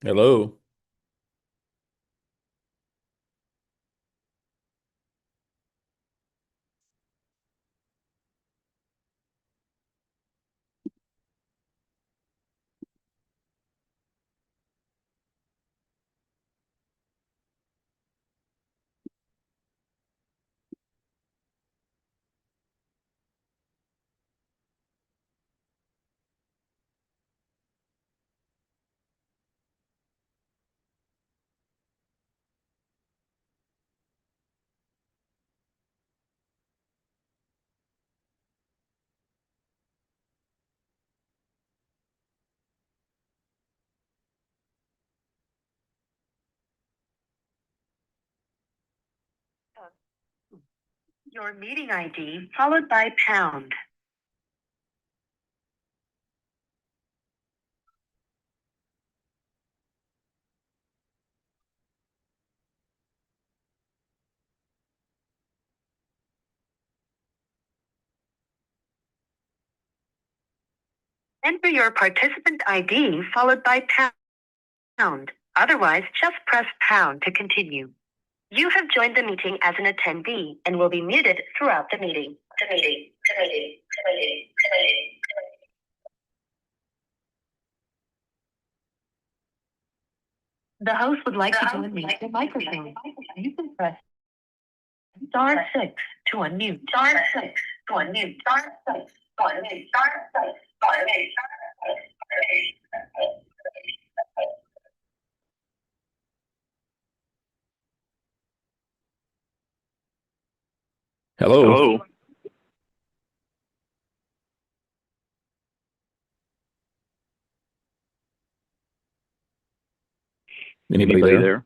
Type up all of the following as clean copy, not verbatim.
Hello. Your meeting ID followed by pound. Enter your participant ID followed by pound. Otherwise, just press pound to continue. You have joined the meeting as an attendee and will be muted throughout the meeting. The host would like you to unmute your microphone. You can press *6 to unmute. *6 to unmute. *6 to unmute. *6 to unmute. Hello. Hello. Anybody Anybody there? there?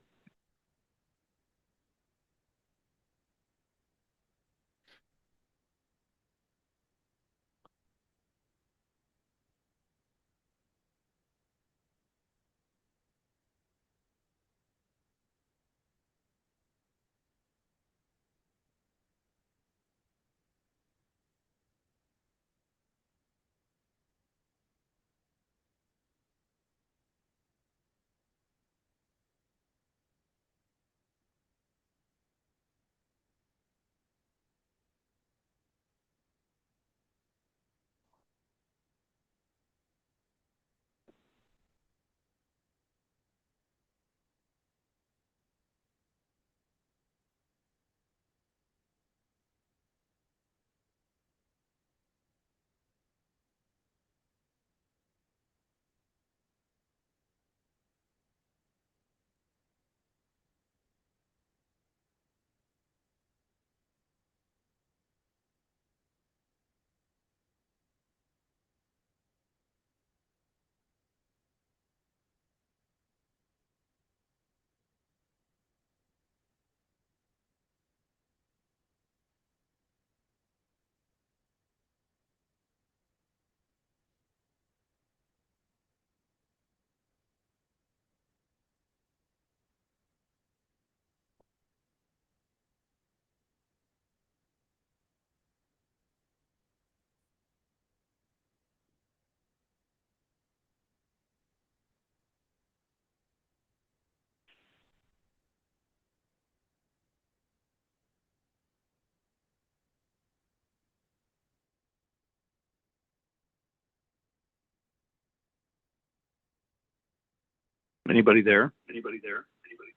Anybody there? Anybody there? Anybody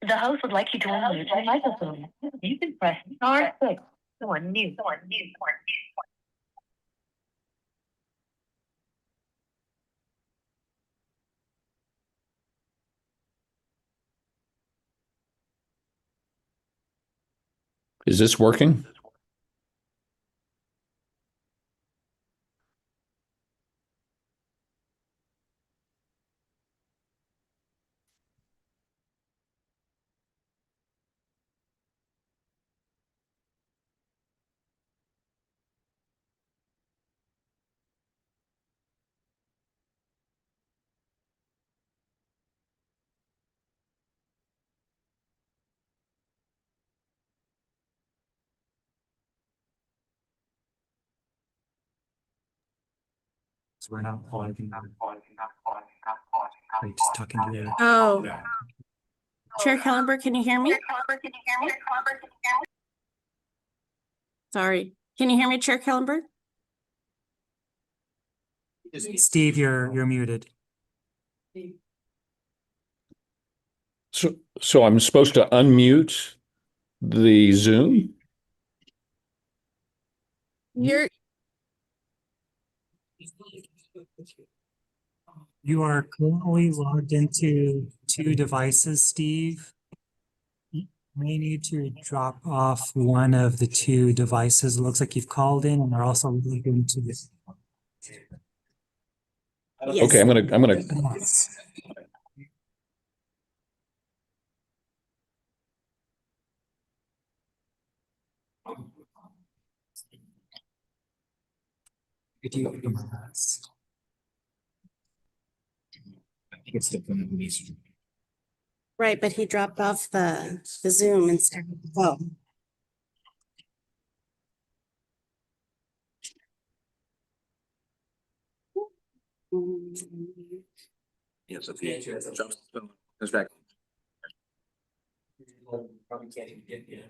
there? The host would like you to unmute your microphone. You can press *6 to unmute. Is this working? So we're not pausing. Are you just talking to the? Oh, Chair Kellenberg, can you hear me? Sorry. Can you hear me, Chair Kellenberg? Steve, you're muted. So I'm supposed to unmute the Zoom? You're, You are currently logged into two devices, Steve. You may need to drop off one of the two devices. It looks like you've called in and are also logged into this. yes. Okay, I'm gonna, If you open my eyes. I think it's the phone release. Right, but he dropped off the Zoom instead of the phone. Yes, if he jumps, goes back. Probably can't even get you.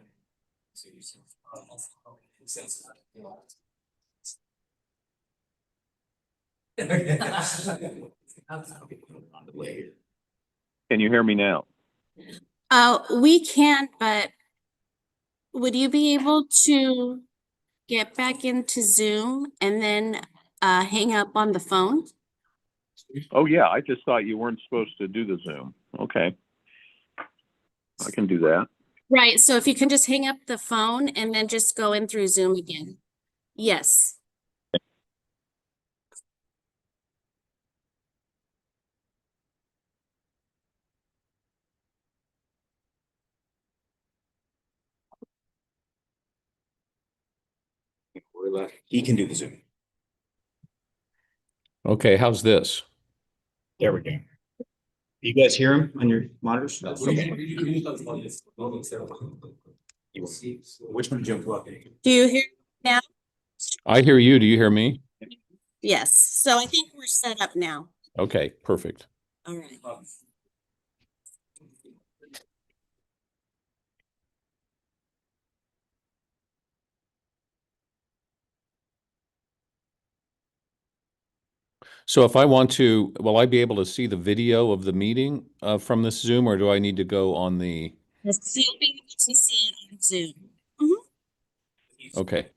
Can you hear me now? We can't, but would you be able to get back into Zoom and then hang up on the phone? Oh, yeah, I just thought you weren't supposed to do the Zoom. Okay. I can do that. Right, so if you can just hang up the phone and then just go in through Zoom again. Yes. He can do the Zoom. okay, how's this? There we go. You guys hear him on your monitors? Okay. Which one did you unplug? Do you hear now? I hear you. Do you hear me? Yes, so I think we're set up now. Okay, perfect. All right. So if I want to, will I be able to see the video of the meeting from this Zoom, or do I need to go on the, So you'll be able to see it on Zoom. okay.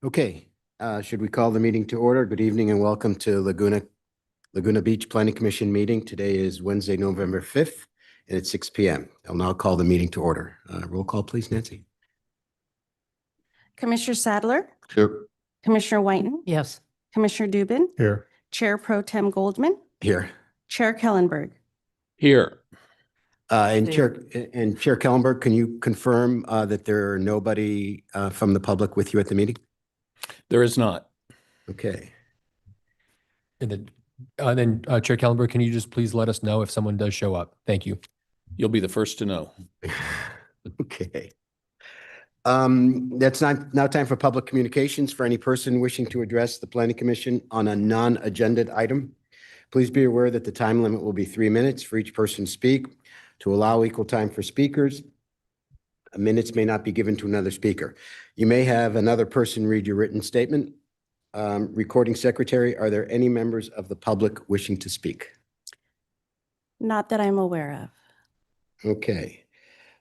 Okay, should we call the meeting to order? Good evening and welcome to Laguna Beach Planning Commission meeting. Today is Wednesday, November 5th, and it's 6 p.m. I'll now call the meeting to order. Roll call, please, Nancy. Commissioner Sadler, Here. Commissioner Whiten, Yes. Commissioner Dubin, Here. Chair Pro Tem Goldman, Here. Chair Kellenberg. Here. And Chair Kellenberg, can you confirm that there are nobody from the public with you at the meeting? There is not. Okay. And then Chair Kellenberg, can you just please let us know if someone does show up? Thank you. You'll be the first to know. Okay. That's now time for public communications. For any person wishing to address the Planning Commission on a non-agenda item, please be aware that the time limit will be 3 minutes for each person to speak. To allow equal time for speakers, minutes may not be given to another speaker. You may have another person read your written statement. Recording secretary, are there any members of the public wishing to speak? Not that I'm aware of. Okay.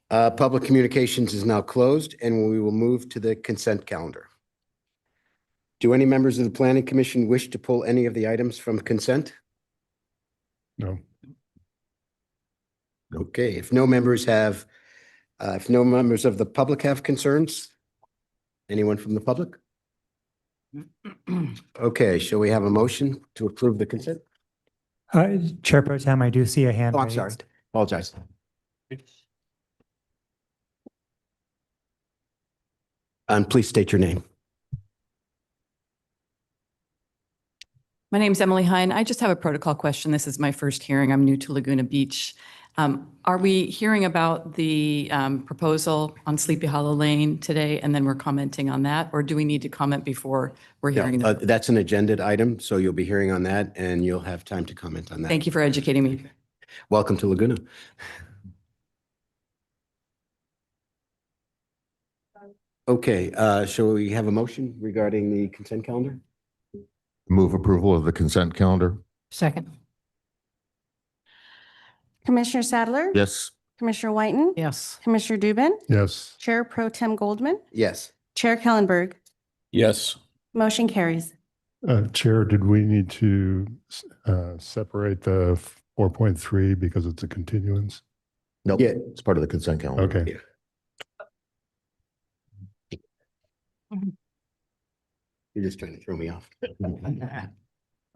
Public communications is now closed and we will move to the consent calendar. Do any members of the Planning Commission wish to pull any of the items from consent? No. Okay, if no members of the public have concerns, anyone from the public? Okay, shall we have a motion to approve the consent? Chair Pro Tem, I do see a hand Oh, I'm sorry. raised. Apologize. And please state your name. My name's Emily Hine. I just have a protocol question. This is my first hearing. I'm new to Laguna Beach. Are we hearing about the proposal on Sleepy Hollow Lane today, and then we're commenting on that? Or do we need to comment before we're hearing No, that? that's an agenda item, so you'll be hearing on that and you'll have time to comment on that. Thank you for educating me. Welcome to Laguna. Okay, shall we have a motion regarding the consent calendar? Move approval of the consent calendar? Second. Commissioner Sadler? Yes. Commissioner Whiten? Yes. Commissioner Dubin? Yes. Chair Pro Tem Goldman? Yes. Chair Kellenberg. Yes. Motion carries. Chair, did we need to separate the 4.3 because it's a continuance? Nope. Yeah. It's part of the consent calendar. Okay. You're just trying to throw me off.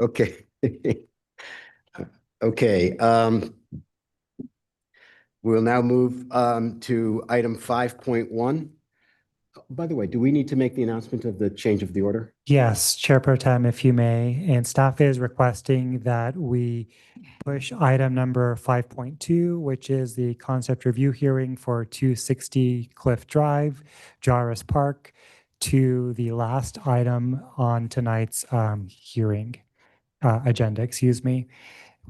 Okay. Okay. We'll now move to item 5.1. By the way, do we need to make the announcement of the change of the order? Yes, Chair Pro Tem, if you may, and staff is requesting that we push item number 5.2, which is the concept review hearing for 260 Cliff Drive, Jarvis Park, to the last item on tonight's hearing agenda, excuse me.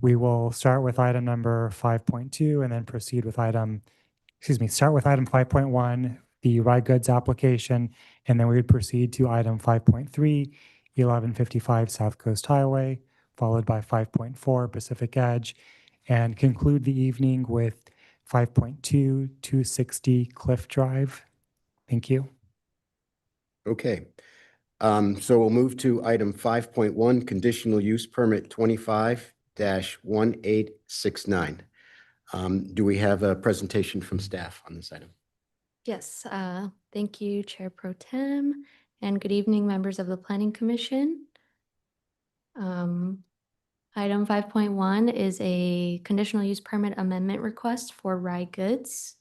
We will start with item number 5.2 and then proceed with start with item 5.1, the Rye Goods application, and then we would proceed to item 5.3, 1155 South Coast Highway, followed by 5.4 Pacific Edge, and conclude the evening with 5.2, 260 Cliff Drive. Thank you. Okay. So we'll move to item 5.1, conditional use permit 25-1869. Do we have a presentation from staff on this item? Yes, thank you, Chair Pro Tem, and good evening, members of the Planning Commission. Item 5.1 is a conditional use permit amendment request for Rye Goods.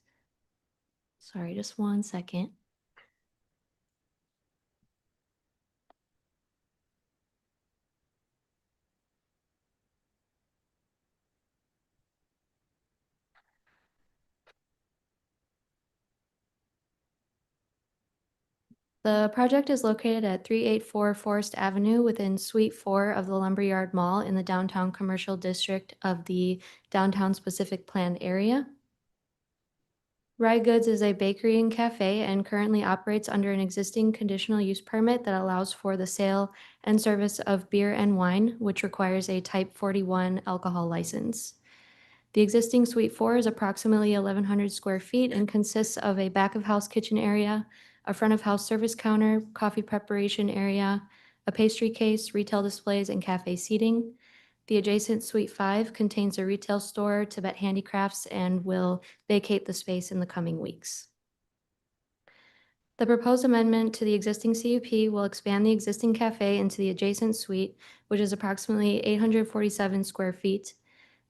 Sorry, just one second. The project is located at 384 Forest Avenue within Suite 4 of the Lumberyard Mall in the downtown commercial district of the Downtown Specific Plan area. Rye Goods is a bakery and cafe and currently operates under an existing conditional use permit that allows for the sale and service of beer and wine, which requires a Type 41 alcohol license. The existing Suite 4 is approximately 1,100 square feet and consists of a back-of-house kitchen area, a front of house service counter, coffee preparation area, a pastry case, retail displays, and cafe seating. The adjacent Suite 5 contains a retail store, Tibet Handicrafts, and will vacate the space in the coming weeks. The proposed amendment to the existing CUP will expand the existing cafe into the adjacent suite, which is approximately 847 square feet.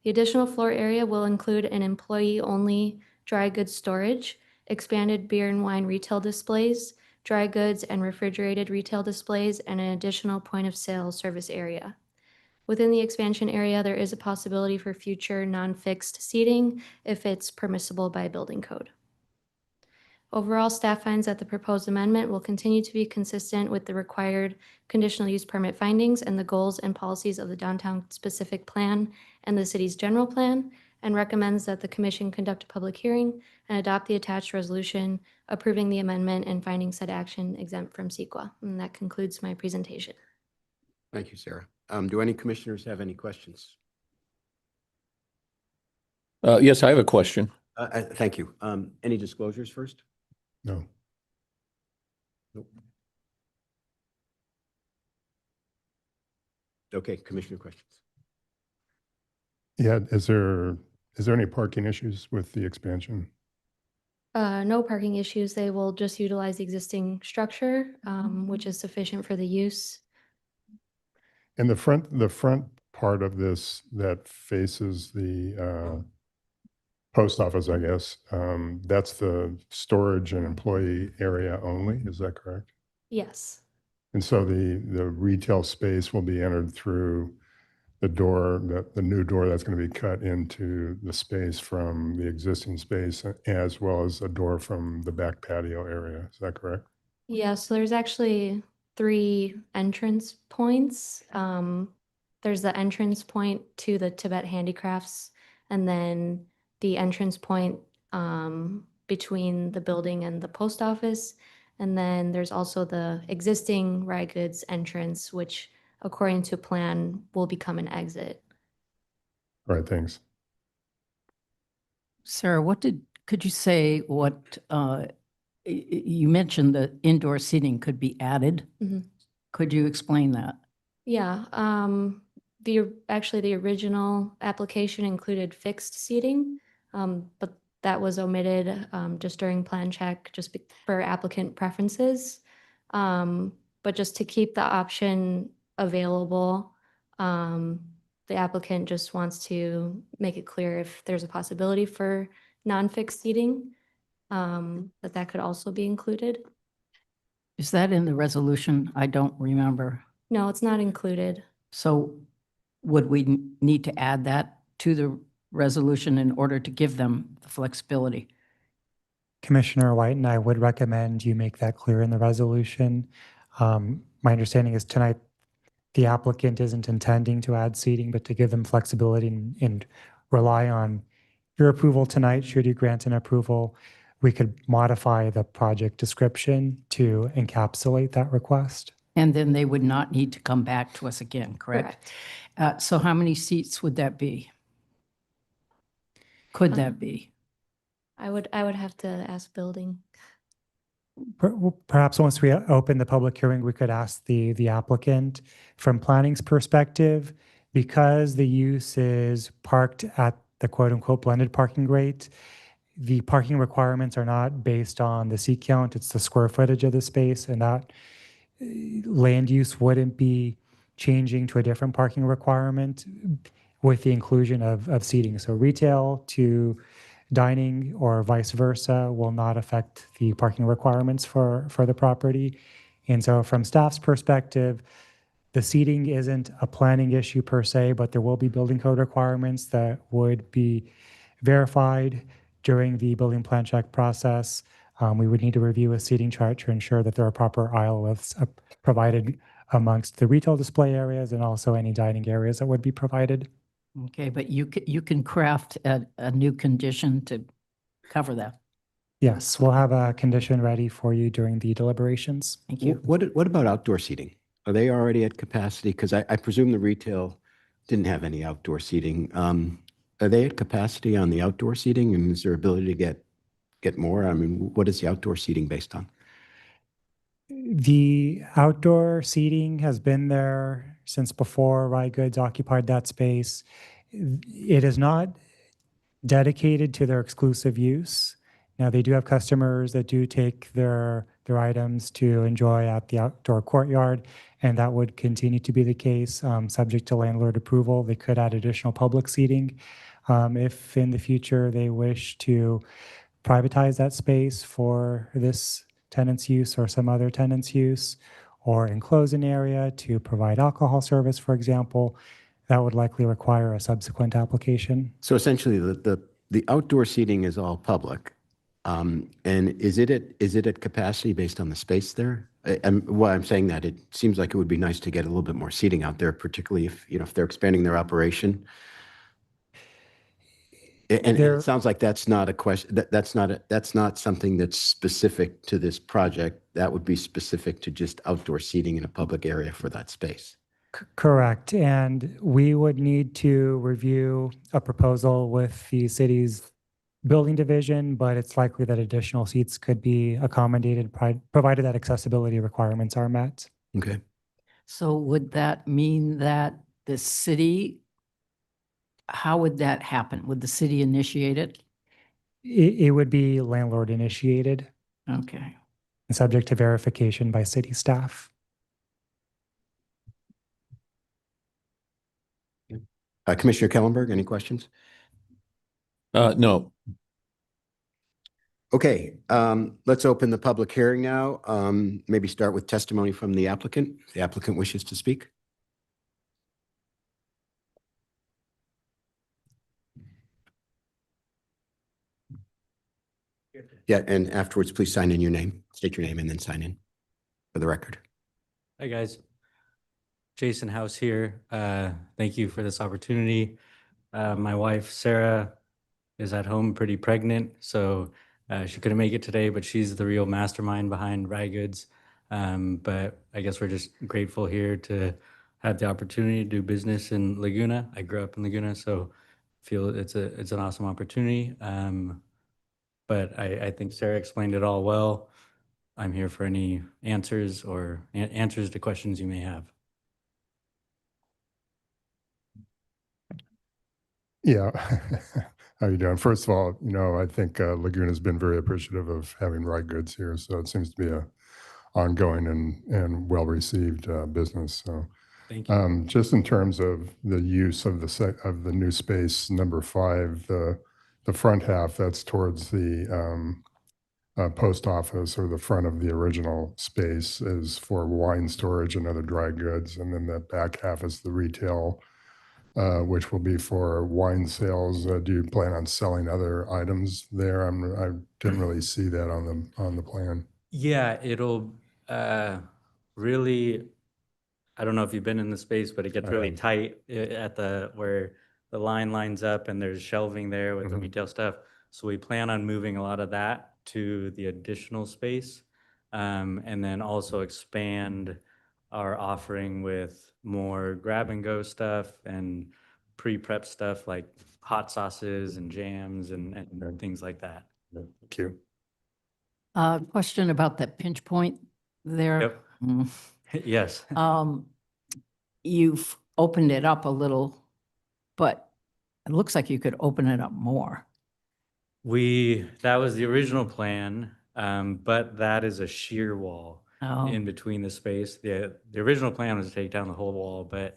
The additional floor area will include an employee-only dry goods storage, expanded beer and wine retail displays, dry goods and refrigerated retail displays, and an additional point-of-sale service area. Within the expansion area, there is a possibility for future non-fixed seating if it's permissible by building code. Overall, staff finds that the proposed amendment will continue to be consistent with the required conditional use permit findings and the goals and policies of the downtown specific plan and the city's general plan, and recommends that the commission conduct a public hearing and adopt the attached resolution approving the amendment and finding said action exempt from CEQA. And that concludes my presentation. Thank you, Sarah. Do any commissioners have any questions? Yes, I have a question. Thank you. Any disclosures first? No. Nope. Okay, commissioner questions. Yeah, is there any parking issues with the expansion? No parking issues. They will just utilize the existing structure, which is sufficient for the use. And the front part of this that faces the post office, I guess, that's the storage and employee area only, is that correct? Yes. And so the retail space will be entered through the door, the new door that's going to be cut into the space from the existing space, as well as a door from the back patio area. Is that correct? Yeah, so there's actually 3 entrance points. There's the entrance point to the Tibet Handicrafts, and then the entrance point between the building and the post office. And then there's also the existing Rye Goods entrance, which according to plan will become an exit. All right, thanks. Sarah, could you say what, you mentioned that indoor seating could be added. Mhm. Could you explain that? Yeah, actually the original application included fixed seating, but that was omitted just during plan check, just for applicant preferences. But just to keep the option available, the applicant just wants to make it clear if there's a possibility for non-fixed seating, that could also be included. Is that in the resolution? I don't remember. No, it's not included. So would we need to add that to the resolution in order to give them the flexibility? Commissioner White and I would recommend you make that clear in the resolution. My understanding is tonight, the applicant isn't intending to add seating, but to give them flexibility and rely on your approval tonight. Should you grant an approval, we could modify the project description to encapsulate that request. And then they would not need to come back to us again, correct? So how many seats would that be? Could that be? I would have to ask building. Perhaps once we open the public hearing, we could ask the applicant from planning's perspective, because the use is parked at the quote unquote blended parking rate, the parking requirements are not based on the seat count, it's the square footage of the space, and that land use wouldn't be changing to a different parking requirement with the inclusion of seating. So retail to dining or vice versa will not affect the parking requirements for the property. And so from staff's perspective, the seating isn't a planning issue per se, but there will be building code requirements that would be verified during the building plan check process. We would need to review a seating chart to ensure that there are proper aisle widths provided amongst the retail display areas and also any dining areas that would be provided. Okay, but you can craft a new condition to cover that. Yes, we'll have a condition ready for you during the deliberations. Thank you. What about outdoor seating? Are they already at capacity? Because I presume the retail didn't have any outdoor seating. Are they at capacity on the outdoor seating, and is there ability to get more? I mean, what is the outdoor seating based on? The outdoor seating has been there since before Rye Goods occupied that space. It is not dedicated to their exclusive use. Now, they do have customers that do take their items to enjoy at the outdoor courtyard, and that would continue to be the case, subject to landlord approval. They could add additional public seating. If in the future they wish to privatize that space for this tenant's use or some other tenant's use, or enclose an area to provide alcohol service, for example, that would likely require a subsequent application. So essentially, the outdoor seating is all public. And is it at capacity based on the space there? Why I'm saying that, it seems like it would be nice to get a little bit more seating out there, particularly if, if they're expanding their operation. And it sounds like that's not a question, that's not something that's specific to this project. That would be specific to just outdoor seating in a public area for that space. Correct. And we would need to review a proposal with the city's building division, but it's likely that additional seats could be accommodated, provided that accessibility requirements are met. Okay. So would that mean that the city, how would that happen? Would the city initiate it? It would be landlord initiated Okay. and subject to verification by city staff. Commissioner Kellenberg, any questions? No. Okay, let's open the public hearing now. Maybe start with testimony from the applicant. If the applicant wishes to speak. Yeah, and afterwards, please sign in your name, state your name, and then sign in for the record. Hi, guys. Jason House here. Thank you for this opportunity. My wife, Sarah, is at home pretty pregnant, so she couldn't make it today, but she's the real mastermind behind Rye Goods. But I guess we're just grateful here to have the opportunity to do business in Laguna. I grew up in Laguna, so feel it's an awesome opportunity. But I think Sarah explained it all well. I'm here for any answers or answers to questions you may have. Yeah. How you doing? First of all, I think Laguna's been very appreciative of having Rye Goods here, so it seems to be a ongoing and well-received business. So, thank you. Just in terms of the use of the new space, number 5, the front half that's towards the post office, or the front of the original space, is for wine storage and other dry goods, and then the back half is the retail, which will be for wine sales. Do you plan on selling other items there? I didn't really see that on the plan. Yeah, it'll really, I don't know if you've been in the space, but it gets really tight at where the line lines up and there's shelving there with the retail stuff. So we plan on moving a lot of that to the additional space, and then also expand our offering with more grab and go stuff and pre-prep stuff like hot sauces and jams and things like that. Thank you. Question about that pinch point there. Yep. Mm. Yes. You've opened it up a little, but it looks like you could open it up more. That was the original plan, but that is a shear wall in between the space. The original plan was to take down the whole wall, but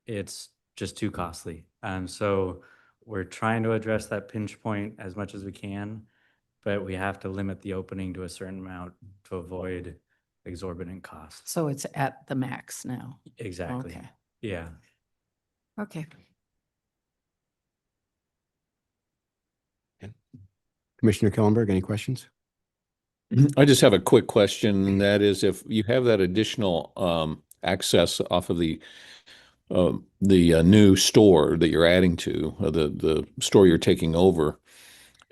it's just too costly. So we're trying to address that pinch point as much as we can, but we have to limit the opening to a certain amount to avoid exorbitant costs. So it's at the max now. Exactly. Okay. Yeah. Okay. Commissioner Kellenberg, any questions? I just have a quick question, and that is, if you have that additional access off of the new store that you're adding to, the store you're taking over,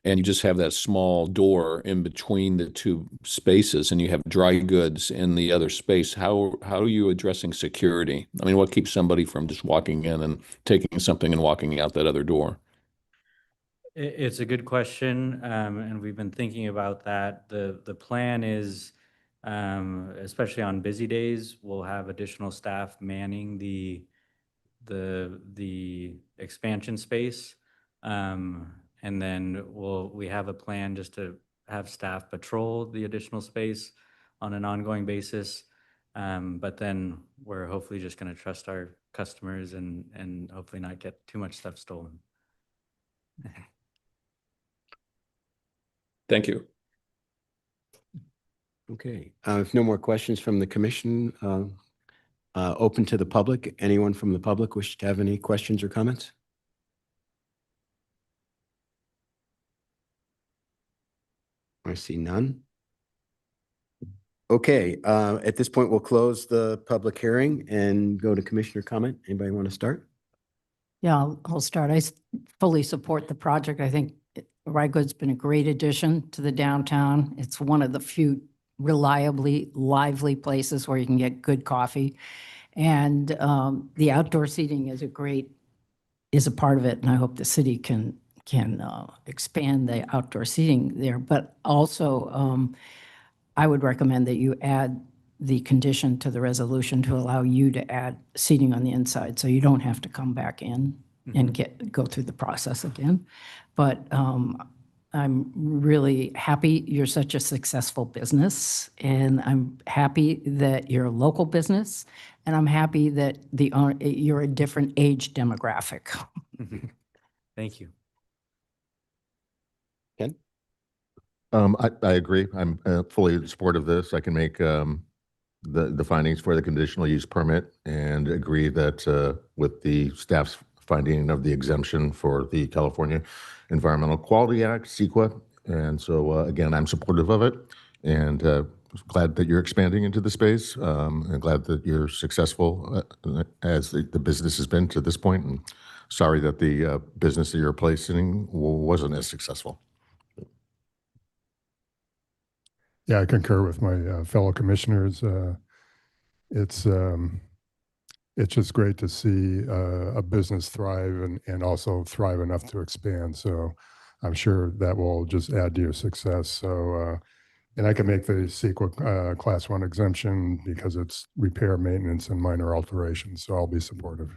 and you just have that small door in between the two spaces, and you have dry goods in the other space, how are you addressing security? I mean, what keeps somebody from just walking in and taking something and walking out that other door? It's a good question, and we've been thinking about that. The plan is Especially on busy days, we'll have additional staff manning the expansion space. And then we have a plan just to have staff patrol the additional space on an ongoing basis. But then we're hopefully just going to trust our customers and hopefully not get too much stuff stolen. Thank you. Okay, if no more questions from the commission, open to the public. Anyone from the public wish to have any questions or comments? I see none. Okay, at this point, we'll close the public hearing and go to commissioner comment. Anybody want to start? Yeah, I'll start. Fully support the project. I think Rygood's been a great addition to the downtown. It's one of the few reliably lively places where you can get good coffee. And the outdoor seating is a part of it. And I hope the city can expand the outdoor seating there. But also, I would recommend that you add the condition to the resolution to allow you to add seating on the inside, so you don't have to come back in and go through the process again. But I'm really happy you're such a successful business, and I'm happy that you're a local business, and I'm happy that you're a different age demographic. Thank you. Ken? I agree. I'm fully in support of this. I can make the findings for the conditional use permit and agree that with the staff's finding of the exemption for the California Environmental Quality Act, CEQA. And so, again, I'm supportive of it, and glad that you're expanding into the space, and glad that you're successful as the business has been to this point, and sorry that the business that you're replacing wasn't as successful. Yeah, I concur with my fellow commissioners. It's just great to see a business thrive and also thrive enough to expand. So I'm sure that will just add to your success. So, and I can make the CEQA Class 1 exemption because it's repair, maintenance, and minor alterations. So I'll be supportive.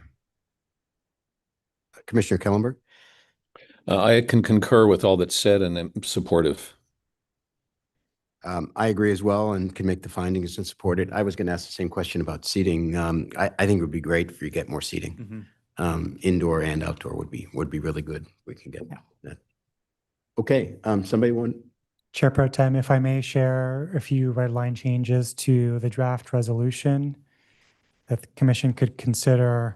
Commissioner Kellenberg? I can concur with all that's said and am supportive. I agree as well and can make the findings and support it. I was going to ask the same question about seating. I think it would be great if you get more seating. Indoor and outdoor would be really good. We can get that. Okay, somebody want? Chair Pro Tem, if I may share a few red line changes to the draft resolution that the commission could consider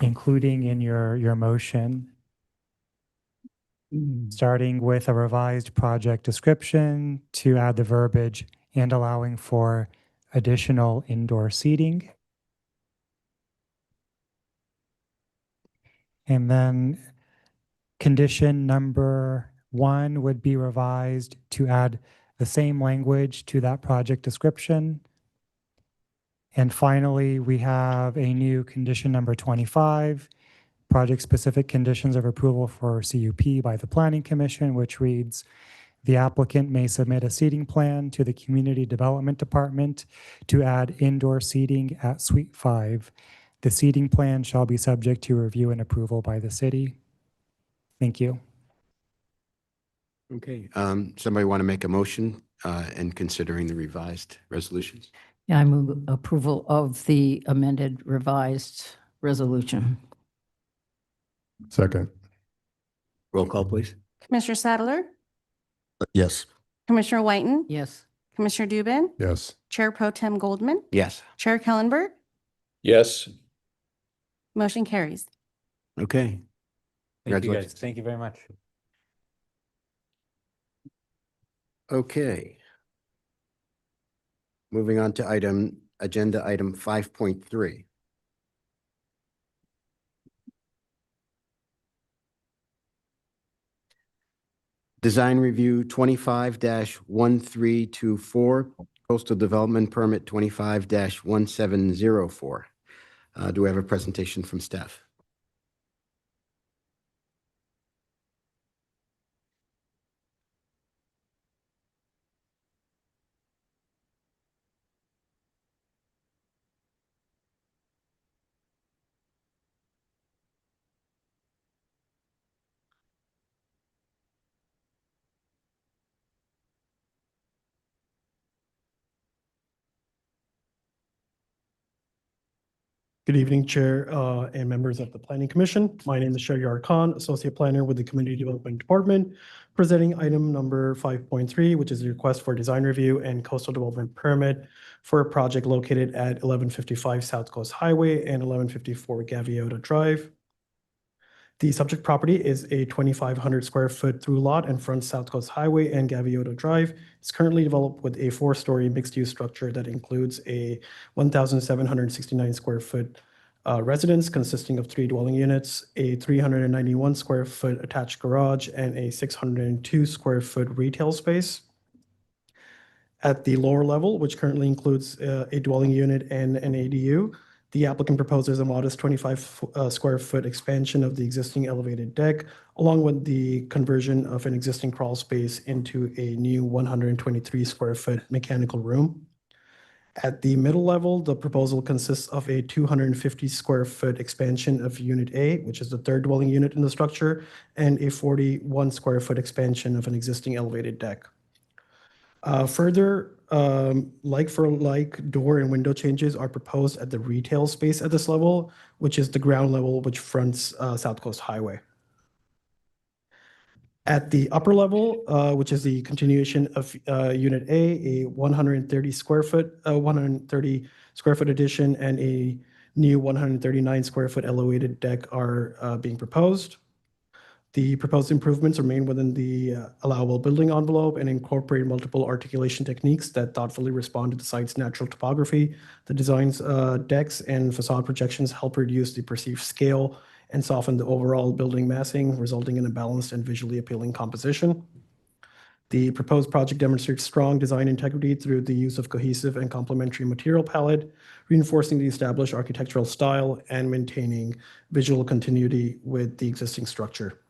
including in your motion. Starting with a revised project description to add the verbiage and allowing for additional indoor seating. And then condition number 1 would be revised to add the same language to that project description. And finally, we have a new condition number 25, project-specific conditions of approval for CUP by the Planning Commission, which reads, the applicant may submit a seating plan to the Community Development Department to add indoor seating at Suite 5. The seating plan shall be subject to review and approval by the city. Thank you. Okay, somebody want to make a motion and considering the revised resolutions? Yeah, I move approval of the amended revised resolution. Second. Roll call, please. Commissioner Sadler, Yes. Commissioner Whiten, Yes. Commissioner Dubin, Yes. Chair Pro Tem Goldman, Yes. Chair Kellenberg, Yes. motion carries. Okay. Thank you, Congratulations. guys. Thank you very much. Okay. Moving on to agenda item 5.3. Design Review 25-1324, Coastal Development Permit 25-1704. Do we have a presentation from staff? Good evening, Chair and members of the Planning Commission. My name is Sharyar Khan, Associate Planner with the Community Development Department, presenting item number 5.3, which is a request for design review and coastal development permit for a project located at 1155 South Coast Highway and 1154 Gaviota Drive. The subject property is a 2,500 square foot through lot and fronts South Coast Highway and Gaviota Drive. It's currently developed with a 4-story mixed-use structure that includes a 1,769 square foot residence consisting of 3 dwelling units, a 391 square foot attached garage, and a 602 square foot retail space. At the lower level, which currently includes a dwelling unit and an ADU, the applicant proposes a modest 25 square foot expansion of the existing elevated deck, along with the conversion of an existing crawl space into a new 123 square foot mechanical room. At the middle level, the proposal consists of a 250 square foot expansion of Unit A, which is the 3rd dwelling unit in the structure, and a 41 square foot expansion of an existing elevated deck. Further, like-for-like door and window changes are proposed at the retail space at this level, which is the ground level, which fronts South Coast Highway. At the upper level, which is the continuation of Unit A 130 square foot addition and a new 139 square foot elevated deck are being proposed. The proposed improvements remain within the allowable building envelope and incorporate multiple articulation techniques that thoughtfully respond to the site's natural topography. The design's decks and facade projections help reduce the perceived scale and soften the overall building massing, resulting in a balanced and visually appealing composition. The proposed project demonstrates strong design integrity through the use of cohesive and complementary material palette, reinforcing the established architectural style and maintaining visual continuity with the existing structure.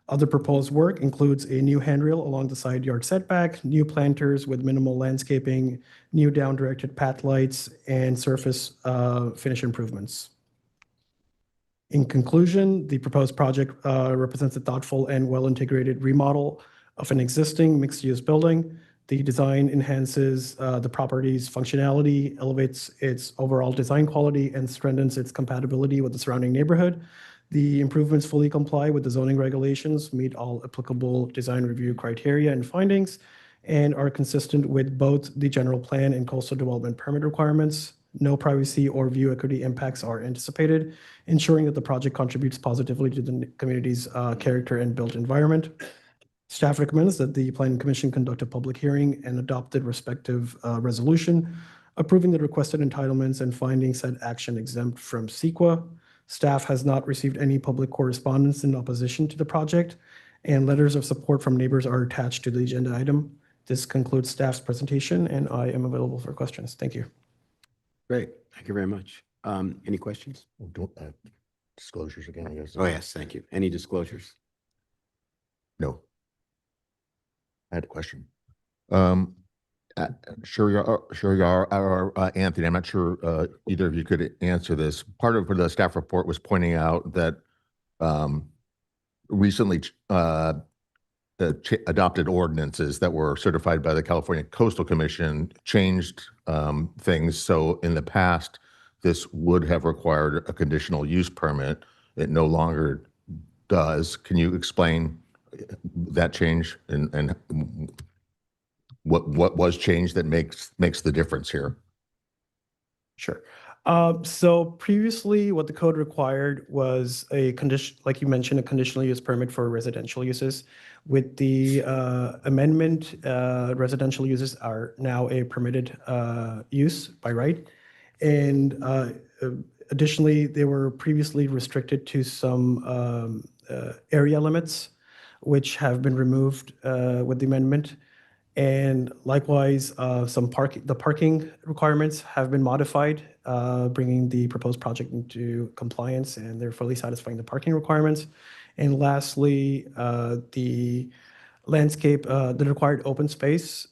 Other proposed work includes a new handrail along the side yard setback, new planters with minimal landscaping, new down-directed path lights, and surface finish improvements. In conclusion, the proposed project represents a thoughtful and well-integrated remodel of an existing mixed-use building. The design enhances the property's functionality, elevates its overall design quality, and strengthens its compatibility with the surrounding neighborhood. The improvements fully comply with the zoning regulations, meet all applicable design review criteria and findings, and are consistent with both the general plan and coastal development permit requirements. No privacy or view equity impacts are anticipated, ensuring that the project contributes positively to the community's character and built environment. Staff recommends that the Planning Commission conduct a public hearing and adopt the respective resolution, approving the requested entitlements and finding said action exempt from CEQA. Staff has not received any public correspondence in opposition to the project, and letters of support from neighbors are attached to the agenda item. This concludes staff's presentation, and I am available for questions. Thank you. Great. Thank you very much. Any questions? Disclosures again, I guess. Oh, yes, thank you. Any disclosures? No. I had a question. Sure, or Anthony, I'm not sure either of you could answer this. Part of the staff report was pointing out that recently adopted ordinances that were certified by the California Coastal Commission changed things. So in the past, this would have required a conditional use permit. It no longer does. Can you explain that change and what was changed that makes the difference here? Sure. So previously, what the code required was a condition, like you mentioned, a conditional use permit for residential uses. With the amendment, residential uses are now a permitted use by right. And additionally, they were previously restricted to some area limits, which have been removed with the amendment. And likewise, the parking requirements have been modified, bringing the proposed project into compliance, and they're fully satisfying the parking requirements. And lastly, the landscape, the required open space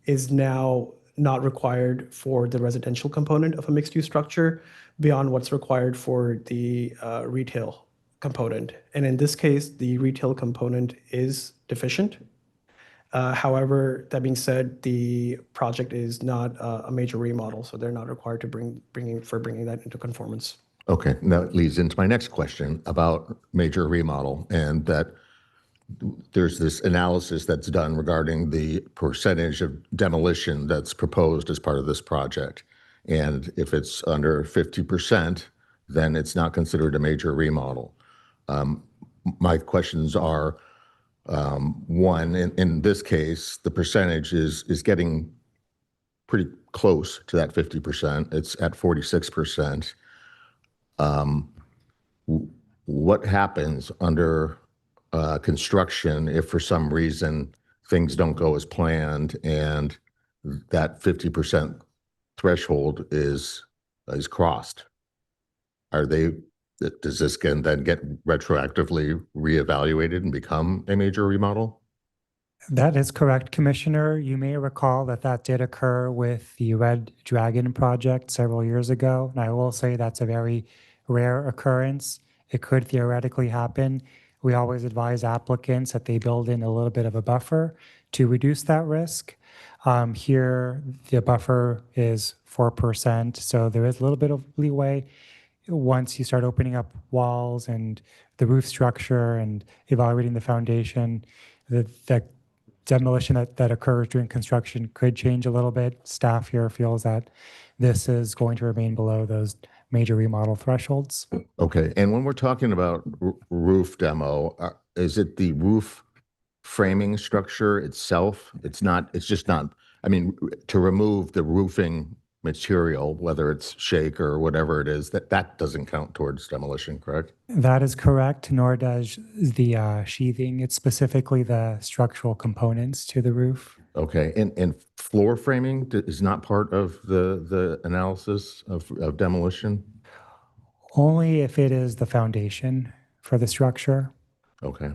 is now not required for the residential component of a mixed-use structure beyond what's required for the retail component. And in this case, the retail component is deficient. However, that being said, the project is not a major remodel, so they're not required to bring that into conformance. Okay, now it leads into my next question about major remodel, and that there's this analysis that's done regarding the percentage of demolition that's proposed as part of this project. And if it's under 50%, then it's not considered a major remodel. My questions are, one, in this case, the percentage is getting pretty close to that 50%. It's at 46%. What happens under construction if for some reason things don't go as planned and that 50% threshold is crossed? Does this then get retroactively reevaluated and become a major remodel? That is correct, Commissioner. You may recall that did occur with the Red Dragon project several years ago. And I will say that's a very rare occurrence. It could theoretically happen. We always advise applicants that they build in a little bit of a buffer to reduce that risk. Here, the buffer is 4%, so there is a little bit of leeway. Once you start opening up walls and the roof structure and evaluating the foundation, the demolition that occurs during construction could change a little bit. Staff here feels that this is going to remain below those major remodel thresholds. Okay, and when we're talking about roof demo, is it the roof framing structure itself? It's just not, I mean, to remove the roofing material, whether it's shake or whatever it is, that doesn't count towards demolition, correct? That is correct, nor does the sheathing. It's specifically the structural components to the roof. Okay, and floor framing is not part of the analysis of demolition? Only if it is the foundation for the structure. Okay.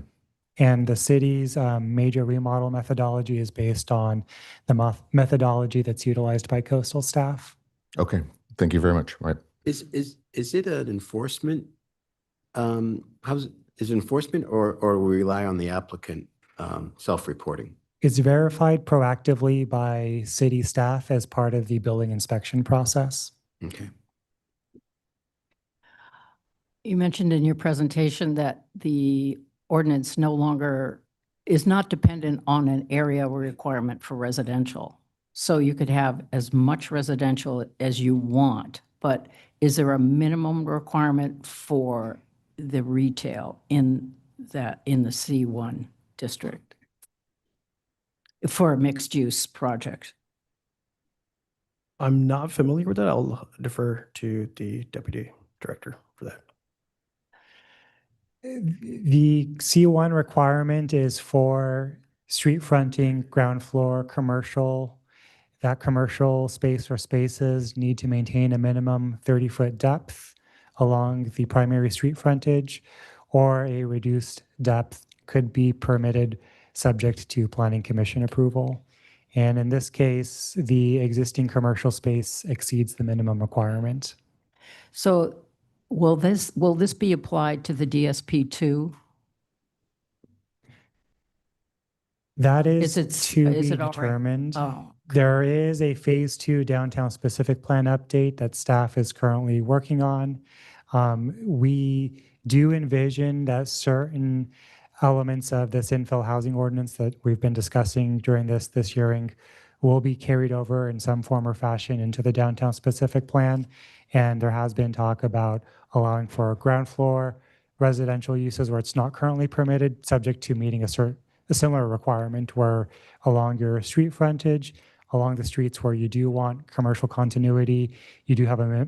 And the city's major remodel methodology is based on the methodology that's utilized by coastal staff. Okay, thank you very much. Right. Is it an enforcement? Is it enforcement or we rely on the applicant self-reporting? It's verified proactively by city staff as part of the building inspection process. Okay. You mentioned in your presentation that the ordinance no longer is not dependent on an area requirement for residential. So you could have as much residential as you want, but is there a minimum requirement for the retail in the C1 district for a mixed use project? I'm not familiar with that. I'll defer to the deputy director for that. The C1 requirement is for street fronting, ground floor, commercial. That commercial space or spaces need to maintain a minimum 30-foot depth along the primary street frontage, or a reduced depth could be permitted subject to Planning Commission approval. And in this case, the existing commercial space exceeds the minimum requirement. So will this be applied to the DSP2? That Is is it- to is be it already- determined. Oh, There is a phase 2 downtown specific plan update that staff is currently working on. We do envision that certain elements of this infill housing ordinance that we've been discussing during this hearing will be carried over in some form or fashion into the downtown specific plan. And there has been talk about allowing for ground floor residential uses where it's not currently permitted, subject to meeting a similar requirement where along your street frontage, along the streets where you do want commercial continuity, you do have a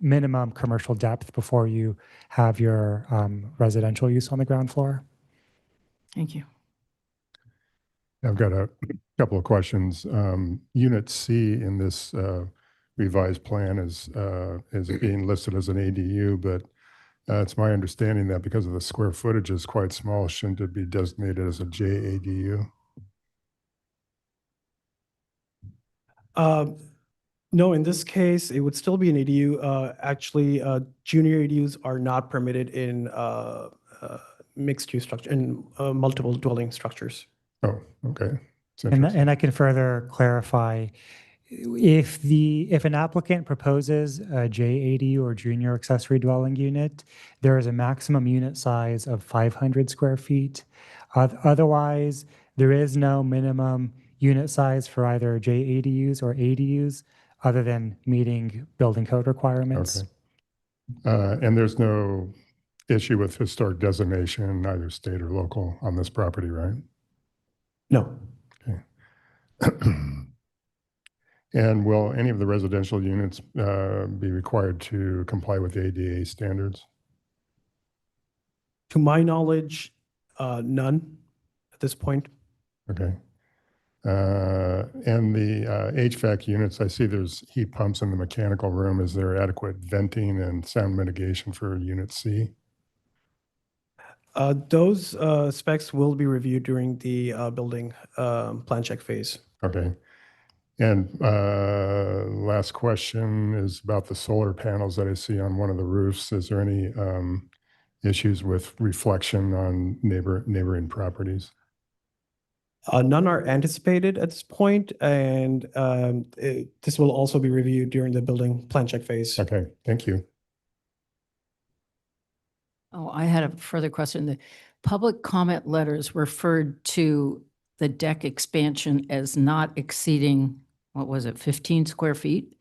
minimum commercial depth before you have your residential use on the ground floor. thank you. I've got a couple of questions. Unit C in this revised plan is being listed as an ADU, but it's my understanding that because of the square footage is quite small, shouldn't it be designated as a JADU? No, in this case, it would still be an ADU. Actually, junior ADUs are not permitted in mixed use structure, in multiple dwelling structures. Oh, okay. And I can further clarify, if an applicant proposes a JADU or junior accessory dwelling unit, there is a maximum unit size of 500 square feet. Otherwise, there is no minimum unit size for either JADUs or ADUs other than meeting building code requirements. Okay. And there's no issue with historic designation, either state or local, on this property, right? No. Okay. And will any of the residential units be required to comply with ADA standards? To my knowledge, none at this point. Okay. And the HVAC units, I see there's heat pumps in the mechanical room. Is there adequate venting and sound mitigation for Unit C? Those specs will be reviewed during the building plan check phase. Okay. And last question is about the solar panels that I see on one of the roofs. Is there any issues with reflection on neighboring properties? None are anticipated at this point, and this will also be reviewed during the building plan check phase. Okay, thank you. Oh, I had a further question. The public comment letters referred to the deck expansion as not exceeding, what was it, 15 square feet?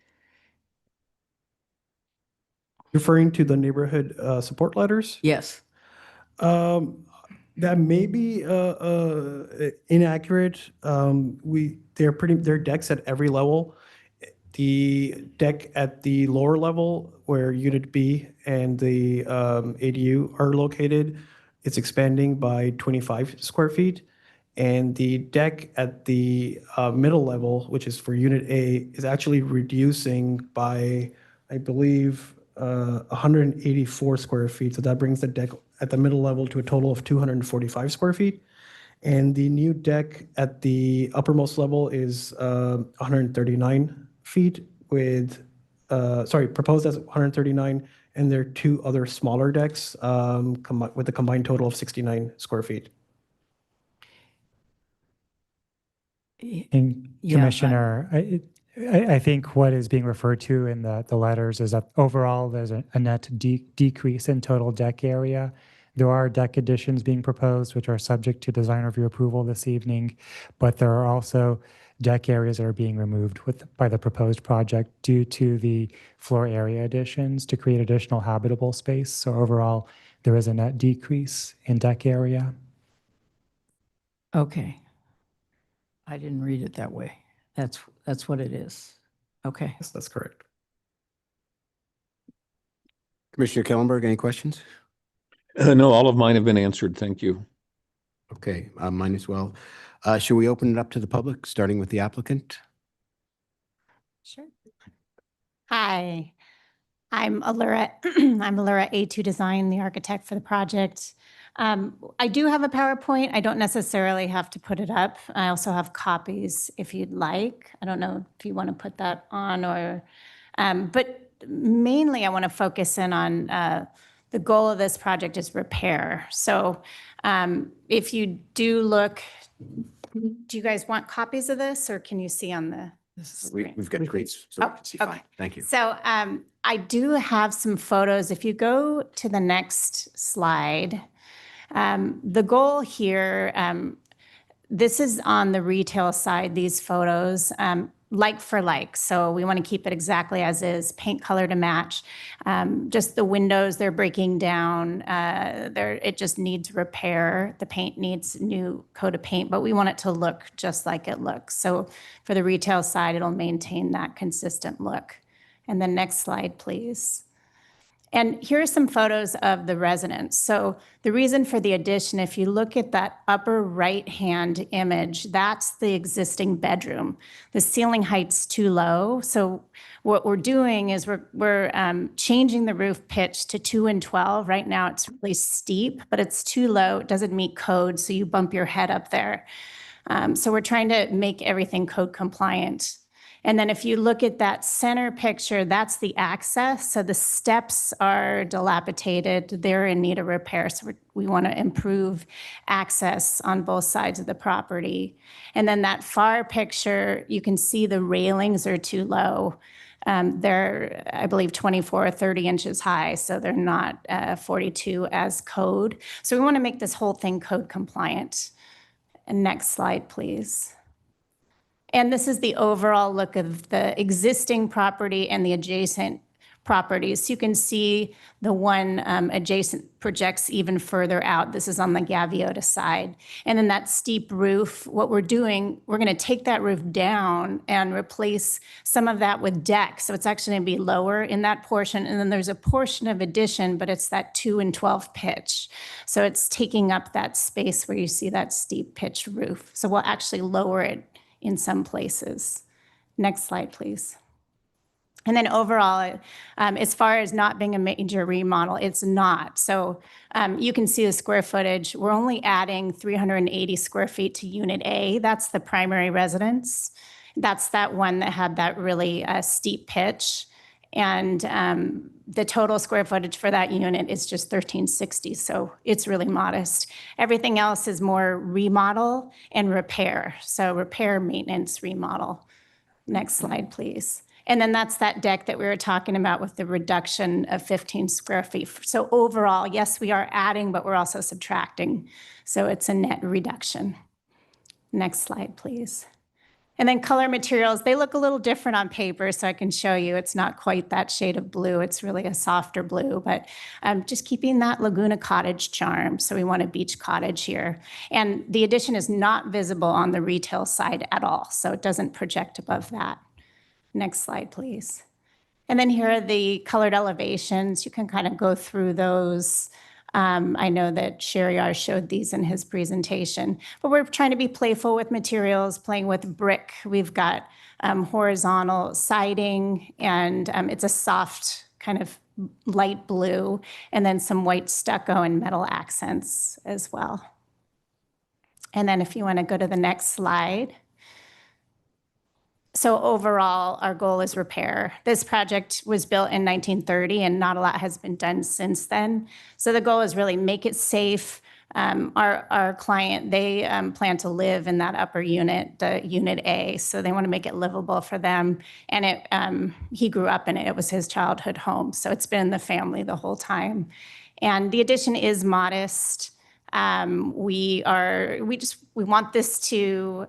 Referring to the neighborhood support letters? Yes. That may be inaccurate. They're decks at every level. The deck at the lower level where Unit B and the ADU are located, it's expanding by 25 square feet. And the deck at the middle level, which is for Unit A, is actually reducing by, I believe, 184 square feet. So that brings the deck at the middle level to a total of 245 square feet. And the new deck at the uppermost level is 139 feet with, proposed as 139. And there are two other smaller decks with a combined total of 69 square feet. And Commissioner, I think what is being referred to in the letters is that overall there's a net decrease in total deck area. There are deck additions being proposed, which are subject to design review approval this evening, but there are also deck areas that are being removed by the proposed project due to the floor area additions to create additional habitable space. So overall, there is a net decrease in deck area. Okay. I didn't read it that way. That's what it is. Okay. Yes, that's correct. Commissioner Kellenberg, any questions? No, all of mine have been answered. Thank you. Okay, mine as well. Should we open it up to the public, starting with the applicant? Sure. Hi, I'm Allura. I'm Allura A2 Design, the architect for the project. I do have a PowerPoint. I don't necessarily have to put it up. I also have copies if you'd like. I don't know if you want to put that on or, but mainly I want to focus in on the goal of this project is repair. So if you do look, do you guys want copies of this or can you see on the screen? We've got great, so we can see fine. Thank you. So I do have some photos. If you go to the next slide, the goal here, this is on the retail side, these photos, like for like. So we want to keep it exactly as is, paint color to match. Just the windows, they're breaking down. It just needs repair. The paint needs new coat of paint, but we want it to look just like it looks. So for the retail side, it'll maintain that consistent look. And then next slide, please. And here are some photos of the residence. So the reason for the addition, if you look at that upper right-hand image, that's the existing bedroom. The ceiling height's too low. So what we're doing is we're changing the roof pitch to 2 and 12. Right now it's really steep, but it's too low. It doesn't meet code, so you bump your head up there. So we're trying to make everything code compliant. And then if you look at that center picture, that's the access. So the steps are dilapidated. They're in need of repair. So we want to improve access on both sides of the property. And then that far picture, you can see the railings are too low. They're, I believe, 24 or 30 inches high, so they're not 42 as code. So we want to make this whole thing code compliant. And next slide, please. And this is the overall look of the existing property and the adjacent properties. So you can see the one adjacent projects even further out. This is on the Gaviota side. And then that steep roof, what we're doing, we're going to take that roof down and replace some of that with deck. So it's actually going to be lower in that portion. And then there's a portion of addition, but it's that 2 and 12 pitch. So it's taking up that space where you see that steep pitch roof. So we'll actually lower it in some places. Next slide, please. And then overall, as far as not being a major remodel, it's not. So you can see the square footage. We're only adding 380 square feet to Unit A. That's the primary residence. That's that one that had that really steep pitch. And the total square footage for that unit is just 1,360. So it's really modest. Everything else is more remodel and repair. So repair, maintenance, remodel. Next slide, please. And then that's that deck that we were talking about with the reduction of 15 square feet. So overall, yes, we are adding, but we're also subtracting. So it's a net reduction. Next slide, please. And then color materials, they look a little different on paper, so I can show you. It's not quite that shade of blue. It's really a softer blue, but just keeping that Laguna Cottage charm. So we want a beach cottage here. And the addition is not visible on the retail side at all, so it doesn't project above that. Next slide, please. And then here are the colored elevations. You can kind of go through those. I know that Sherry showed these in his presentation, but we're trying to be playful with materials, playing with brick. We've got horizontal siding, and it's a soft kind of light blue, and then some white stucco and metal accents as well. And then if you want to go to the next slide. So overall, our goal is repair. This project was built in 1930 and not a lot has been done since then. So the goal is really make it safe. Our client, they plan to live in that upper unit, the Unit A. So they want to make it livable for them. And he grew up in it. It was his childhood home. So it's been in the family the whole time. And the addition is modest. We want this to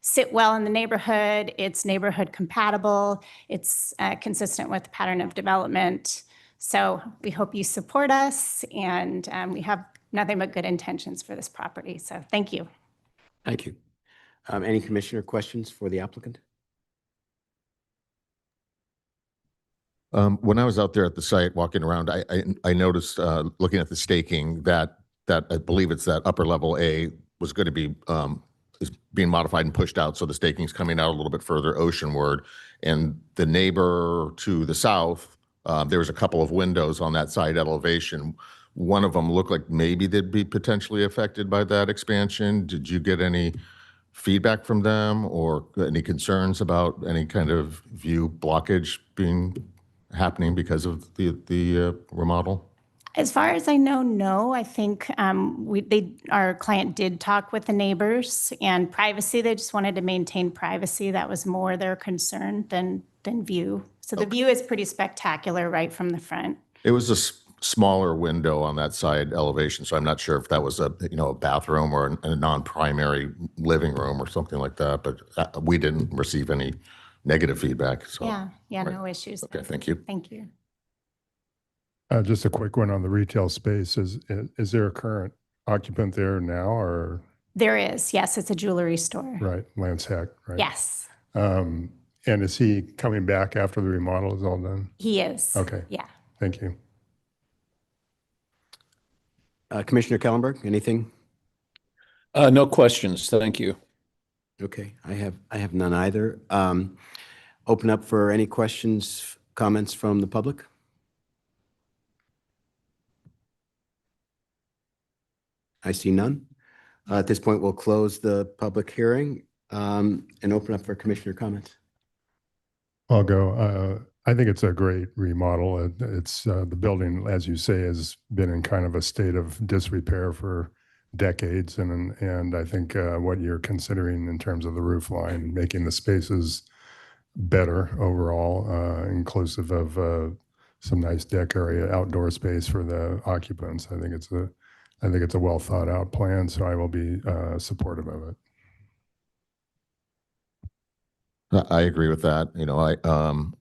sit well in the neighborhood. It's neighborhood compatible. It's consistent with the pattern of development. So we hope you support us, and we have nothing but good intentions for this property. So thank you. Thank you. Any commissioner questions for the applicant? When I was out there at the site walking around, I noticed, looking at the staking, that I believe it's that upper level A was going to be is being modified and pushed out. So the staking's coming out a little bit further oceanward. And the neighbor to the south, there was a couple of windows on that side elevation. One of them looked like maybe they'd be potentially affected by that expansion. Did you get any feedback from them or any concerns about any kind of view blockage happening because of the remodel? As far as I know, no. I think our client did talk with the neighbors, and privacy, they just wanted to maintain privacy. That was more their concern than view. So the view is pretty spectacular right from the front. It was a smaller window on that side elevation, so I'm not sure if that was a bathroom or a non-primary living room or something like that, but we didn't receive any negative feedback. So Yeah, right. no issues. Okay, thank you. Thank you. Just a quick one on the retail space. Is there a current occupant there now, or? There is, yes, it's a jewelry store. Right, Lance Heck, right? Yes, And is he coming back after the remodel is all done? he is. Okay. Yeah. Thank you. Commissioner Kellenberg, anything? No questions. Thank you. Okay, I have none either. Open up for any questions, comments from the public? I see none. At this point, we'll close the public hearing and open up for commissioner comments. I'll go. I think it's a great remodel. It's the building, as you say, has been in kind of a state of disrepair for decades, and I think what you're considering in terms of the roof line, making the spaces better overall, inclusive of some nice deck area, outdoor space for the occupants. I think it's a well thought out plan, so I will be supportive of it. I agree with that. You know, I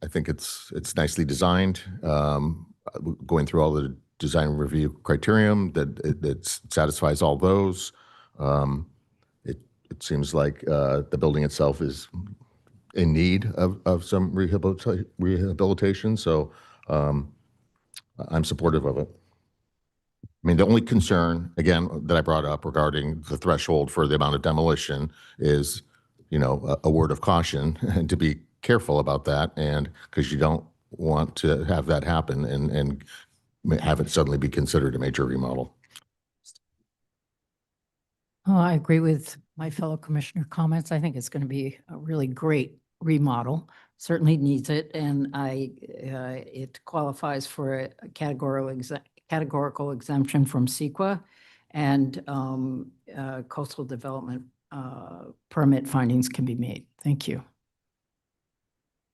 think it's nicely designed. Going through all the design review criterion, that it satisfies all those. It seems like the building itself is in need of some rehabilitation. So I'm supportive of it. I mean, the only concern, again, that I brought up regarding the threshold for the amount of demolition is, you know, a word of caution and to be careful about that, and because you don't want to have that happen and have it suddenly be considered a major remodel. Oh, I agree with my fellow commissioner comments. I think it's going to be a really great remodel. Certainly needs it, and it qualifies for a categorical exemption from CEQA and coastal development permit findings can be made. Thank you.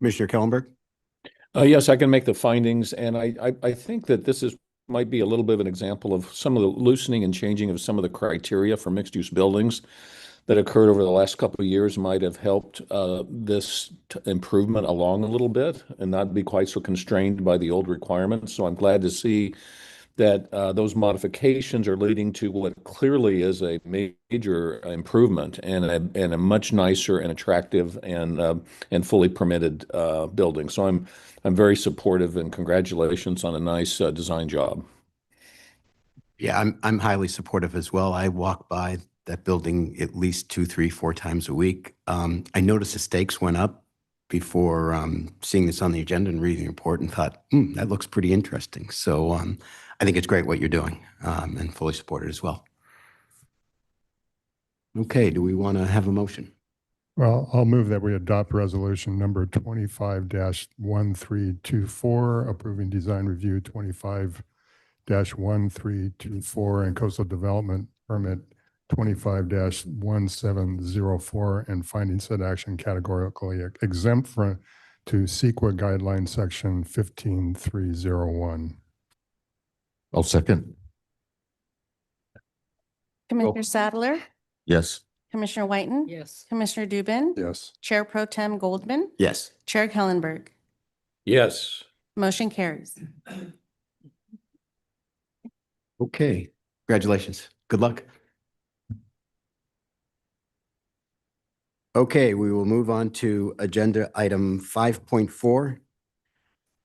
Commissioner Kellenberg? Yes, I can make the findings, and I think that this might be a little bit of an example of some of the loosening and changing of some of the criteria for mixed-use buildings that occurred over the last couple of years might have helped this improvement along a little bit and not be quite so constrained by the old requirements. So I'm glad to see that those modifications are leading to what clearly is a major improvement and a much nicer and attractive and fully permitted building. So I'm very supportive, and congratulations on a nice design job. Yeah, I'm highly supportive as well. I walk by that building at least 2, 3, 4 times a week. I noticed the stakes went up before seeing this on the agenda and reading the report, and thought, that looks pretty interesting. So I think it's great what you're doing, and fully support it as well. Okay, do we want to have a motion? Well, I'll move that we adopt resolution number 25-1324, approving design review 25-1324 and coastal development permit 25-1704, and finding said action categorically exempt to CEQA guideline section 15301. I'll second. Commissioner Sadler, Yes. Commissioner Whiten, Yes. Commissioner Dubin, Yes. Chair Pro Tem Goldman, Yes. Chair Kellenberg. Yes. Motion carries. Okay, congratulations. Good luck. Okay, we will move on to agenda item 5.4.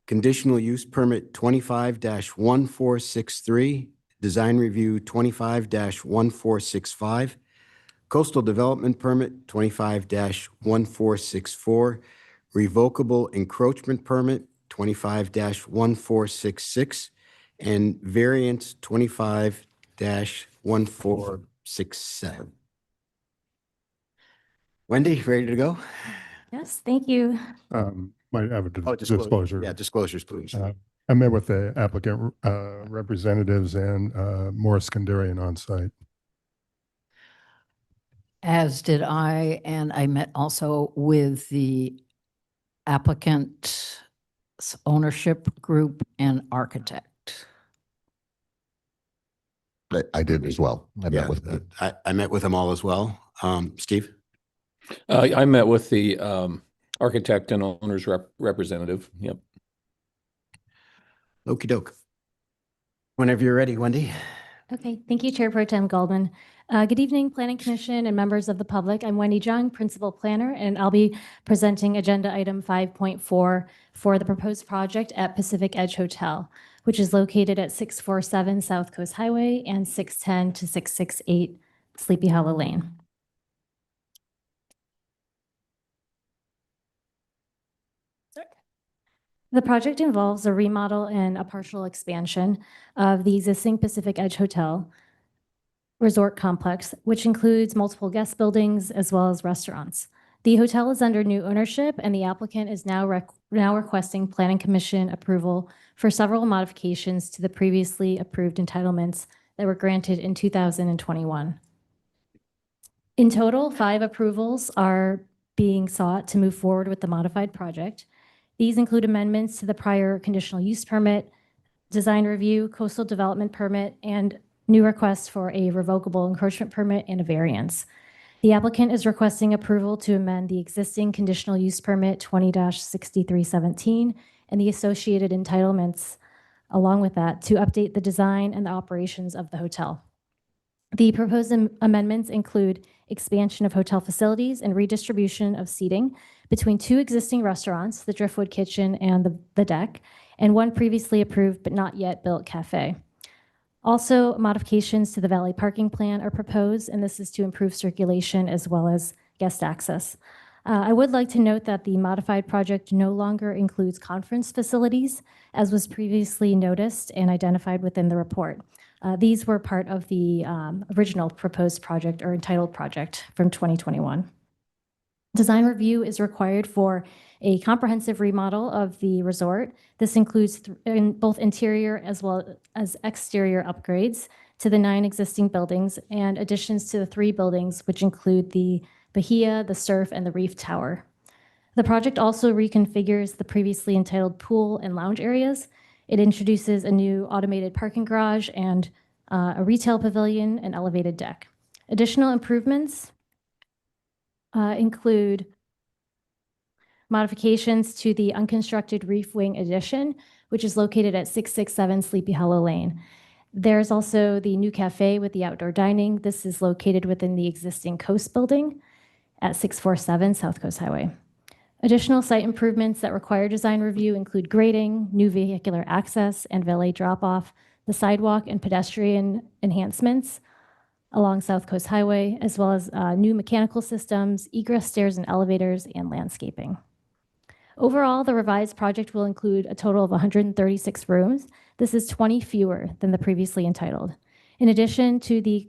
Conditional use permit 25-1463, design review 25-1465, coastal development permit 25-1464, revocable encroachment permit 25-1466, and variance 25-1467. Wendy, ready to go? Yes, thank you. Might have a Oh, disclosure. Yeah, disclosures, please. I met with the applicant representatives and Morris Kandarian on site. As did I, and I met also with the applicant's ownership group and architect. I did as well. I met with I met with them all as well. Steve? I met with the architect and owner's representative. Yep. Okey doke. Whenever you're ready, Wendy. Okay, thank you, Chair Pro Tem Goldman. Good evening, Planning Commission and members of the public. I'm Wendy Jung, Principal Planner, and I'll be presenting agenda item 5.4 for the proposed project at Pacific Edge Hotel, which is located at 647 South Coast Highway and 610 to 668 Sleepy Hollow Lane. The project involves a remodel and a partial expansion of the existing Pacific Edge Hotel resort complex, which includes multiple guest buildings as well as restaurants. The hotel is under new ownership, and the applicant is now requesting Planning Commission approval for several modifications to the previously approved entitlements that were granted in 2021. In total, 5 approvals are being sought to move forward with the modified project. These include amendments to the prior conditional use permit, design review, coastal development permit, and new requests for a revocable encroachment permit and a variance. The applicant is requesting approval to amend the existing conditional use permit 20-6317 and the associated entitlements along with that to update the design and the operations of the hotel. The proposed amendments include expansion of hotel facilities and redistribution of seating between 2 existing restaurants, the Driftwood Kitchen and the Deck, and 1 previously approved but not yet built cafe. Also, modifications to the valet parking plan are proposed, and this is to improve circulation as well as guest access. I would like to note that the modified project no longer includes conference facilities, as was previously noticed and identified within the report. These were part of the original proposed project or entitled project from 2021. Design review is required for a comprehensive remodel of the resort. This includes both interior as well as exterior upgrades to the 9 existing buildings and additions to the 3 buildings, which include the Bahia, the Surf, and the Reef Tower. The project also reconfigures the previously entitled pool and lounge areas. It introduces a new automated parking garage and a retail pavilion and elevated deck. Additional improvements include modifications to the unconstructed Reef Wing addition, which is located at 667 Sleepy Hollow Lane. There's also the new cafe with the outdoor dining. This is located within the existing Coast building at 647 South Coast Highway. Additional site improvements that require design review include grading, new vehicular access and valet drop-off, the sidewalk and pedestrian enhancements along South Coast Highway, as well as new mechanical systems, egress stairs and elevators, and landscaping. Overall, the revised project will include a total of 136 rooms. This is 20 fewer than the previously entitled. In addition to the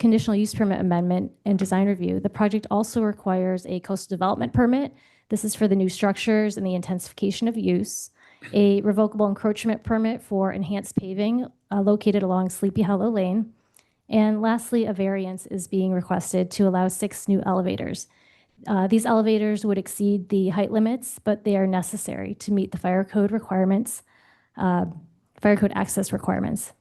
conditional use permit amendment and design review, the project also requires a coastal development permit. This is for the new structures and the intensification of use, a revocable encroachment permit for enhanced paving located along Sleepy Hollow Lane, and lastly, a variance is being requested to allow 6 new elevators. These elevators would exceed the height limits, but they are necessary to meet the fire code requirements, fire code access requirements.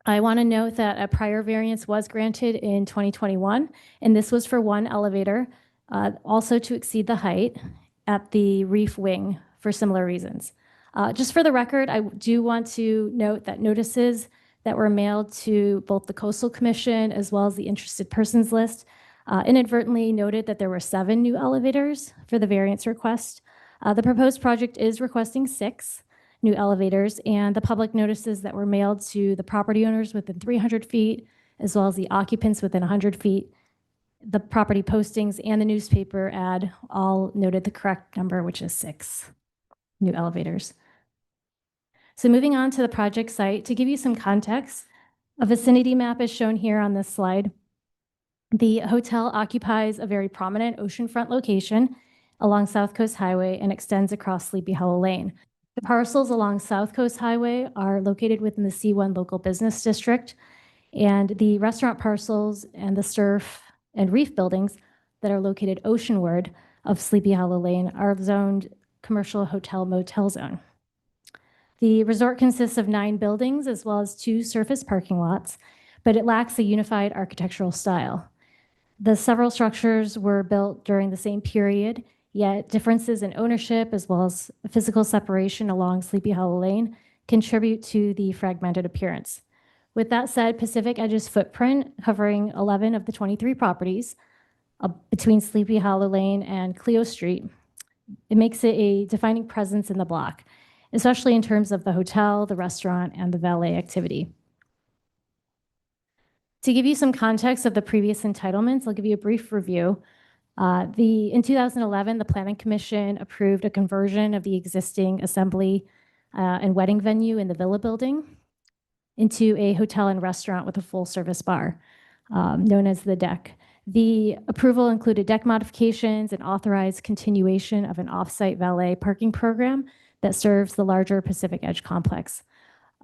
I want to note that a prior variance was granted in 2021, and this was for 1 elevator, also to exceed the height at the Reef Wing for similar reasons. Just for the record, I do want to note that notices that were mailed to both the Coastal Commission as well as the interested persons list inadvertently noted that there were 7 new elevators for the variance request. The proposed project is requesting 6 new elevators, and the public notices that were mailed to the property owners within 300 feet, as well as the occupants within 100 feet, the property postings and the newspaper ad all noted the correct number, which is 6 new elevators. So moving on to the project site, to give you some context, a vicinity map is shown here on this slide. The hotel occupies a very prominent oceanfront location along South Coast Highway and extends across Sleepy Hollow Lane. The parcels along South Coast Highway are located within the C1 local business district, and the restaurant parcels and the Surf and Reef buildings that are located oceanward of Sleepy Hollow Lane are zoned commercial hotel motel zone. The resort consists of 9 buildings as well as 2 surface parking lots, but it lacks a unified architectural style. The several structures were built during the same period, yet differences in ownership as well as physical separation along Sleepy Hollow Lane contribute to the fragmented appearance. With that said, Pacific Edge's footprint, covering 11 of the 23 properties between Sleepy Hollow Lane and Cleo Street, it makes it a defining presence in the block, especially in terms of the hotel, the restaurant, and the valet activity. To give you some context of the previous entitlements, I'll give you a brief review. In 2011, the Planning Commission approved a conversion of the existing assembly and wedding venue in the Villa building into a hotel and restaurant with a full-service bar, known as the Deck. The approval included deck modifications and authorized continuation of an off-site valet parking program that serves the larger Pacific Edge complex.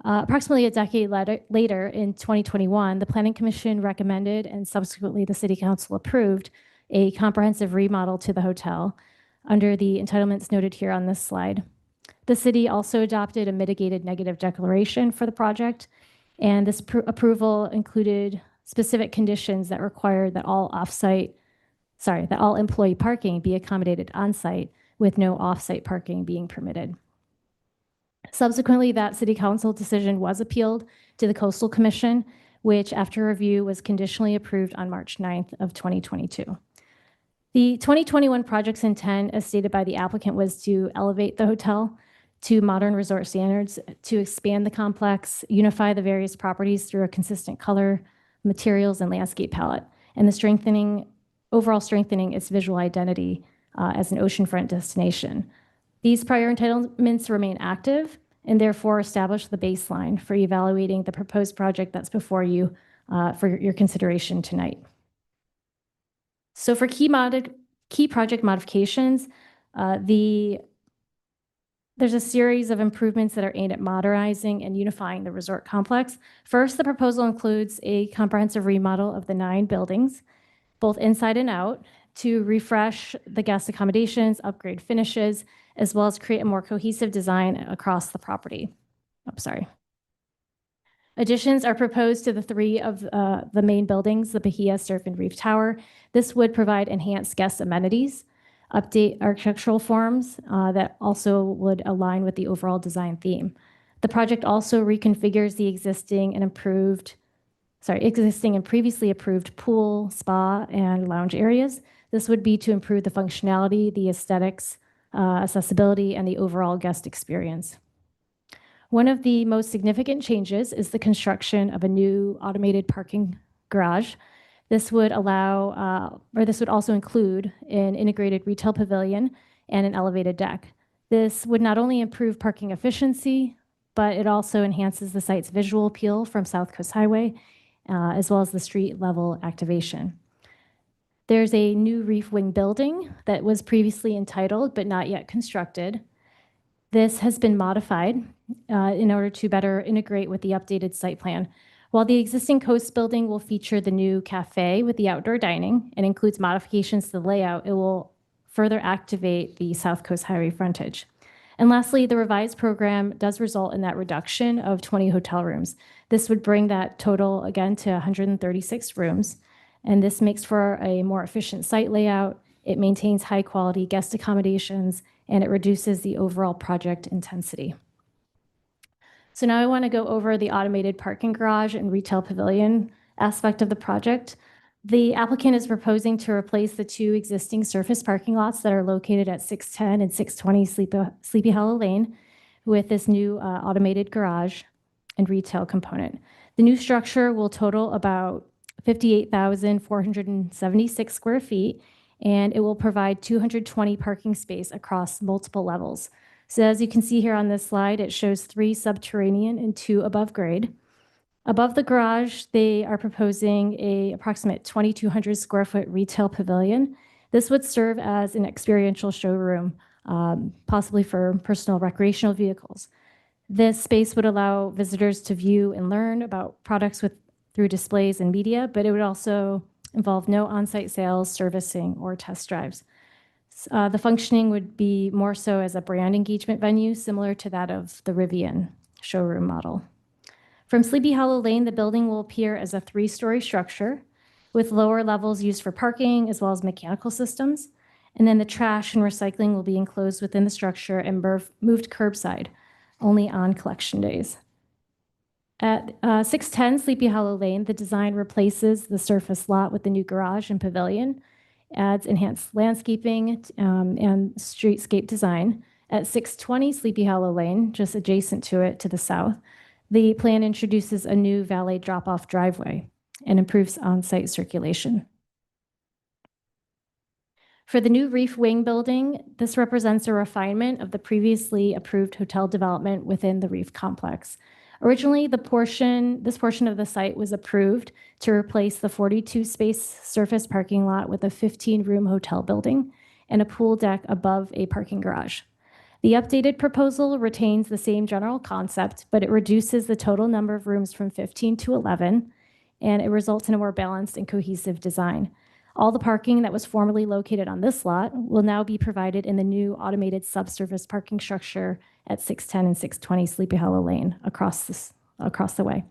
Approximately a decade later, in 2021, the Planning Commission recommended and subsequently the City Council approved a comprehensive remodel to the hotel under the entitlements noted here on this slide. The city also adopted a mitigated negative declaration for the project, and this approval included specific conditions that required that all employee parking be accommodated on-site with no off-site parking being permitted. Subsequently, that City Council decision was appealed to the Coastal Commission, which after review was conditionally approved on March 9th of 2022. The 2021 project's intent, as stated by the applicant, was to elevate the hotel to modern resort standards, to expand the complex, unify the various properties through a consistent color, materials, and landscape palette, and overall strengthening its visual identity as an oceanfront destination. These prior entitlements remain active and therefore establish the baseline for evaluating the proposed project that's before you for your consideration tonight. So for key project modifications, there's a series of improvements that are aimed at modernizing and unifying the resort complex. First, the proposal includes a comprehensive remodel of the 9 buildings, both inside and out, to refresh the guest accommodations, upgrade finishes, as well as create a more cohesive design across the property. Additions are proposed to the 3 of the main buildings, the Bahia, Surf, and Reef Tower. This would provide enhanced guest amenities, update architectural forms that also would align with the overall design theme. The project also reconfigures the existing and previously approved pool, spa, and lounge areas. This would be to improve the functionality, the aesthetics, accessibility, and the overall guest experience. One of the most significant changes is the construction of a new automated parking garage. This would also include an integrated retail pavilion and an elevated deck. This would not only improve parking efficiency, but it also enhances the site's visual appeal from South Coast Highway, as well as the street level activation. There's a new reef wing building that was previously entitled but not yet constructed. This has been modified in order to better integrate with the updated site plan. While the existing coast building will feature the new cafe with the outdoor dining and includes modifications to the layout, it will further activate the South Coast Highway frontage. And lastly, the revised program does result in that reduction of 20 hotel rooms. This would bring that total again to 136 rooms. And this makes for a more efficient site layout. It maintains high quality guest accommodations, and it reduces the overall project intensity. So now I want to go over the automated parking garage and retail pavilion aspect of the project. The applicant is proposing to replace the 2 existing surface parking lots that are located at 610 and 620 Sleepy Hollow Lane with this new automated garage and retail component. The new structure will total about 58,476 square feet, and it will provide 220 parking space across multiple levels. So as you can see here on this slide, it shows 3 subterranean and 2 above grade. Above the garage, they are proposing a approximate 2,200 square foot retail pavilion. This would serve as an experiential showroom, possibly for personal recreational vehicles. This space would allow visitors to view and learn about products through displays and media, but it would also involve no on-site sales, servicing, or test drives. The functioning would be more so as a brand engagement venue, similar to that of the Rivian showroom model. From Sleepy Hollow Lane, the building will appear as a 3-story structure with lower levels used for parking as well as mechanical systems. And then the trash and recycling will be enclosed within the structure and moved curbside, only on collection days. At 610 Sleepy Hollow Lane, the design replaces the surface lot with the new garage and pavilion, adds enhanced landscaping and streetscape design. At 620 Sleepy Hollow Lane, just adjacent to it to the south, the plan introduces a new valet drop-off driveway and improves on-site circulation. For the new Reef Wing building, this represents a refinement of the previously approved hotel development within the Reef complex. Originally, this portion of the site was approved to replace the 42-space surface parking lot with a 15-room hotel building and a pool deck above a parking garage. The updated proposal retains the same general concept, but it reduces the total number of rooms from 15 to 11, and it results in a more balanced and cohesive design. All the parking that was formerly located on this lot will now be provided in the new automated subsurface parking structure at 610 and 620 Sleepy Hollow Lane across the way.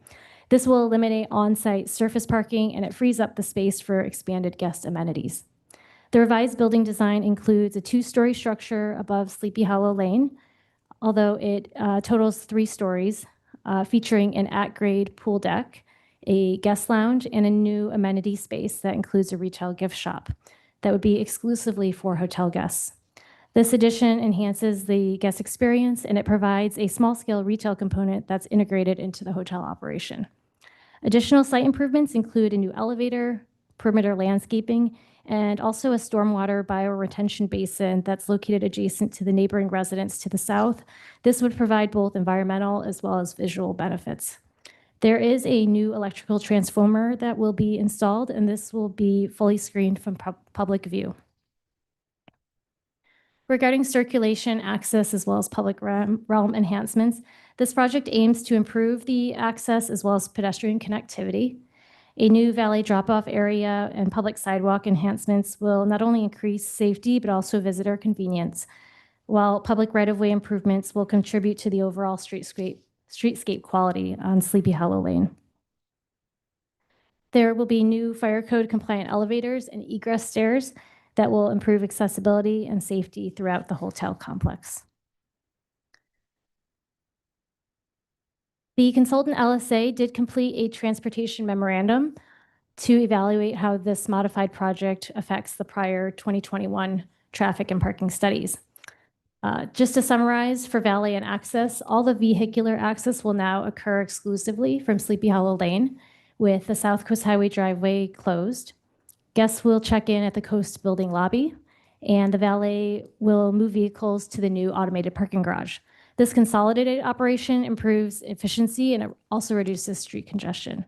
This will eliminate on-site surface parking, and it frees up the space for expanded guest amenities. The revised building design includes a 2-story structure above Sleepy Hollow Lane, although it totals 3 stories, featuring an at-grade pool deck, a guest lounge, and a new amenity space that includes a retail gift shop that would be exclusively for hotel guests. This addition enhances the guest experience, and it provides a small-scale retail component that's integrated into the hotel operation. Additional site improvements include a new elevator, perimeter landscaping, and also a stormwater bioretention basin that's located adjacent to the neighboring residence to the south. This would provide both environmental as well as visual benefits. There is a new electrical transformer that will be installed, and this will be fully screened from public view. Regarding circulation, access, as well as public realm enhancements, this project aims to improve the access as well as pedestrian connectivity. A new valet drop-off area and public sidewalk enhancements will not only increase safety, but also visitor convenience, while public right-of-way improvements will contribute to the overall streetscape quality on Sleepy Hollow Lane. There will be new fire code compliant elevators and egress stairs that will improve accessibility and safety throughout the hotel complex. The consultant LSA did complete a transportation memorandum to evaluate how this modified project affects the prior 2021 traffic and parking studies. Just to summarize, for valet and access, all the vehicular access will now occur exclusively from Sleepy Hollow Lane, with the South Coast Highway driveway closed. Guests will check in at the Coast Building lobby, and the valet will move vehicles to the new automated parking garage. This consolidated operation improves efficiency, and it also reduces street congestion.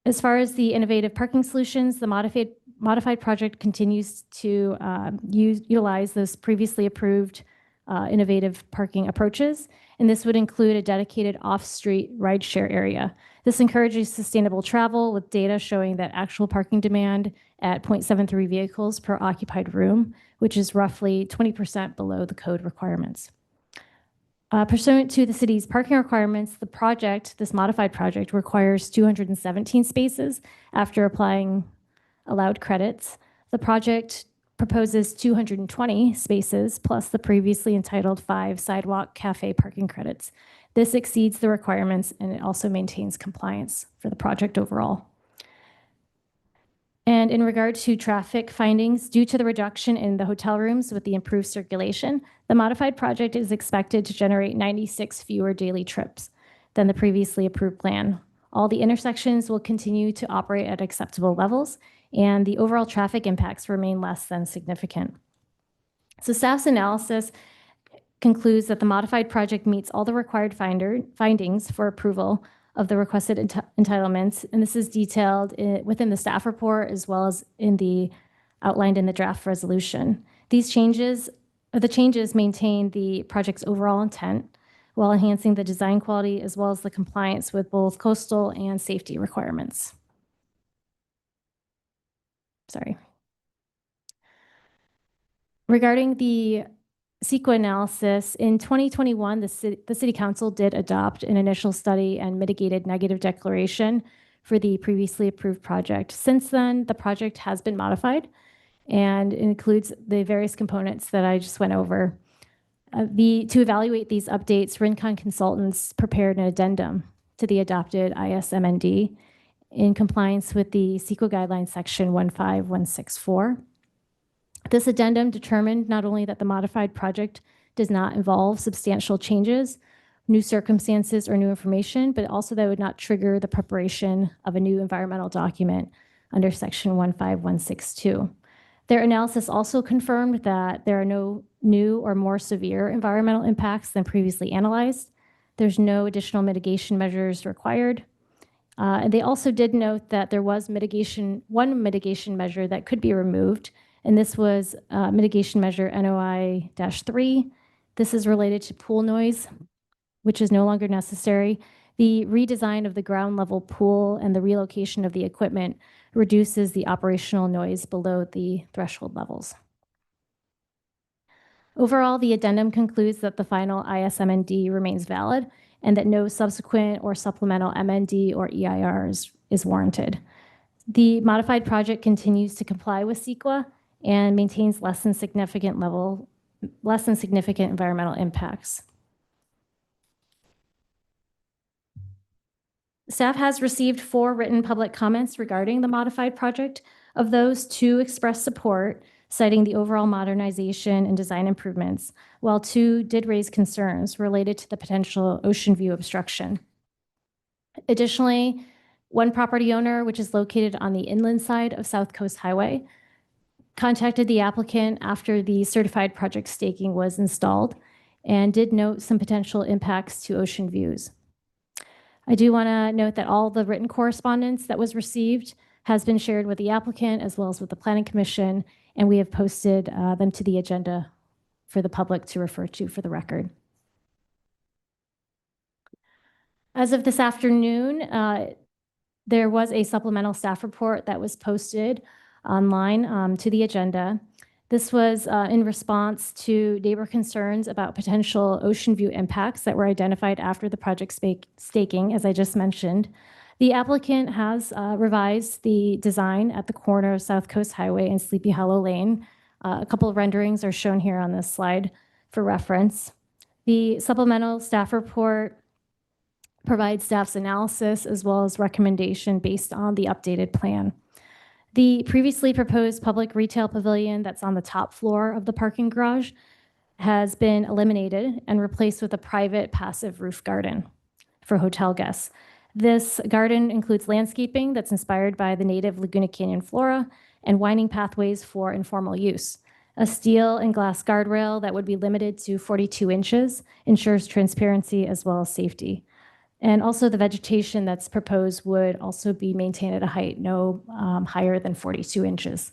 As far as the innovative parking solutions, the modified project continues to utilize those previously approved innovative parking approaches, and this would include a dedicated off-street rideshare area. This encourages sustainable travel with data showing that actual parking demand at 0.73 vehicles per occupied room, which is roughly 20% below the code requirements. Pursuant to the city's parking requirements, this modified project requires 217 spaces after applying allowed credits. The project proposes 220 spaces plus the previously entitled 5 sidewalk cafe parking credits. This exceeds the requirements, and it also maintains compliance for the project overall. And in regard to traffic findings, due to the reduction in the hotel rooms with the improved circulation, the modified project is expected to generate 96 fewer daily trips than the previously approved plan. All the intersections will continue to operate at acceptable levels, and the overall traffic impacts remain less than significant. So staff's analysis concludes that the modified project meets all the required findings for approval of the requested entitlements, and this is detailed within the staff report as well as outlined in the draft resolution. The changes maintain the project's overall intent while enhancing the design quality as well as the compliance with both coastal and safety requirements. Sorry. Regarding the CEQA analysis, in 2021, the City Council did adopt an initial study and mitigated negative declaration for the previously approved project. Since then, the project has been modified and includes the various components that I just went over. To evaluate these updates, Rincon Consultants prepared an addendum to the adopted ISMND in compliance with the CEQA guidelines section 15164. This addendum determined not only that the modified project does not involve substantial changes, new circumstances, or new information, but also that it would not trigger the preparation of a new environmental document under section 15162. Their analysis also confirmed that there are no new or more severe environmental impacts than previously analyzed. There's no additional mitigation measures required. And they also did note that there was one mitigation measure that could be removed, and this was mitigation measure NOI-3. This is related to pool noise, which is no longer necessary. The redesign of the ground level pool and the relocation of the equipment reduces the operational noise below the threshold levels. Overall, the addendum concludes that the final ISMND remains valid and that no subsequent or supplemental MND or EIR is warranted. The modified project continues to comply with CEQA and maintains less than significant environmental impacts. Staff has received 4 written public comments regarding the modified project. Of those, 2 expressed support, citing the overall modernization and design improvements, while 2 did raise concerns related to the potential ocean view obstruction. Additionally, one property owner, which is located on the inland side of South Coast Highway, contacted the applicant after the certified project staking was installed and did note some potential impacts to ocean views. I do want to note that all the written correspondence that was received has been shared with the applicant as well as with the Planning Commission, and we have posted them to the agenda for the public to refer to for the record. As of this afternoon, there was a supplemental staff report that was posted online to the agenda. This was in response to neighbor concerns about potential ocean view impacts that were identified after the project staking, as I just mentioned. The applicant has revised the design at the corner of South Coast Highway and Sleepy Hollow Lane. A couple of renderings are shown here on this slide for reference. The supplemental staff report provides staff's analysis as well as recommendation based on the updated plan. The previously proposed public retail pavilion that's on the top floor of the parking garage has been eliminated and replaced with a private passive roof garden for hotel guests. This garden includes landscaping that's inspired by the native Laguna Canyon flora and winding pathways for informal use. A steel and glass guardrail that would be limited to 42 inches ensures transparency as well as safety. And also the vegetation that's proposed would also be maintained at a height no higher than 42 inches.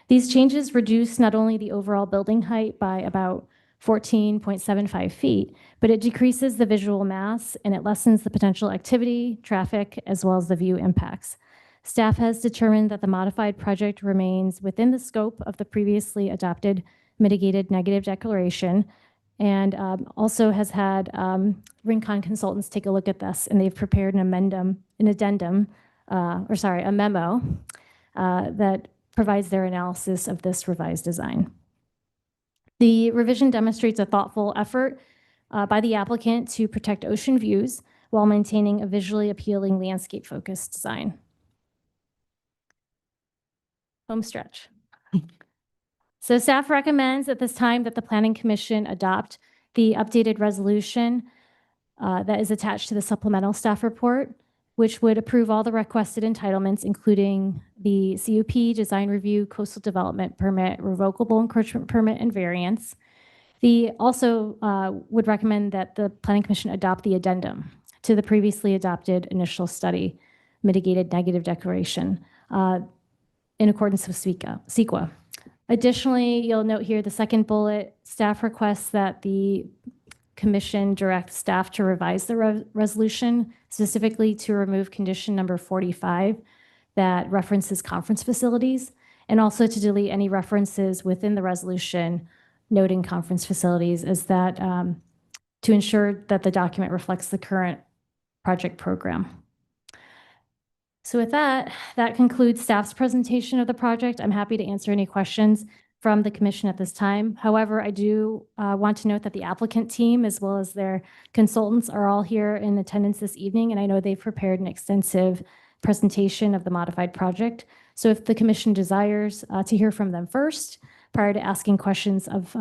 These changes reduce not only the overall building height by about 14.75 feet, but it decreases the visual mass and it lessens the potential activity, traffic, as well as the view impacts. Staff has determined that the modified project remains within the scope of the previously adopted mitigated negative declaration, and also has had Rincon Consultants take a look at this, and they've prepared a memo that provides their analysis of this revised design. The revision demonstrates a thoughtful effort by the applicant to protect ocean views while maintaining a visually appealing landscape-focused design. Home stretch. So staff recommends at this time that the Planning Commission adopt the updated resolution that is attached to the supplemental staff report, which would approve all the requested entitlements, including the CUP, design review, coastal development permit, revocable encroachment permit, and variance. The also would recommend that the Planning Commission adopt the addendum to the previously adopted initial study mitigated negative declaration in accordance with CEQA. Additionally, you'll note here the second bullet, staff requests that the commission direct staff to revise the resolution, specifically to remove condition number 45 that references conference facilities, and also to delete any references within the resolution noting conference facilities, as that to ensure that the document reflects the current project program. So with that, that concludes staff's presentation of the project. I'm happy to answer any questions from the commission at this time. However, I do want to note that the applicant team, as well as their consultants, are all here in attendance this evening, and I know they've prepared an extensive presentation of the modified project. So if the commission desires to hear from them first, prior to asking questions of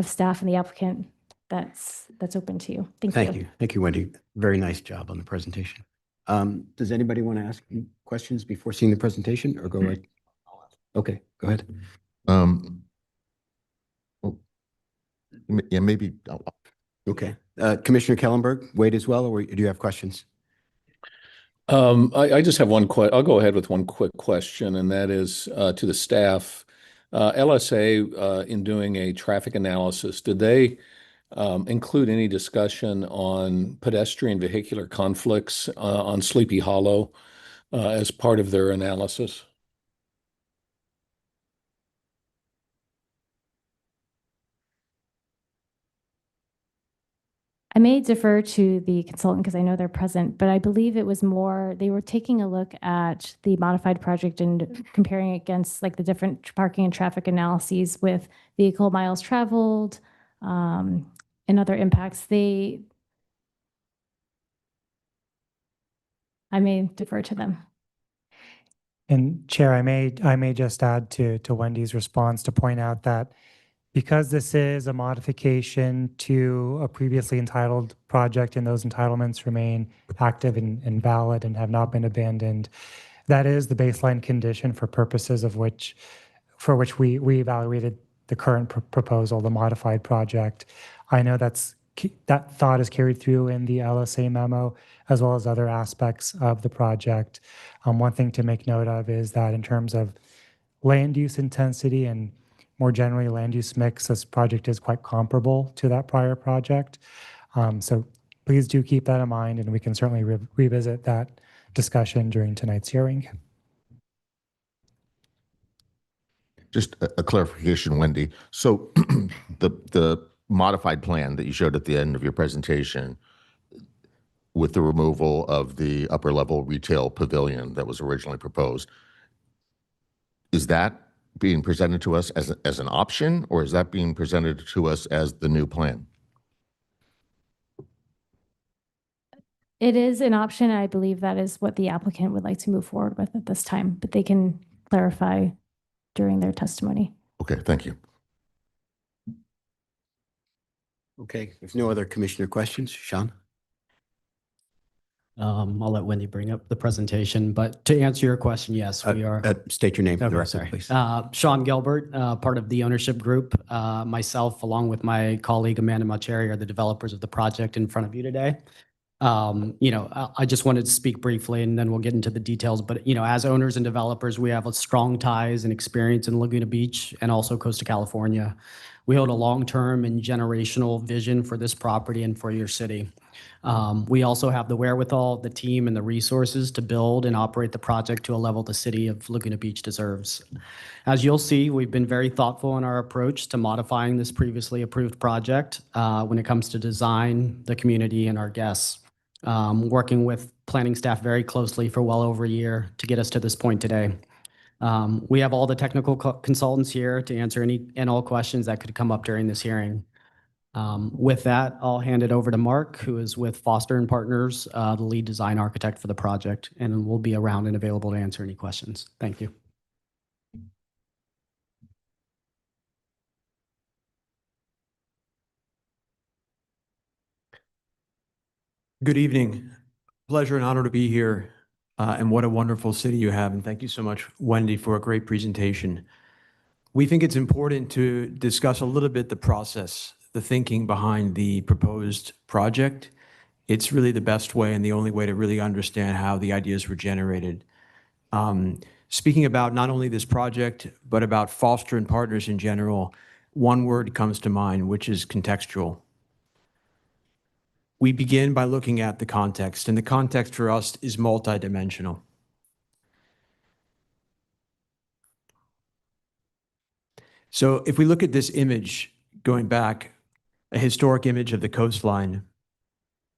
staff and the applicant, that's open to you. Thank you. Thank you, Wendy. Very nice job on the presentation. Does anybody want to ask questions before seeing the presentation, or go right? Okay, go ahead. Well, yeah, maybe Okay. Commissioner Kellenberg, wait as well, or do you have questions? I just have I'll go ahead with one quick question, and that is to the staff. LSA, in doing a traffic analysis, did they include any discussion on pedestrian vehicular conflicts on Sleepy Hollow as part of their analysis? I may defer to the consultant because I know they're present, but I believe it was more, they were taking a look at the modified project and comparing it against like the different parking and traffic analyses with vehicle miles traveled, and other impacts. I may defer to them. And Chair, I may just add to Wendy's response to point out that because this is a modification to a previously entitled project and those entitlements remain active and valid and have not been abandoned, that is the baseline condition for purposes of which we evaluated the current proposal, the modified project. I know that thought is carried through in the LSA memo as well as other aspects of the project. One thing to make note of is that in terms of land use intensity and more generally land use mix, this project is quite comparable to that prior project. So please do keep that in mind, and we can certainly revisit that discussion during tonight's hearing. Just a clarification, Wendy. So the modified plan that you showed at the end of your presentation with the removal of the upper level retail pavilion that was originally proposed, is that being presented to us as an option, or is that being presented to us as the new plan? It is an option. I believe that is what the applicant would like to move forward with at this time, but they can clarify during their testimony. Okay, thank you. Okay, if no other commissioner questions, Sean? I'll let Wendy bring up the presentation, but to answer your question, yes, we are. State your name for the Okay, record, sorry. please. Sean Gilbert, part of the ownership group. Myself, along with my colleague Amanda Macheri, are the developers of the project in front of you today. I just wanted to speak briefly and then we'll get into the details. But, as owners and developers, we have a strong ties and experience in Laguna Beach and also Costa California. We hold a long-term and generational vision for this property and for your city. We also have the wherewithal, the team, and the resources to build and operate the project to a level the city of Laguna Beach deserves. As you'll see, we've been very thoughtful in our approach to modifying this previously approved project when it comes to design, the community, and our guests. Working with planning staff very closely for well over a year to get us to this point today. We have all the technical consultants here to answer any and all questions that could come up during this hearing. With that, I'll hand it over to Mark, who is with Foster and Partners, the lead design architect for the project, and will be around and available to answer any questions. Thank you. Good evening. Pleasure and honor to be here. And what a wonderful city you have. And thank you so much, Wendy, for a great presentation. We think it's important to discuss a little bit the process, the thinking behind the proposed project. It's really the best way and the only way to really understand how the ideas were generated. Speaking about not only this project, but about Foster and Partners in general, one word comes to mind, which is contextual. We begin by looking at the context, and the context for us is multidimensional. So if we look at this image, going back, a historic image of the coastline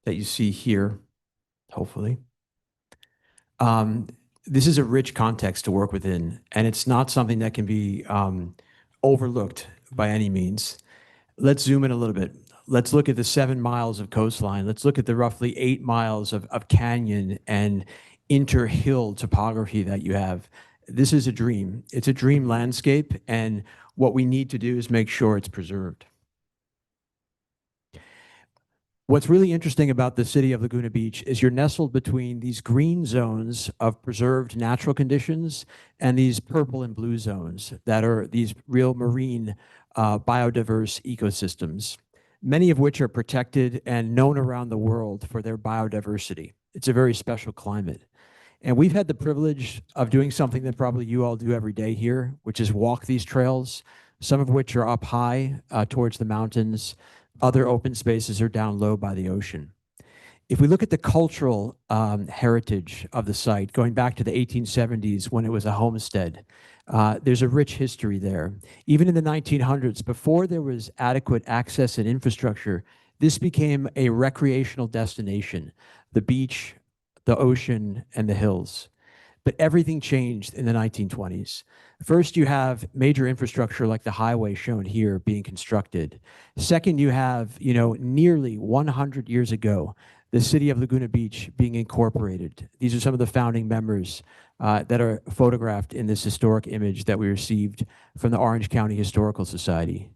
that you see here, hopefully. This is a rich context to work within, and it's not something that can be overlooked by any means. Let's zoom in a little bit. Let's look at the 7 miles of coastline. Let's look at the roughly 8 miles of canyon and interhill topography that you have. This is a dream. It's a dream landscape, and what we need to do is make sure it's preserved. What's really interesting about the city of Laguna Beach is you're nestled between these green zones of preserved natural conditions and these purple and blue zones that are these real marine biodiverse ecosystems. many of which are protected and known around the world for their biodiversity. It's a very special climate. And we've had the privilege of doing something that probably you all do every day here, which is walk these trails, some of which are up high towards the mountains. Other open spaces are down low by the ocean. If we look at the cultural heritage of the site, going back to the 1870s when it was a homestead, there's a rich history there. Even in the 1900s, before there was adequate access and infrastructure, this became a recreational destination, the beach, the ocean, and the hills. But everything changed in the 1920s. First, you have major infrastructure like the highway shown here being constructed. Second, you have, nearly 100 years ago, the city of Laguna Beach being incorporated. These are some of the founding members that are photographed in this historic image that we received from the Orange County Historical Society.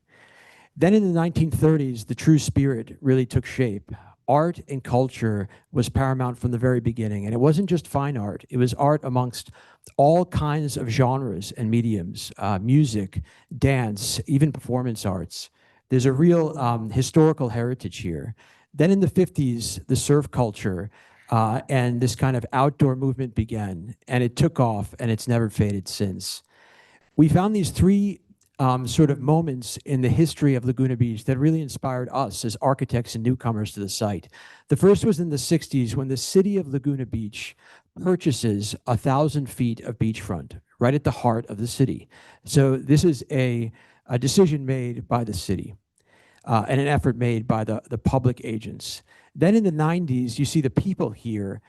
Then in the 1930s, the true spirit really took shape. Art and culture was paramount from the very beginning. And it wasn't just fine art. It was art amongst all kinds of genres and mediums, music, dance, even performance arts. There's a real historical heritage here. Then in the 50s, the surf culture and this kind of outdoor movement began, and it took off, and it's never faded since. We found these three sort of moments in the history of Laguna Beach that really inspired us as architects and newcomers to the site. The first was in the 60s when the city of Laguna Beach purchases 1,000 feet of beachfront right at the heart of the city. So this is a decision made by the city and an effort made by the public agents. Then in the 90s, you see the people here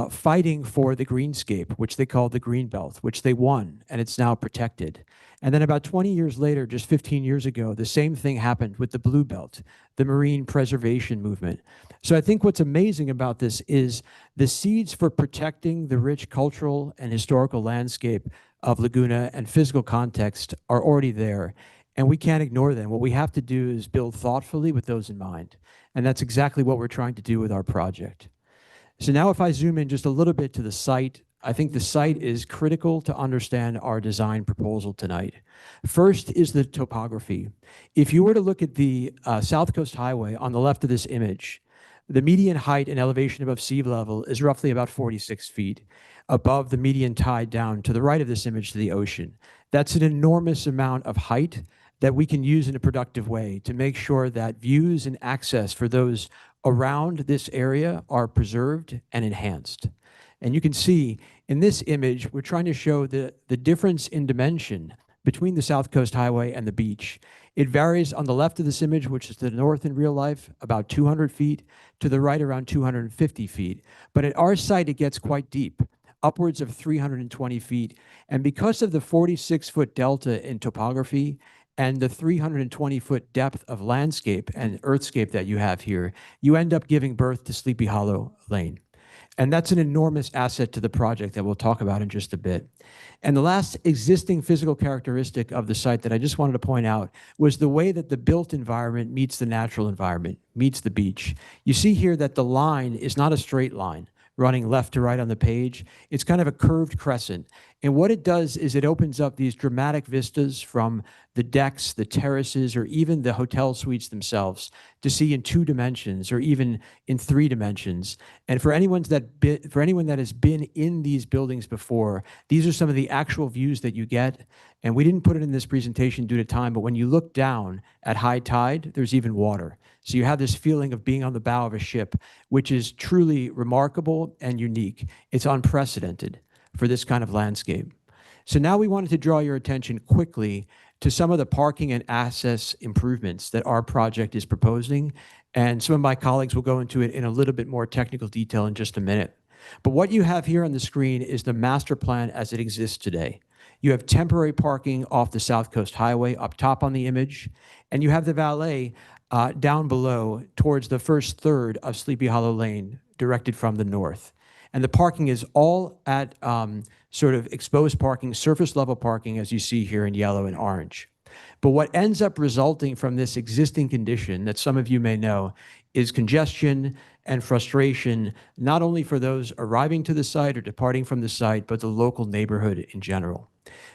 fighting for the greenscape, which they call the green belt, which they won, and it's now protected. And then about 20 years later, just 15 years ago, the same thing happened with the blue belt, the marine preservation movement. So I think what's amazing about this is the seeds for protecting the rich cultural and historical landscape of Laguna and physical context are already there, and we can't ignore them. What we have to do is build thoughtfully with those in mind, and that's exactly what we're trying to do with our project. So now if I zoom in just a little bit to the site, I think the site is critical to understand our design proposal tonight. First is the topography. If you were to look at the South Coast Highway on the left of this image, the median height and elevation above sea level is roughly about 46 feet above the median tide down to the right of this image to the ocean. That's an enormous amount of height that we can use in a productive way to make sure that views and access for those around this area are preserved and enhanced. And you can see in this image, we're trying to show the difference in dimension between the South Coast Highway and the beach. It varies on the left of this image, which is the north in real life, about 200 feet, to the right around 250 feet. But at our site, it gets quite deep, upwards of 320 feet. And because of the 46-foot delta in topography and the 320-foot depth of landscape and earthscape that you have here, you end up giving birth to Sleepy Hollow Lane. And that's an enormous asset to the project that we'll talk about in just a bit. And the last existing physical characteristic of the site that I just wanted to point out was the way that the built environment meets the natural environment, meets the beach. You see here that the line is not a straight line running left to right on the page. It's kind of a curved crescent. And what it does is it opens up these dramatic vistas from the decks, the terraces, or even the hotel suites themselves to see in 2 dimensions or even in 3 dimensions. And for anyone that has been in these buildings before, these are some of the actual views that you get. And we didn't put it in this presentation due to time, but when you look down at high tide, there's even water. So you have this feeling of being on the bow of a ship, which is truly remarkable and unique. It's unprecedented for this kind of landscape. So now we wanted to draw your attention quickly to some of the parking and access improvements that our project is proposing. And some of my colleagues will go into it in a little bit more technical detail in just a minute. But what you have here on the screen is the master plan as it exists today. You have temporary parking off the South Coast Highway up top on the image, and you have the valet down below towards the first third of Sleepy Hollow Lane, directed from the north. And the parking is all at sort of exposed parking, surface level parking, as you see here in yellow and orange. But what ends up resulting from this existing condition that some of you may know is congestion and frustration, not only for those arriving to the site or departing from the site, but the local neighborhood in general.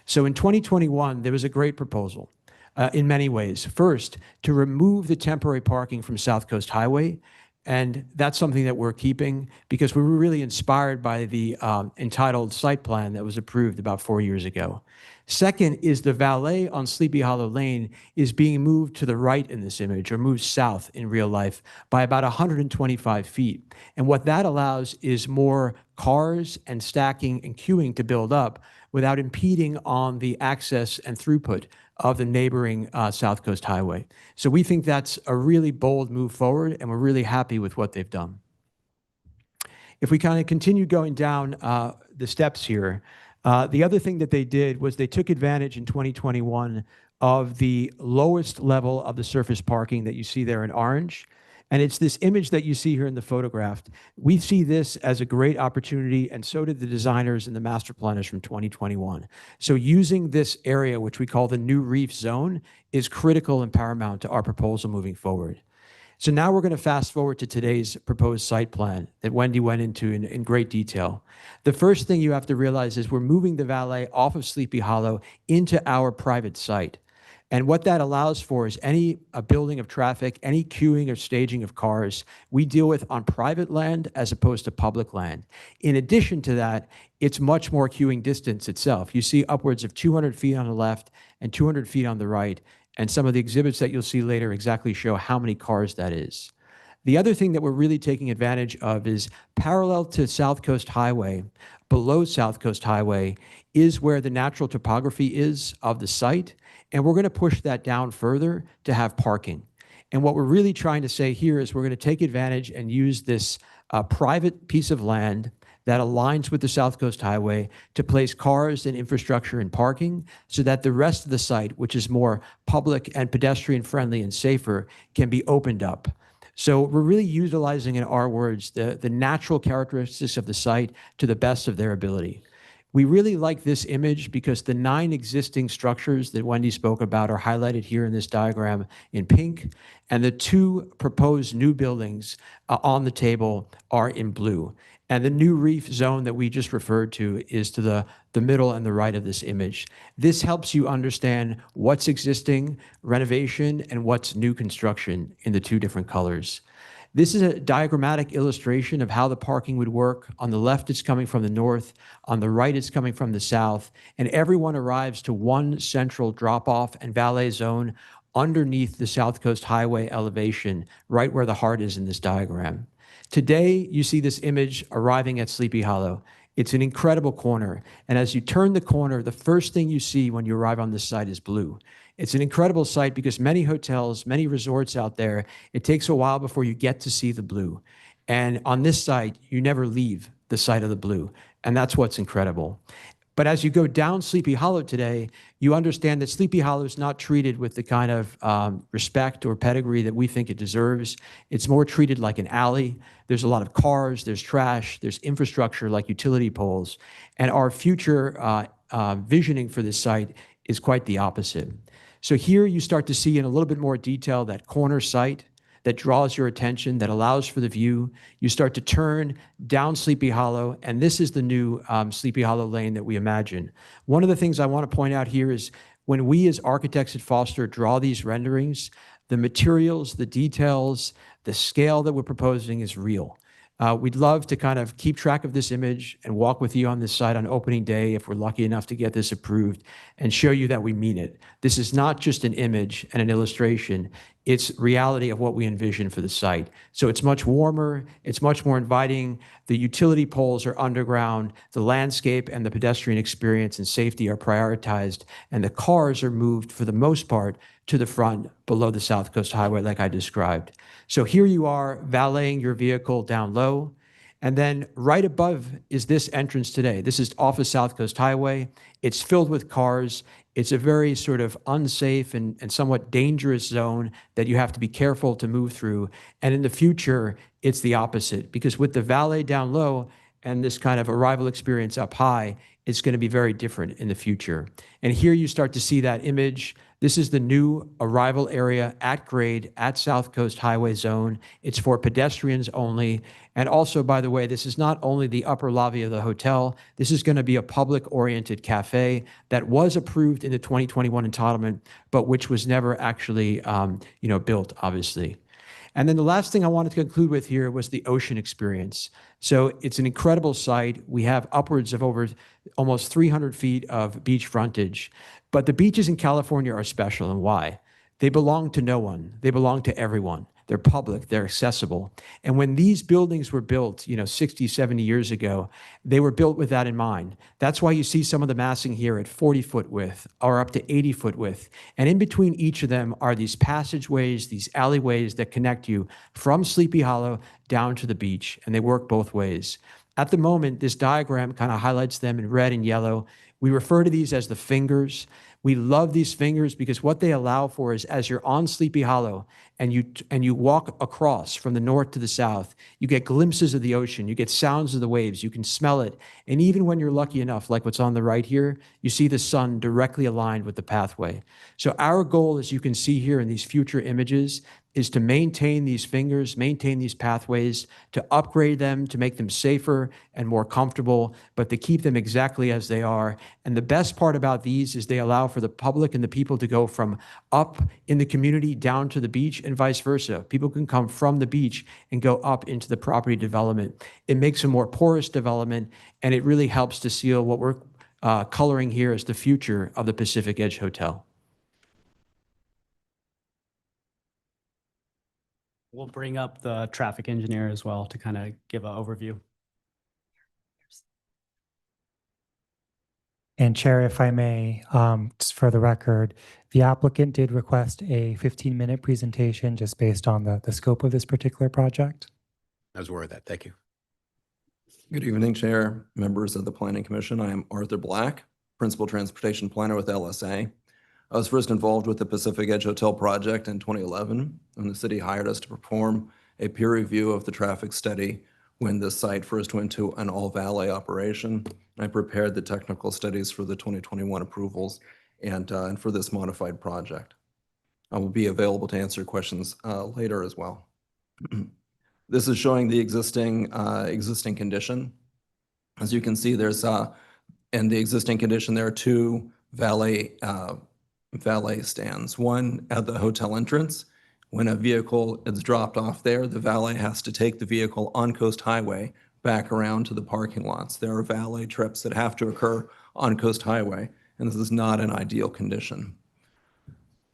So in 2021, there was a great proposal in many ways. First, to remove the temporary parking from South Coast Highway. And that's something that we're keeping because we were really inspired by the entitled site plan that was approved about 4 years ago. Second is the valet on Sleepy Hollow Lane is being moved to the right in this image, or moved south in real life by about 125 feet. And what that allows is more cars and stacking and queuing to build up without impeding on the access and throughput of the neighboring South Coast Highway. So we think that's a really bold move forward, and we're really happy with what they've done. If we kind of continue going down the steps here, the other thing that they did was they took advantage in 2021 of the lowest level of the surface parking that you see there in orange. And it's this image that you see here in the photograph. We see this as a great opportunity, and so did the designers and the master planners from 2021. So using this area, which we call the New Reef Zone, is critical and paramount to our proposal moving forward. So now we're going to fast forward to today's proposed site plan that Wendy went into in great detail. The first thing you have to realize is we're moving the valet off of Sleepy Hollow into our private site. And what that allows for is any building of traffic, any queuing or staging of cars, we deal with on private land as opposed to public land. In addition to that, it's much more queuing distance itself. You see upwards of 200 feet on the left and 200 feet on the right. And some of the exhibits that you'll see later exactly show how many cars that is. The other thing that we're really taking advantage of is parallel to South Coast Highway, below South Coast Highway is where the natural topography is of the site. And we're going to push that down further to have parking. And what we're really trying to say here is we're going to take advantage and use this private piece of land that aligns with the South Coast Highway to place cars and infrastructure and parking so that the rest of the site, which is more public and pedestrian friendly and safer, can be opened up. So we're really utilizing, in our words, the natural characteristics of the site to the best of their ability. We really like this image because the 9 existing structures that Wendy spoke about are highlighted here in this diagram in pink, and the 2 proposed new buildings on the table are in blue. And the New Reef Zone that we just referred to is to the middle and the right of this image. This helps you understand what's existing renovation and what's new construction in the 2 different colors. This is a diagrammatic illustration of how the parking would work. On the left, it's coming from the north. On the right, it's coming from the south. And everyone arrives to one central drop-off and valet zone underneath the South Coast Highway elevation, right where the heart is in this diagram. Today, you see this image arriving at Sleepy Hollow. It's an incredible corner. And as you turn the corner, the first thing you see when you arrive on this site is blue. It's an incredible site because many hotels, many resorts out there, it takes a while before you get to see the blue. And on this site, you never leave the site of the blue. And that's what's incredible. But as you go down Sleepy Hollow today, you understand that Sleepy Hollow is not treated with the kind of respect or pedigree that we think it deserves. It's more treated like an alley. There's a lot of cars, there's trash, there's infrastructure like utility poles. And our future visioning for this site is quite the opposite. So here you start to see in a little bit more detail that corner site that draws your attention, that allows for the view. You start to turn down Sleepy Hollow, and this is the new Sleepy Hollow Lane that we imagine. One of the things I want to point out here is when we as architects at Foster draw these renderings, the materials, the details, the scale that we're proposing is real. We'd love to kind of keep track of this image and walk with you on this site on opening day if we're lucky enough to get this approved and show you that we mean it. This is not just an image and an illustration. It's reality of what we envision for the site. So it's much warmer, it's much more inviting. The utility poles are underground, the landscape and the pedestrian experience and safety are prioritized, and the cars are moved for the most part to the front below the South Coast Highway like I described. So here you are valeting your vehicle down low. And then right above is this entrance today. This is off of South Coast Highway. It's filled with cars. It's a very sort of unsafe and somewhat dangerous zone that you have to be careful to move through. And in the future, it's the opposite because with the valet down low and this kind of arrival experience up high, it's going to be very different in the future. And here you start to see that image. This is the new arrival area at grade at South Coast Highway Zone. It's for pedestrians only. And also, by the way, this is not only the upper lobby of the hotel, this is going to be a public-oriented cafe that was approved in the 2021 entitlement, but which was never actually built, obviously. And then the last thing I wanted to conclude with here was the ocean experience. So it's an incredible site. We have upwards of over almost 300 feet of beach frontage. But the beaches in California are special, and why? They belong to no one. They belong to everyone. They're public, they're accessible. And when these buildings were built, 60, 70 years ago, they were built with that in mind. That's why you see some of the massing here at 40-foot width or up to 80-foot width. And in between each of them are these passageways, these alleyways that connect you from Sleepy Hollow down to the beach, and they work both ways. At the moment, this diagram kind of highlights them in red and yellow. We refer to these as the fingers. We love these fingers because what they allow for is as you're on Sleepy Hollow and you walk across from the north to the south, you get glimpses of the ocean, you get sounds of the waves, you can smell it. And even when you're lucky enough, like what's on the right here, you see the sun directly aligned with the pathway. So our goal, as you can see here in these future images, is to maintain these fingers, maintain these pathways, to upgrade them, to make them safer and more comfortable, but to keep them exactly as they are. And the best part about these is they allow for the public and the people to go from up in the community down to the beach and vice versa. People can come from the beach and go up into the property development. It makes a more porous development, and it really helps to seal what we're coloring here as the future of the Pacific Edge Hotel. We'll bring up the traffic engineer as well to kind of give an overview. And Chair, if I may, just for the record, the applicant did request a 15-minute presentation just based on the scope of this particular project. I was aware of that. Thank you. Good evening, Chair, members of the Planning Commission. I am Arthur Black, Principal Transportation Planner with LSA. I was first involved with the Pacific Edge Hotel project in 2011, when the city hired us to perform a peer review of the traffic study when the site first went to an all-valet operation. I prepared the technical studies for the 2021 approvals and for this modified project. I will be available to answer questions later as well. This is showing the existing condition. As you can see, there's in the existing condition there are two valet stands. One at the hotel entrance. When a vehicle is dropped off there, the valet has to take the vehicle on Coast Highway back around to the parking lots. There are valet trips that have to occur on Coast Highway, and this is not an ideal condition.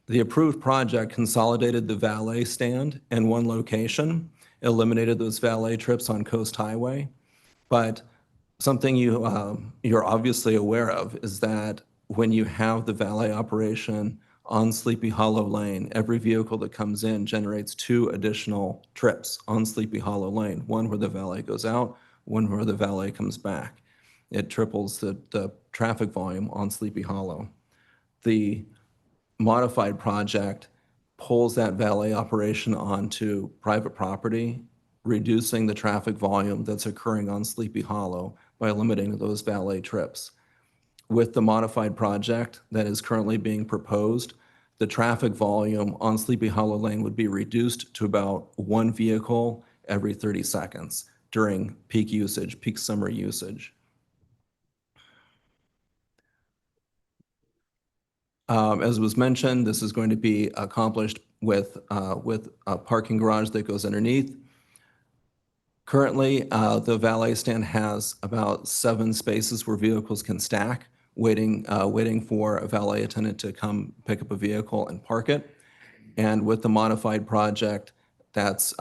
The approved project consolidated the valet stand in one location, eliminated those valet trips on Coast Highway, but something you're obviously aware of is that when you have the valet operation on Sleepy Hollow Lane, every vehicle that comes in generates two additional trips on Sleepy Hollow Lane, one where the valet goes out, one where the valet comes back. It triples the traffic volume on Sleepy Hollow. The modified project pulls that valet operation onto private property, reducing the traffic volume that's occurring on Sleepy Hollow by limiting those valet trips. With the modified project that is currently being proposed, the traffic volume on Sleepy Hollow Lane would be reduced to about one vehicle every 30 seconds during peak usage, peak summer usage. As was mentioned, this is going to be accomplished with a parking garage that goes underneath. Currently, the valet stand has about 7 spaces where vehicles can stack, waiting for a valet attendant to come pick up a vehicle and park it. And with the modified project, that's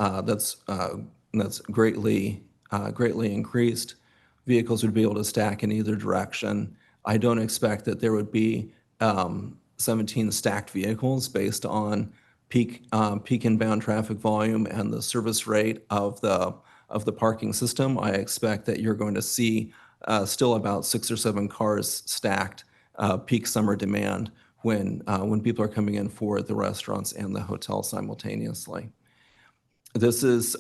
greatly increased. Vehicles would be able to stack in either direction. I don't expect that there would be 17 stacked vehicles based on peak inbound traffic volume and the service rate of the parking system. I expect that you're going to see still about 6 or 7 cars stacked peak summer demand when people are coming in for the restaurants and the hotel simultaneously. This is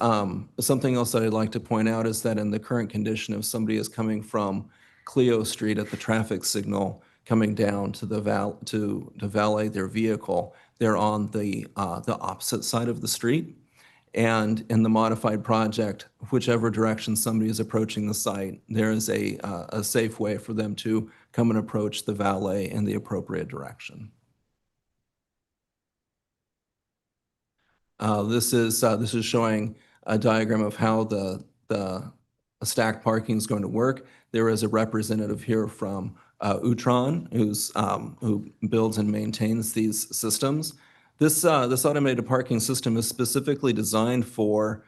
something else that I'd like to point out is that in the current condition, if somebody is coming from Clio Street at the traffic signal coming down to the to valet their vehicle. They're on the opposite side of the street. And in the modified project, whichever direction somebody is approaching the site, there is a safe way for them to come and approach the valet in the appropriate direction. This is showing a diagram of how the stacked parking is going to work. There is a representative here from Utron who builds and maintains these systems. This automated parking system is specifically designed for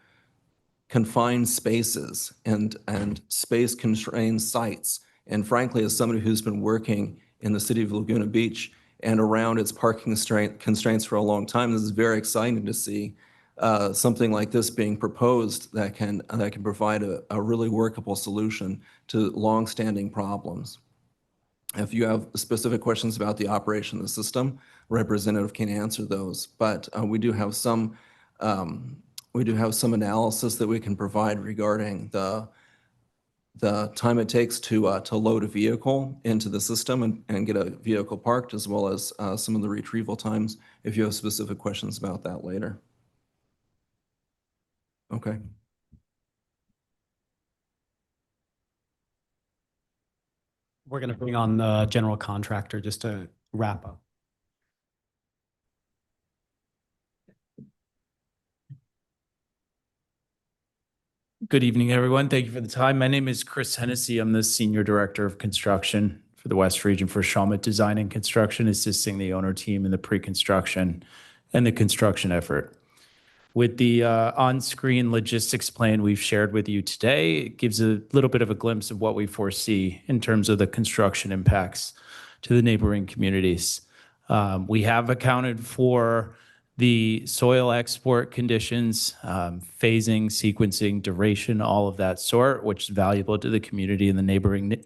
confined spaces and space-constrained sites. And frankly, as somebody who's been working in the city of Laguna Beach and around its parking constraints for a long time, this is very exciting to see something like this being proposed that can provide a really workable solution to long-standing problems. If you have specific questions about the operation of the system, representative can answer those. But we do have some analysis that we can provide regarding the time it takes to load a vehicle into the system and get a vehicle parked, as well as some of the retrieval times, if you have specific questions about that later. Okay. We're going to bring on the general contractor just to wrap up. Good evening, everyone. Thank you for the time. My name is Chris Hennessy. I'm the Senior Director of Construction for the West Region for Chalmette Design and Construction, assisting the owner team in the pre-construction and the construction effort. With the on-screen logistics plan we've shared with you today, it gives a little bit of a glimpse of what we foresee in terms of the construction impacts to the neighboring communities. We have accounted for the soil export conditions, phasing, sequencing, duration, all of that sort, which is valuable to the community and the neighboring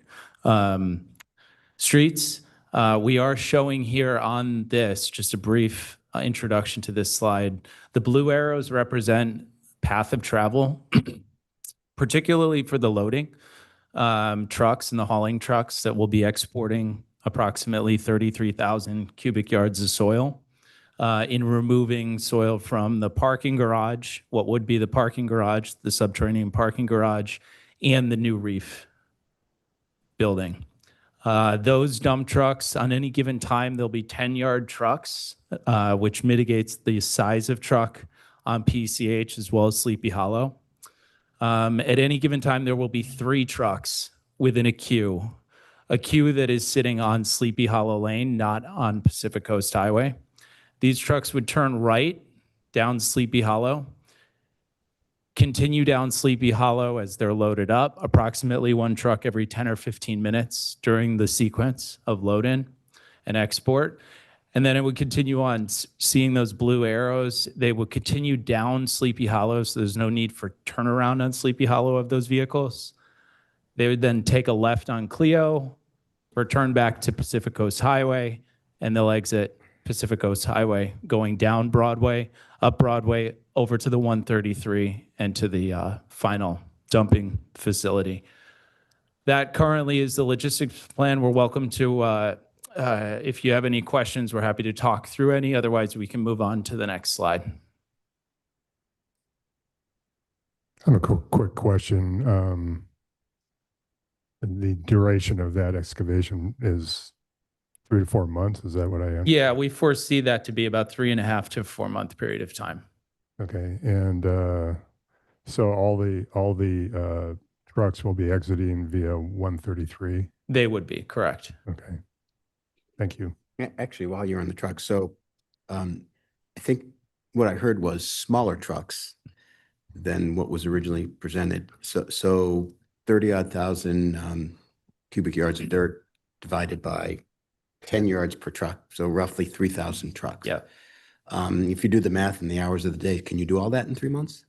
streets. We are showing here on this, just a brief introduction to this slide. The blue arrows represent path of travel, particularly for the loading trucks and the hauling trucks that will be exporting approximately 33,000 cubic yards of soil. In removing soil from the parking garage, what would be the parking garage, the subterranean parking garage, and the new reef building. Those dump trucks, on any given time, there'll be 10-yard trucks, which mitigates the size of truck on PCH as well as Sleepy Hollow. At any given time, there will be 3 trucks within a queue that is sitting on Sleepy Hollow Lane, not on Pacific Coast Highway. These trucks would turn right down Sleepy Hollow, continue down Sleepy Hollow as they're loaded up, approximately 1 truck every 10 or 15 minutes during the sequence of load in and export. And then it would continue on. Seeing those blue arrows, they would continue down Sleepy Hollow, so there's no need for turnaround on Sleepy Hollow of those vehicles. They would then take a left on Clio, return back to Pacific Coast Highway, and they'll exit Pacific Coast Highway, going down Broadway, up Broadway, over to the 133 and to the final dumping facility. That currently is the logistics plan. We're welcome to, if you have any questions, we're happy to talk through any. Otherwise, we can move on to the next slide. I have a quick question. The duration of that excavation is 3 to 4 months. Is that what I understand? Yeah, we foresee that to be about 3.5 to 4 month period of time. Okay, and so all the trucks will be exiting via 133. They would be correct. Okay, thank you. Actually, while you're on the truck, so I think what I heard was smaller trucks than what was originally presented. So 30-odd thousand cubic yards of dirt divided by 10 yards per truck, so roughly 3,000 trucks. Yeah. If you do the math in the hours of the day, can you do all that in 3 months?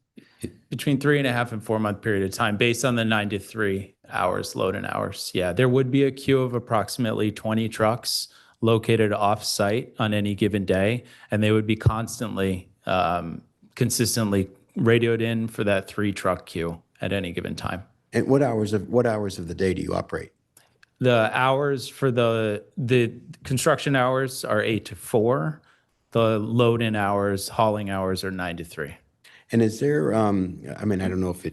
Between 3.5 and 4 month period of time, based on the 9 to 3 hours load in hours. Yeah, there would be a queue of approximately 20 trucks located off site on any given day, and they would be constantly, consistently radioed in for that 3 truck queue at any given time. And what hours of the day do you operate? The hours for the construction hours are 8 to 4. The load-in hours, hauling hours are 9 to 3. And is there, I mean, I don't know if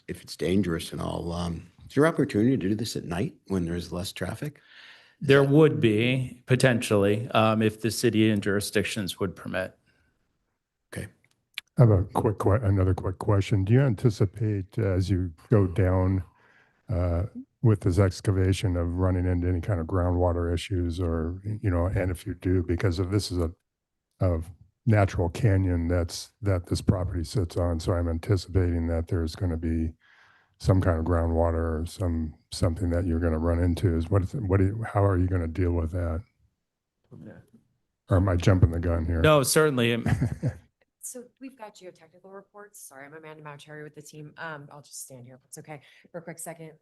it's dangerous and all, is there opportunity to do this at night when there's less traffic? There would be potentially, if the city and jurisdictions would permit. Okay. I have another quick question. Do you anticipate as you go down with this excavation of running into any kind of groundwater issues or, and if you do, because of this is a natural canyon that this property sits on. So I'm anticipating that there's going to be some kind of groundwater or something that you're going to run into. How are you going to deal with that? Or am I jumping the gun here? No, certainly. So we've got geotechnical reports. Sorry, I'm Amanda Maucheri with the team. I'll just stand here if it's okay for a quick second.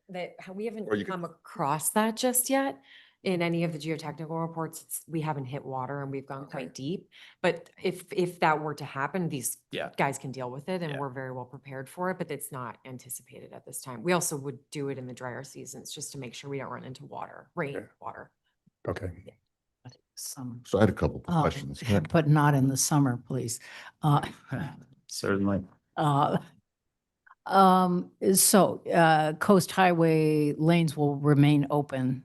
We haven't come across that just yet. In any of the geotechnical reports, we haven't hit water and we've gone quite deep. But if that were to happen, these guys can deal with it and we're very well prepared for it, but it's not anticipated at this time. We also would do it in the drier seasons just to make sure we don't run into rain water. Okay. So I had a couple questions. But not in the summer, please. Certainly. So Coast Highway lanes will remain open.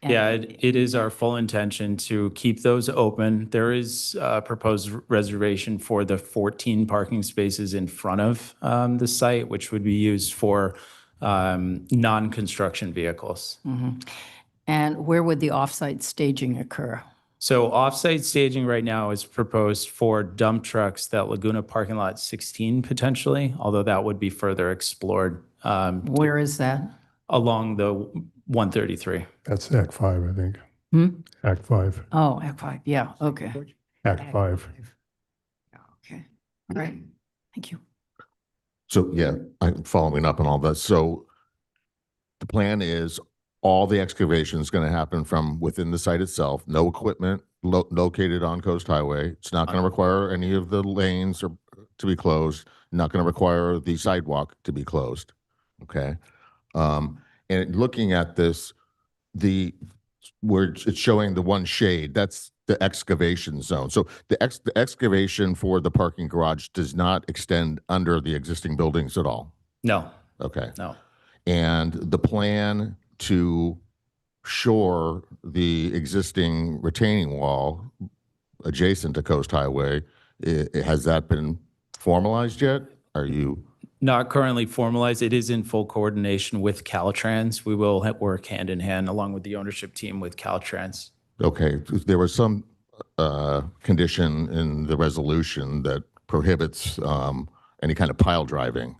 Yeah, it is our full intention to keep those open. There is a proposed reservation for the 14 parking spaces in front of the site, which would be used for non-construction vehicles. Mhm. And where would the offsite staging occur? So offsite staging right now is proposed for dump trucks that Laguna parking lot 16 potentially, although that would be further explored. Where is that? Along the 133. That's Act 5, I think. Act 5. Oh, Act 5. Yeah. Okay. Act 5. Okay. All right. Thank you. So yeah, I'm following up on all that. So the plan is all the excavation is going to happen from within the site itself. No equipment located on Coast Highway. It's not going to require any of the lanes to be closed. Not going to require the sidewalk to be closed. Okay. And looking at this, where it's showing the one shade, that's the excavation zone. So the excavation for the parking garage does not extend under the existing buildings at all. No. Okay. No. And the plan to shore the existing retaining wall adjacent to Coast Highway, has that been formalized yet? Are you? Not currently formalized. It is in full coordination with Caltrans. We will work hand in hand along with the ownership team with Caltrans. Okay, there was some condition in the resolution that prohibits any kind of pile driving.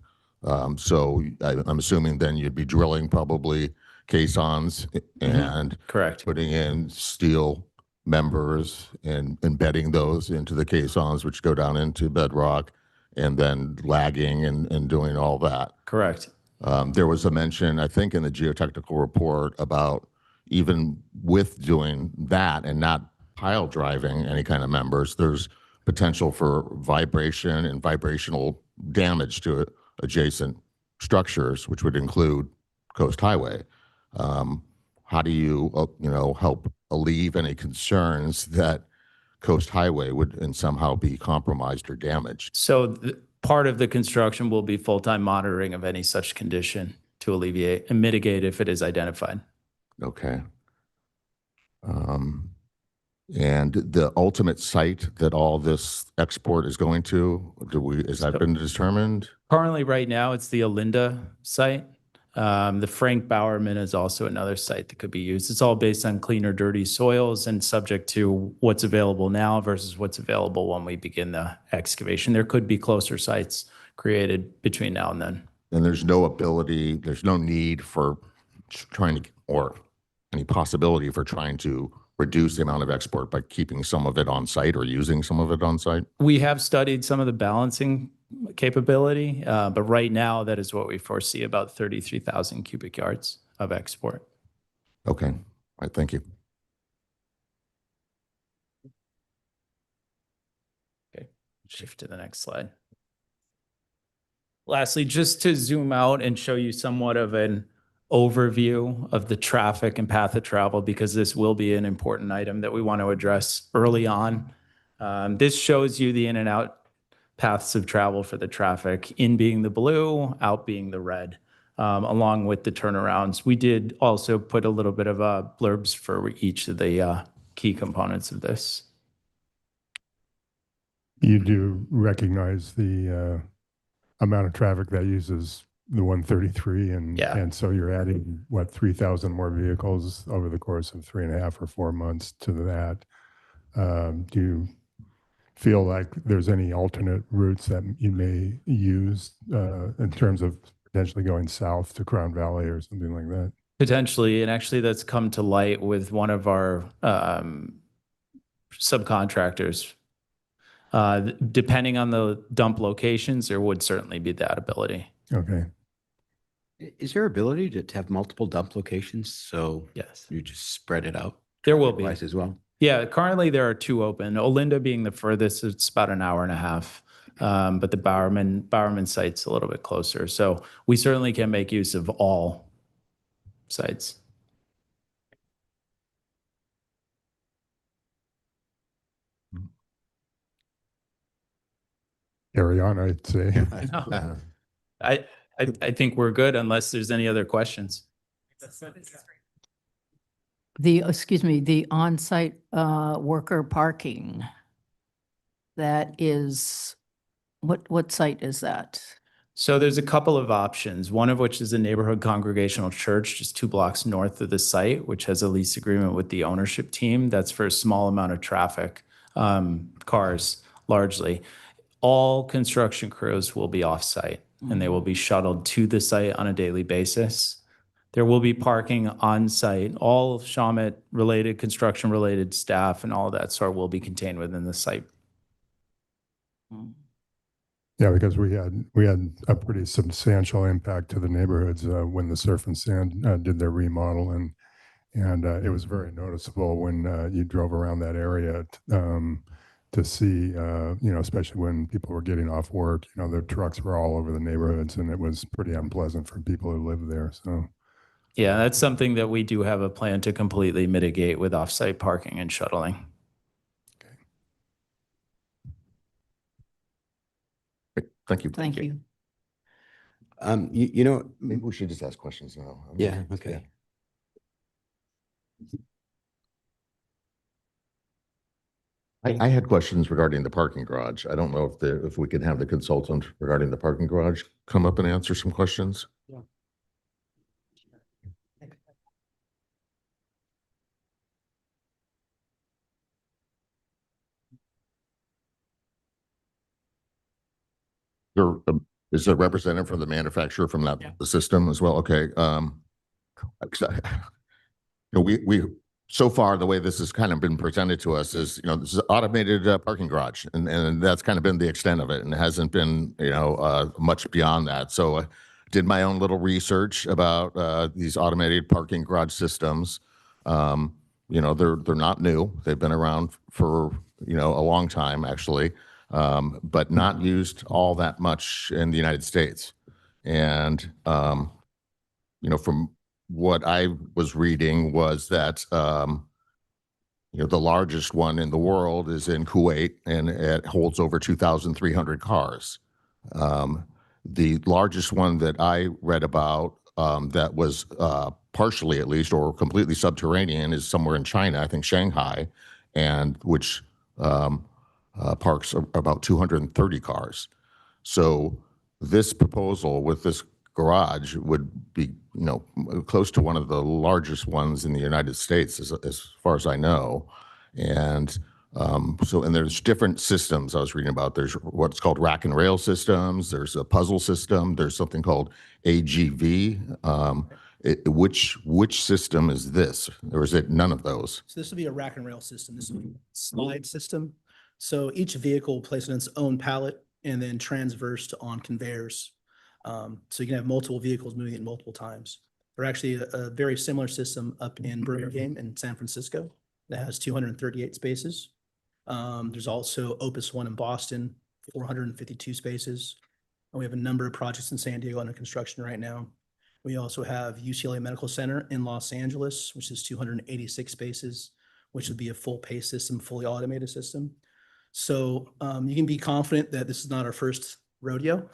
So I'm assuming then you'd be drilling probably caissons and correct, putting in steel members and embedding those into the caissons, which go down into bedrock, and then lagging and doing all that. Correct. There was a mention, I think, in the geotechnical report about even with doing that and not pile driving any kind of members, there's potential for vibration and vibrational damage to adjacent structures, which would include Coast Highway. How do you, help alleviate any concerns that Coast Highway would somehow be compromised or damaged? So part of the construction will be full-time monitoring of any such condition to alleviate and mitigate if it is identified. Okay. And the ultimate site that all this export is going to, has that been determined? Currently, right now, it's the Olinda site. The Frank Bowerman is also another site that could be used. It's all based on clean or dirty soils and subject to what's available now versus what's available when we begin the excavation. There could be closer sites created between now and then. And there's no need for trying to, or any possibility for trying to reduce the amount of export by keeping some of it on site or using some of it on site? We have studied some of the balancing capability, but right now that is what we foresee, about 33,000 cubic yards of export. Okay. All right. Thank you. Okay. Shift to the next slide. Lastly, just to zoom out and show you somewhat of an overview of the traffic and path of travel because this will be an important item that we want to address early on. This shows you the in and out paths of travel for the traffic, in being the blue, out being the red, along with the turnarounds. We did also put a little bit of blurbs for each of the key components of this. You do recognize the amount of traffic that uses the 133, and so you're adding, what, 3,000 more vehicles over the course of 3.5 or 4 months to that. Do you feel like there's any alternate routes that you may use in terms of potentially going south to Crown Valley or something like that? Potentially, and actually that's come to light with one of our subcontractors. Depending on the dump locations, there would certainly be that ability. Okay. Is there ability to have multiple dump locations? So yes, you just spread it out? There will be. As well? Yeah, currently there are 2 open. Olinda being the furthest, it's about an hour and a half. But the Bowerman site's a little bit closer. So we certainly can make use of all sites. Carry on, I'd say. I think we're good unless there's any other questions. The on-site worker parking, that is, what site is that? So there's a couple of options, one of which is the Neighborhood Congregational Church, just 2 blocks north of the site, which has a lease agreement with the ownership team. That's for a small amount of traffic, cars largely. All construction crews will be off-site and they will be shuttled to the site on a daily basis. There will be parking on site. All Shawmut related, construction related staff and all of that sort will be contained within the site. Yeah, because we had a pretty substantial impact to the neighborhoods when the Surf and Sand did their remodel, and it was very noticeable when you drove around that area to see, especially when people were getting off work. The trucks were all over the neighborhoods, and it was pretty unpleasant for people who live there. So. Yeah, that's something that we do have a plan to completely mitigate with off-site parking and shuttling. Thank you. Thank you. Maybe we should just ask questions now. Yeah, okay. I had questions regarding the parking garage. I don't know if we can have the consultant regarding the parking garage come up and answer some questions. Yeah. Is there a representative from the manufacturer from that system as well? Okay. We so far, the way this has kind of been presented to us is, this is automated parking garage, and that's kind of been the extent of it, and it hasn't been, much beyond that. So I did my own little research about these automated parking garage systems. They're not new. They've been around for, a long time, actually. But not used all that much in the United States. And, from what I was reading was that, the largest one in the world is in Kuwait, and it holds over 2,300 cars. The largest one that I read about that was partially, at least, or completely subterranean is somewhere in China, I think Shanghai, and which parks about 230 cars. So this proposal with this garage would be, close to one of the largest ones in the United States, as far as I know. And and there's different systems I was reading about. There's what's called rack and rail systems. There's a puzzle system. There's something called AGV. Which system is this, or is it none of those? So this would be a rack and rail system. This would be a slide system. So each vehicle placed on its own pallet and then transversed on conveyors. So you can have multiple vehicles moving at multiple times. There's actually a very similar system up in Burlingame in San Francisco that has 238 spaces. There's also Opus One in Boston, 452 spaces. And we have a number of projects in San Diego under construction right now. We also have UCLA Medical Center in Los Angeles, which is 286 spaces, which would be a full pay system, fully automated system. So you can be confident that this is not our first rodeo.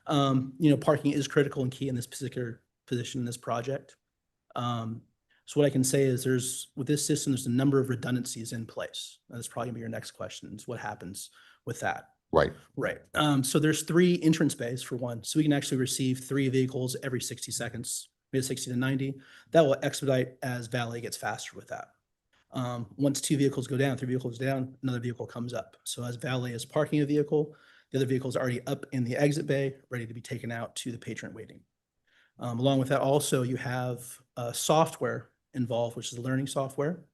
Parking is critical and key in this particular position in this project. So what I can say is with this system, there's a number of redundancies in place. And that's probably gonna be your next question, is what happens with that? Right. Right. So there's 3 entrance bays for one. So we can actually receive 3 vehicles every 60 seconds, maybe 60 to 90. That will expedite as valet gets faster with that. Once 2 vehicles go down, 3 vehicles down, another vehicle comes up. So as valet is parking a vehicle, the other vehicle is already up in the exit bay, ready to be taken out to the patron waiting. Along with that, also you have software involved, which is learning software.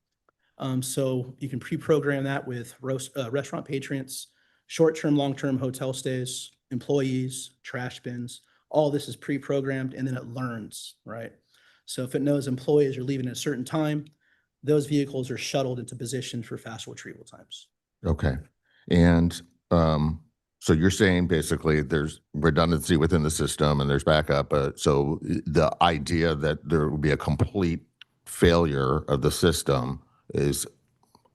So you can pre-program that with restaurant patrons, short-term, long-term hotel stays, employees, trash bins. All this is pre-programmed and then it learns, right? So if it knows employees are leaving at a certain time, those vehicles are shuttled into position for faster retrieval times. Okay. And so you're saying basically there's redundancy within the system and there's backup. So the idea that there will be a complete failure of the system is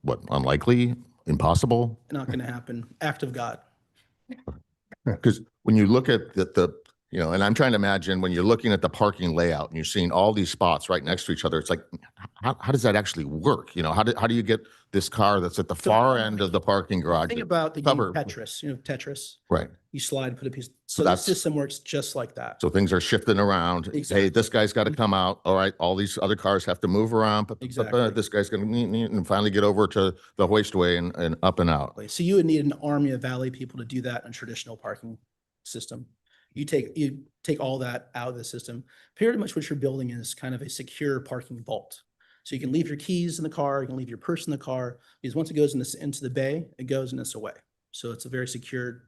what, unlikely, impossible? Not going to happen. Act of God. Because when you look at and I'm trying to imagine when you're looking at the parking layout and you're seeing all these spots right next to each other, it's like, how does that actually work? How do you get this car that's at the far end of the parking garage? Think about the game cover- Tetris, Tetris. Right. You slide, put a piece. So that's- the system works just like that. So things are shifting around. Exactly. Hey, this guy's got to come out. All right, all these other cars have to move around. Exactly. This guy's going to and finally get over to the hoistway and up and out. So you would need an army of valet people to do that in a traditional parking system. You take all that out of the system. Pretty much what you're building is kind of a secure parking vault. So you can leave your keys in the car, you can leave your purse in the car, because once it goes into the bay, it goes and it's away. So it's a very secured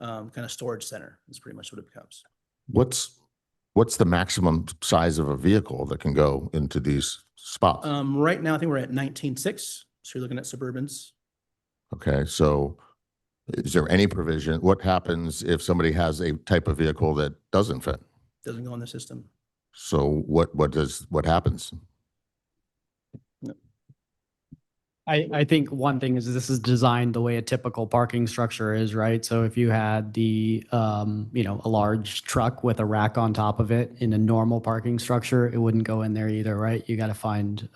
kind of storage center. That's pretty much what it becomes. What's the maximum size of a vehicle that can go into these spots? Right now, I think we're at 19.6. So you're looking at Suburbans. Okay, so is there any provision? What happens if somebody has a type of vehicle that doesn't fit? Doesn't go in the system. So what happens? I think one thing is this is designed the way a typical parking structure is, right? So if you had a large truck with a rack on top of it in a normal parking structure, it wouldn't go in there either, right? You got to find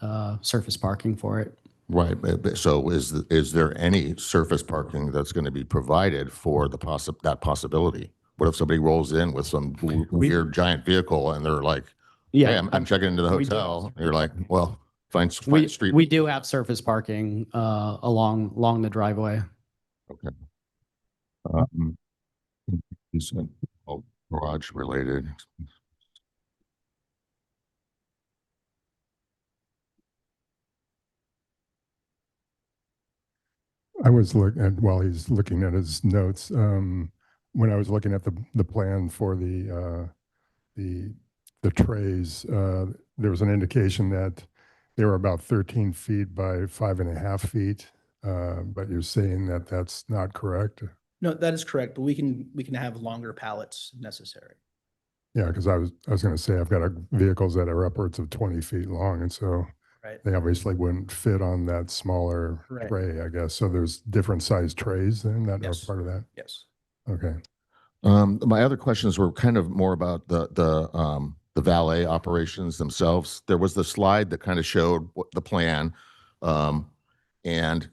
surface parking for it. Right. So is there any surface parking that's going to be provided for that possibility? What if somebody rolls in with some weird giant vehicle and they're like, Yeah, hey, I'm checking into the we do. hotel. And you're like, well, find We a street. we do have surface parking along the driveway. Okay. Garage related. I was while he's looking at his notes, when I was looking at the plan for the trays, there was an indication that they were about 13 feet by 5.5 feet. But you're saying that that's not correct? No, that is correct, but we can have longer pallets if necessary. Yeah, because I was going to say I've got vehicles that are upwards of 20 feet long, and so Right. they obviously wouldn't fit on that smaller Right. tray, I guess. So there's different size trays then that Yes. are part of that. Yes. Okay. My other questions were kind of more about the valet operations themselves. There was the slide that kind of showed the plan, and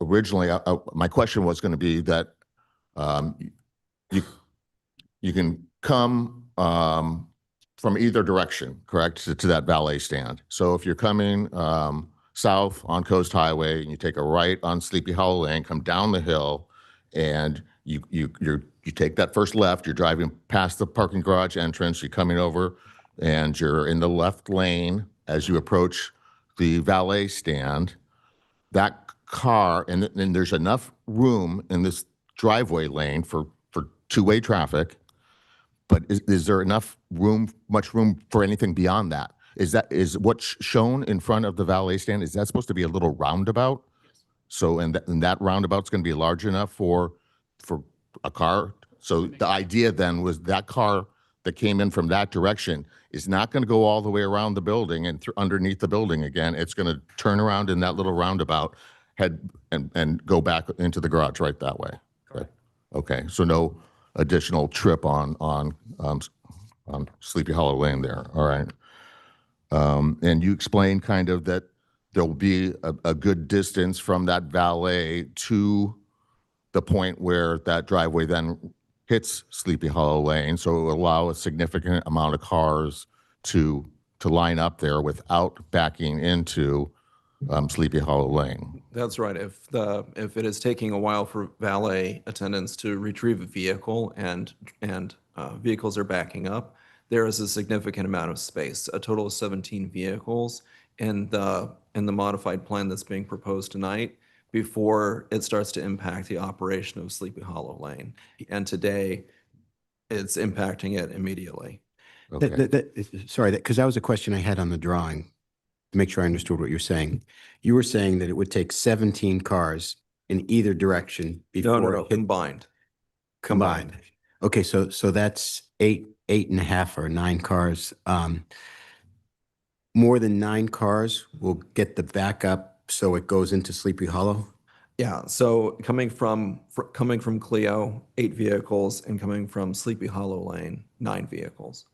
originally, my question was going to be that you can come from either direction, correct, to that valet stand. So if you're coming south on Coast Highway and you take a right on Sleepy Hollow Lane, come down the hill, and you take that first left, you're driving past the parking garage entrance, you're coming over, and you're in the left lane as you approach the valet stand. That car, and then there's enough room in this driveway lane for two-way traffic, but is there much room for anything beyond that? Is what's shown in front of the valet stand, is that supposed to be a little roundabout? So, and that roundabout's going to be large enough for a car? So the idea then was that car that came in from that direction is not going to go all the way around the building and underneath the building again. It's going to turn around in that little roundabout, head and go back into the garage right that way. Correct. Okay, so no additional trip on Sleepy Hollow Lane there. All right. And you explained kind of that there'll be a good distance from that valet to the point where that driveway then hits Sleepy Hollow Lane. So it will allow a significant amount of cars to line up there without backing into Sleepy Hollow Lane. That's right. If it is taking a while for valet attendants to retrieve a vehicle and vehicles are backing up, there is a significant amount of space, a total of 17 vehicles in the modified plan that's being proposed tonight before it starts to impact the operation of Sleepy Hollow Lane. And today, it's impacting it immediately. Sorry, because that was a question I had on the drawing, to make sure I understood what you're saying. You were saying that it would take 17 cars in either direction before. No, combined. Combined. Okay, so that's eight and a half or 9 cars. More than 9 cars will get the backup so it goes into Sleepy Hollow? Yeah, so coming from Clio, 8 vehicles, and coming from Sleepy Hollow Lane, 9 vehicles.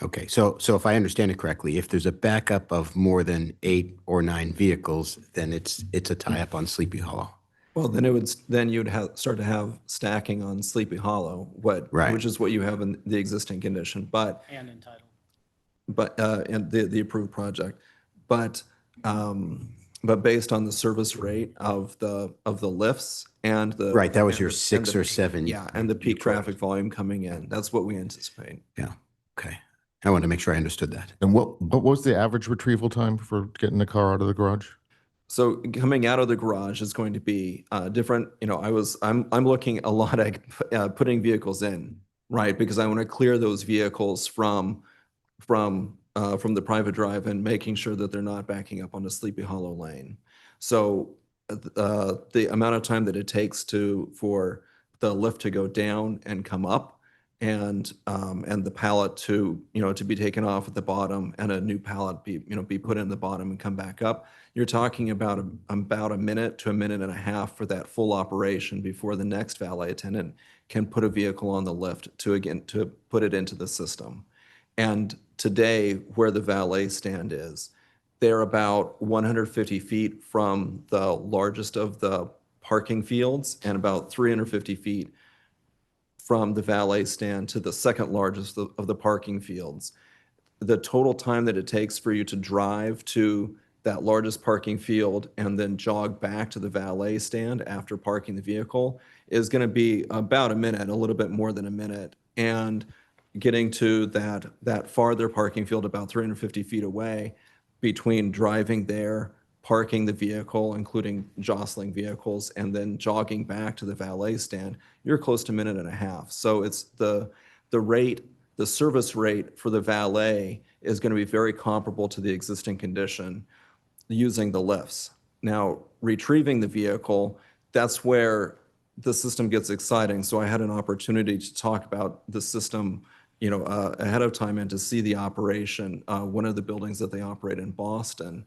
Okay, so if I understand it correctly, if there's a backup of more than 8 or 9 vehicles, then it's a tie-up on Sleepy Hollow. Well, then you'd start to have stacking on Sleepy Hollow, which is what you have in the existing condition, And entitled. and the approved project, but based on the service rate of the lifts and the Right, that was your and 6 the or peak- 7. Yeah, and the peak traffic volume coming in. That's what we anticipate. Yeah, okay. I want to make sure I understood that. And what was the average retrieval time for getting the car out of the garage? So coming out of the garage is going to be different. I'm looking a lot at putting vehicles in, right? Because I want to clear those vehicles from the private drive and making sure that they're not backing up onto Sleepy Hollow Lane. So the amount of time that it takes for the lift to go down and come up, and the pallet to be taken off at the bottom, and a new pallet be put in the bottom and come back up, you're talking about a minute to a minute and a half for that full operation before the next valet attendant can put a vehicle on the lift to put it into the system. And today, where the valet stand is, they're about 150 feet from the largest of the parking fields and about 350 feet from the valet stand to the second largest of the parking fields. The total time that it takes for you to drive to that largest parking field and then jog back to the valet stand after parking the vehicle is going to be about a minute, a little bit more than a minute. And getting to that farther parking field about 350 feet away, between driving there, parking the vehicle, including jostling vehicles, and then jogging back to the valet stand, you're close to a minute and a half. So it's the service rate for the valet is going to be very comparable to the existing condition using the lifts. Now, retrieving the vehicle, that's where the system gets exciting. So I had an opportunity to talk about the system ahead of time and to see the operation, one of the buildings that they operate in Boston.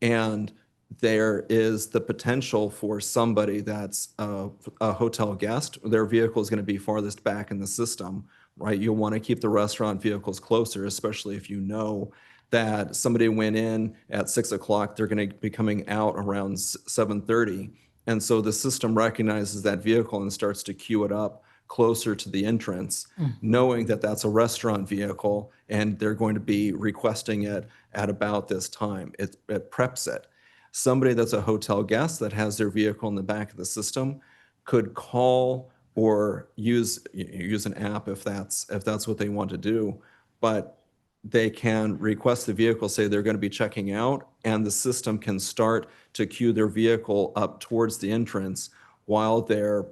And there is the potential for somebody that's a hotel guest, their vehicle is going to be farthest back in the system, right? You'll want to keep the restaurant vehicles closer, especially if you know that somebody went in at 6 o'clock, they're going to be coming out around 7:30. And so the system recognizes that vehicle and starts to queue it up closer to the entrance, knowing that that's a restaurant vehicle and they're going to be requesting it at about this time. It preps it. Somebody that's a hotel guest that has their vehicle in the back of the system could call or use an app if that's what they want to do, but they can request the vehicle, say they're going to be checking out, and the system can start to queue their vehicle up towards the entrance while they're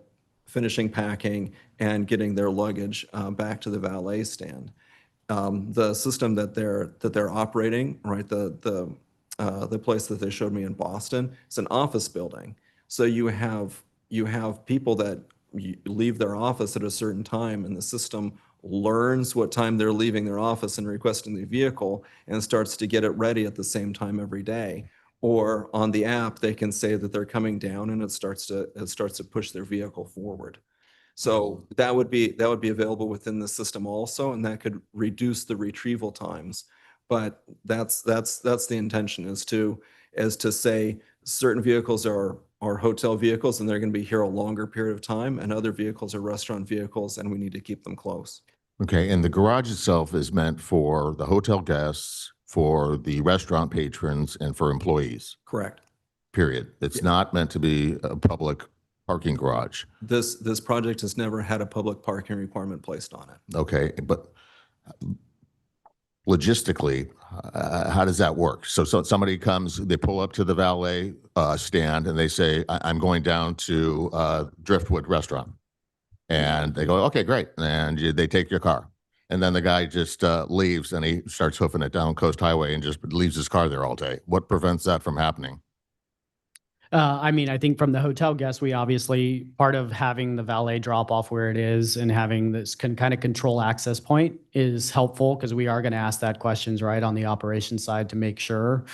finishing packing and getting their luggage back to the valet stand. The system that they're operating, right, the place that they showed me in Boston, is an office building. So you have people that leave their office at a certain time, and the system learns what time they're leaving their office and requesting the vehicle and starts to get it ready at the same time every day. Or on the app, they can say that they're coming down and it starts to push their vehicle forward. So that would be available within the system also, and that could reduce the retrieval times. But that's the intention, is to say certain vehicles are hotel vehicles and they're going to be here a longer period of time, and other vehicles are restaurant vehicles and we need to keep them close. Okay, and the garage itself is meant for the hotel guests, for the restaurant patrons, and for employees, Correct. period. It's not meant to be a public parking garage. This project has never had a public parking requirement placed on it. Okay, but logistically, how does that work? So somebody comes, they pull up to the valet stand and they say, I'm going down to Driftwood Restaurant. And they go, okay, great. And they take your car. And then the guy just leaves and he starts hoofing it down Coast Highway and just leaves his car there all day. What prevents that from happening? I mean, I think from the hotel guests, we obviously, part of having the valet drop off where it is and having this kind of control access point is helpful, because we are going to ask that questions right on the operations side to make sure.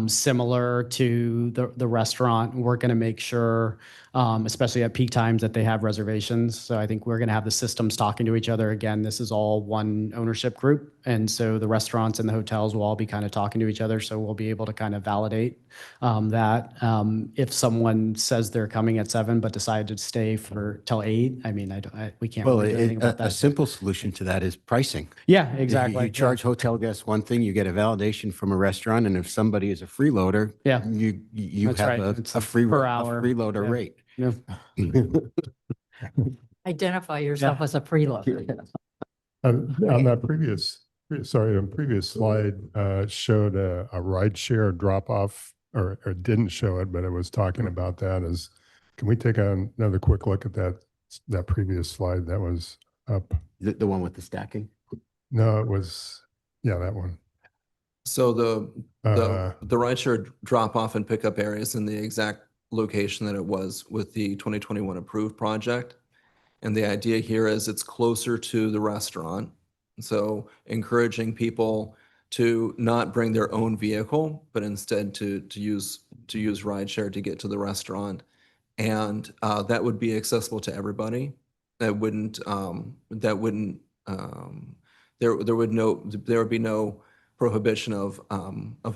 Similar to the restaurant, we're going to make sure, especially at peak times, that they have reservations. So I think we're going to have the systems talking to each other. Again, this is all one ownership group. And so the restaurants and the hotels will all be kind of talking to each other. So we'll be able to kind of validate that. If someone says they're coming at 7 but decided to stay till 8, I mean, we can't Well, really do anything about a that. simple solution to that is pricing. Yeah, If you- exactly. You charge hotel guests one thing, you get a validation from a restaurant, and if somebody is a freeloader, Yeah. you That's have right. a It's free per a hour. freeloader Yeah. rate. Yeah. Identify yourself as a freeloader. On that previous slide, showed a ride share drop off, or didn't show it, but it was talking about that. Can we take another quick look at that previous slide that was up? The one with the stacking? No, it was, yeah, that one. So the rideshare drop off and pickup areas in the exact location that it was with the 2021 approved project. And the idea here is it's closer to the restaurant. So encouraging people to not bring their own vehicle, but instead to use rideshare to get to the restaurant. And that would be accessible to everybody. There would be no prohibition of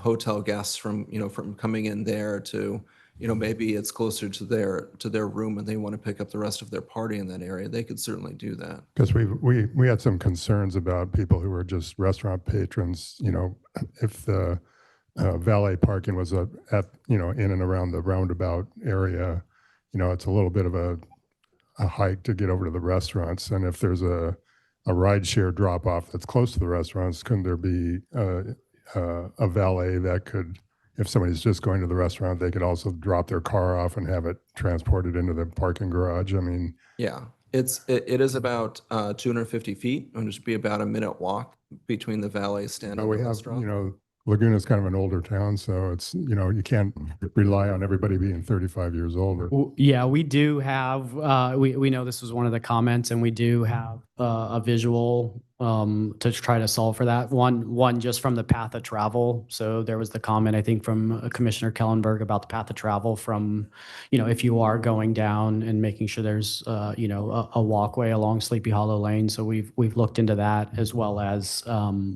hotel guests from coming in there to, maybe it's closer to their room and they want to pick up the rest of their party in that area. They could certainly do that. Because we had some concerns about people who were just restaurant patrons, if the valet parking was in and around the roundabout area, it's a little bit of a hike to get over to the restaurants. And if there's a ride share drop off that's close to the restaurants, couldn't there be a valet that could, if somebody's just going to the restaurant, they could also drop their car off and have it transported into the parking garage? I mean, Yeah, it is about 250 feet. It'll just be about a minute walk between the valet stand and we the have, restaurant. Laguna's kind of an older town, so it's, you can't rely on everybody being 35 years old. Yeah, we do have, we know this was one of the comments, and we do have a visual to try to solve for that. One just from the path of travel. So there was the comment, I think, from Commissioner Kellenberg about the path of travel from, if you are going down and making sure there's, a walkway along Sleepy Hollow Lane. So we've looked into that, as well as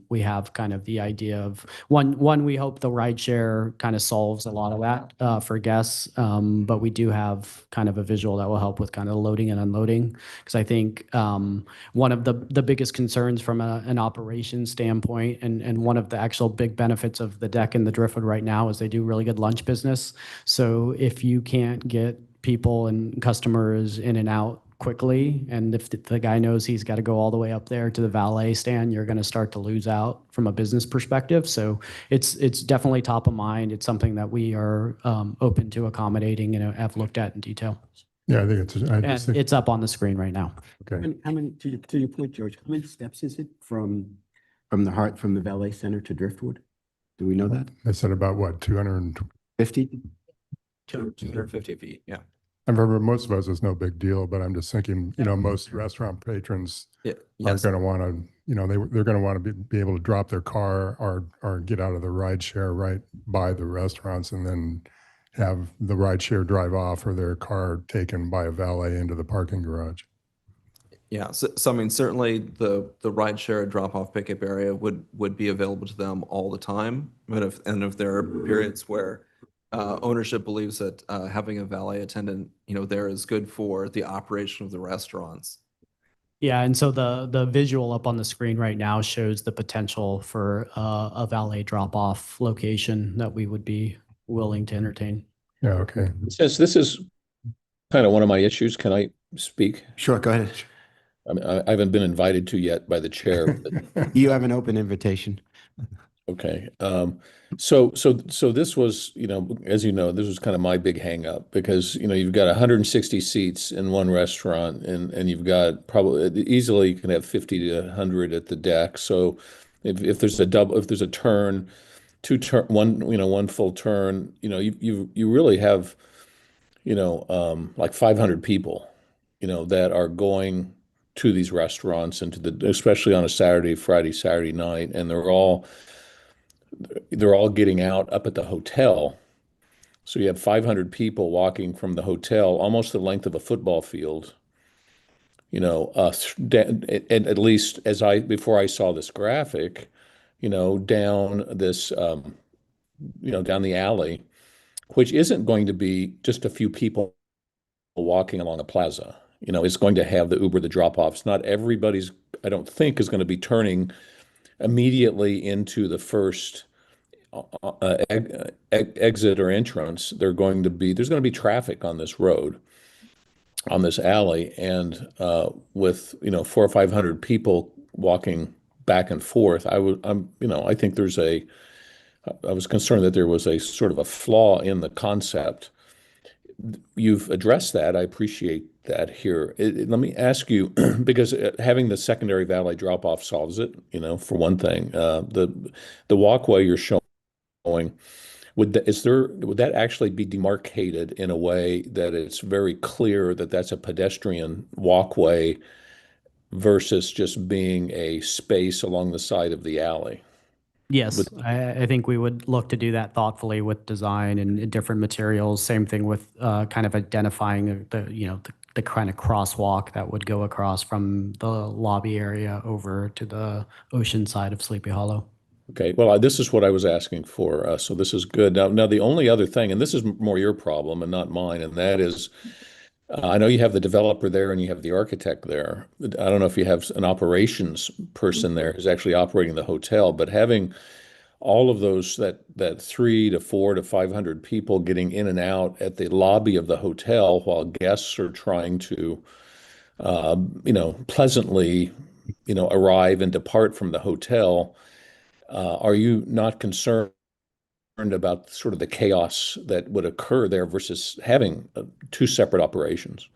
we have kind of the idea of one, we hope the rideshare kind of solves a lot of that for guests. But we do have kind of a visual that will help with kind of loading and unloading. Because I think one of the biggest concerns from an operations standpoint, and one of the actual big benefits of the deck and the Driftwood right now, is they do really good lunch business. So if you can't get people and customers in and out quickly, and if the guy knows he's got to go all the way up there to the valet stand, you're going to start to lose out from a business perspective. So it's definitely top of mind. It's something that we are open to accommodating and have looked at in detail. Yeah, I think it's, I just think, It's up on the screen right now. okay. How many, to your point, George, how many steps is it from the valet center to Driftwood? Do we know that? I said about what, 250? 50? 250 feet, yeah. And for most of us, it's no big deal, but I'm just thinking, most restaurant patrons Yeah, aren't yes. going to want to, they're going to want to be able to drop their car or get out of the ride share right by the restaurants and then have the ride share drive off or their car taken by a valet into the parking garage. Yeah, so I mean, certainly the ride share drop-off pickup area would be available to them all the time. But if there are periods where ownership believes that having a valet attendant, there is good for the operation of the restaurants. Yeah, and so the visual up on the screen right now shows the potential for a valet drop-off location that we would be willing to entertain. Yeah, okay. Since this is kind of one of my issues, can I speak? Sure, go ahead. I mean, I haven't been invited to yet by the chair. But You have an open invitation. okay. So this was, as you know, this was kind of my big hang up because, you've got 160 seats in one restaurant and you've got probably easily you can have 50 to 100 at the deck. So if there's a turn, one full turn, you really have, like 500 people, that are going to these restaurants and especially on a Saturday night, and they're all getting out up at the hotel. So you have 500 people walking from the hotel, almost the length of a football field, at least before I saw this graphic, down this, down the alley, which isn't going to be just a few people walking along a plaza. It's going to have the Uber, the drop-offs. Not everybody's, I don't think, is going to be turning immediately into the first exit or entrance. There's going to be traffic on this road, on this alley, and with 400 or 500 people walking back and forth, I think I was concerned that there was a sort of a flaw in the concept. You've addressed that. I appreciate that here. Let me ask you, because having the secondary valet drop-off solves it, for one thing. The walkway you're showing, would that actually be demarcated in a way that it's very clear that that's a pedestrian walkway versus just being a space along the side of the alley? Yes, I think we would look to do that thoughtfully with design and different materials. Same thing with kind of identifying the kind of crosswalk that would go across from the lobby area over to the ocean side of Sleepy Hollow. Okay, well, this is what I was asking for, so this is good. Now the only other thing, and this is more your problem and not mine, and that is, I know you have the developer there and you have the architect there. I don't know if you have an operations person there who's actually operating the hotel, but having all of those, that 300 to 400 to 500 people getting in and out at the lobby of the hotel while guests are trying to, pleasantly, arrive and depart from the hotel. Are you not concerned about sort of the chaos that would occur there versus having two separate operations?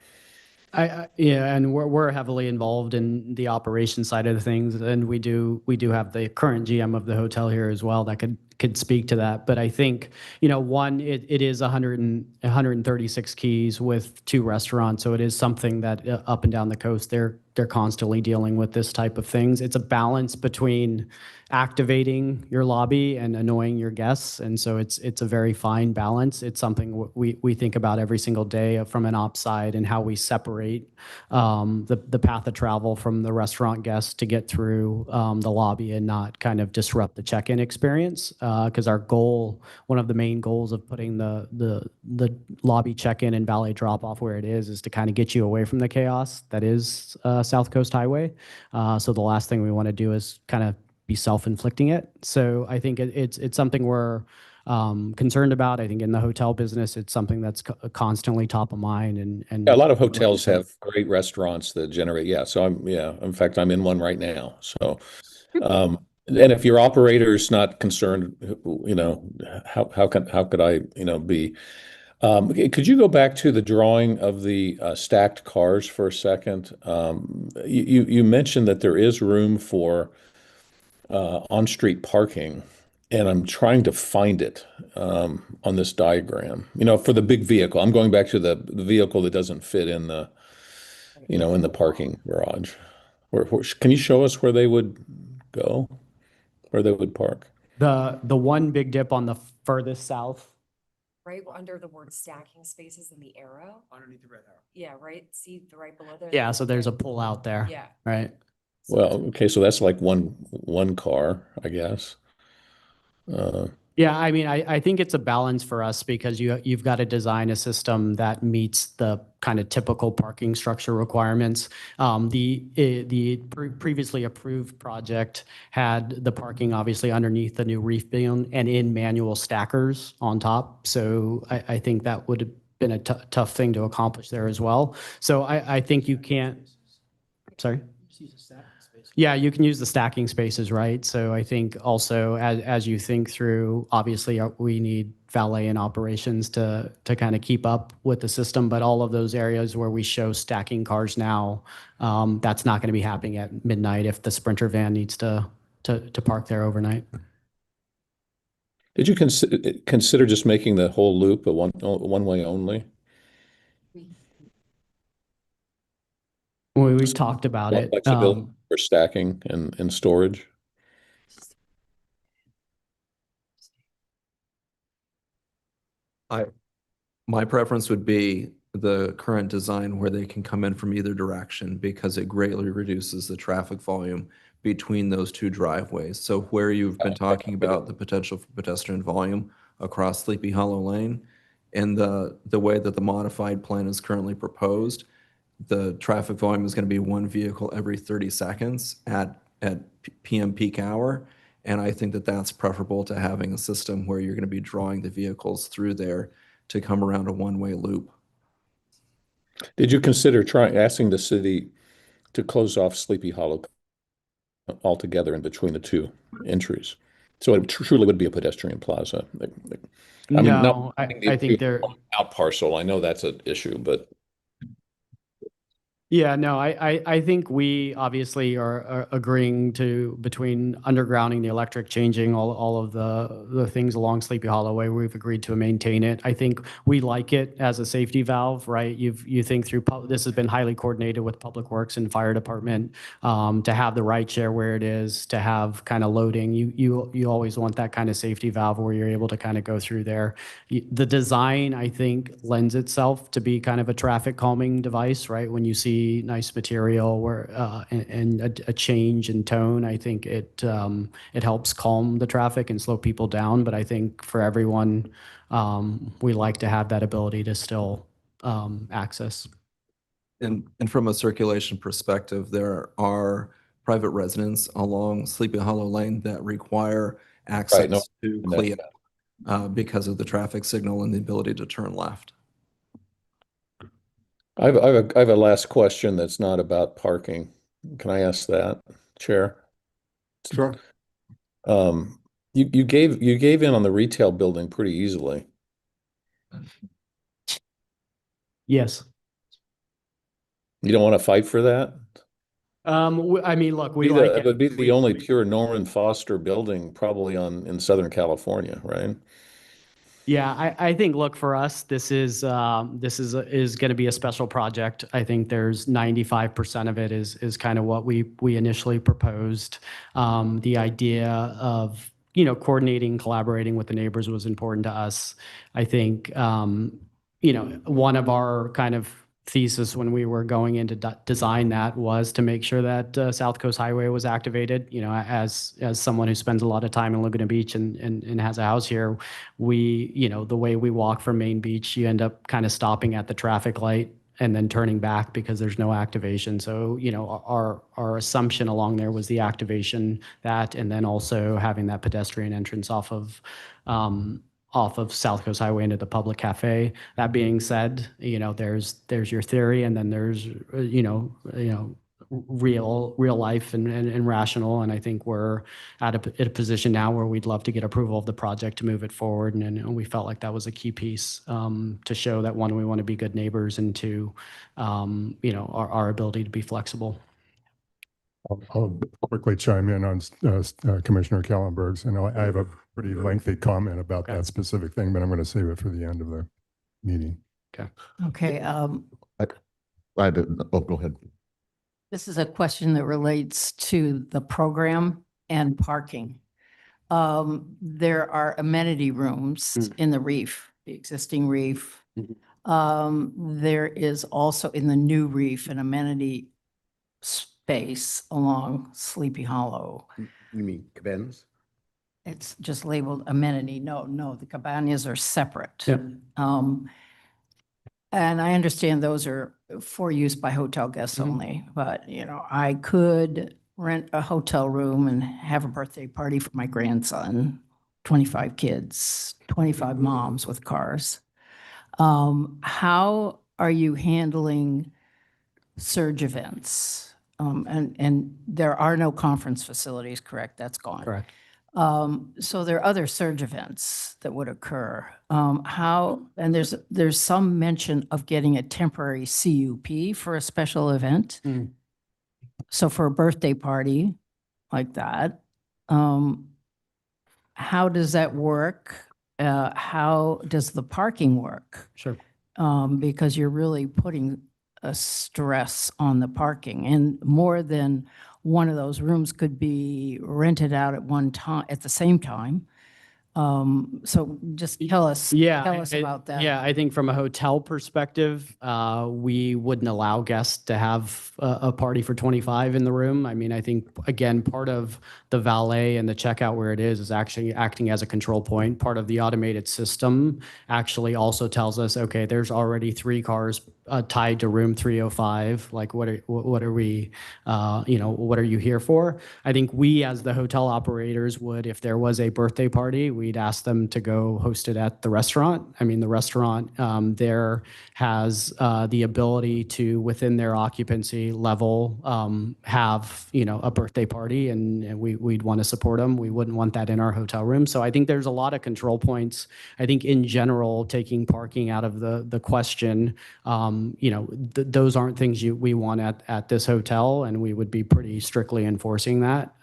Yeah, and we're heavily involved in the operation side of the things, and we do have the current GM of the hotel here as well that could speak to that. But I think, one, it is 136 keys with 2 restaurants, so it is something that up and down the coast they're constantly dealing with this type of things. It's a balance between activating your lobby and annoying your guests, and so it's a very fine balance. It's something we think about every single day from an ops side and how we separate the path of travel from the restaurant guests to get through the lobby and not kind of disrupt the check-in experience. Because our goal, one of the main goals of putting the lobby check-in and valet drop-off where it is to kind of get you away from the chaos that is South Coast Highway. So the last thing we want to do is kind of be self-inflicting it. So I think it's something we're concerned about. I think in the hotel business, it's something that's constantly top of mind. And Yeah, a lot of hotels have great restaurants that generate. Yeah, so in fact, I'm in one right now. So, and if your operator is not concerned, how could I, be? Could you go back to the drawing of the stacked cars for a second? You mentioned that there is room for on-street parking, and I'm trying to find it on this diagram. You know, for the big vehicle, I'm going back to the vehicle that doesn't fit in the, you know, in the parking garage. Can you show us where they would go, where they would park? The one big dip on the furthest south. Right under the word stacking spaces and the arrow. Underneath the red arrow. Yeah, right. See the right below there. Yeah, so there's a pull out there. Yeah. Right. Well, okay, so that's like one car, I guess. Yeah, I mean, I think it's a balance for us because you've got to design a system that meets the kind of typical parking structure requirements. The previously approved project had the parking obviously underneath the new reef bin and in manual stackers on top. So I think that would have been a tough thing to accomplish there as well. So I think you can't, sorry? Yeah, you can use the stacking spaces, right? So I think also as you think through, obviously we need valet and operations to kind of keep up with the system, but all of those areas where we show stacking cars now, that's not going to be happening at midnight if the Sprinter van needs to park there overnight. Did you consider just making the whole loop a one way only? We've talked about it. Flexibility for stacking and storage. My preference would be the current design where they can come in from either direction because it greatly reduces the traffic volume between those two driveways. So where you've been talking about the potential for pedestrian volume across Sleepy Hollow Lane and the way that the modified plan is currently proposed, the traffic volume is going to be one vehicle every 30 seconds at PM peak hour. And I think that that's preferable to having a system where you're going to be drawing the vehicles through there to come around a one-way loop. Did you consider asking the city to close off Sleepy Hollow altogether in between the two entries? So it truly would be a pedestrian plaza. I mean, No, I think they're out parcel. I know that's an issue, but yeah, no, I think we obviously are agreeing to between undergrounding the electric, changing all of the things along Sleepy Hollow Way. We've agreed to maintain it. I think we like it as a safety valve, right? You think through this has been highly coordinated with Public Works and Fire Department to have the ride share where it is, to have kind of loading. You always want that kind of safety valve where you're able to kind of go through there. The design, I think, lends itself to be kind of a traffic calming device, right? When you see nice material where and a change in tone, I think it helps calm the traffic and slow people down. But I think for everyone, we like to have that ability to still access. And from a circulation perspective, there are private residents along Sleepy Hollow Lane that require access to CLIA because of the traffic signal and the ability to turn left. I have a last question that's not about parking. Can I ask that, Chair? Sure. You gave in on the retail building pretty easily. Yes. You don't want to fight for that? I mean, look, we It would be the only pure Norman Foster building probably in Southern California, right? Yeah, I think, look, for us, this is going to be a special project. I think there's 95% of it is kind of what we initially proposed. The idea of, coordinating, collaborating with the neighbors was important to us. I think, one of our kind of thesis when we were going into design that was to make sure that South Coast Highway was activated. As someone who spends a lot of time in Laguna Beach and has a house here, the way we walk from Main Beach, you end up kind of stopping at the traffic light and then turning back because there's no activation. So, our assumption along there was the activation, and then also having that pedestrian entrance off of South Coast Highway into the public cafe. That being said, there's your theory, and then there's real life and rational. And I think we're at a position now where we'd love to get approval of the project to move it forward. And we felt like that was a key piece to show that, one, we want to be good neighbors, and two, our ability to be flexible. I'll quickly chime in on Commissioner Kellenberg's, and I have a pretty lengthy comment about that specific thing, but I'm going to save it for the end of the meeting. Okay. Okay, Go ahead. this is a question that relates to the program and parking. There are amenity rooms in the reef, the existing reef. There is also in the new reef an amenity space along Sleepy Hollow. You mean cabanas? It's just labeled amenity. No, the cabanas are separate. Yep. And I understand those are for use by hotel guests only, but I could rent a hotel room and have a birthday party for my grandson, 25 kids, 25 moms with cars. How are you handling surge events? And there are no conference facilities, correct? That's gone. Correct. So there are other surge events that would occur. And there's some mention of getting a temporary CUP for a special event. So for a birthday party like that, how does that work? How does the parking work? Sure. Because you're really putting a stress on the parking, and more than one of those rooms could be rented out at one time, at the same time. So just tell us about that. Yeah, I think from a hotel perspective, we wouldn't allow guests to have a party for 25 in the room. I mean, I think, again, part of the valet and the checkout where it is actually acting as a control point. Part of the automated system actually also tells us, okay, there's already 3 cars tied to room 305. Like, what are we, what are you here for? I think we, as the hotel operators, would, if there was a birthday party, we'd ask them to go host it at the restaurant. I mean, the restaurant there has the ability to, within their occupancy level, have, a birthday party, and we'd want to support them. We wouldn't want that in our hotel room. So I think there's a lot of control points. I think in general, taking parking out of the question, those aren't things we want at this hotel, and we would be pretty strictly enforcing that.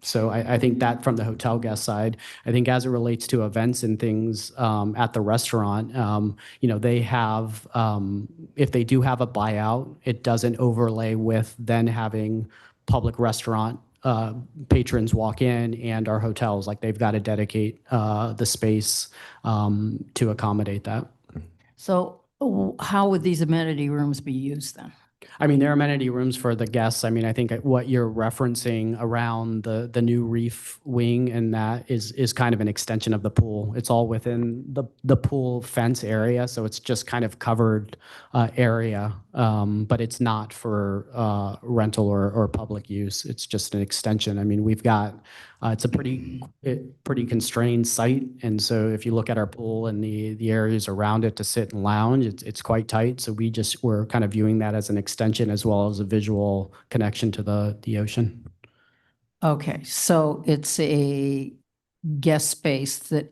So I think that from the hotel guest side, I think as it relates to events and things at the restaurant, they have, if they do have a buyout, it doesn't overlay with then having public restaurant patrons walk in and our hotels. Like, they've got to dedicate the space to accommodate that. So how would these amenity rooms be used then? I mean, there are amenity rooms for the guests. I mean, I think what you're referencing around the new reef wing, and that is kind of an extension of the pool. It's all within the pool fence area, so it's just kind of covered area, but it's not for rental or public use. It's just an extension. I mean, we've got it's a pretty constrained site, and so if you look at our pool and the areas around it to sit and lounge, it's quite tight. So we're kind of viewing that as an extension as well as a visual connection to the ocean. Okay, so it's a guest space that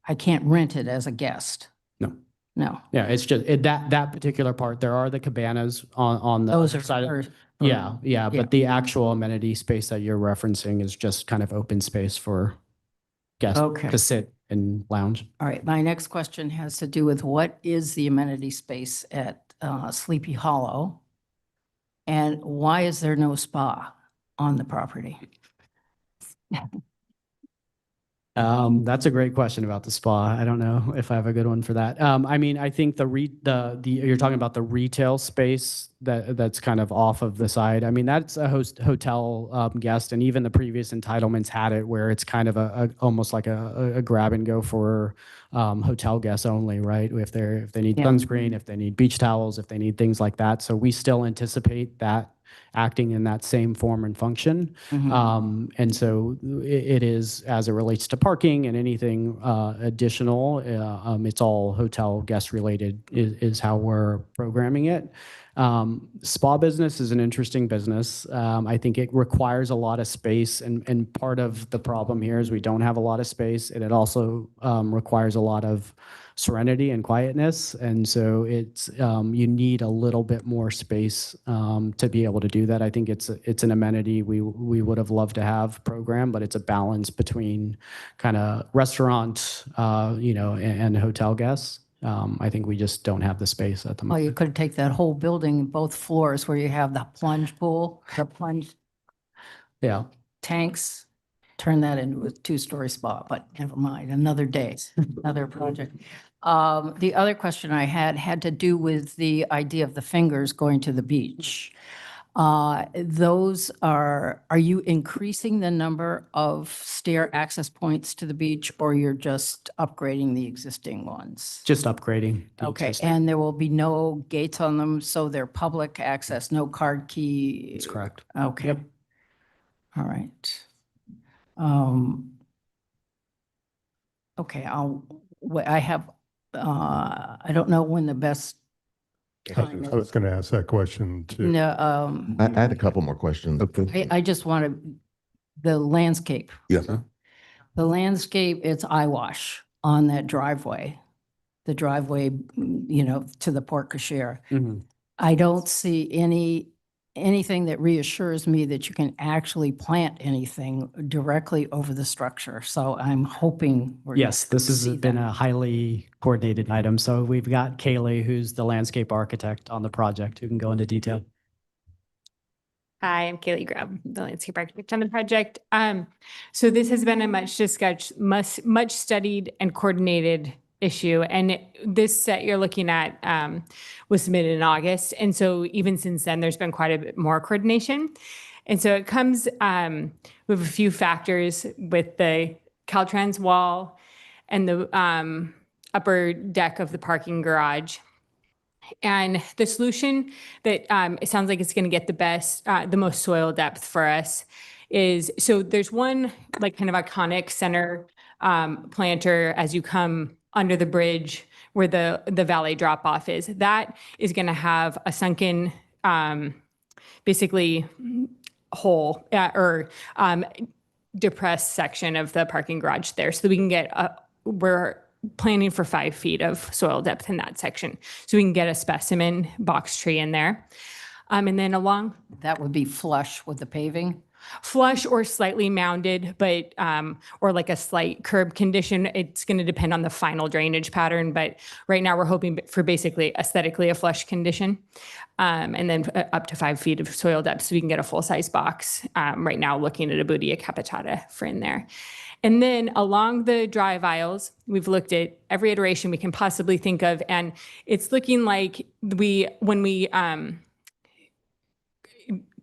I can't rent it as a guest. No. Yeah, it's just that particular part. There are the cabanas on the Those other side. are. Yeah, but the actual amenity space that you're referencing is just kind of open space for guests to sit and lounge. All right, my next question has to do with what is the amenity space at Sleepy Hollow? And why is there no spa on the property? That's a great question about the spa. I don't know if I have a good one for that. I mean, I think you're talking about the retail space that's kind of off of the side. I mean, that's a hotel guest, and even the previous entitlements had it where it's kind of almost like a grab and go for hotel guests only, right? If they need sunscreen, if they need beach towels, if they need things like that. So we still anticipate that acting in that same form and function. And so it is, as it relates to parking and anything additional, it's all hotel guest related is how we're programming it. Spa business is an interesting business. I think it requires a lot of space, and part of the problem here is we don't have a lot of space, and it also requires a lot of serenity and quietness. And so it's, you need a little bit more space to be able to do that. I think it's an amenity we would have loved to have program, but it's a balance between kind of restaurant, and hotel guests. I think we just don't have the space at the Well, moment. you could take that whole building, both floors where you have the plunge pool, the plunge Yeah. tanks, turn that into a two-story spa, but never mind, another day, another project. The other question I had to do with the idea of the fingers going to the beach. Those are you increasing the number of stair access points to the beach, or you're just upgrading the existing ones? Just upgrading. the Okay, existing. and there will be no gates on them, so they're public access, no card key? That's correct. Okay. Yep. All right. Okay, I have, I don't know when the best time I was going to ask that question too. No, I had a couple more questions. I just want to, the landscape. Yes. The landscape, it's eyewash on that driveway. The driveway, to the Port Cochere. I don't see anything that reassures me that you can actually plant anything directly over the structure. So I'm hoping we're gonna Yes, this has see been that. a highly coordinated item. So we've got Kaylee, who's the landscape architect on the project, who can go into detail. Hi, I'm Kaylee Grubb, the landscape architect on the project. So this has been a much discussed, much studied and coordinated issue. And this set you're looking at was submitted in August. And so even since then, there's been quite a bit more coordination. And so it comes with a few factors with the Caltrans wall and the upper deck of the parking garage. And the solution that it sounds like it's going to get the most soil depth for us is, so there's one like kind of iconic center planter as you come under the bridge where the valley drop off is. That is going to have a sunken, basically hole or depressed section of the parking garage there, so that we can get we're planning for 5 feet of soil depth in that section, so we can get a specimen box tree in there. And then along That would be flush with the paving? flush or slightly mounded, but or like a slight curb condition. It's going to depend on the final drainage pattern, but right now we're hoping for basically aesthetically a flush condition, and then up to 5 feet of soil depth, so we can get a full-size box. Right now, looking at a Budia capitata for in there. And then along the drive aisles, we've looked at every iteration we can possibly think of, and it's looking like when we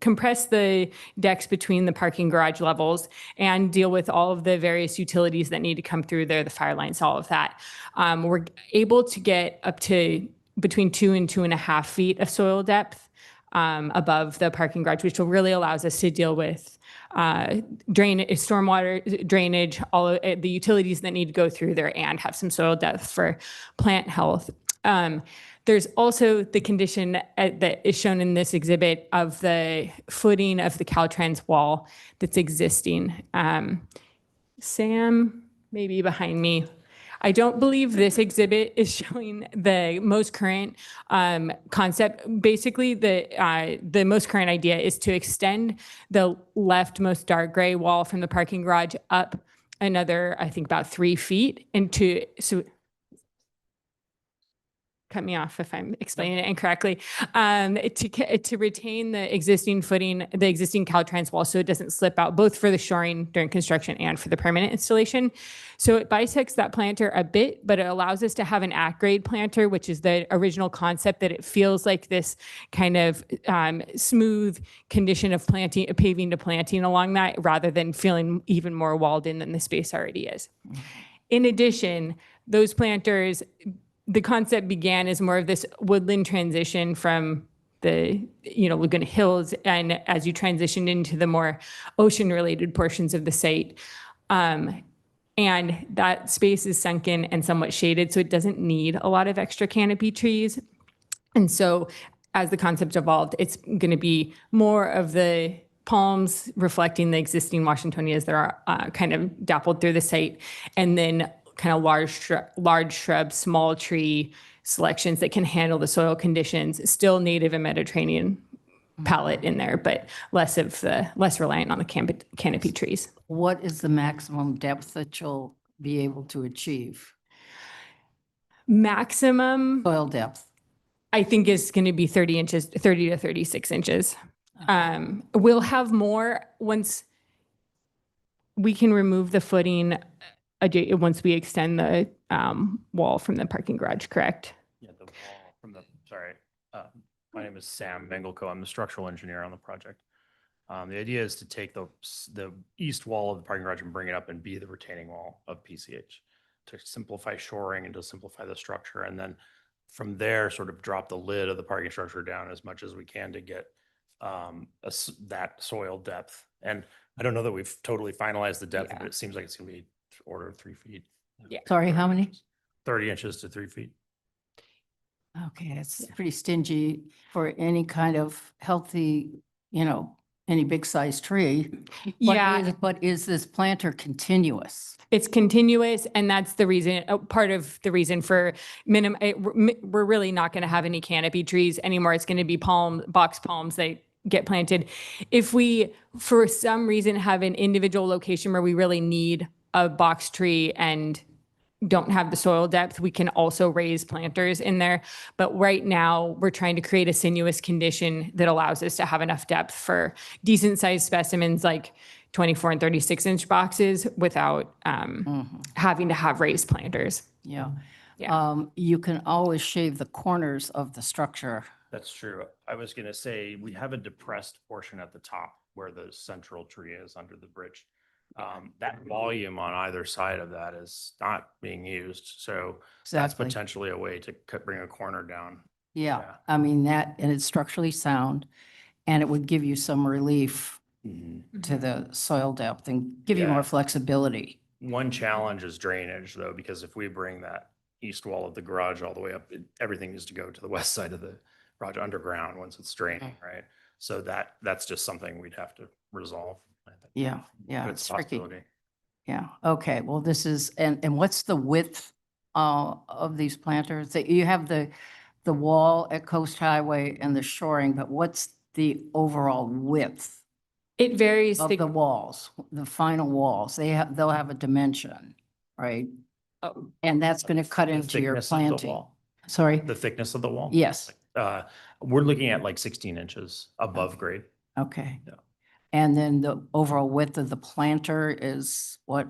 compress the decks between the parking garage levels and deal with all of the various utilities that need to come through there, the fire lines, all of that. We're able to get up to between 2 and 2.5 feet of soil depth above the parking garage, which will really allows us to deal with stormwater drainage, all of the utilities that need to go through there, and have some soil depth for plant health. There's also the condition that is shown in this exhibit of the footing of the Caltrans wall that's existing. Sam, maybe behind me. I don't believe this exhibit is showing the most current concept. Basically, the most current idea is to extend the leftmost dark gray wall from the parking garage up another, I think, about 3 feet into, so cut me off if I'm explaining it incorrectly, to retain the existing footing, the existing Caltrans wall, so it doesn't slip out, both for the shoring during construction and for the permanent installation. So it bisects that planter a bit, but it allows us to have an at-grade planter, which is the original concept, that it feels like this kind of smooth condition of planting, paving to planting along that, rather than feeling even more walled in than the space already is. In addition, those planters, the concept began as more of this woodland transition from the Laguna Hills, and as you transitioned into the more ocean-related portions of the site. And that space is sunken and somewhat shaded, so it doesn't need a lot of extra canopy trees. And so as the concept evolved, it's going to be more of the palms reflecting the existing Washingtonias that are kind of dappled through the site, and then kind of large shrub, small tree selections that can handle the soil conditions, still native and Mediterranean palette in there, but less reliant on the canopy trees. What is the maximum depth that you'll be able to achieve? Maximum soil depth, I think, is going to be 30 to 36 inches. We'll have more once we can remove the footing once we extend the wall from the parking garage, correct? Yeah, the wall from the, sorry. My name is Sam Mengelko. I'm the structural engineer on the project. The idea is to take the east wall of the parking garage and bring it up and be the retaining wall of PCH to simplify shoring and to simplify the structure. And then from there, sort of drop the lid of the parking structure down as much as we can to get that soil depth. And I don't know that we've totally finalized the depth, but it seems like it's going to be order of 3 feet. Yeah. Sorry, how many? 30 inches to 3 feet. Okay, it's pretty stingy for any kind of healthy, any big sized tree. But is this planter continuous? It's continuous, and that's the reason, part of the reason for we're really not going to have any canopy trees anymore. It's going to be box palms that get planted. If we, for some reason, have an individual location where we really need a box tree and don't have the soil depth, we can also raise planters in there. But right now, we're trying to create a sinuous condition that allows us to have enough depth for decent sized specimens like 24 and 36 inch boxes without having to have raised planters. Yeah. You can always shave the corners of the structure. That's true. I was going to say we have a depressed portion at the top where the central tree is under the bridge. That volume on either side of that is not being used. So that's potentially a way to bring a corner down. Yeah. I mean, and it's structurally sound, and it would give you some relief to the soil depth and give you more flexibility. One challenge is drainage, though, because if we bring that east wall of the garage all the way up, everything needs to go to the west side of the garage underground once it's draining, right? So that's just something we'd have to resolve. I think. Yeah, But it's tricky. possibility. Yeah, okay, well, this is, and what's the width of these planters? You have the wall at Coast Highway and the shoring, but what's the overall width? It varies. Of the walls, the final walls, they'll have a dimension, right? And that's going to cut The into your thickness of the planting. wall. Sorry? The thickness of the wall? Yes, We're looking at like 16 inches above grade. okay. Yeah. And then the overall width of the planter is what?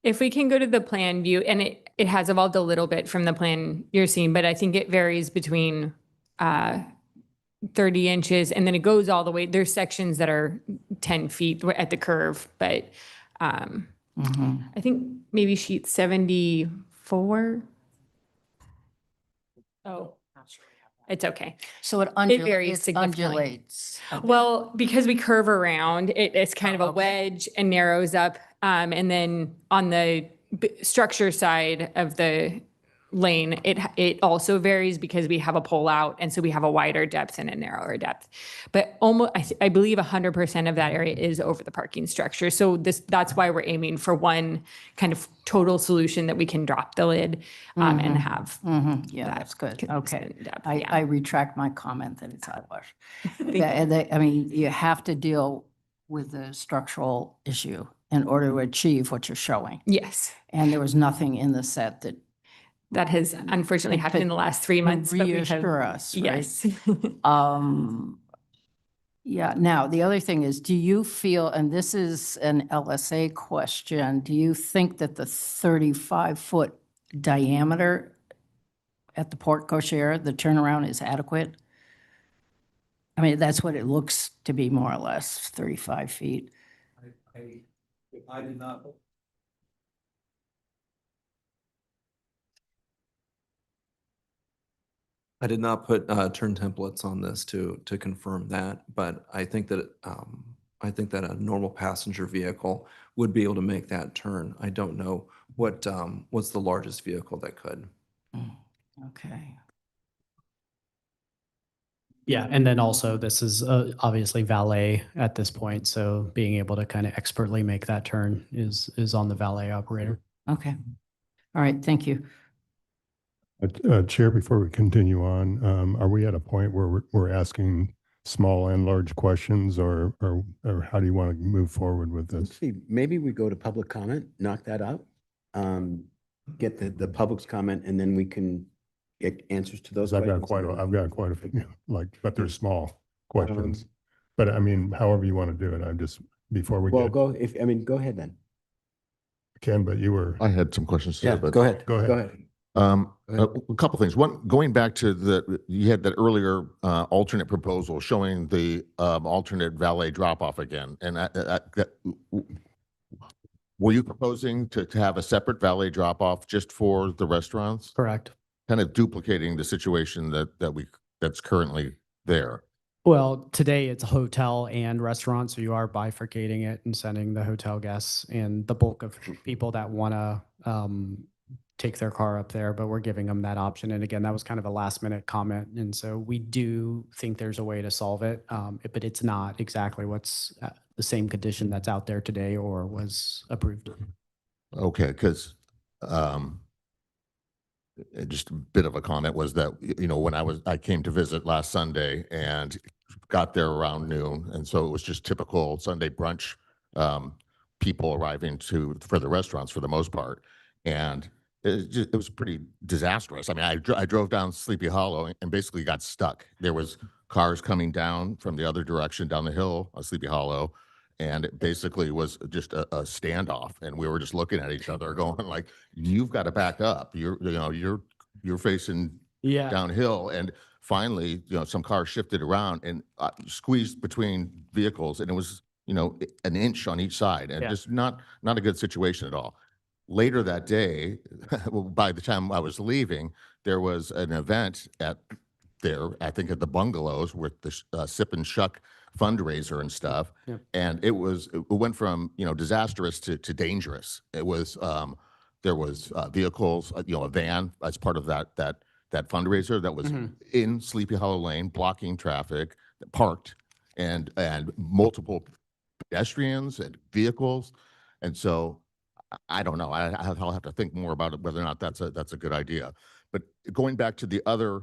If we can go to the plan view, and it has evolved a little bit from the plan you're seeing, but I think it varies between 30 inches, and then it goes all the way. There's sections that are 10 feet at the curve, but I think maybe sheet 74. Oh, it's okay. So it varies significantly. undulates. Well, because we curve around, it's kind of a wedge and narrows up. And then on the structure side of the lane, it also varies because we have a pull out, and so we have a wider depth and a narrower depth. But almost, I believe 100% of that area is over the parking structure. So that's why we're aiming for one kind of total solution that we can drop the lid and have. Yeah, that's good. Okay. depth, I retract my comment that it's eyewash. Yeah, and I mean, you have to deal with the structural issue in order to achieve what you're showing. Yes. And there was nothing in the set that has unfortunately happened in the last 3 months. But we have, reassure us, right? Yes. Yeah, now, the other thing is, do you feel, and this is an LSA question, do you think that the 35-foot diameter at the porte cochere, the turnaround, is adequate? I mean, that's what it looks to be, more or less, 35 feet. I did not. I did not put turn templates on this to confirm that, but I think that a normal passenger vehicle would be able to make that turn. I don't know what's the largest vehicle that could. Okay. Yeah, and then also this is obviously valet at this point, so being able to kind of expertly make that turn is on the valet operator. Okay. All right, thank you. Chair, before we continue on, are we at a point where we're asking small and large questions, or how do you want to move forward with this? See, maybe we go to public comment, knock that out. Get the public's comment, and then we can get answers to those I've questions. I've got quite a few, but they're small questions. But I mean, however you want to do it, I'm just, before we Well, get, go ahead then. Ken, but you were. I had some questions too, Yeah, but. go ahead. Go ahead. A couple things. One, going back to you had that earlier alternate proposal showing the alternate valet drop-off again. And were you proposing to have a separate valet drop-off just for the restaurants? Correct. Kind of duplicating the situation that's currently there. Well, today it's a hotel and restaurant, so you are bifurcating it and sending the hotel guests and the bulk of people that want to take their car up there, but we're giving them that option. And again, that was kind of a last minute comment. And so we do think there's a way to solve it, but it's not exactly what's the same condition that's out there today or was approved. Okay, because just a bit of a comment was that, when I came to visit last Sunday and got there around noon. And so it was just typical Sunday brunch, people arriving for the restaurants for the most part. And it was pretty disastrous. I mean, I drove down Sleepy Hollow and basically got stuck. There was cars coming down from the other direction down the hill of Sleepy Hollow. And it basically was just a standoff. And we were just looking at each other going like, you've got to back up. You're facing downhill. And finally, some cars shifted around and squeezed between vehicles. And it was, an inch on each side, and just not a good situation at all. Later that day, by the time I was leaving, there was an event I think at the bungalows with the Sip and Shuck fundraiser and stuff. Yep. And it went from, disastrous to dangerous. It was, there was vehicles, a van as part of that fundraiser that was in Sleepy Hollow Lane, blocking traffic, parked, and multiple pedestrians and vehicles. And so I don't know. I'll have to think more about it, whether or not that's a good idea. But going back to the other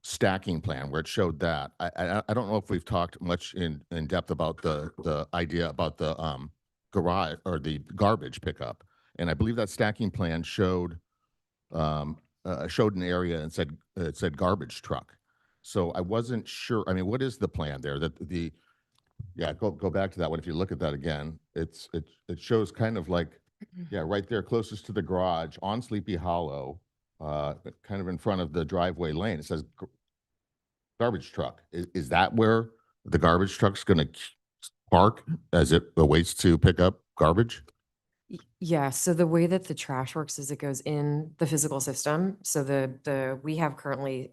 stacking plan where it showed that, I don't know if we've talked much in depth about the idea about the garage or the garbage pickup. And I believe that stacking plan showed an area and it said garbage truck. So I wasn't sure. I mean, what is the plan there? Go back to that one. If you look at that again, it shows kind of like, right there closest to the garage on Sleepy Hollow, kind of in front of the driveway lane. It says garbage truck. Is that where the garbage truck's going to park as it awaits to pick up garbage? Yeah, so the way that the trash works is it goes in the physical system. So we have currently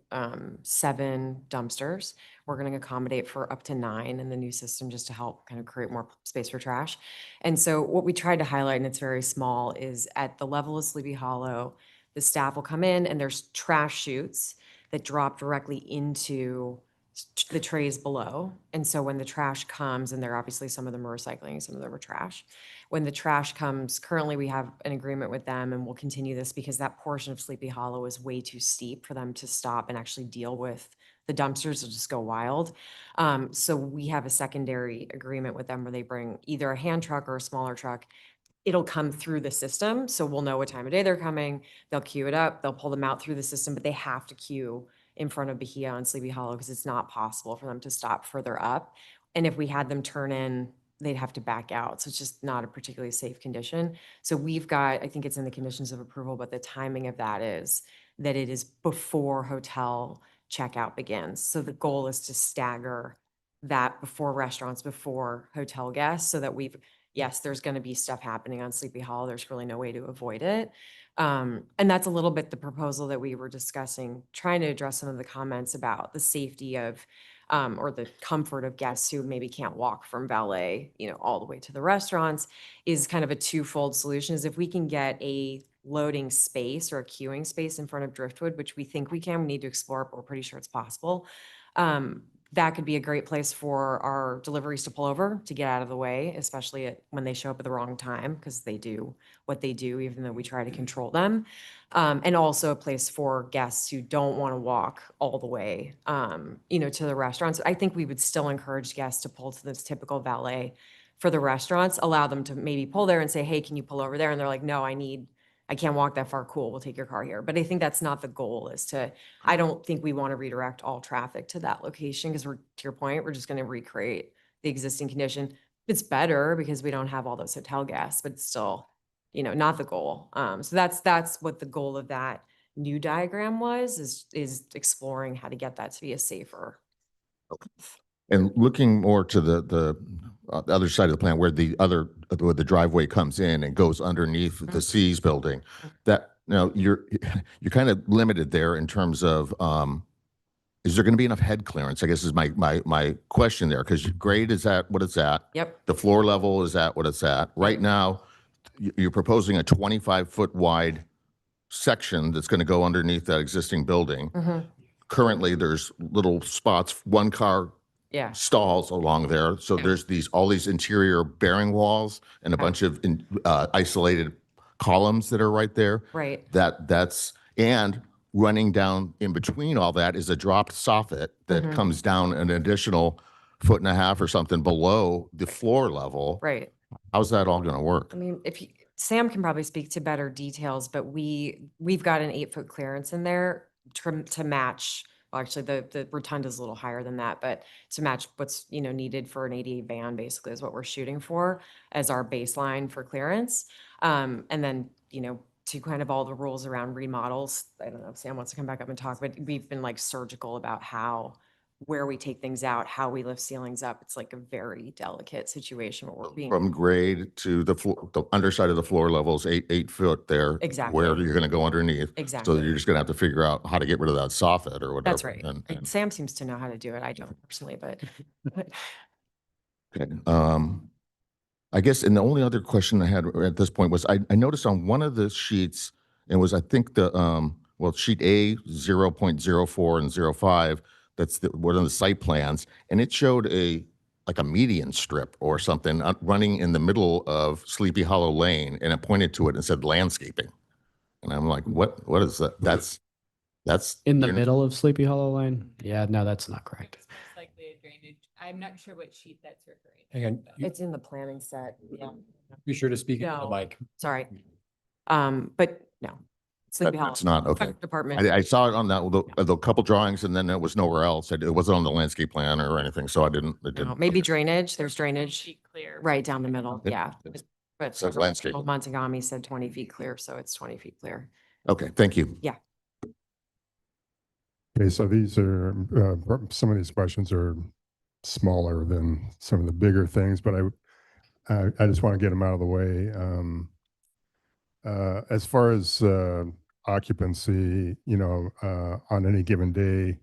7 dumpsters. We're going to accommodate for up to 9 in the new system just to help kind of create more space for trash. And so what we tried to highlight, and it's very small, is at the level of Sleepy Hollow, the staff will come in and there's trash chutes that drop directly into the trays below. And so when the trash comes, and there obviously some of them are recycling, some of them are trash. When the trash comes, currently we have an agreement with them, and we'll continue this because that portion of Sleepy Hollow is way too steep for them to stop and actually deal with. The dumpsters will just go wild. So we have a secondary agreement with them where they bring either a hand truck or a smaller truck. It'll come through the system. So we'll know what time of day they're coming. They'll queue it up. They'll pull them out through the system, but they have to queue in front of Bahia on Sleepy Hollow because it's not possible for them to stop further up. And if we had them turn in, they'd have to back out. So it's just not a particularly safe condition. So we've got, I think it's in the conditions of approval, but the timing of that is that it is before hotel checkout begins. So the goal is to stagger that before restaurants, before hotel guests, so that yes, there's going to be stuff happening on Sleepy Hollow. There's really no way to avoid it. And that's a little bit the proposal that we were discussing, trying to address some of the comments about the safety of or the comfort of guests who maybe can't walk from valet, all the way to the restaurants, is kind of a twofold solution. Is if we can get a loading space or a queuing space in front of Driftwood, which we think we can, we need to explore it, but we're pretty sure it's possible. that could be a great place for our deliveries to pull over to get out of the way, especially when they show up at the wrong time, because they do what they do, even though we try to control them. And also a place for guests who don't want to walk all the way, to the restaurants. I think we would still encourage guests to pull to this typical valet for the restaurants, allow them to maybe pull there and say, hey, can you pull over there? And they're like, no, I can't walk that far. Cool, we'll take your car here. But I think that's not the goal, I don't think we want to redirect all traffic to that location, because to your point, we're just going to recreate the existing condition. It's better because we don't have all those hotel guests, but it's still, not the goal. So that's what the goal of that new diagram is exploring how to get that to be a safer. And looking more to the other side of the plant where where the driveway comes in and goes underneath the C's building, that, you're kind of limited there in terms of, is there going to be enough head clearance? I guess is my question there, because grade is at what it's at. Yep. The floor level is at what it's at. Right now, you're proposing a 25-foot wide section that's going to go underneath that existing building. Currently, there's little spots, one car stalls along there. So there's all these interior bearing walls and a bunch of isolated columns that are right there. Right. And running down in between all that is a dropped soffit that comes down an additional 1.5 feet or something below the floor level. Right. How's that all going to work? I mean, Sam can probably speak to better details, but we've got an 8-foot clearance in there to match. Well, actually, the rotunda is a little higher than that, but to match what's needed for an ADA van, basically, is what we're shooting for as our baseline for clearance. And then to kind of all the rules around remodels. I don't know if Sam wants to come back up and talk, but we've been like surgical about where we take things out, how we lift ceilings up. It's like a very delicate situation where we're being From grade to the floor, the underside of the floor levels, 8 foot there. Exactly. Where you're going to go underneath. Exactly. So you're just going to have to figure out how to get rid of that soffit or whatever. That's right. And Sam seems to know how to do it. I don't personally, but okay. I guess, and the only other question I had at this point was I noticed on one of the sheets, it was, I think sheet A 0.04 and 0.5, that's one of the site plans, and it showed like a median strip or something running in the middle of Sleepy Hollow Lane, and it pointed to it and said landscaping. And I'm like, what is that? That's In the middle of Sleepy Hollow Lane? Yeah, no, that's not correct. It's most likely a drainage. I'm not sure what sheet that's referring to. Hang on, it's in the planning set. Yeah. be sure to speak into No. the mic. Sorry. But no. Sleepy Hollow. That's not okay. Fire Department. I saw it on the couple drawings, and then it was nowhere else. It wasn't on the landscape plan or anything, so I didn't. No, maybe drainage. There's drainage Feet clear. right down the middle. It- Yeah. But says landscape. Montagami said 20 feet clear, so it's 20 feet clear. Okay, thank you. Yeah. Okay, so these are, some of these questions are smaller than some of the bigger things, but I just want to get them out of the way. As far as occupancy, on any given day,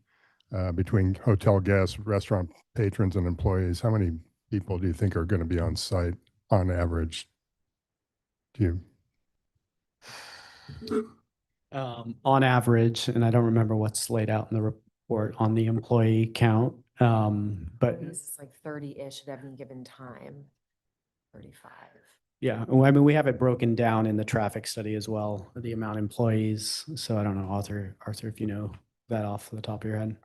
between hotel guests, restaurant patrons, and employees, how many people do you think are going to be on site on average? On average, and I don't remember what's laid out in the report on the employee count, but This is like 30-ish at any given time. 35. yeah, well, I mean, we have it broken down in the traffic study as well, the amount of employees. So I don't know, Arthur, if you know that off the top of your head.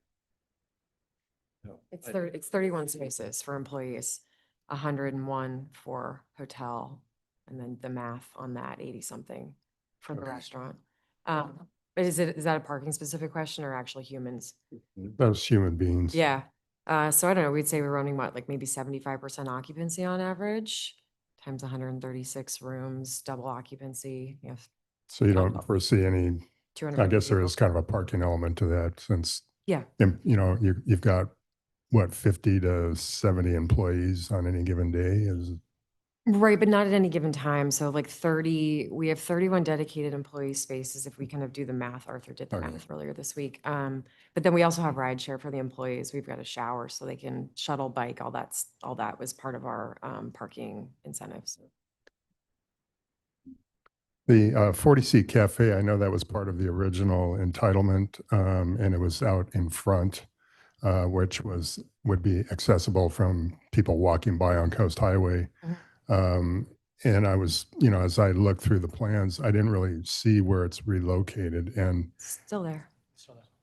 It's 31 spaces for employees, 101 for hotel, and then the math on that 80 something for the restaurant. But is that a parking specific question or actually humans? Those human beings. Yeah. So I don't know, we'd say we're running what, like maybe 75% occupancy on average, times 136 rooms, double occupancy, So you don't foresee any, I 200 guess there vehicles. is kind of a parking element to that since, Yeah. You've got, what, 50 to 70 employees on any given day is, Right, but not at any given time. So like we have 31 dedicated employee spaces if we kind of do the math. Arthur did the Okay. math earlier this week. But then we also have rideshare for the employees. We've got a shower so they can shuttle bike. All that was part of our parking incentives. the 40C Cafe, I know that was part of the original entitlement, and it was out in front. which would be accessible from people walking by on Coast Highway. And I was, as I looked through the plans, I didn't really see where it's relocated. And Still there.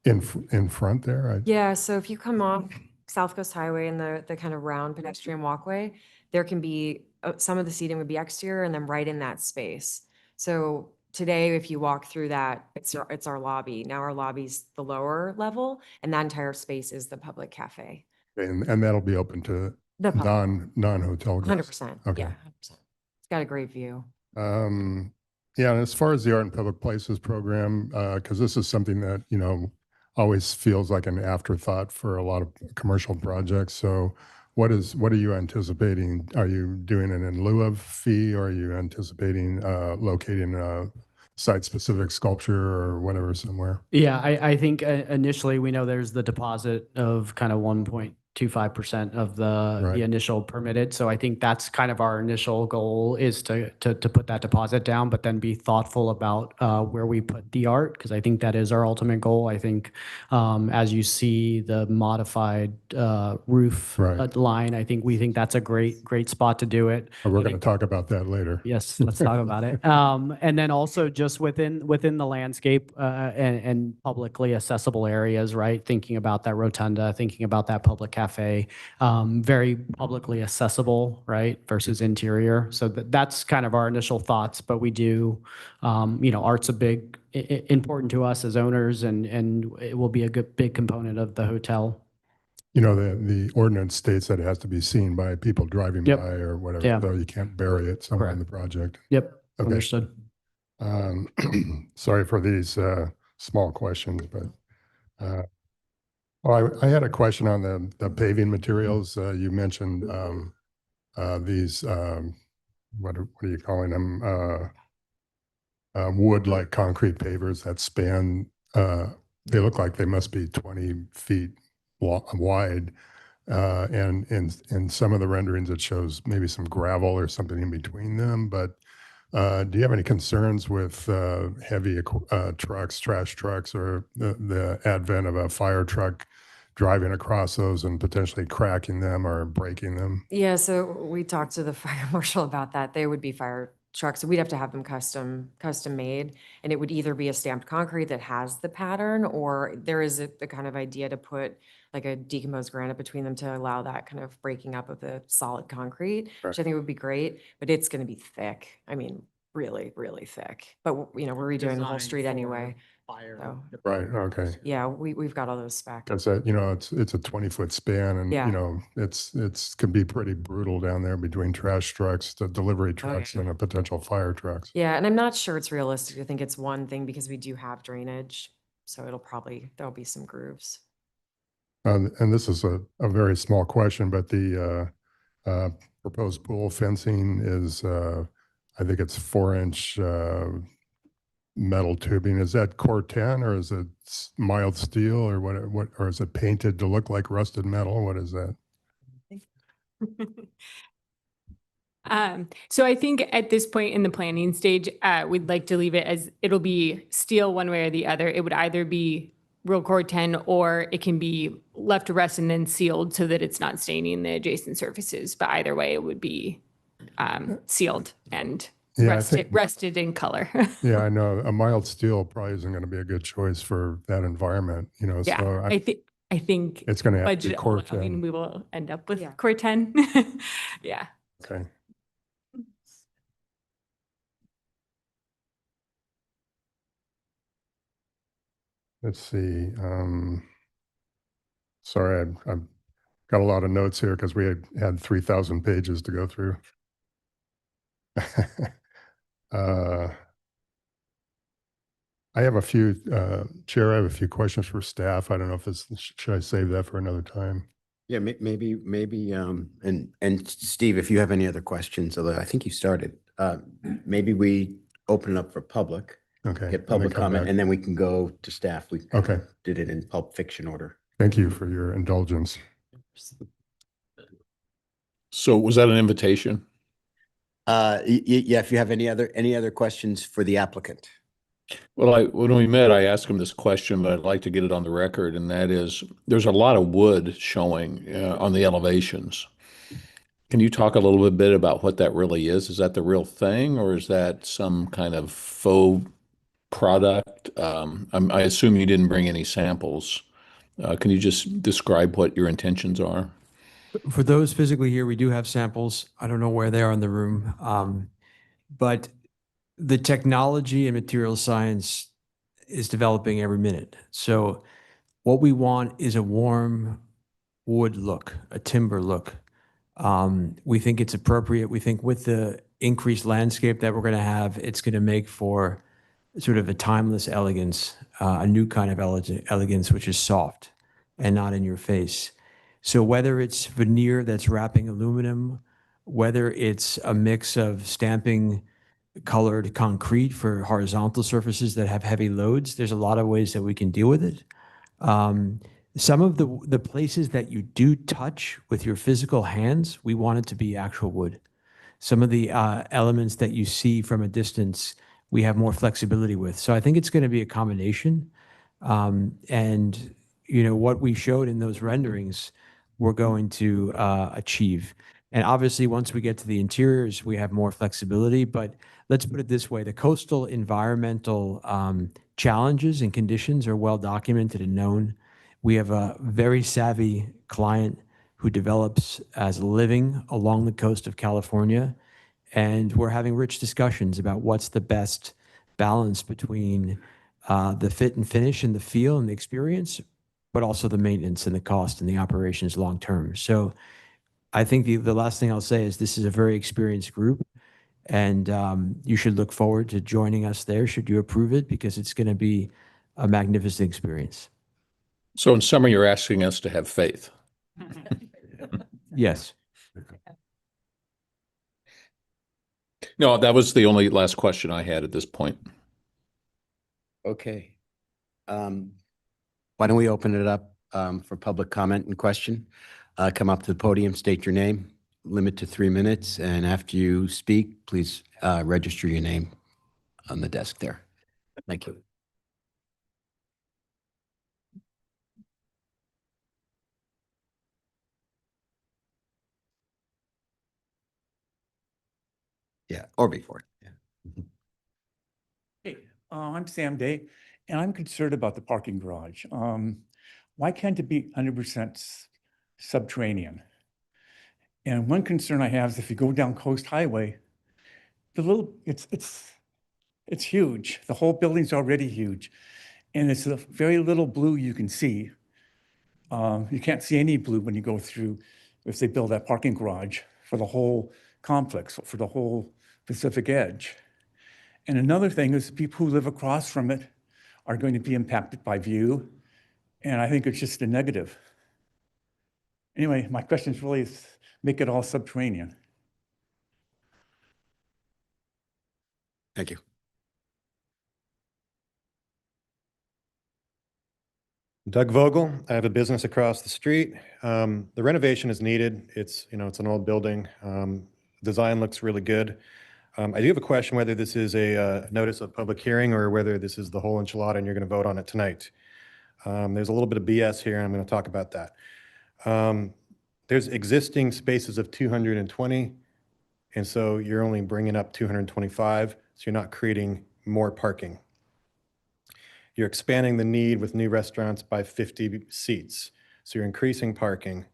in front there, Yeah, so if you come off South Coast Highway and the kind of round pedestrian walkway, there can be, some of the seating would be exterior and then right in that space. So today, if you walk through that, it's our lobby. Now our lobby's the lower level and that entire space is the public cafe. and that'll be open to The public. non-hotel guests. 100%. Okay. Yeah, 100%. It's got a great view. Yeah, and as far as the Art in Public Places program, because this is something that, always feels like an afterthought for a lot of commercial projects. So what are you anticipating? Are you doing it in lieu of fee, or are you anticipating locating a site-specific sculpture or whatever somewhere? Yeah, I think initially we know there's the deposit of kind of 1.25% of the initial permitted. So I think that's kind of our initial goal, is to put that deposit down, but then be thoughtful about where we put the art, because I think that is our ultimate goal. I think as you see the modified roof line, I think we think that's a great spot to do it. We're going to talk about that later. Yes, let's talk about it. And then also just within the landscape and publicly accessible areas, right? Thinking about that rotunda, thinking about that public cafe, very publicly accessible, right? Versus interior. So that's kind of our initial thoughts, but we do, art's important to us as owners, and it will be a big component of the hotel. The ordinance states that it has to be seen by people driving by or whatever, Yeah. so you can't bury it somewhere in the project. Yep, Okay. understood. Sorry for these small questions, but I had a question on the paving materials. You mentioned these, what are you calling them? Wood-like concrete pavers that span, they look like they must be 20 feet wide. And in some of the renderings, it shows maybe some gravel or something in between them. But do you have any concerns with heavy trucks, trash trucks, or the advent of a fire truck driving across those and potentially cracking them or breaking them? Yeah, so we talked to the fire marshal about that. They would be fire trucks. So we'd have to have them custom made. And it would either be a stamped concrete that has the pattern, or there is the kind of idea to put like a decomposed granite between them to allow that kind of breaking up of the solid concrete, which I think would be great, but it's going to be thick. I mean, really, really thick. But, we're redoing the whole street anyway. So, Right, okay. yeah, we've got all those specs. Because it's a 20-foot span, and Yeah. it's can be pretty brutal down there between trash trucks, the delivery trucks, and a potential fire trucks. Yeah, and I'm not sure it's realistic to think it's one thing because we do have drainage. So there'll be some grooves. And this is a very small question, but the proposed pool fencing is, I think it's 4-inch metal tubing. Is that Corten, or is it mild steel, or what, or is it painted to look like rusted metal? What is that? So I think at this point in the planning stage, we'd like to leave it as it'll be steel one way or the other. It would either be real Corten, or it can be left to rest and then sealed so that it's not staining the adjacent surfaces. But either way, it would be sealed and Yeah, I think- rested in color. Yeah, I know. A mild steel probably isn't going to be a good choice for that environment, Yeah, so I think it's going to have to be budget, I Corten. mean, we will end up with Corten. Yeah. Okay. Let's see. Sorry, I've got a lot of notes here because we had 3,000 pages to go through. I have a few, Chair, I have a few questions for staff. I don't know if should I save that for another time? Yeah, maybe, and Steve, if you have any other questions, although I think you started, maybe we open it up for public. Okay. Get and then public come comment, back. and then we can go to staff. We Okay. did it in Pulp Fiction order. Thank you for your indulgence. So was that an invitation? Yeah, if you have any other questions for the applicant. Well, when we met, I asked him this question, but I'd like to get it on the record, and that is, there's a lot of wood showing on the elevations. Can you talk a little bit about what that really is? Is that the real thing, or is that some kind of faux product? I assume you didn't bring any samples. Can you just describe what your intentions are? For those physically here, we do have samples. I don't know where they are in the room. But the technology and material science is developing every minute. So what we want is a warm wood look, a timber look. We think it's appropriate. We think with the increased landscape that we're going to have, it's going to make for sort of a timeless elegance, a new kind of elegance, which is soft and not in your face. So whether it's veneer that's wrapping aluminum, whether it's a mix of stamping colored concrete for horizontal surfaces that have heavy loads, there's a lot of ways that we can deal with it. Some of the places that you do touch with your physical hands, we want it to be actual wood. Some of the elements that you see from a distance, we have more flexibility with. So I think it's going to be a combination. And what we showed in those renderings, we're going to achieve. And obviously, once we get to the interiors, we have more flexibility. But let's put it this way: the coastal environmental challenges and conditions are well documented and known. We have a very savvy client who develops as a living along the coast of California. And we're having rich discussions about what's the best balance between the fit and finish and the feel and the experience, but also the maintenance and the cost and the operations long term. So I think the last thing I'll say is this is a very experienced group, and you should look forward to joining us there should you approve it, because it's going to be a magnificent experience. So in summary, you're asking us to have faith. Yes. No, that was the only last question I had at this point. Okay. Why don't we open it up for public comment and question? Come up to the podium, state your name, limit to 3 minutes, and after you speak, please register your name on the desk there. Thank you. Yeah, or before. Yeah. Hey, I'm Sam Day, and I'm concerned about the parking garage. Why can't it be 100% subterranean? And one concern I have is if you go down Coast Highway, it's huge. The whole building's already huge, and it's a very little blue you can see. You can't see any blue when you go through, if they build that parking garage for the whole complex, for the whole Pacific Edge. And another thing is people who live across from it are going to be impacted by view. And I think it's just a negative. Anyway, my question is really make it all subterranean. Thank you. Doug Vogel. I have a business across the street. The renovation is needed. It's an old building. Design looks really good. I do have a question whether this is a notice of public hearing or whether this is the whole enchilada and you're going to vote on it tonight. There's a little bit of BS here, and I'm going to talk about that. There's existing spaces of 220, and so you're only bringing up 225, so you're not creating more parking. You're expanding the need with new restaurants by 50 seats, so you're increasing parking.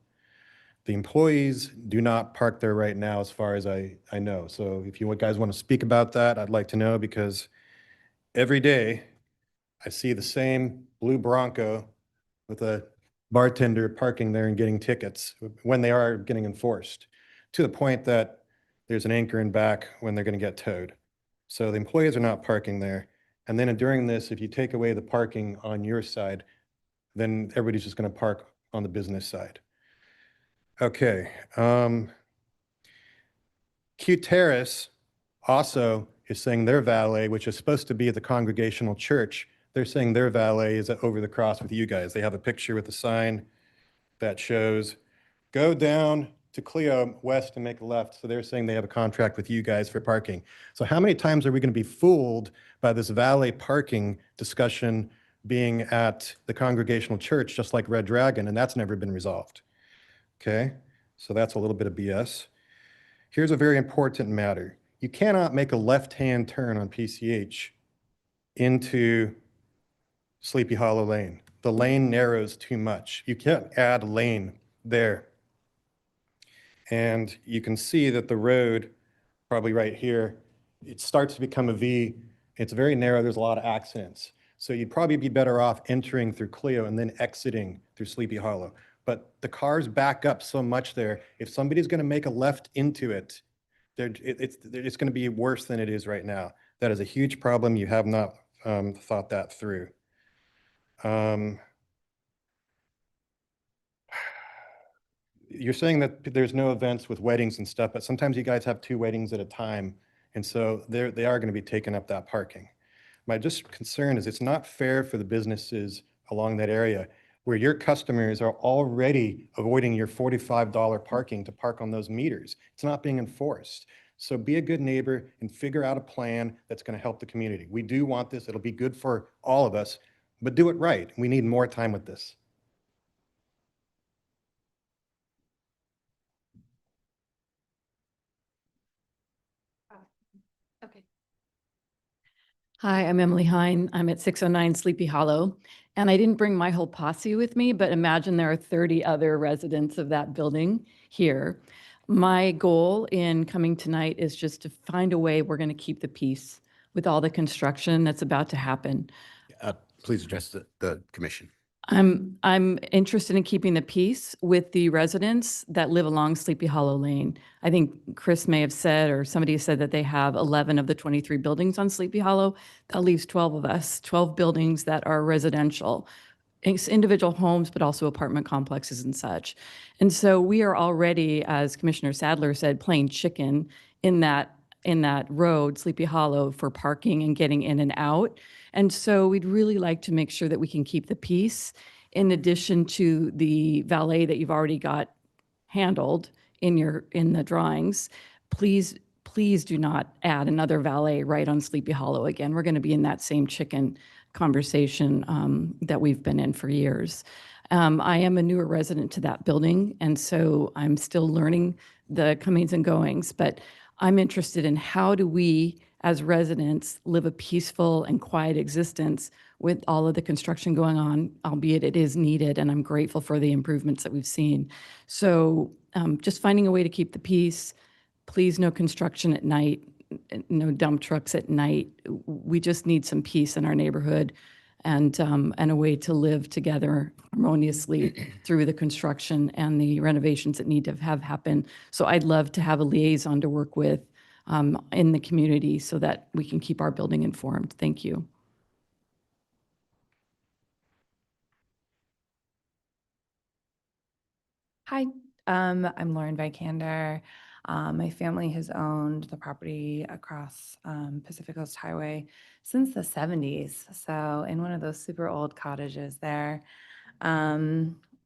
The employees do not park there right now, as far as I know. So if you guys want to speak about that, I'd like to know, because every day I see the same blue Bronco with a bartender parking there and getting tickets when they are getting enforced, to the point that there's an anchor in back when they're going to get towed. So the employees are not parking there. And then during this, if you take away the parking on your side, then everybody's just going to park on the business side. Okay. Q Terrace also is saying their valet, which is supposed to be the Congregational Church, they're saying their valet is over the cross with you guys. They have a picture with a sign that shows, go down to Clio West and make a left. So they're saying they have a contract with you guys for parking. So how many times are we going to be fooled by this valet parking discussion being at the Congregational Church, just like Red Dragon, and that's never been resolved? Okay, so that's a little bit of BS. Here's a very important matter. You cannot make a left-hand turn on PCH into Sleepy Hollow Lane. The lane narrows too much. You can't add lane there. And you can see that the road, probably right here, it starts to become a V. It's very narrow. There's a lot of accidents. So you'd probably be better off entering through Clio and then exiting through Sleepy Hollow. But the cars back up so much there. If somebody's going to make a left into it, it's going to be worse than it is right now. That is a huge problem. You have not thought that through. You're saying that there's no events with weddings and stuff, but sometimes you guys have 2 weddings at a time. And so they are going to be taking up that parking. My just concern is it's not fair for the businesses along that area where your customers are already avoiding your $45 parking to park on those meters. It's not being enforced. So be a good neighbor and figure out a plan that's going to help the community. We do want this. It'll be good for all of us, but do it right. We need more time with this. Okay. Hi, I'm Emily Hine. I'm at 609 Sleepy Hollow. And I didn't bring my whole posse with me, but imagine there are 30 other residents of that building here. My goal in coming tonight is just to find a way we're going to keep the peace with all the construction that's about to happen. Please address the commission. I'm interested in keeping the peace with the residents that live along Sleepy Hollow Lane. I think Chris may have said, or somebody said that they have 11 of the 23 buildings on Sleepy Hollow. That leaves 12 of us, 12 buildings that are residential. It's individual homes, but also apartment complexes and such. And so we are already, as Commissioner Sadler said, playing chicken in that road, Sleepy Hollow, for parking and getting in and out. And so we'd really like to make sure that we can keep the peace in addition to the valet that you've already got handled in the drawings. Please do not add another valet right on Sleepy Hollow again. We're going to be in that same chicken conversation that we've been in for years. I am a newer resident to that building, and so I'm still learning the comings and goings, but I'm interested in how do we, as residents, live a peaceful and quiet existence with all of the construction going on, albeit it is needed, and I'm grateful for the improvements that we've seen. So just finding a way to keep the peace. Please, no construction at night, no dump trucks at night. We just need some peace in our neighborhood and a way to live together harmoniously through the construction and the renovations that need to have happen. So I'd love to have a liaison to work with in the community so that we can keep our building informed. Thank you. Hi, I'm Lauren Vikander. My family has owned the property across Pacific Coast Highway since the 70s. So in one of those super old cottages there.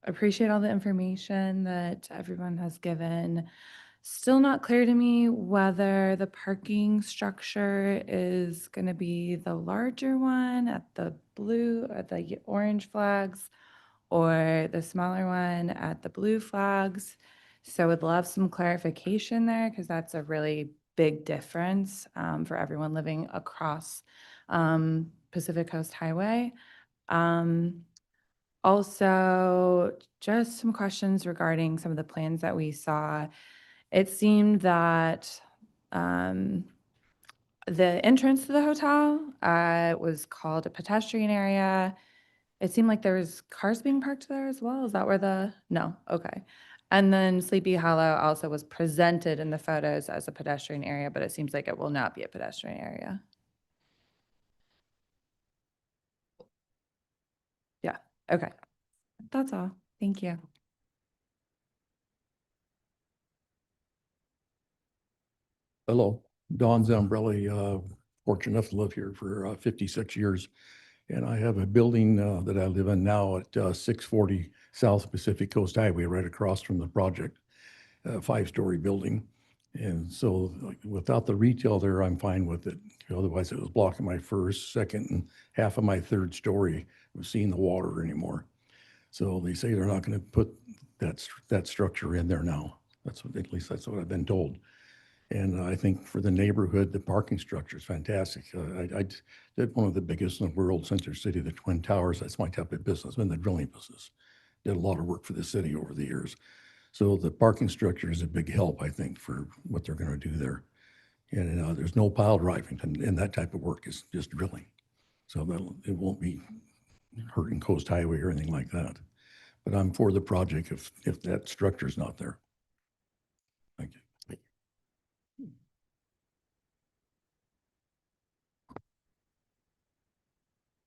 Appreciate all the information that everyone has given. Still not clear to me whether the parking structure is going to be the larger one at the orange flags or the smaller one at the blue flags. So would love some clarification there because that's a really big difference for everyone living across Pacific Coast Highway. Also, just some questions regarding some of the plans that we saw. It seemed that the entrance to the hotel was called a pedestrian area. It seemed like there was cars being parked there as well. Is that where no, okay. And then Sleepy Hollow also was presented in the photos as a pedestrian area, but it seems like it will not be a pedestrian area. Yeah, okay. That's all. Thank you. Hello, Don Zambrelli, fortunate enough to live here for 56 years. And I have a building that I live in now at 640 South Pacific Coast Highway, right across from the project. a 5-story building. And so like, without the retail there, I'm fine with it. Otherwise, it was blocking my first, second, and half of my third story of seeing the water anymore. So they say they're not going to put that structure in there now. That's what, at least that's what I've been told. And I think for the neighborhood, the parking structure is fantastic. I did one of the biggest in the world, Center City, the Twin Towers. That's my type of business. I'm in the drilling business. Did a lot of work for the city over the years. So the parking structure is a big help, I think, for what they're going to do there. And there's no pile driving, and that type of work is just drilling. So it won't be hurting Coast Highway or anything like that. But I'm for the project if that structure is not there. Thank you.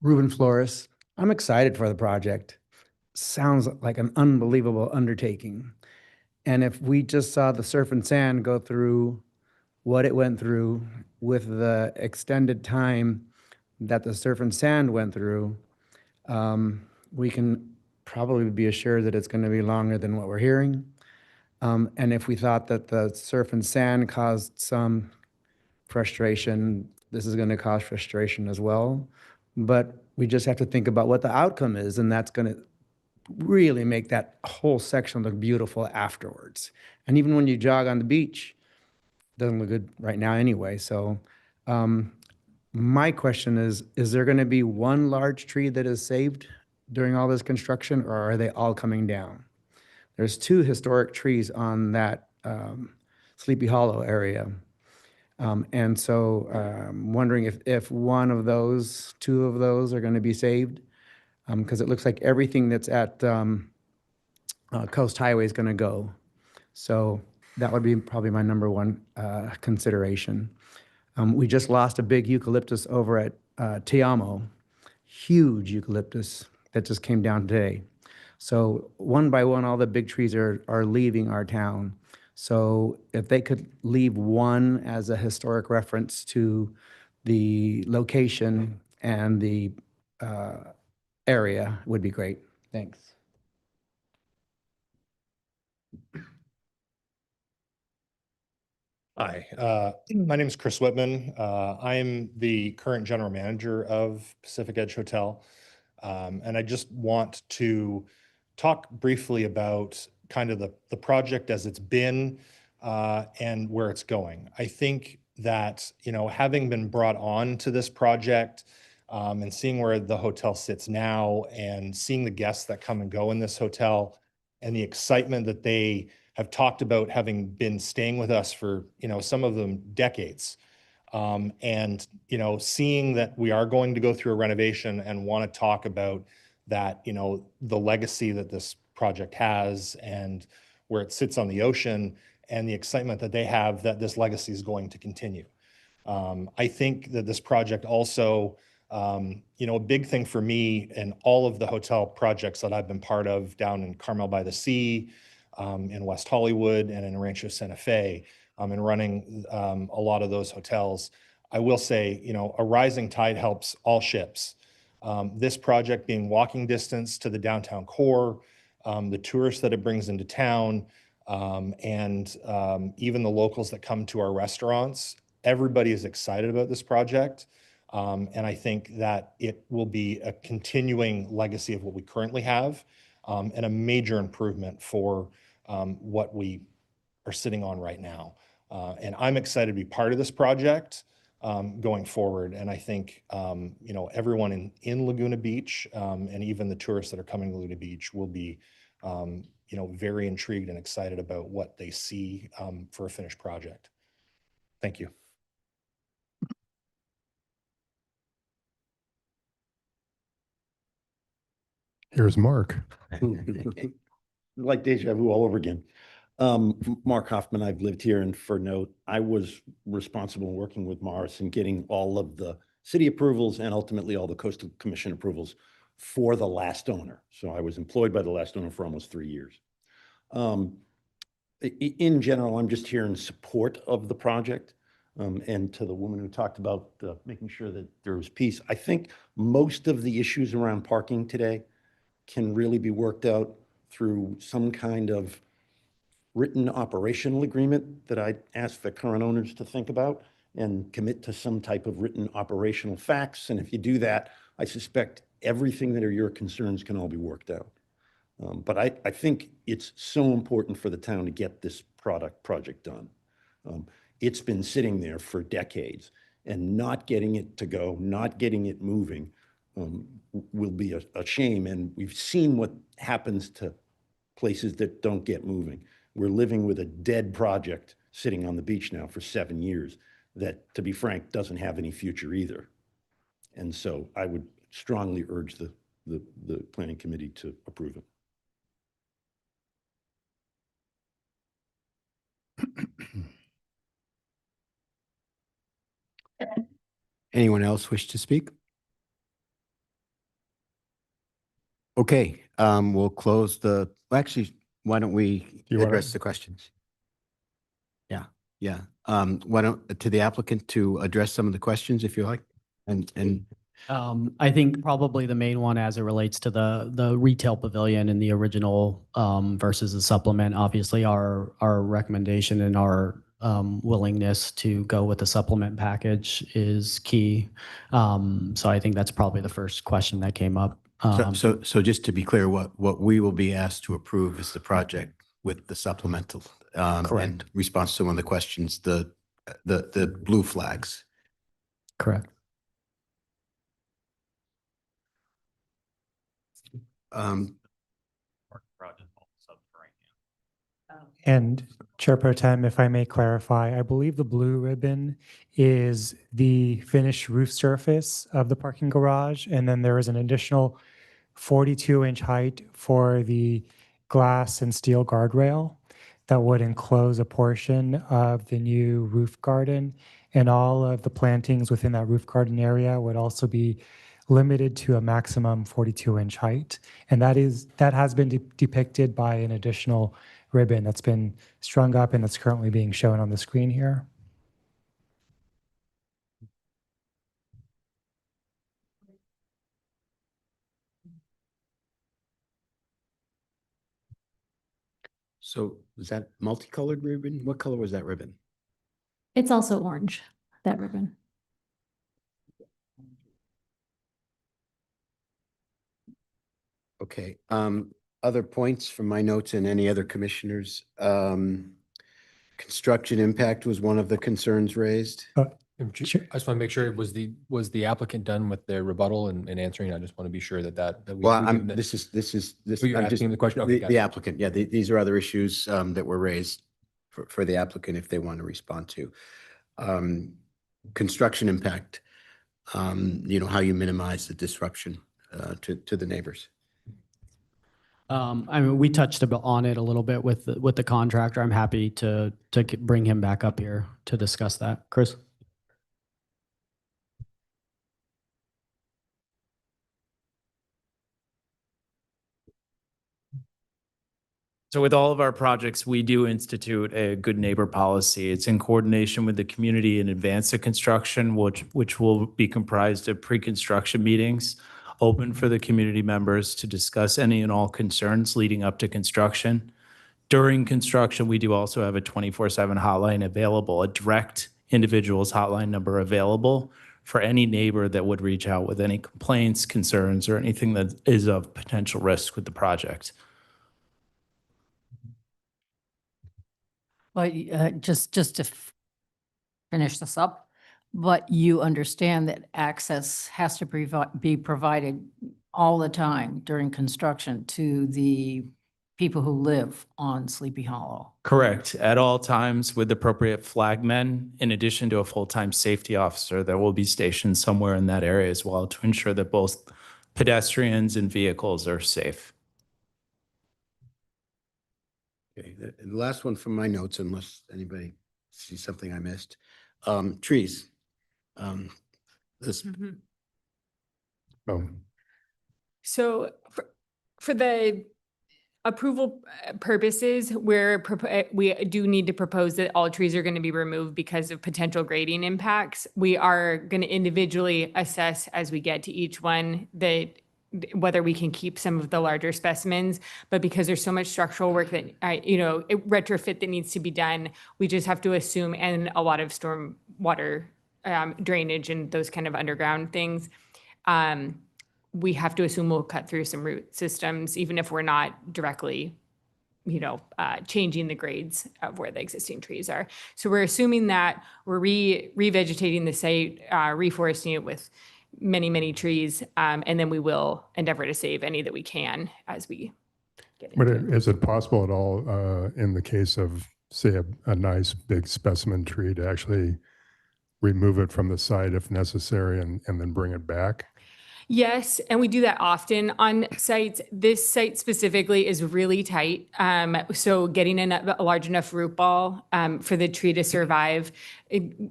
Ruben Flores. I'm excited for the project. Sounds like an unbelievable undertaking. And if we just saw the surf and sand go through what it went through with the extended time that the surf and sand went through, we can probably be assured that it's going to be longer than what we're hearing. And if we thought that the surf and sand caused some frustration, this is going to cause frustration as well. But we just have to think about what the outcome is, and that's going to really make that whole section look beautiful afterwards. And even when you jog on the beach, it doesn't look good right now anyway. So my question is there going to be one large tree that is saved during all this construction, or are they all coming down? There's 2 historic trees on that Sleepy Hollow area. And so I'm wondering if one of those, 2 of those are going to be saved, because it looks like everything that's at Coast Highway is going to go. So that would be probably my number 1 consideration. We just lost a big eucalyptus over at Te Amo, huge eucalyptus that just came down today. So one by one, all the big trees are leaving our town. So if they could leave one as a historic reference to the location and the area would be great. Thanks. Hi, my name is Chris Whitman. I'm the current general manager of Pacific Edge Hotel. And I just want to talk briefly about kind of the project as it's been and where it's going. I think that, you know, having been brought on to this project and seeing where the hotel sits now and seeing the guests that come and go in this hotel and the excitement that they have talked about having been staying with us for, you know, some of them decades. And, you know, seeing that we are going to go through a renovation and want to talk about that, you know, the legacy that this project has and where it sits on the ocean and the excitement that they have that this legacy is going to continue. I think that this project also, you know, a big thing for me in all of the hotel projects that I've been part of down in Carmel by the Sea, in West Hollywood and in Rancho Santa Fe, and running a lot of those hotels, I will say, you know, a rising tide helps all ships. This project being walking distance to the downtown core, the tourists that it brings into town, and even the locals that come to our restaurants, everybody is excited about this project. And I think that it will be a continuing legacy of what we currently have, and a major improvement for what we are sitting on right now. And I'm excited to be part of this project going forward. And I think, you know, everyone in Laguna Beach and even the tourists that are coming to Laguna Beach will be, you know, very intrigued and excited about what they see for a finished project. Thank you. Here's Mark. Like deja vu all over again. Mark Hoffman, I've lived here in Fernot. I was responsible working with Morris and getting all of the city approvals and ultimately all the Coastal Commission approvals for the last owner. So I was employed by the last owner for almost 3 years. In general, I'm just here in support of the project. And to the woman who talked about making sure that there was peace, I think most of the issues around parking today can really be worked out through some kind of written operational agreement that I asked the current owners to think about and commit to some type of written operational facts. And if you do that, I suspect everything that are your concerns can all be worked out. But I think it's so important for the town to get this project done. It's been sitting there for decades, and not getting it to go, not getting it moving will be a shame. And we've seen what happens to places that don't get moving. We're living with a dead project sitting on the beach now for 7 years that, to be frank, doesn't have any future either. And so I would strongly urge the planning committee to approve it. Anyone else wish to speak? Okay, we'll close actually, why don't we you wanna- address the questions? Yeah. Why don't, to the applicant to address some of the questions if you like, and I think probably the main one as it relates to the retail pavilion and the original versus the supplement, obviously our recommendation and our willingness to go with the supplement package is key. So I think that's probably the first question that came up. so just to be clear, what we will be asked to approve is the project with the supplemental. Correct. In response to one of the questions, the blue flags. Correct. And Chair Pro Tem, if I may clarify, I believe the blue ribbon is the finished roof surface of the parking garage. And then there is an additional 42-inch height for the glass and steel guardrail that would enclose a portion of the new roof garden. And all of the plantings within that roof garden area would also be limited to a maximum 42-inch height. And that has been depicted by an additional ribbon that's been strung up and that's currently being shown on the screen here. So was that multicolored ribbon? What color was that ribbon? It's also orange, that ribbon. Okay, other points from my notes and any other commissioners? Construction impact was one of the concerns raised. I just want to make sure, was the applicant done with their rebuttal and answering? I just want to be sure that we. Well, we give them this is, Oh, you're I'm asking just, him the question? Okay, the gotcha. applicant, yeah, these are other issues that were raised for the applicant if they want to respond to. Construction impact, how you minimize the disruption to the neighbors. I mean, we touched on it a little bit with the contractor. I'm happy to bring him back up here to discuss that. Chris? So with all of our projects, we do institute a good neighbor policy. It's in coordination with the community in advance of construction, which will be comprised of pre-construction meetings, open for the community members to discuss any and all concerns leading up to construction. During construction, we do also have a 24/7 hotline available, a direct individual's hotline number available for any neighbor that would reach out with any complaints, concerns, or anything that is of potential risk with the project. But just to finish this up, but you understand that access has to be provided all the time during construction to the people who live on Sleepy Hollow. Correct. At all times with appropriate flagmen, in addition to a full-time safety officer that will be stationed somewhere in that area as well to ensure that both pedestrians and vehicles are safe. Okay, the last one from my notes, unless anybody sees something I missed. Trees. This. So for the approval purposes, we do need to propose that all trees are going to be removed because of potential grading impacts. We are going to individually assess as we get to each one that whether we can keep some of the larger specimens, but because there's so much structural work that, retrofit that needs to be done, we just have to assume, and a lot of storm water drainage and those kind of underground things, we have to assume we'll cut through some root systems, even if we're not directly changing the grades of where the existing trees are. So we're assuming that we're revegetating the site, reforesting it with many, many trees, and then we will endeavor to save any that we can as we get But into it. is it possible at all, in the case of, say, a nice big specimen tree, to actually remove it from the site if necessary and then bring it back? Yes, and we do that often on sites. This site specifically is really tight. So getting a large enough root ball for the tree to survive,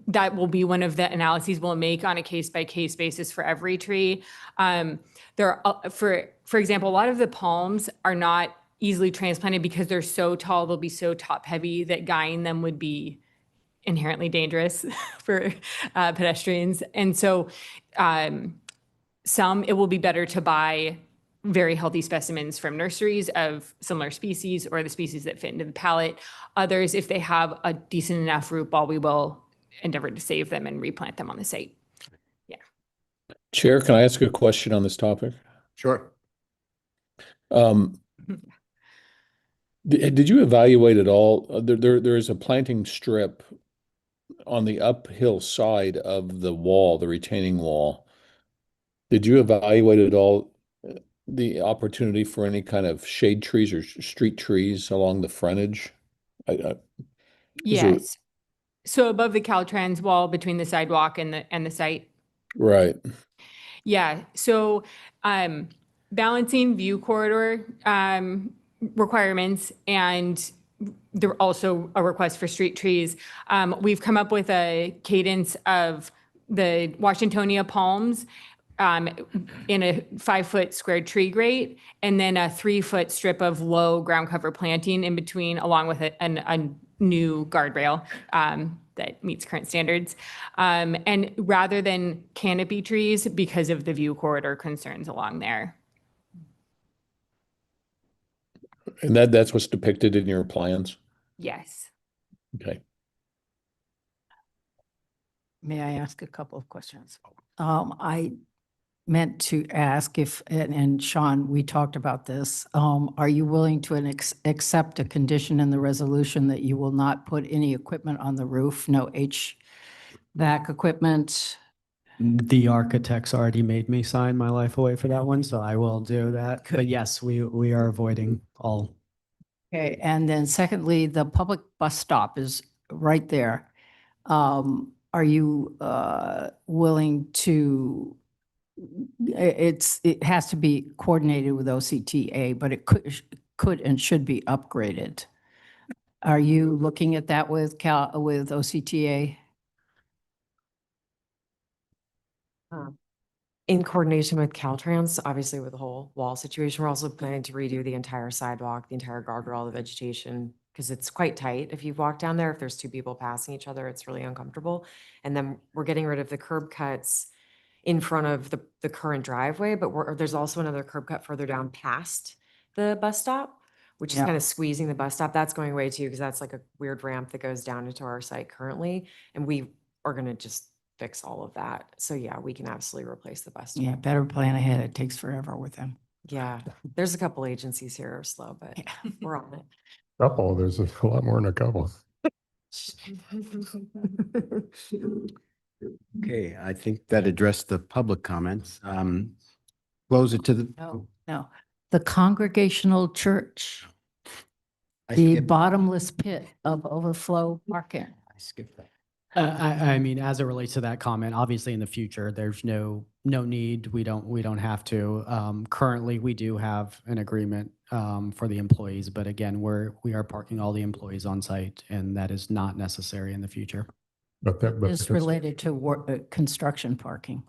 that will be one of the analyses we'll make on a case-by-case basis for every tree. There are, for example, a lot of the palms are not easily transplanted because they're so tall, they'll be so top-heavy that guying them would be inherently dangerous for pedestrians. And so it will be better to buy very healthy specimens from nurseries of similar species or the species that fit into the palette. Others, if they have a decent enough root ball, we will endeavor to save them and replant them on the site. Yeah. Chair, can I ask a question on this topic? Sure. Did you evaluate at all? There is a planting strip on the uphill side of the wall, the retaining wall. Did you evaluate at all the opportunity for any kind of shade trees or street trees along the frontage? Is there- Yes. So above the Caltrans wall between the sidewalk and the site. Right. Yeah. So balancing view corridor requirements and there are also a request for street trees. We've come up with a cadence of the Washingtonia palms in a 5-foot squared tree grate, and then a 3-foot strip of low ground cover planting in between, along with a new guardrail that meets current standards. And rather than canopy trees, because of the view corridor concerns along there. And that's what's depicted in your plans? Yes. Okay. May I ask a couple of questions? I meant to ask if, and Sean, we talked about this. Are you willing to accept a condition in the resolution that you will not put any equipment on the roof, no HVAC equipment? The architects already made me sign my life away for that one, so I will do that. But yes, we are avoiding all. Okay, and then secondly, the public bus stop is right there. Are you willing to, it has to be coordinated with OCTA, but it could and should be upgraded. Are you looking at that with OCTA? In coordination with Caltrans, obviously with the whole wall situation, we're also planning to redo the entire sidewalk, the entire guardrail, the vegetation, because it's quite tight. If you walk down there, if there's two people passing each other, it's really uncomfortable. And then we're getting rid of the curb cuts in front of the current driveway, but there's also another curb cut further down past the bus stop, which is Yeah. kind of squeezing the bus stop. That's going away too, because that's like a weird ramp that goes down into our site currently. And we are going to just fix all of that. So yeah, we can absolutely replace the bus stop. Yeah, better plan ahead. It takes forever with them. Yeah, there's a couple agencies here are slow, but we're on Couple, there's a lot more than a couple. it. Okay, I think that addressed the public comments. Close it to the. No, the Congregational Church, I the skipped- bottomless pit of overflow parking. I skipped that. I mean, as it relates to that comment, obviously in the future, there's no need. We don't have to. Currently, we do have an agreement for the employees, but again, we are parking all the employees on site, and that is not necessary in the future. But It's related to construction parking.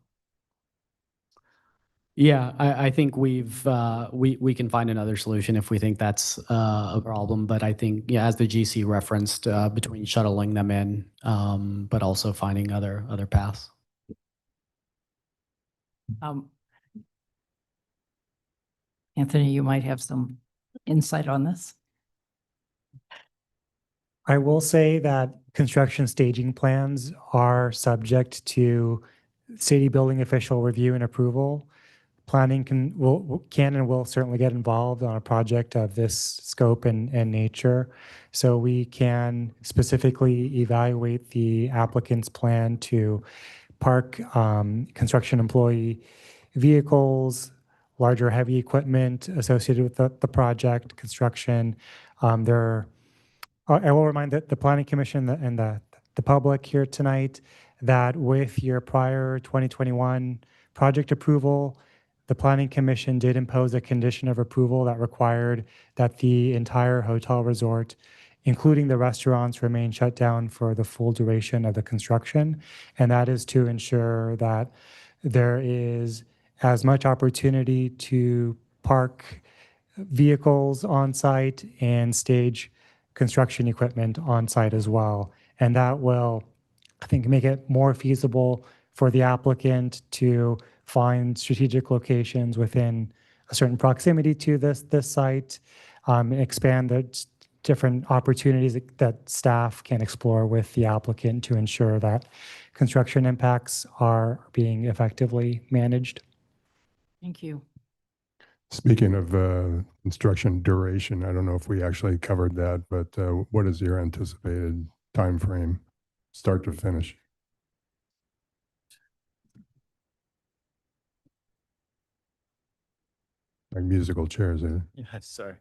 Yeah, I think we can find another solution if we think that's a problem. But I think, yeah, as the GC referenced, between shuttling them in, but also finding other paths. Anthony, you might have some insight on this. I will say that construction staging plans are subject to city building official review and approval. Planning can and will certainly get involved on a project of this scope and nature. So we can specifically evaluate the applicant's plan to park construction employee vehicles, larger heavy equipment associated with the project construction. I will remind the Planning Commission and the public here tonight that with your prior 2021 project approval, the Planning Commission did impose a condition of approval that required that the entire hotel resort, including the restaurants, remain shut down for the full duration of the construction. And that is to ensure that there is as much opportunity to park vehicles on site and stage construction equipment on site as well. And that will, I think, make it more feasible for the applicant to find strategic locations within a certain proximity to this site, expand the different opportunities that staff can explore with the applicant to ensure that construction impacts are being effectively managed. Thank you. Speaking of construction duration, I don't know if we actually covered that, but what is your anticipated time frame, start to finish? Like musical chairs, eh? Yeah, sorry.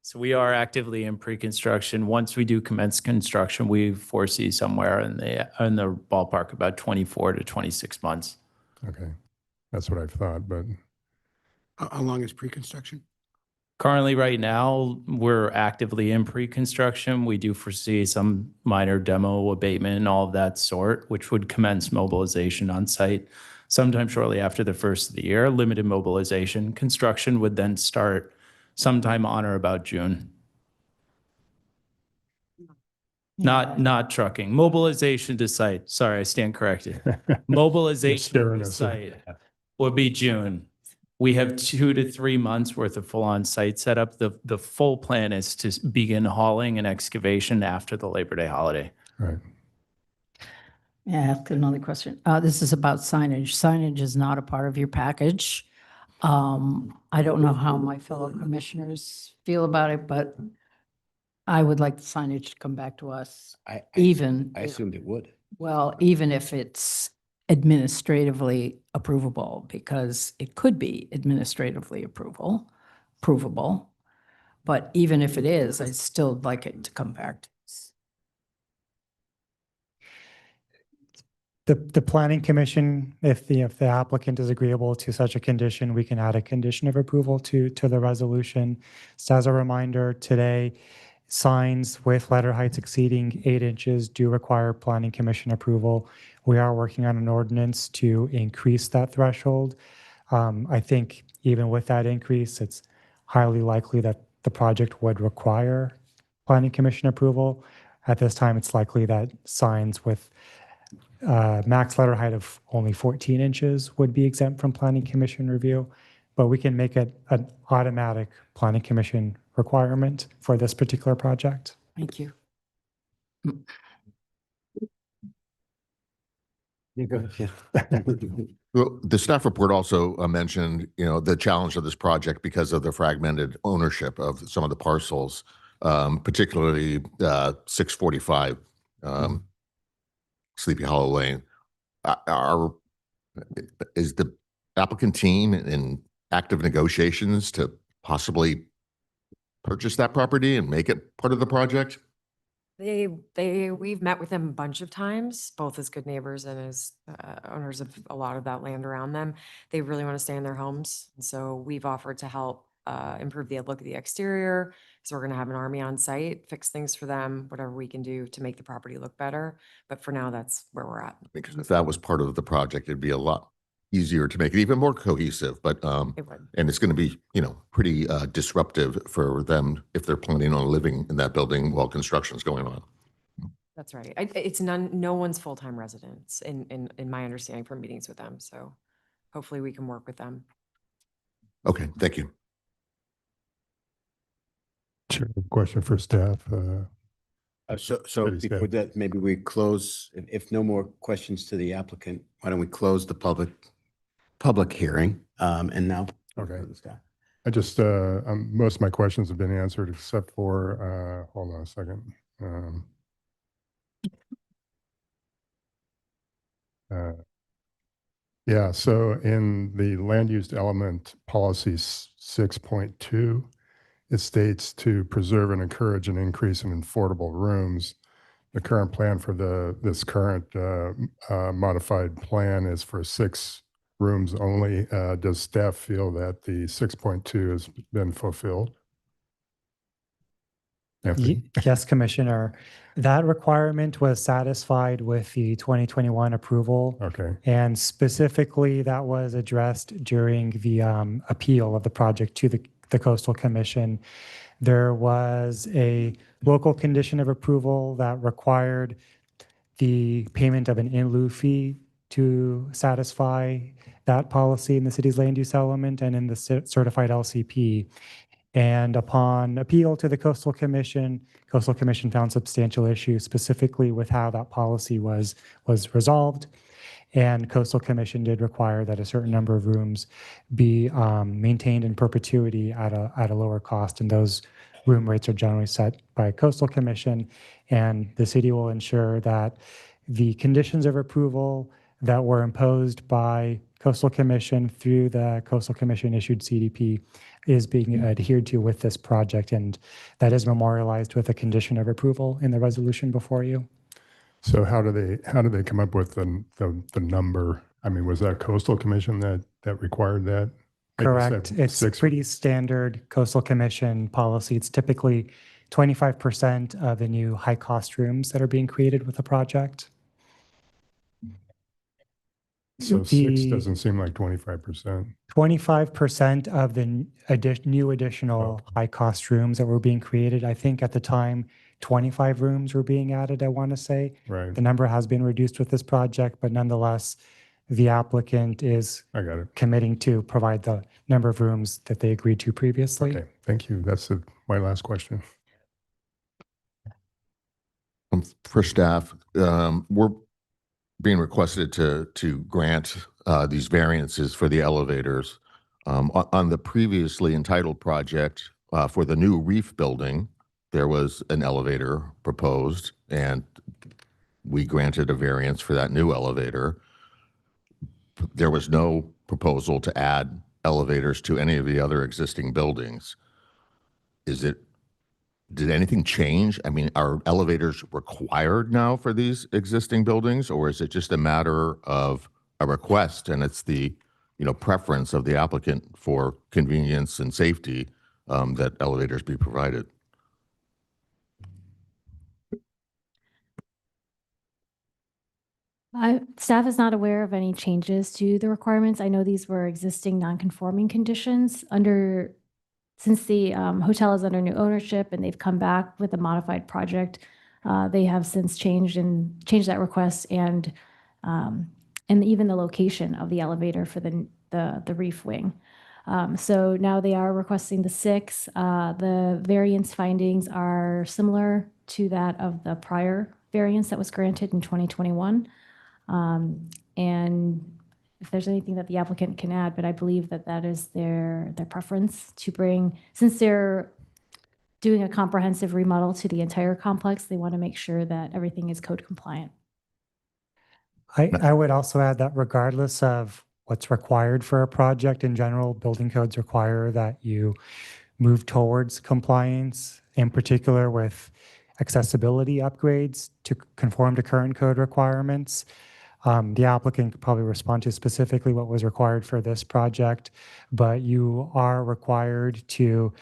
So we are actively in pre-construction. Once we do commence construction, we foresee somewhere in the ballpark about 24 to 26 months. Okay, that's what I thought, but How long is pre-construction? Currently, right now, we're actively in pre-construction. We do foresee some minor demo abatement and all of that sort, which would commence mobilization on site sometime shortly after the first of the year. Limited mobilization. Construction would then start sometime on or about June. Not trucking. Mobilization to site. Sorry, I stand corrected. Mobilization scaring to us. site would be June. We have 2 to 3 months worth of full on-site setup. The full plan is to begin hauling and excavation after the Labor Day holiday. right. May I ask another question? This is about signage. Signage is not a part of your package. I don't know how my fellow commissioners feel about it, but I would like the signage to come back to us, I if- assumed it would. well, even if it's administratively approvable, because it could be administratively provable. But even if it is, I'd still like it to come back to us. The Planning Commission, if the applicant is agreeable to such a condition, we can add a condition of approval to the resolution. So as a reminder, today, signs with letter heights exceeding 8 inches do require Planning Commission approval. We are working on an ordinance to increase that threshold. I think even with that increase, it's highly likely that the project would require Planning Commission approval. At this time, it's likely that signs with max letter height of only 14 inches would be exempt from Planning Commission review, but we can make it an automatic Planning Commission requirement for this particular project. Thank you. You go, yeah. Well, the staff report also mentioned, the challenge of this project because of the fragmented ownership of some of the parcels, particularly 645 Sleepy Hollow Lane. Is the applicant team in active negotiations to possibly purchase that property and make it part of the project? We've met with them a bunch of times, both as good neighbors and as owners of a lot of that land around them. They really want to stay in their homes. And so we've offered to help improve the look of the exterior. So we're going to have an army on site, fix things for them, whatever we can do to make the property look better. But for now, that's where we're at. Because if that was part of the project, it'd be a lot easier to make it even more cohesive, but It would. and it's going to be, pretty disruptive for them if they're planning on living in that building while construction's going on. That's right. It's no one's full-time residents in my understanding from meetings with them. So hopefully we can work with them. Okay, thank you. Sure. Question for staff. So City before staff. that, maybe we close, if no more questions to the applicant, why don't we close the public hearing? And now. Okay. for the staff. I just, most of my questions have been answered except for, hold on a second. Yeah, so in the land use element policy 6.2, it states to preserve and encourage an increase in affordable rooms. The current plan for this current modified plan is for 6 rooms only. Does staff feel that the 6.2 has been fulfilled? Anthony? Yes, Commissioner. That requirement was satisfied with the 2021 approval. Okay. And specifically, that was addressed during the appeal of the project to the Coastal Commission. There was a local condition of approval that required the payment of an in lieu fee to satisfy that policy in the city's land use element and in the certified LCP. And upon appeal to the Coastal Commission found substantial issues specifically with how that policy was resolved. And Coastal Commission did require that a certain number of rooms be maintained in perpetuity at a lower cost. And those room rates are generally set by Coastal Commission. And the city will ensure that the conditions of approval that were imposed by Coastal Commission through the Coastal Commission issued CDP is being adhered to with this project. And that is memorialized with a condition of approval in the resolution before you. So how do they come up with the number? I mean, was that Coastal Commission that required that? Like you said, Correct. It's 6. pretty standard Coastal Commission policy. It's typically 25% of the new high-cost rooms that are being created with the project. So 6 doesn't seem like 25%. 25% of the new additional high-cost rooms that were being created, I think at the time, 25 rooms were being added, I want to say. Right. The number has been reduced with this project, but nonetheless, the applicant is I got it. committing to provide the number of rooms that they agreed to previously. Okay, thank you. That's my last question. For staff, we're being requested to grant these variances for the elevators. On the previously entitled project for the new reef building, there was an elevator proposed, and we granted a variance for that new elevator. There was no proposal to add elevators to any of the other existing buildings. Did anything change? I mean, are elevators required now for these existing buildings, or is it just a matter of a request and it's the, preference of the applicant for convenience and safety that elevators be provided? Staff is not aware of any changes to the requirements. I know these were existing non-conforming conditions since the hotel is under new ownership and they've come back with a modified project. They have since changed that request and even the location of the elevator for the reef wing. So now they are requesting the 6. The variance findings are similar to that of the prior variance that was granted in 2021. And if there's anything that the applicant can add, but I believe that is their preference to bring, since they're doing a comprehensive remodel to the entire complex, they want to make sure that everything is code compliant. I would also add that regardless of what's required for a project in general, building codes require that you move towards compliance, in particular with accessibility upgrades to conform to current code requirements. The applicant could probably respond to specifically what was required for this project, but you are required to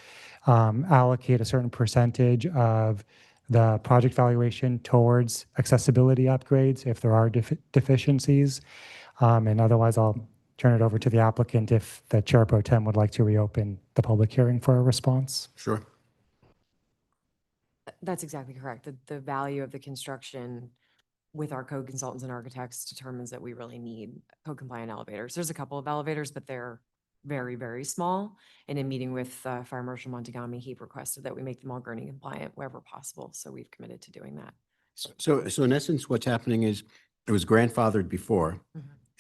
allocate a certain percentage of the project valuation towards accessibility upgrades if there are deficiencies. And otherwise, I'll turn it over to the applicant if the Chair Pro Tem would like to reopen the public hearing for a response. Sure. That's exactly correct. The value of the construction with our code consultants and architects determines that we really need code compliant elevators. There's a couple of elevators, but they're very, very small. And in meeting with Fire Marshal Montegami, he requested that we make them all Gurney compliant wherever possible. So we've committed to doing that. So in essence, what's happening is it was grandfathered before,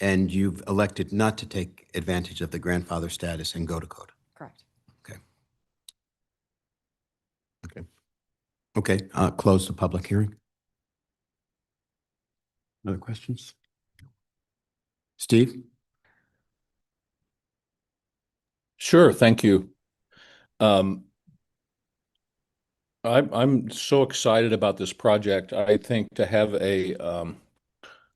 and you've elected not to take advantage of the grandfather status and go to code. Correct. Okay, close the public hearing. Other questions? Steve? Sure, thank you. I'm so excited about this project. I think to have a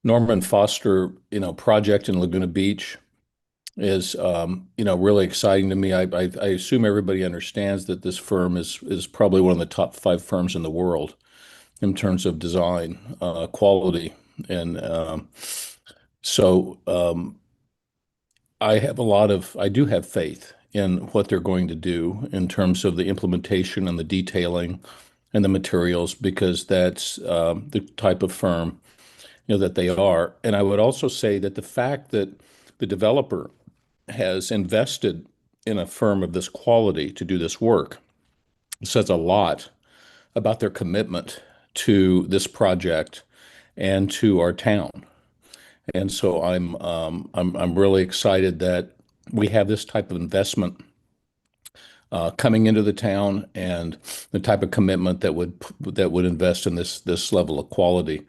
Norman Foster, project in Laguna Beach is, really exciting to me. I assume everybody understands that this firm is probably one of the top 5 firms in the world in terms of design, quality, and I do have faith in what they're going to do in terms of the implementation and the detailing and the materials, because that's the type of firm, that they are. And I would also say that the fact that the developer has invested in a firm of this quality to do this work says a lot about their commitment to this project and to our town. And so I'm really excited that we have this type of investment coming into the town, and the type of commitment that would invest in this level of quality.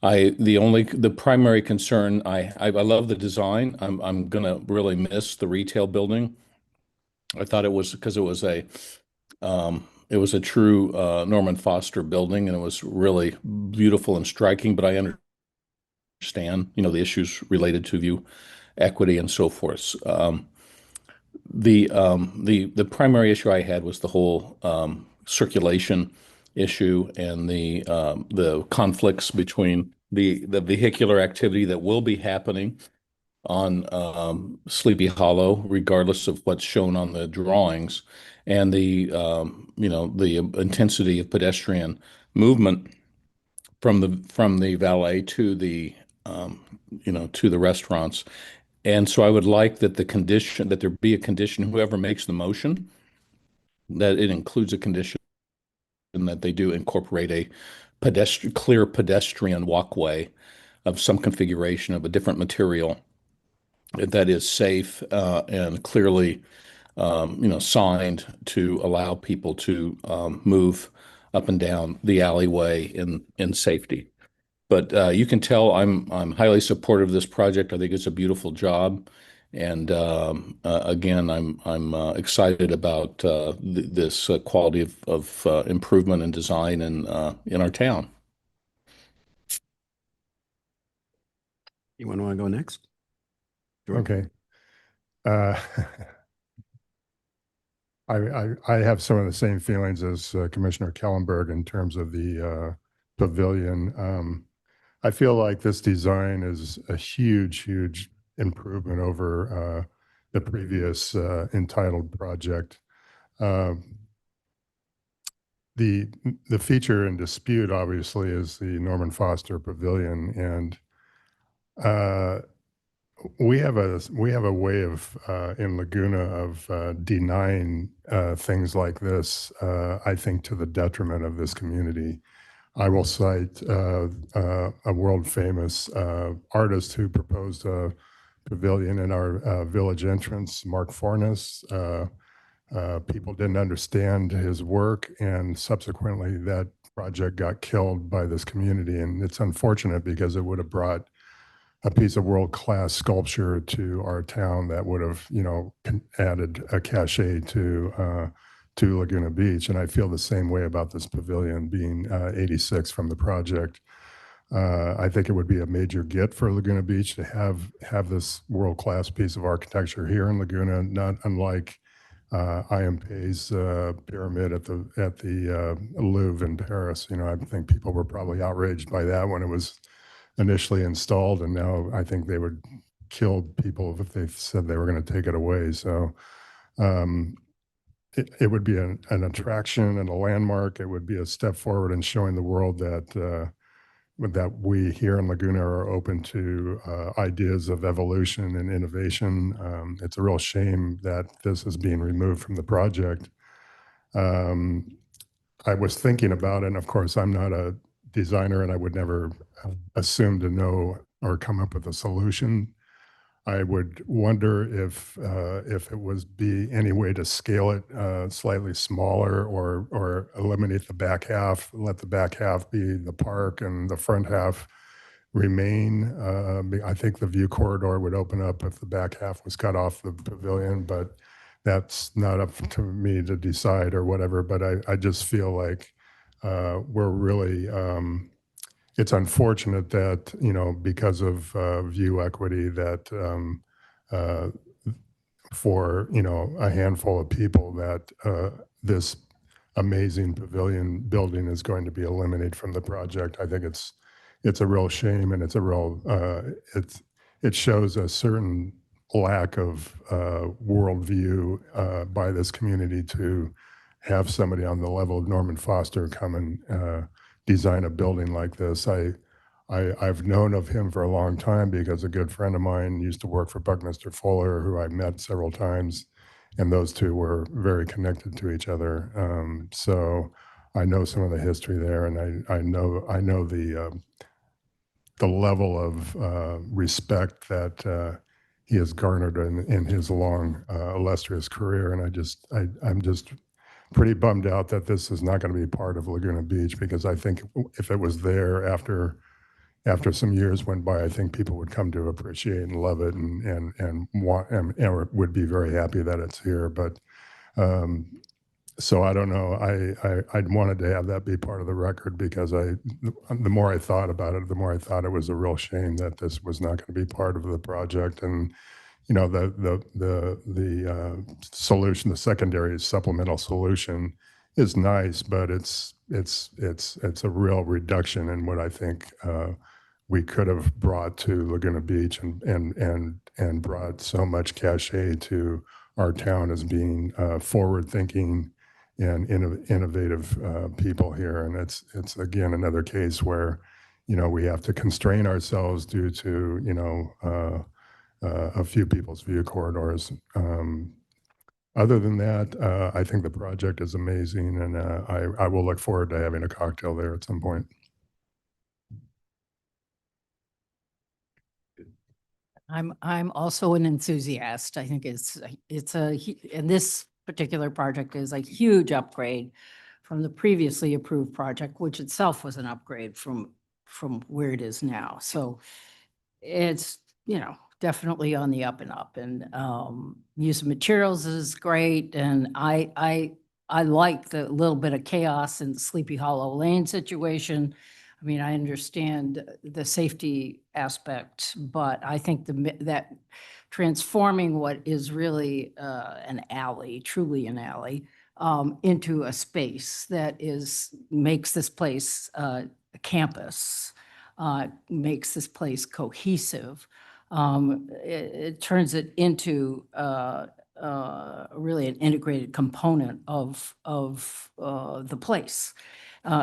The primary concern, I love the design. I'm gonna really miss the retail building. I thought it was because it was a true Norman Foster building, and it was really beautiful and striking. But I understand, the issues related to view equity and so forth. The primary issue I had was the whole circulation issue and the conflicts between the vehicular activity that will be happening on Sleepy Hollow, regardless of what's shown on the drawings, and the intensity of pedestrian movement from the valet to the restaurants. And so I would like that there be a condition, whoever makes the motion, that it includes a condition that they do incorporate a clear pedestrian walkway of some configuration of a different material that is safe and clearly, signed to allow people to move up and down the alleyway in safety. But you can tell I'm highly supportive of this project. I think it's a beautiful job, and again, I'm excited about this quality of improvement and design in our town. Anyone want to go next? Okay. I have some of the same feelings as Commissioner Kellenberg in terms of the pavilion. I feel like this design is a huge improvement over the previous entitled project. The feature in dispute, obviously, is the Norman Foster Pavilion, and we have a way of in Laguna of denying things like this. I think to the detriment of this community. I will cite a world famous artist who proposed a pavilion in our village entrance, Mark Fornes. People didn't understand his work, and subsequently that project got killed by this community. And it's unfortunate because it would have brought a piece of world-class sculpture to our town that would have, added a cachet to Laguna Beach. And I feel the same way about this pavilion being 86 from the project. I think it would be a major get for Laguna Beach to have this world-class piece of architecture here in Laguna, not unlike IMP's pyramid at the Louvre in Paris. I think people were probably outraged by that when it was initially installed, and now I think they would kill people if they said they were going to take it away. So it would be an attraction and a landmark. It would be a step forward in showing the world that that we here in Laguna are open to ideas of evolution and innovation. It's a real shame that this is being removed from the project. I was thinking about it, and of course, I'm not a designer, and I would never assume to know or come up with a solution. I would wonder if it was be any way to scale it slightly smaller, or eliminate the back half, let the back half be the park and the front half remain. I think the view corridor would open up if the back half was cut off the pavilion, but that's not up to me to decide or whatever. But I just feel like we're really, it's unfortunate that, you know, because of view equity, that for, you know, a handful of people, that this amazing pavilion building is going to be eliminated from the project. I think it's a real shame, and it's a real, it shows a certain lack of worldview by this community to have somebody on the level of Norman Foster come and design a building like this. I've known of him for a long time because a good friend of mine used to work for Buckminster Fuller, who I met several times, and those two were very connected to each other. So I know some of the history there, and I know the level of respect that he has garnered in his long, illustrious career. And I'm just pretty bummed out that this is not going to be part of Laguna Beach, because I think if it was there after some years went by, I think people would come to appreciate and love it, and want, and would be very happy that it's here. But so I don't know. I wanted to have that be part of the record, because the more I thought about it, the more I thought it was a real shame that this was not going to be part of the project. And you know, the solution, the secondary supplemental solution, is nice, but it's a real reduction in what I think we could have brought to Laguna Beach, and brought so much cachet to our town as being forward-thinking and innovative people here. And it's again another case where, you know, we have to constrain ourselves due to, you know, a few people's view corridors. Other than that, I think the project is amazing, and I will look forward to having a cocktail there at some point. I'm also an enthusiast. I think and this particular project is a huge upgrade from the previously approved project, which itself was an upgrade from where it is now. So it's, you know, definitely on the up and up, and use of materials is great. And I like the little bit of chaos in the Sleepy Hollow Lane situation. I mean, I understand the safety aspect, but I think that transforming what is really an alley, truly an alley, into a space that makes this place a campus, makes this place cohesive. It turns it into really an integrated component of the place.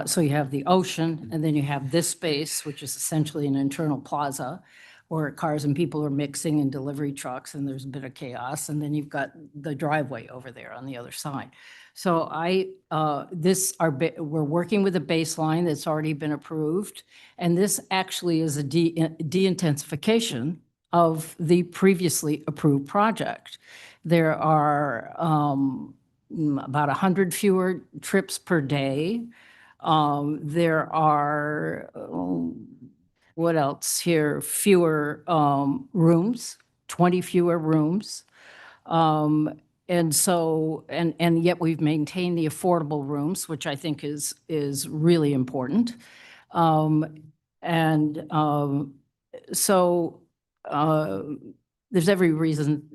So you have the ocean, and then you have this space, which is essentially an internal plaza where cars and people are mixing, and delivery trucks, and there's a bit of chaos. And then you've got the driveway over there on the other side. So we're working with a baseline that's already been approved. And this actually is a de-intensification of the previously approved project. There are about 100 fewer trips per day. There are, what else here? Fewer rooms, 20 fewer rooms. And so, and yet we've maintained the affordable rooms, which I think is really important. So there's every reason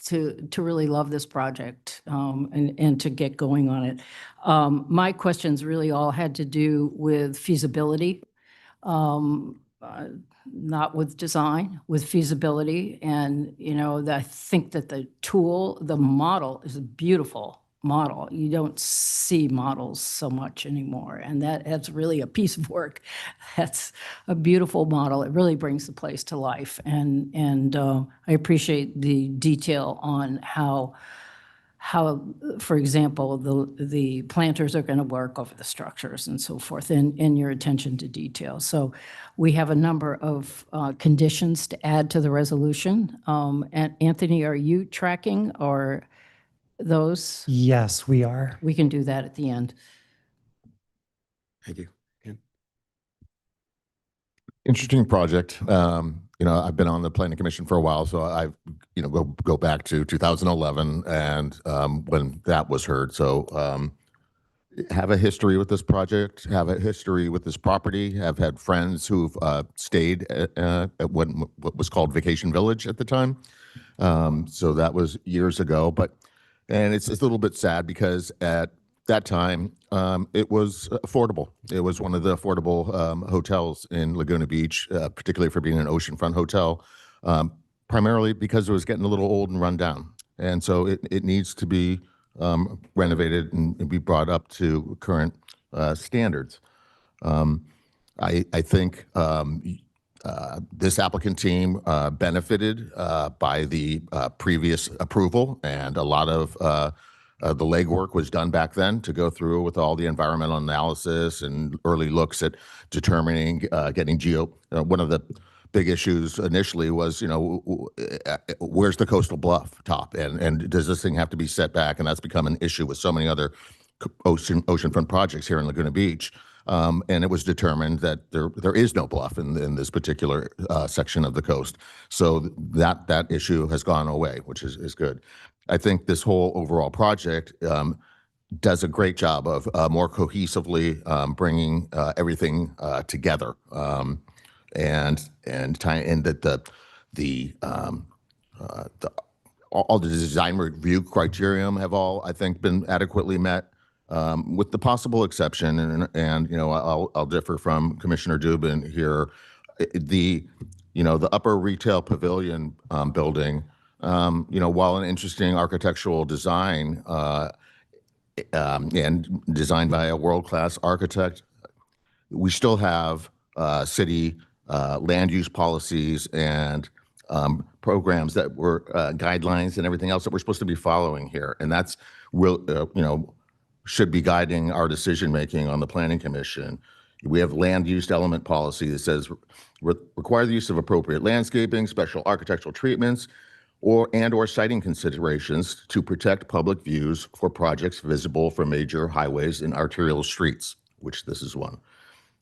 to really love this project, and to get going on it. My questions really all had to do with feasibility, not with design, with feasibility. And, you know, I think that the model is beautiful. model. You don't see models so much anymore. And that's really a piece of work. That's a beautiful model. It really brings the place to life. And I appreciate the detail on how, for example, the planters are going to work over the structures and so forth, and your attention to detail. So we have a number of conditions to add to the resolution. And Anthony, are you tracking or those? Yes, we are. We can do that at the end. Thank you. Ken? Interesting project. I've been on the planning commission for a while, so I've, go back to 2011 and when that was heard. So have a history with this project, have a history with this property, have had friends who've stayed at what was called Vacation Village at the time. So that was years ago, and it's a little bit sad because at that time, it was affordable. It was one of the affordable hotels in Laguna Beach, particularly for being an oceanfront hotel, primarily because it was getting a little old and run down. And so it needs to be renovated and be brought up to current standards. I think this applicant team benefited by the previous approval, and a lot of the legwork was done back then to go through with all the environmental analysis and early looks at determining getting one of the big issues initially was, where's the coastal bluff top, and does this thing have to be set back? And that's become an issue with so many other oceanfront projects here in Laguna Beach. And it was determined that there is no bluff in this particular section of the coast. So that issue has gone away, which is good. I think this whole overall project does a great job of more cohesively bringing everything together, and tying in that all the design review criterion have all, I think, been adequately met. With the possible exception, and I'll differ from Commissioner Dubin here, the upper retail pavilion building, while an interesting architectural design and designed by a world-class architect, we still have city land use policies and programs that were guidelines and everything else that we're supposed to be following here, and that's real, should be guiding our decision-making on the Planning Commission. We have land use element policy that says require the use of appropriate landscaping, special architectural treatments, or siting considerations to protect public views for projects visible from major highways and arterial streets, which this is one.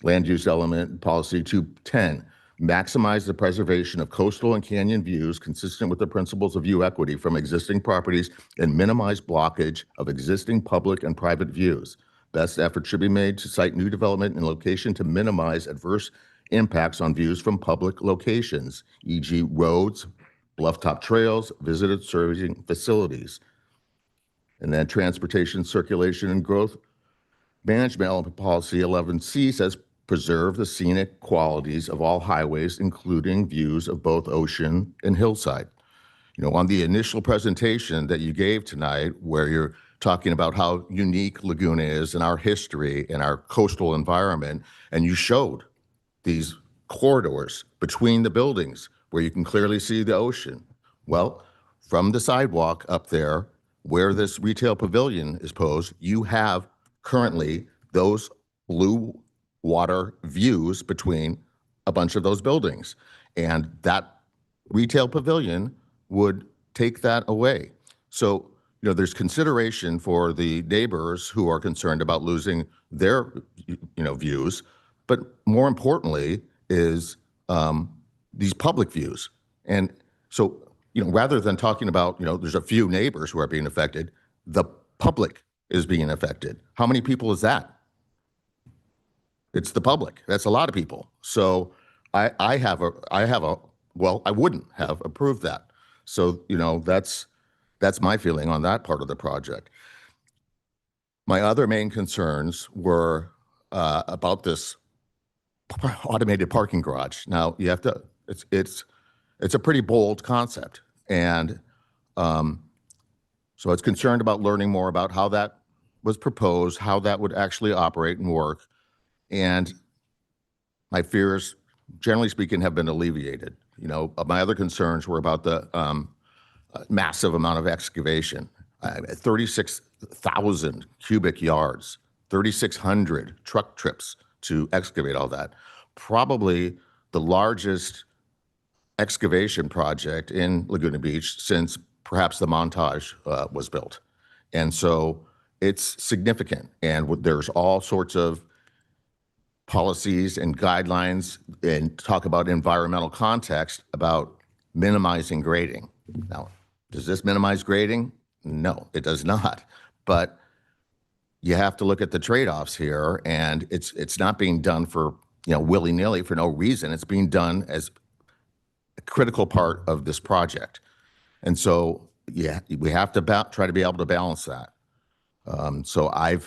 Land use element policy 210, maximize the preservation of coastal and canyon views consistent with the principles of view equity from existing properties and minimize blockage of existing public and private views. Best effort should be made to site new development and location to minimize adverse impacts on views from public locations, e.g. roads, bluff-top trails, visited servicing facilities. And then transportation, circulation, and growth management element policy 11C says preserve the scenic qualities of all highways, including views of both ocean and hillside. On the initial presentation that you gave tonight, where you're talking about how unique Laguna is and our history and our coastal environment, and you showed these corridors between the buildings where you can clearly see the ocean. Well, from the sidewalk up there, where this retail pavilion is posed, you have currently those blue water views between a bunch of those buildings. And that retail pavilion would take that away. So, there's consideration for the neighbors who are concerned about losing their, views, but more importantly is these public views. And so, rather than talking about, there's a few neighbors who are being affected, the public is being affected. How many people is that? It's the public. That's a lot of people. So I wouldn't have approved that. So, that's my feeling on that part of the project. My other main concerns were about this automated parking garage. Now you have to, it's a pretty bold concept. And So it's concerned about learning more about how that was proposed, how that would actually operate and work. And my fears, generally speaking, have been alleviated. You know, my other concerns were about the massive amount of excavation, 36,000 cubic yards, 3,600 truck trips to excavate all that. Probably the largest excavation project in Laguna Beach since perhaps the Montage was built. And so it's significant. And there's all sorts of policies and guidelines and talk about environmental context about minimizing grading. Now, does this minimize grading? No, it does not. But you have to look at the trade-offs here, and it's not being done for, you know, willy-nilly for no reason. It's being done as a critical part of this project. And so, yeah, we have to try to be able to balance that. So I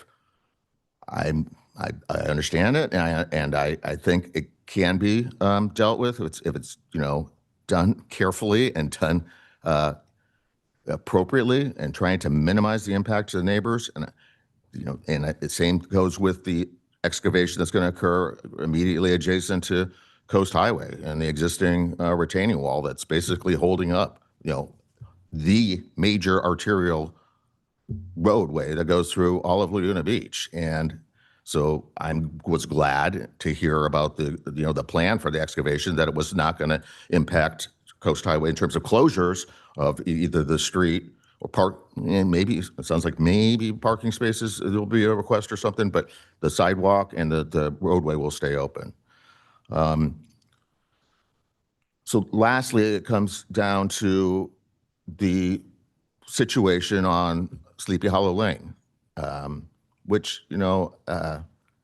understand it, and I think it can be dealt with if it's you know, done carefully and done appropriately, and trying to minimize the impact to the neighbors. And you know, and the same goes with the excavation that's going to occur immediately adjacent to Coast Highway and the existing retaining wall that's basically holding up, you know, the major arterial roadway that goes through all of Laguna Beach. And so was glad to hear about the plan for the excavation, that it was not going to impact Coast Highway in terms of closures of either the street or and maybe it sounds like maybe parking spaces, there'll be a request or something, but the sidewalk and the roadway will stay open. So lastly, it comes down to the situation on Sleepy Hollow Lane, which, you know,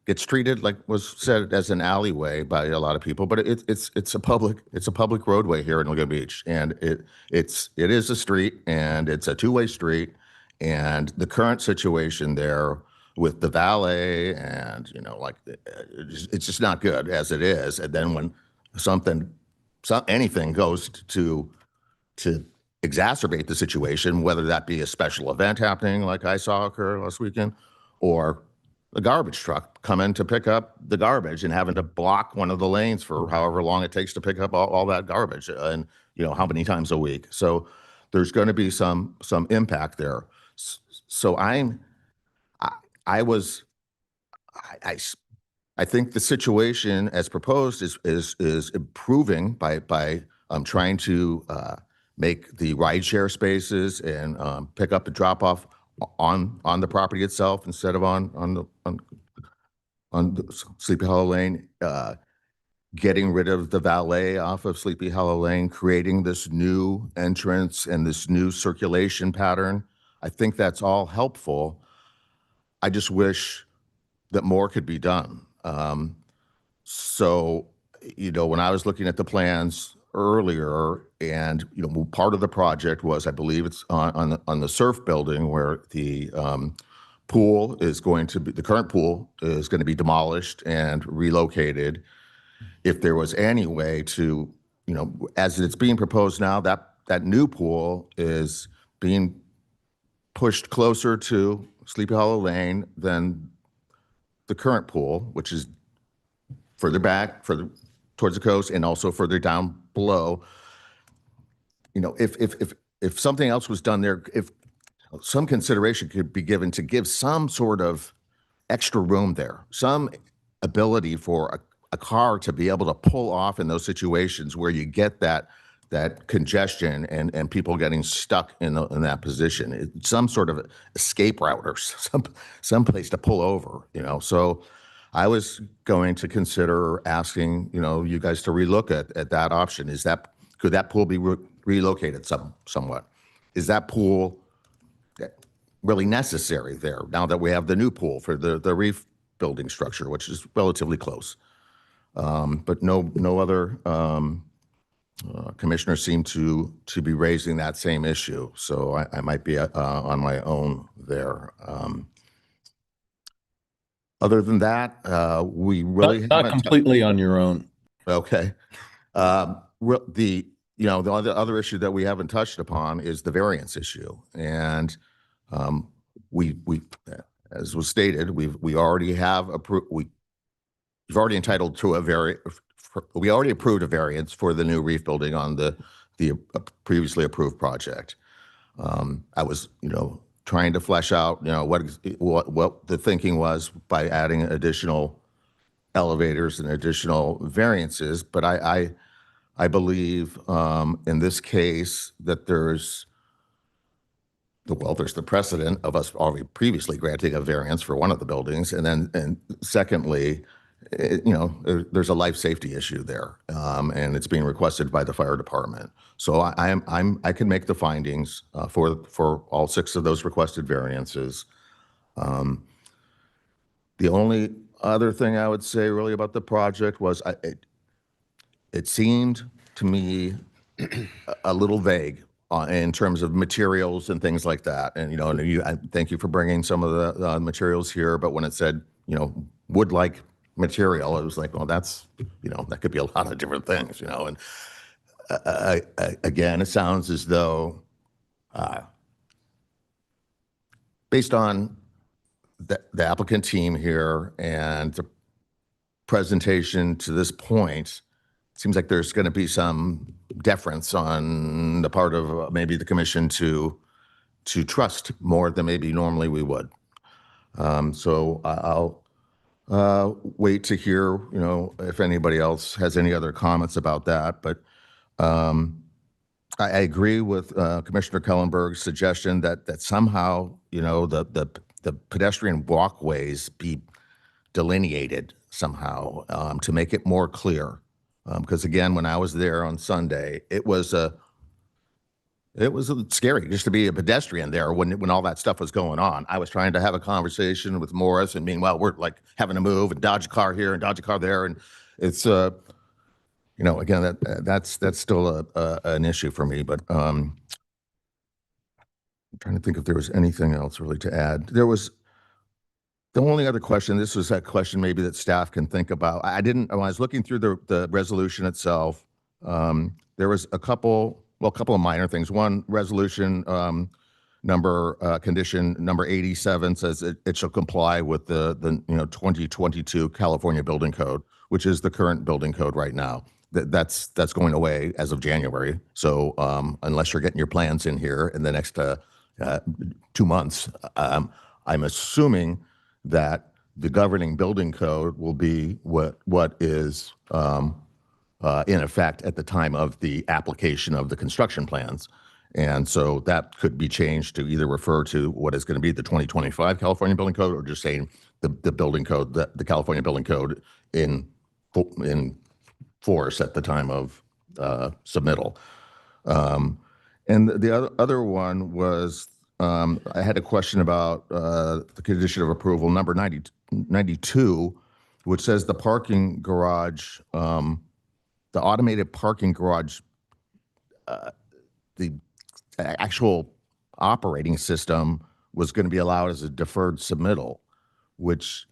gets treated, like was said, as an alleyway by a lot of people, but it's a public roadway here in Laguna Beach, and it is a street, and it's a two-way street, and the current situation there with the valet and, you know, like it's just not good as it is. And then when anything goes to exacerbate the situation, whether that be a special event happening like I saw occur last weekend, or a garbage truck coming to pick up the garbage and having to block one of the lanes for however long it takes to pick up all that garbage, and you know, how many times a week. So there's going to be some impact there. So I think the situation as proposed is improving by trying to make the rideshare spaces and pick up and drop off on the property itself instead of on the Sleepy Hollow Lane, getting rid of the valet off of Sleepy Hollow Lane, creating this new entrance and this new circulation pattern. I think that's all helpful. I just wish that more could be done. So, you know, when I was looking at the plans earlier, and you know, part of the project was, I believe it's on the surf building, where the pool is going to be, the current pool is going to be demolished and relocated. If there was any way to, you know, as it's being proposed now, that new pool is being pushed closer to Sleepy Hollow Lane than the current pool, which is further back, towards the coast, and also further down below. You know, if something else was done there, if some consideration could be given to give some sort of extra room there, some ability for a car to be able to pull off in those situations where you get that congestion and people getting stuck in that position, some sort of escape route or some place to pull over, you know. So I was going to consider asking, you know, you guys to relook at that option. Could that pool be relocated somewhat? Is that pool really necessary there now that we have the new pool for the reef building structure, which is relatively close? But no other commissioners seem to be raising that same issue. So I might be on my own there. Other than that, we really not completely on your own. Okay. The other issue that we haven't touched upon is the variance issue. And We, as was stated, we already have approved, we've already entitled to we already approved a variance for the new reef building on the previously approved project. I was, trying to flesh out, what the thinking was by adding additional elevators and additional variances. But I believe in this case that there's the precedent of us already previously granting a variance for one of the buildings. And secondly, there's a life safety issue there, and it's being requested by the fire department. So I can make the findings for all 6 of those requested variances. The only other thing I would say really about the project was it seemed to me a little vague in terms of materials and things like that. And I thank you for bringing some of the materials here, but when it said wood-like material, it was like, well, that's that could be a lot of different things, and again, it sounds as though based on the applicant team here and the presentation to this point, it seems like there's going to be some deference on the part of maybe the commission to trust more than maybe normally we would. So I'll wait to hear, if anybody else has any other comments about that. But I agree with Commissioner Kellenberg's suggestion that somehow, the pedestrian walkways be delineated somehow to make it more clear. Because again, when I was there on Sunday, it was scary just to be a pedestrian there when all that stuff was going on. I was trying to have a conversation with Morris, and meanwhile, we're like having to move and dodge a car here and dodge a car there. And it's, again, that's still an issue for me. But I'm trying to think if there was anything else really to add. There was the only other question. This was that question maybe that staff can think about. When I was looking through the resolution itself, there was a couple of minor things. One, resolution condition number 87 says it shall comply with the 2022 California Building Code, which is the current building code right now. That's going away as of January. So unless you're getting your plans in here in the next 2 months, I'm assuming that the governing building code will be what is in effect at the time of the application of the construction plans. And so that could be changed to either refer to what is going to be the 2025 California Building Code, or just saying the building code, the California Building Code in force at the time of submittal. And the other one was, I had a question about the condition of approval number 92, which says the parking garage, the automated parking garage, the actual operating system was going to be allowed as a deferred submittal, which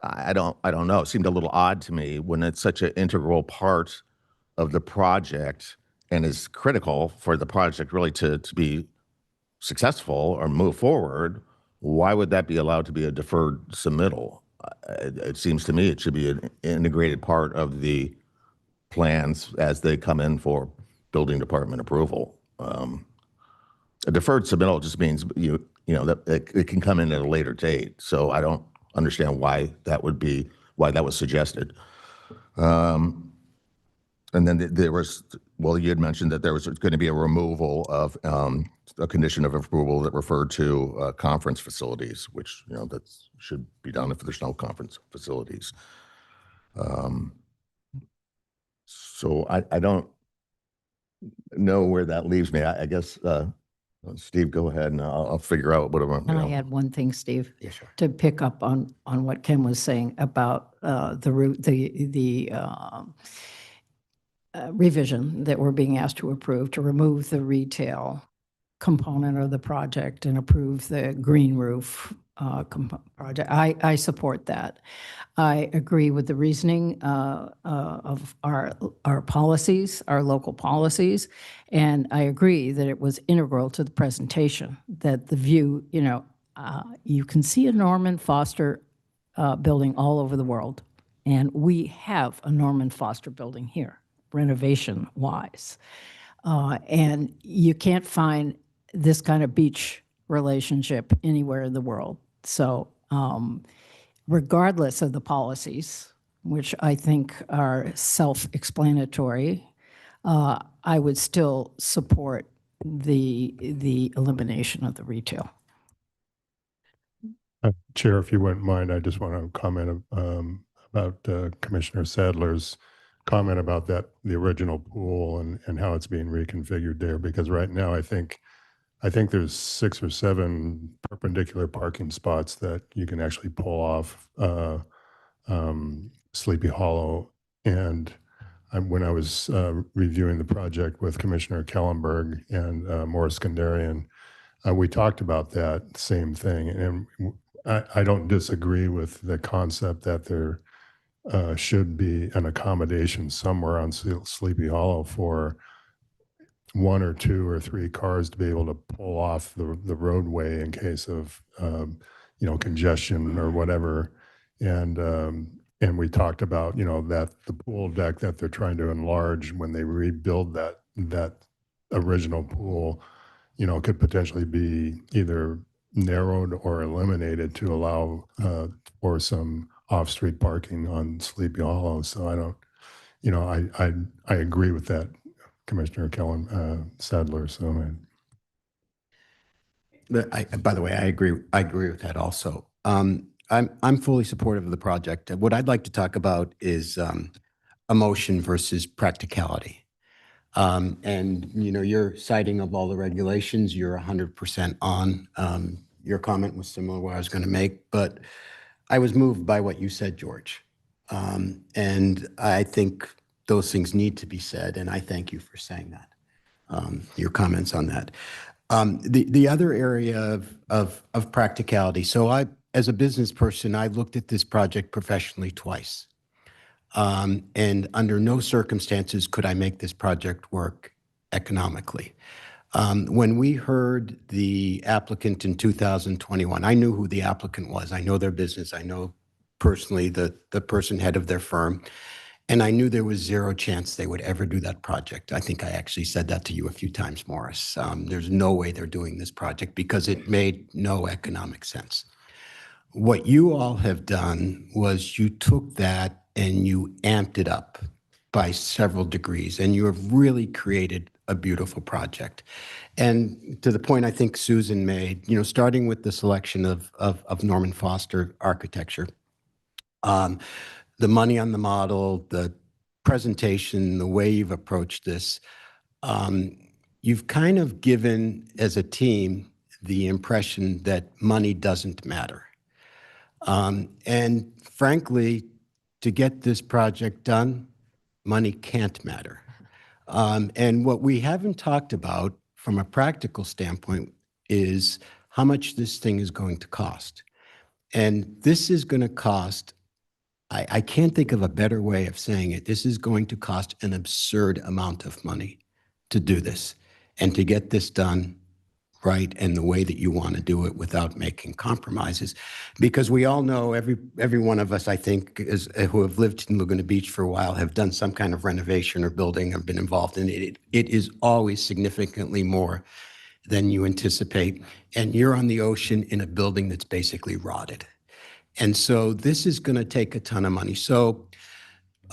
I don't know. It seemed a little odd to me when it's such an integral part of the project and is critical for the project really to be successful or move forward. Why would that be allowed to be a deferred submittal? It seems to me it should be an integrated part of the plans as they come in for building department approval. A deferred submittal just means that it can come in at a later date. So I don't understand why that was suggested. And then there was, you had mentioned that there was going to be a removal of a condition of approval that referred to conference facilities, which, that should be done if there's no conference facilities. So I don't know where that leaves me. I guess, Steve, go ahead and I'll figure out whatever. Can I add one thing, Steve? Yeah, sure. To pick up on what Ken was saying about the revision that we're being asked to approve to remove the retail component of the project and approve the green roof project. I support that. I agree with the reasoning of our policies, our local policies, and I agree that it was integral to the presentation, that the view, you can see a Norman Foster building all over the world, and we have a Norman Foster building here, renovation-wise. And you can't find this kind of beach relationship anywhere in the world. So regardless of the policies, which I think are self-explanatory, I would still support the elimination of the retail. Chair, if you wouldn't mind, I just want to comment about Commissioner Sadler's comment about the original pool and how it's being reconfigured there, because right now I think there's 6 or 7 perpendicular parking spots that you can actually pull off Sleepy Hollow. And when I was reviewing the project with Commissioner Kellenberg and Morris Skandarian, we talked about that same thing. And I don't disagree with the concept that there should be an accommodation somewhere on Sleepy Hollow for 1 or 2 or 3 cars to be able to pull off the roadway in case of congestion or whatever. And we talked about that the pool deck that they're trying to enlarge when they rebuild that original pool, could potentially be either narrowed or eliminated to allow for some off-street parking on Sleepy Hollow. So I don't, I agree with that, Commissioner Sadler. So by the way, I agree with that also. I'm fully supportive of the project. What I'd like to talk about is emotion versus practicality. And your citing of all the regulations, you're 100% on. Your comment was similar to what I was going to make, but I was moved by what you said, George. And I think those things need to be said, and I thank you for saying that, your comments on that. The other area of practicality, so as a business person, I looked at this project professionally twice. And under no circumstances could I make this project work economically. When we heard the applicant in 2021, I knew who the applicant was. I know their business. I know personally the person head of their firm. And I knew there was zero chance they would ever do that project. I think I actually said that to you a few times, Morris. There's no way they're doing this project because it made no economic sense. What you all have done was you took that and you amped it up by several degrees, and you have really created a beautiful project. And to the point I think Susan made, starting with the selection of Norman Foster architecture, the money on the model, the presentation, the way you've approached this, you've kind of given, as a team, the impression that money doesn't matter. And frankly, to get this project done, money can't matter. And what we haven't talked about from a practical standpoint is how much this thing is going to cost. And this is going to cost, I can't think of a better way of saying it, this is going to cost an absurd amount of money to do this and to get this done right and the way that you want to do it without making compromises. Because we all know, every one of us, I think, who have lived in Laguna Beach for a while have done some kind of renovation or building or been involved in it. It is always significantly more than you anticipate. And you're on the ocean in a building that's basically rotted. And so this is going to take a ton of money. So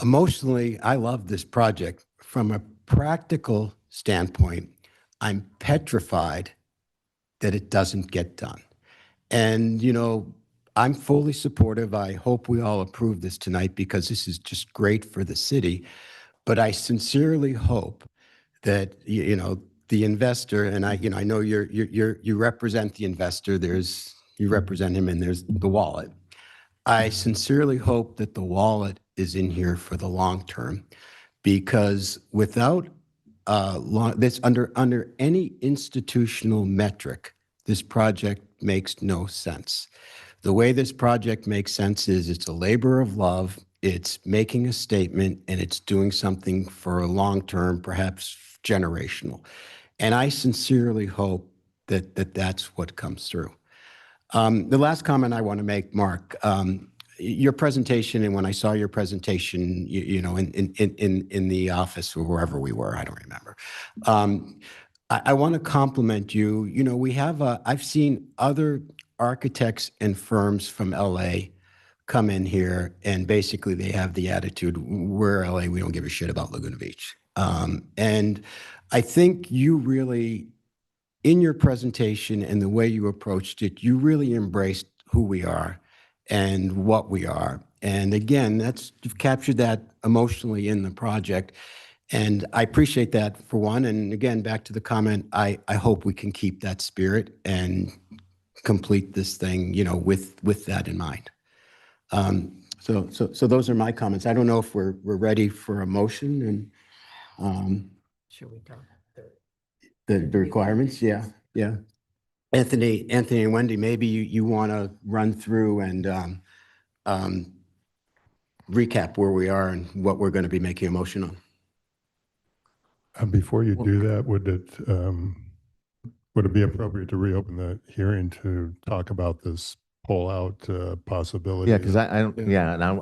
emotionally, I love this project. From a practical standpoint, I'm petrified that it doesn't get done. And, I'm fully supportive. I hope we all approve this tonight because this is just great for the city. But I sincerely hope that, the investor, and I know you represent the investor, you represent him and there's the wallet. I sincerely hope that the wallet is in here for the long term, because without this, under any institutional metric, this project makes no sense. The way this project makes sense is it's a labor of love, it's making a statement, and it's doing something for a long term, perhaps generational. And I sincerely hope that that's what comes through. The last comment I want to make, Mark, your presentation, and when I saw your presentation, you know, in the office or wherever we were, I don't remember. I want to compliment you. You know, we have I've seen other architects and firms from LA come in here, and basically they have the attitude, we're LA, we don't give a shit about Laguna Beach. And I think you really, in your presentation and the way you approached it, you really embraced who we are and what we are. And again, you've captured that emotionally in the project. And I appreciate that for one. And again, back to the comment, I hope we can keep that spirit and complete this thing, you know, with that in mind. So those are my comments. I don't know if we're ready for a motion and Should we talk? the requirements. Yeah. Anthony and Wendy, maybe you want to run through and recap where we are and what we're going to be making a motion on. Before you do that, would it be appropriate to reopen the hearing to talk about this pull-out possibility? Yeah, because I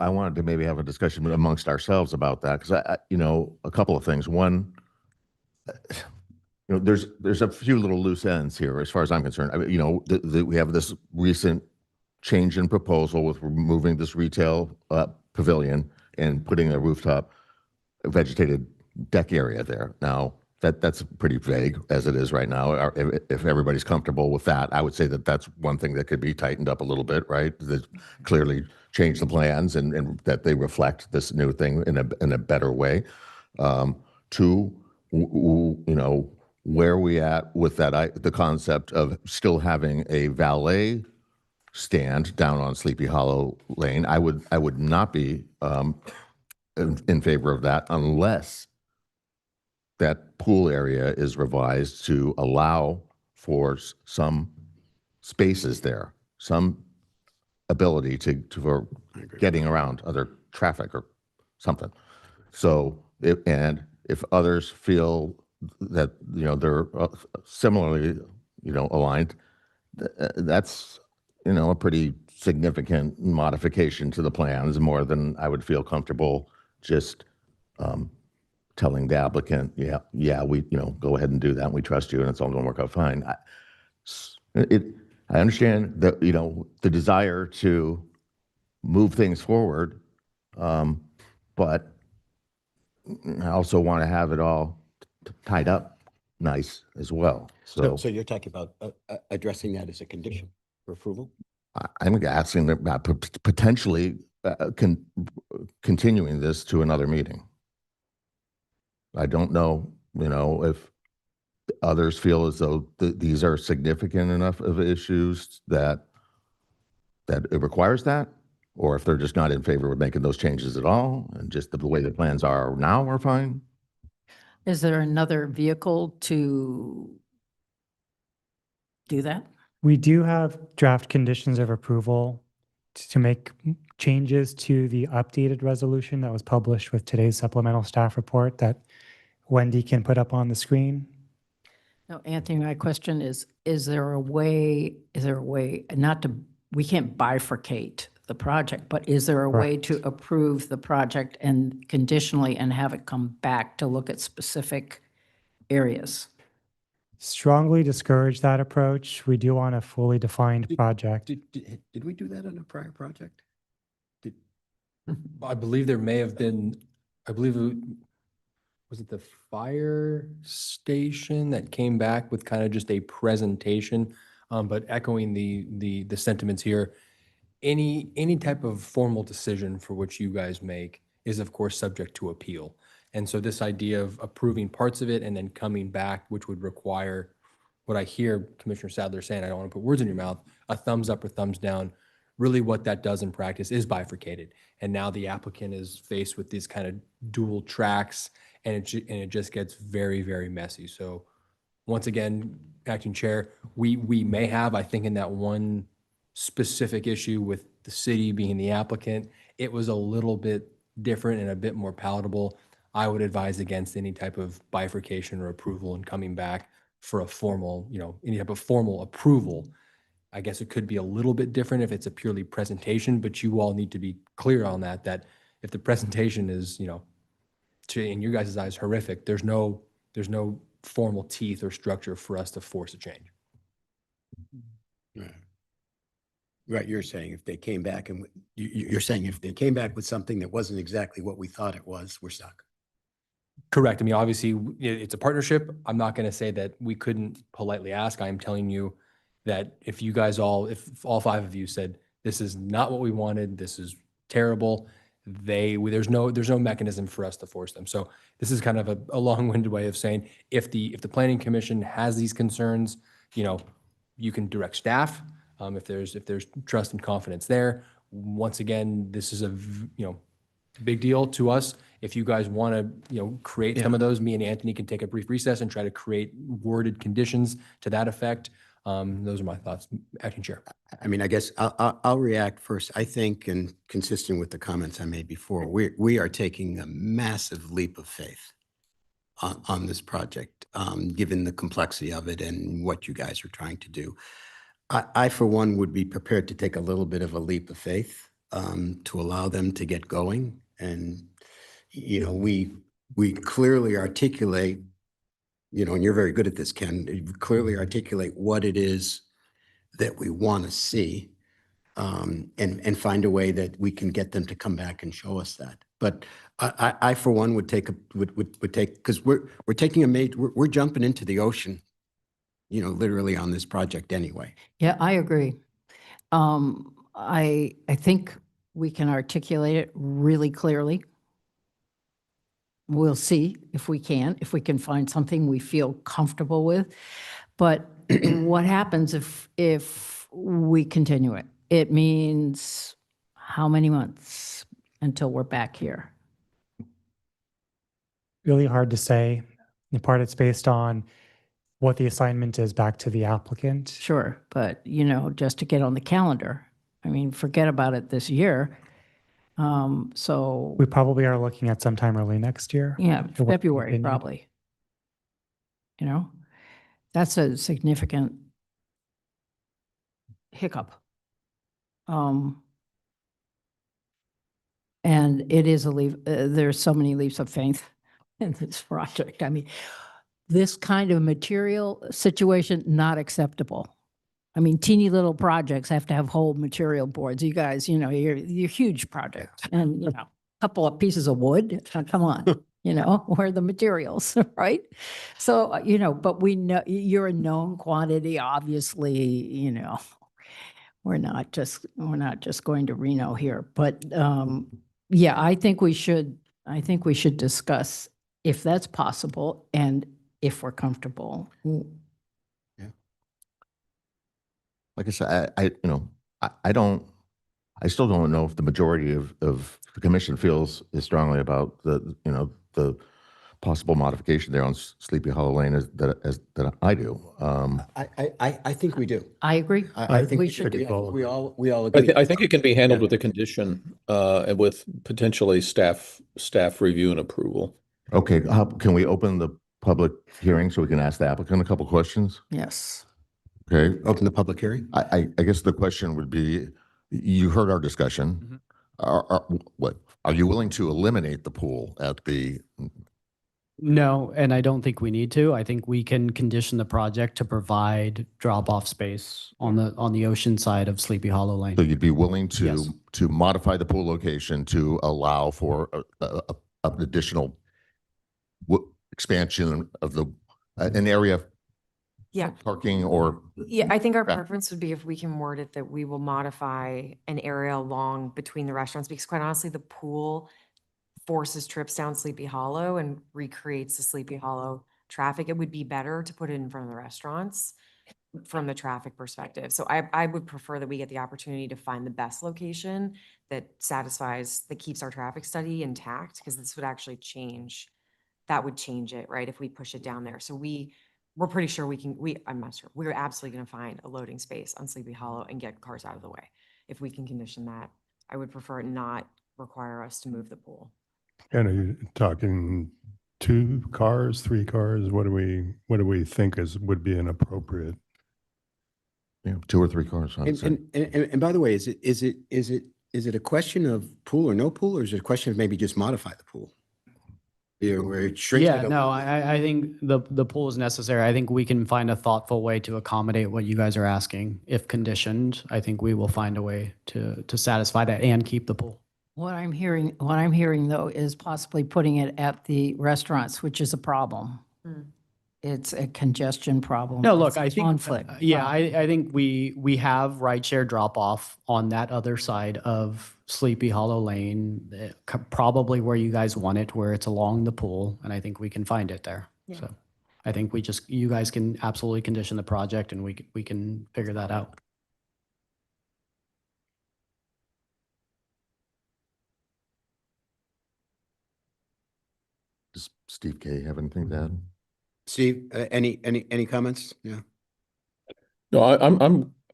wanted to maybe have a discussion amongst ourselves about that, because you know, a couple of things. One, you know, there's a few little loose ends here as far as I'm concerned. I mean, you know, we have this recent change in proposal with removing this retail pavilion and putting a rooftop vegetated deck area there. Now, that's pretty vague as it is right now. If everybody's comfortable with that, I would say that that's one thing that could be tightened up a little bit, right? That clearly change the plans and that they reflect this new thing in a better way. Two, you know, where we at with that, the concept of still having a valet stand down on Sleepy Hollow Lane. I would not be in favor of that unless that pool area is revised to allow for some spaces there, some ability for getting around other traffic or something. So, if others feel that, you know, they're similarly, you know, aligned, that's, you know, a pretty significant modification to the plans, more than I would feel comfortable just telling the applicant, yeah, we, you know, go ahead and do that, and we trust you, and it's all going to work out fine. I understand that, you know, the desire to move things forward, but I also want to have it all tied up nice as well. So you're talking about addressing that as a condition for approval? I'm asking about potentially continuing this to another meeting. I don't know, you know, if others feel as though these are significant enough of issues that it requires that, or if they're just not in favor of making those changes at all, and just the way the plans are now are fine. Is there another vehicle to do that? We do have draft conditions of approval to make changes to the updated resolution that was published with today's supplemental staff report that Wendy can put up on the screen. No, Anthony, my question is there a way not to, we can't bifurcate the project, but is there a way to approve the project and conditionally and have it come back to look at specific areas? Strongly discourage that approach. We do want a fully defined project. Did we do that on a prior project? I believe there may have been, was it the fire station that came back with kind of just a presentation? But echoing the sentiments here, any type of formal decision for which you guys make is of course subject to appeal. And so this idea of approving parts of it and then coming back, which would require what I hear Commissioner Sadler saying, I don't want to put words in your mouth, a thumbs up or thumbs down. Really what that does in practice is bifurcated. And now the applicant is faced with these kind of dual tracks, and it just gets very, very messy. So once again, acting chair, we may have, I think in that one specific issue with the city being the applicant, it was a little bit different and a bit more palatable. I would advise against any type of bifurcation or approval and coming back for a formal, any type of formal approval. I guess it could be a little bit different if it's a purely presentation, but you all need to be clear on that, that if the presentation is, in your guys' eyes horrific, there's no formal teeth or structure for us to force a change. Right, you're saying if they came back and you're saying if they came back with something that wasn't exactly what we thought it was, we're stuck. Correct. I mean, obviously, it's a partnership. I'm not going to say that we couldn't politely ask. I am telling you that if all 5 of you said, this is not what we wanted, this is terrible, there's no mechanism for us to force them. So this is kind of a long-winded way of saying, if the planning commission has these concerns, you can direct staff. If there's trust and confidence there. Once again, this is a big deal to us. If you guys want to create some of those, me and Anthony can take a brief recess and try to create worded conditions to that effect. Those are my thoughts, Acting Chair. I mean, I guess I'll react first. I think, and consistent with the comments I made before, we are taking a massive leap of faith on this project, given the complexity of it and what you guys are trying to do. I, for one, would be prepared to take a little bit of a leap of faith to allow them to get going. And, we clearly articulate, and you're very good at this, Ken, you clearly articulate what it is that we want to see and find a way that we can get them to come back and show us that. But I for one, would take, because we're taking we're jumping into the ocean, literally on this project anyway. Yeah, I agree. I think we can articulate it really clearly. We'll see if we can find something we feel comfortable with. But what happens if we continue it? It means how many months until we're back here? Really hard to say. In part, it's based on what the assignment is back to the applicant. Sure, but just to get on the calendar, I mean, forget about it this year. So We probably are looking at sometime early next year. yeah, for what February opinion. probably. That's a significant hiccup. And it is a leap. There's so many leaps of faith in this project. I mean, this kind of material situation, not acceptable. I mean, teeny little projects have to have whole material boards. You guys, you're huge projects and, a couple of pieces of wood, come on, where are the materials, right? So, but we know you're a known quantity, obviously, we're not just going to Reno here, but, yeah, I think we should discuss if that's possible and if we're comfortable. Like I said, I still don't know if the majority of the commission feels as strongly about the possible modification there on Sleepy Hollow Lane as that I do. I think we do. I agree. I think we should we all I, agree. I think it can be handled with a condition, and with potentially staff review and approval. Okay, can we open the public hearing so we can ask the applicant a couple questions? Yes. Okay. Open the public hearing. I guess the question would be, you heard our discussion. Are you willing to eliminate the pool at the? No, and I don't think we need to. I think we can condition the project to provide drop-off space on the ocean side of Sleepy Hollow Lane. So you'd be willing to Yes. to modify the pool location to allow for an additional expansion of an area Yeah. parking or? Yeah, I think our Yeah. preference would be if we can word it that we will modify an area along between the restaurants, because quite honestly, the pool forces trips down Sleepy Hollow and recreates the Sleepy Hollow traffic. It would be better to put it in front of the restaurants from the traffic perspective. So I would prefer that we get the opportunity to find the best location that keeps our traffic study intact, because this would actually change. That would change it, right? If we push it down there. So we we're pretty sure I'm not sure, we're absolutely going to find a loading space on Sleepy Hollow and get cars out of the way. If we can condition that, I would prefer it not require us to move the pool. And are you talking 2 cars, 3 cars? What do we think would be an appropriate? Yeah, 2 or 3 cars. I'd say. And by the way, is it a question of pool or no pool, or is it a question of maybe just modify the pool? Where it shrinks Yeah, like a- no, I think the pool is necessary. I think we can find a thoughtful way to accommodate what you guys are asking. If conditioned, I think we will find a way to satisfy that and keep the pool. What I'm hearing though is possibly putting it at the restaurants, which is a problem. It's a congestion problem. No, It's look, a I think, conflict. yeah, I think we have rideshare drop off on that other side of Sleepy Hollow Lane, probably where you guys want it, where it's along the pool, and I think we can find it there. Yeah. So I think you guys can absolutely condition the project and we can figure that out. Does Steve K have anything to add? Steve, any comments? Yeah. No,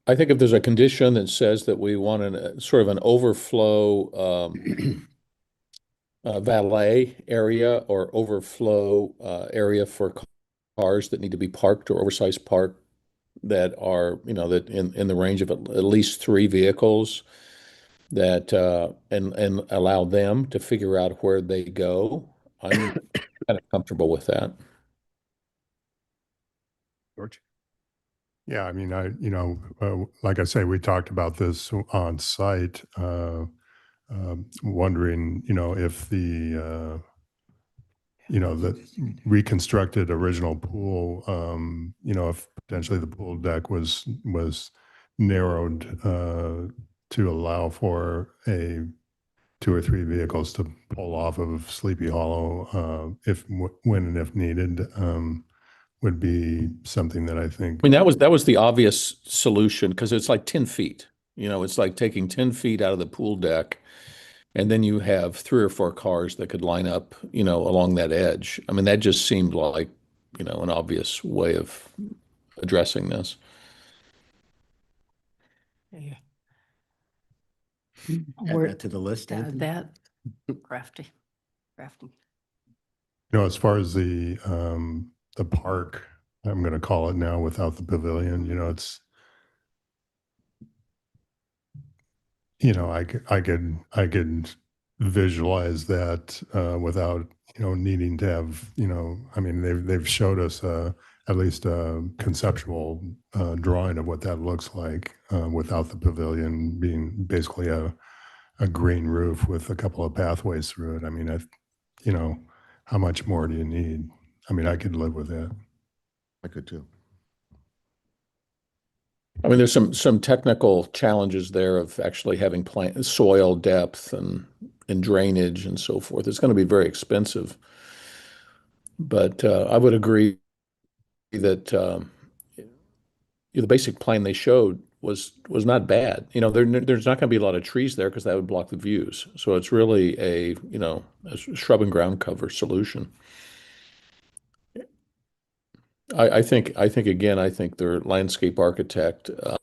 I think if there's a condition that says that we want sort of an overflow valet area or overflow area for cars that need to be parked or oversized parked that are, that in the range of at least 3 vehicles that, and allow them to figure out where they go. I'm kind of comfortable with that. George? Yeah, I mean, like I say, we talked about this on site, wondering, if the reconstructed original pool, if potentially the pool deck was narrowed to allow for 2 or 3 vehicles to pull off of Sleepy Hollow, when and if needed, would be something that I think. I mean, that was the obvious solution because it's like 10 feet. It's like taking 10 feet out of the pool deck, and then you have 3 or 4 cars that could line up, along that edge. I mean, that just seemed like, an obvious way of addressing this. Yeah. Add that to the list, Anthony. That crafty. As far as the park, I'm going to call it now without the pavilion, it's, I could visualize that without, needing to have, I mean, they've showed us at least a conceptual drawing of what that looks like without the pavilion being basically a green roof with a couple of pathways through it. I mean, how much more do you need? I mean, I could live with that. I could too. I mean, there's some technical challenges there of actually having soil depth and drainage and so forth. It's going to be very expensive. But I would agree that the basic plan they showed was not bad. There's not going to be a lot of trees there because that would block the views. So it's really a shrub and ground cover solution. I think again, I think their landscape architect, they're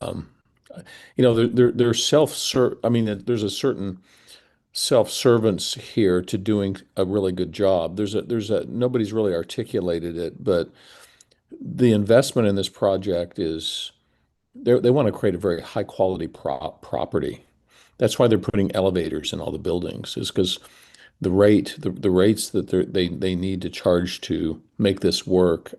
I mean, there's a certain self-servance here to doing a really good job. Nobody's really articulated it, but the investment in this project is they want to create a very high quality property. That's why they're putting elevators in all the buildings, is because the rates that they need to charge to make this work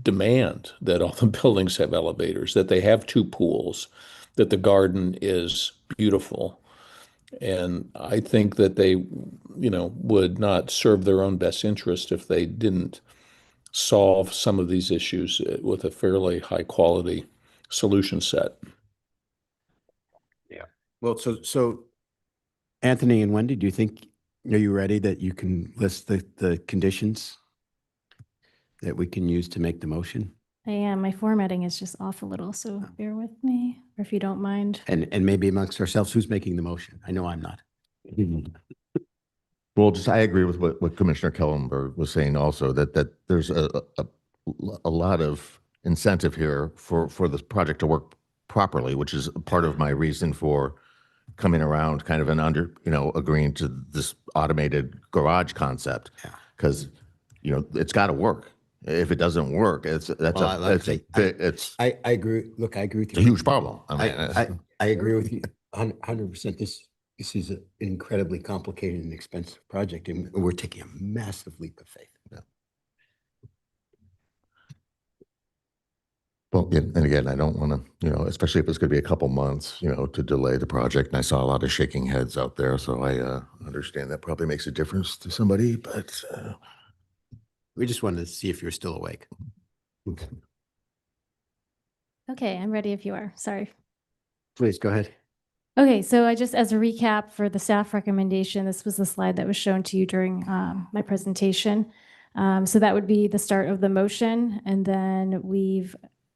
demand that all the buildings have elevators, that they have 2 pools, that the garden is beautiful. And I think that they, would not serve their own best interest if they didn't solve some of these issues with a fairly high quality solution set. Yeah. Well, so Anthony and Wendy, are you ready that you can list the conditions that we can use to make the motion? I am. My formatting is just off a little, so bear with me, or if you don't mind. And maybe amongst ourselves, who's making the motion? I know I'm not. Well, I agree with what Commissioner Kellenberg was saying also, that there's a a lot of incentive here for this project to work properly, which is part of my reason for coming around kind of agreeing to this automated garage concept. Because, it's got to work. If it doesn't work, I agree. Look, I agree with you. It's a huge problem. I agree with you 100%. This is an incredibly complicated and expensive project, and we're taking a massive leap of faith. Well, and again, I don't want to, especially if it's going to be a couple months, to delay the project. And I saw a lot of shaking heads out there. So I understand that probably makes a difference to somebody, but we just wanted to see if you're still awake. Okay, I'm ready if you are. Sorry. Please go ahead. Okay, so I just, as a recap for the staff recommendation, this was the slide that was shown to you during my presentation. So that would be the start of the motion. And then we've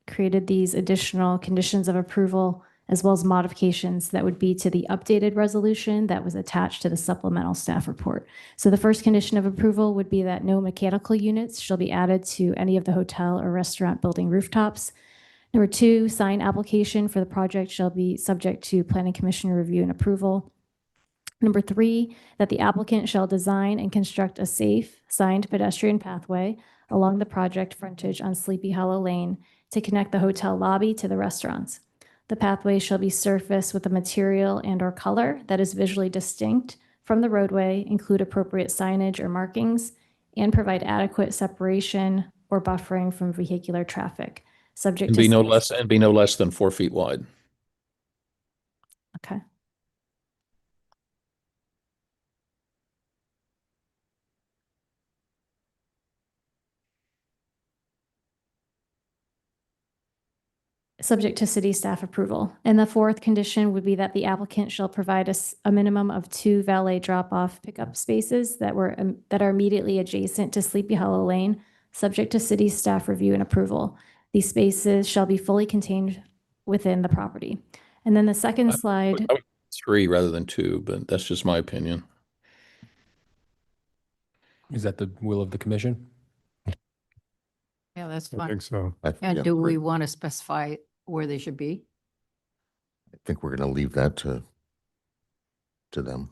created these additional conditions of approval as well as modifications that would be to the updated resolution that was attached to the supplemental staff report. So the first condition of approval would be that no mechanical units shall be added to any of the hotel or restaurant building rooftops. Number 2, sign application for the project shall be subject to Planning Commission review and approval. Number 3, that the applicant shall design and construct a safe, signed pedestrian pathway along the project frontage on Sleepy Hollow Lane to connect the hotel lobby to the restaurants. The pathway shall be surfaced with a material and/or color that is visually distinct from the roadway, include appropriate signage or markings, and provide adequate separation or buffering from vehicular traffic. Subject And to be no less than 4 feet wide. Okay. Subject to city staff approval. And the 4th condition would be that the applicant shall provide a minimum of 2 valet drop-off pickup spaces that are immediately adjacent to Sleepy Hollow Lane, subject to city staff review and approval. These spaces shall be fully contained within the property. And then the second slide. I would 3 rather than 2, but that's just my opinion. Is that the will of the commission? Yeah, that's I fine. think so. And do we want to specify where they should be? I think we're going to leave that to them.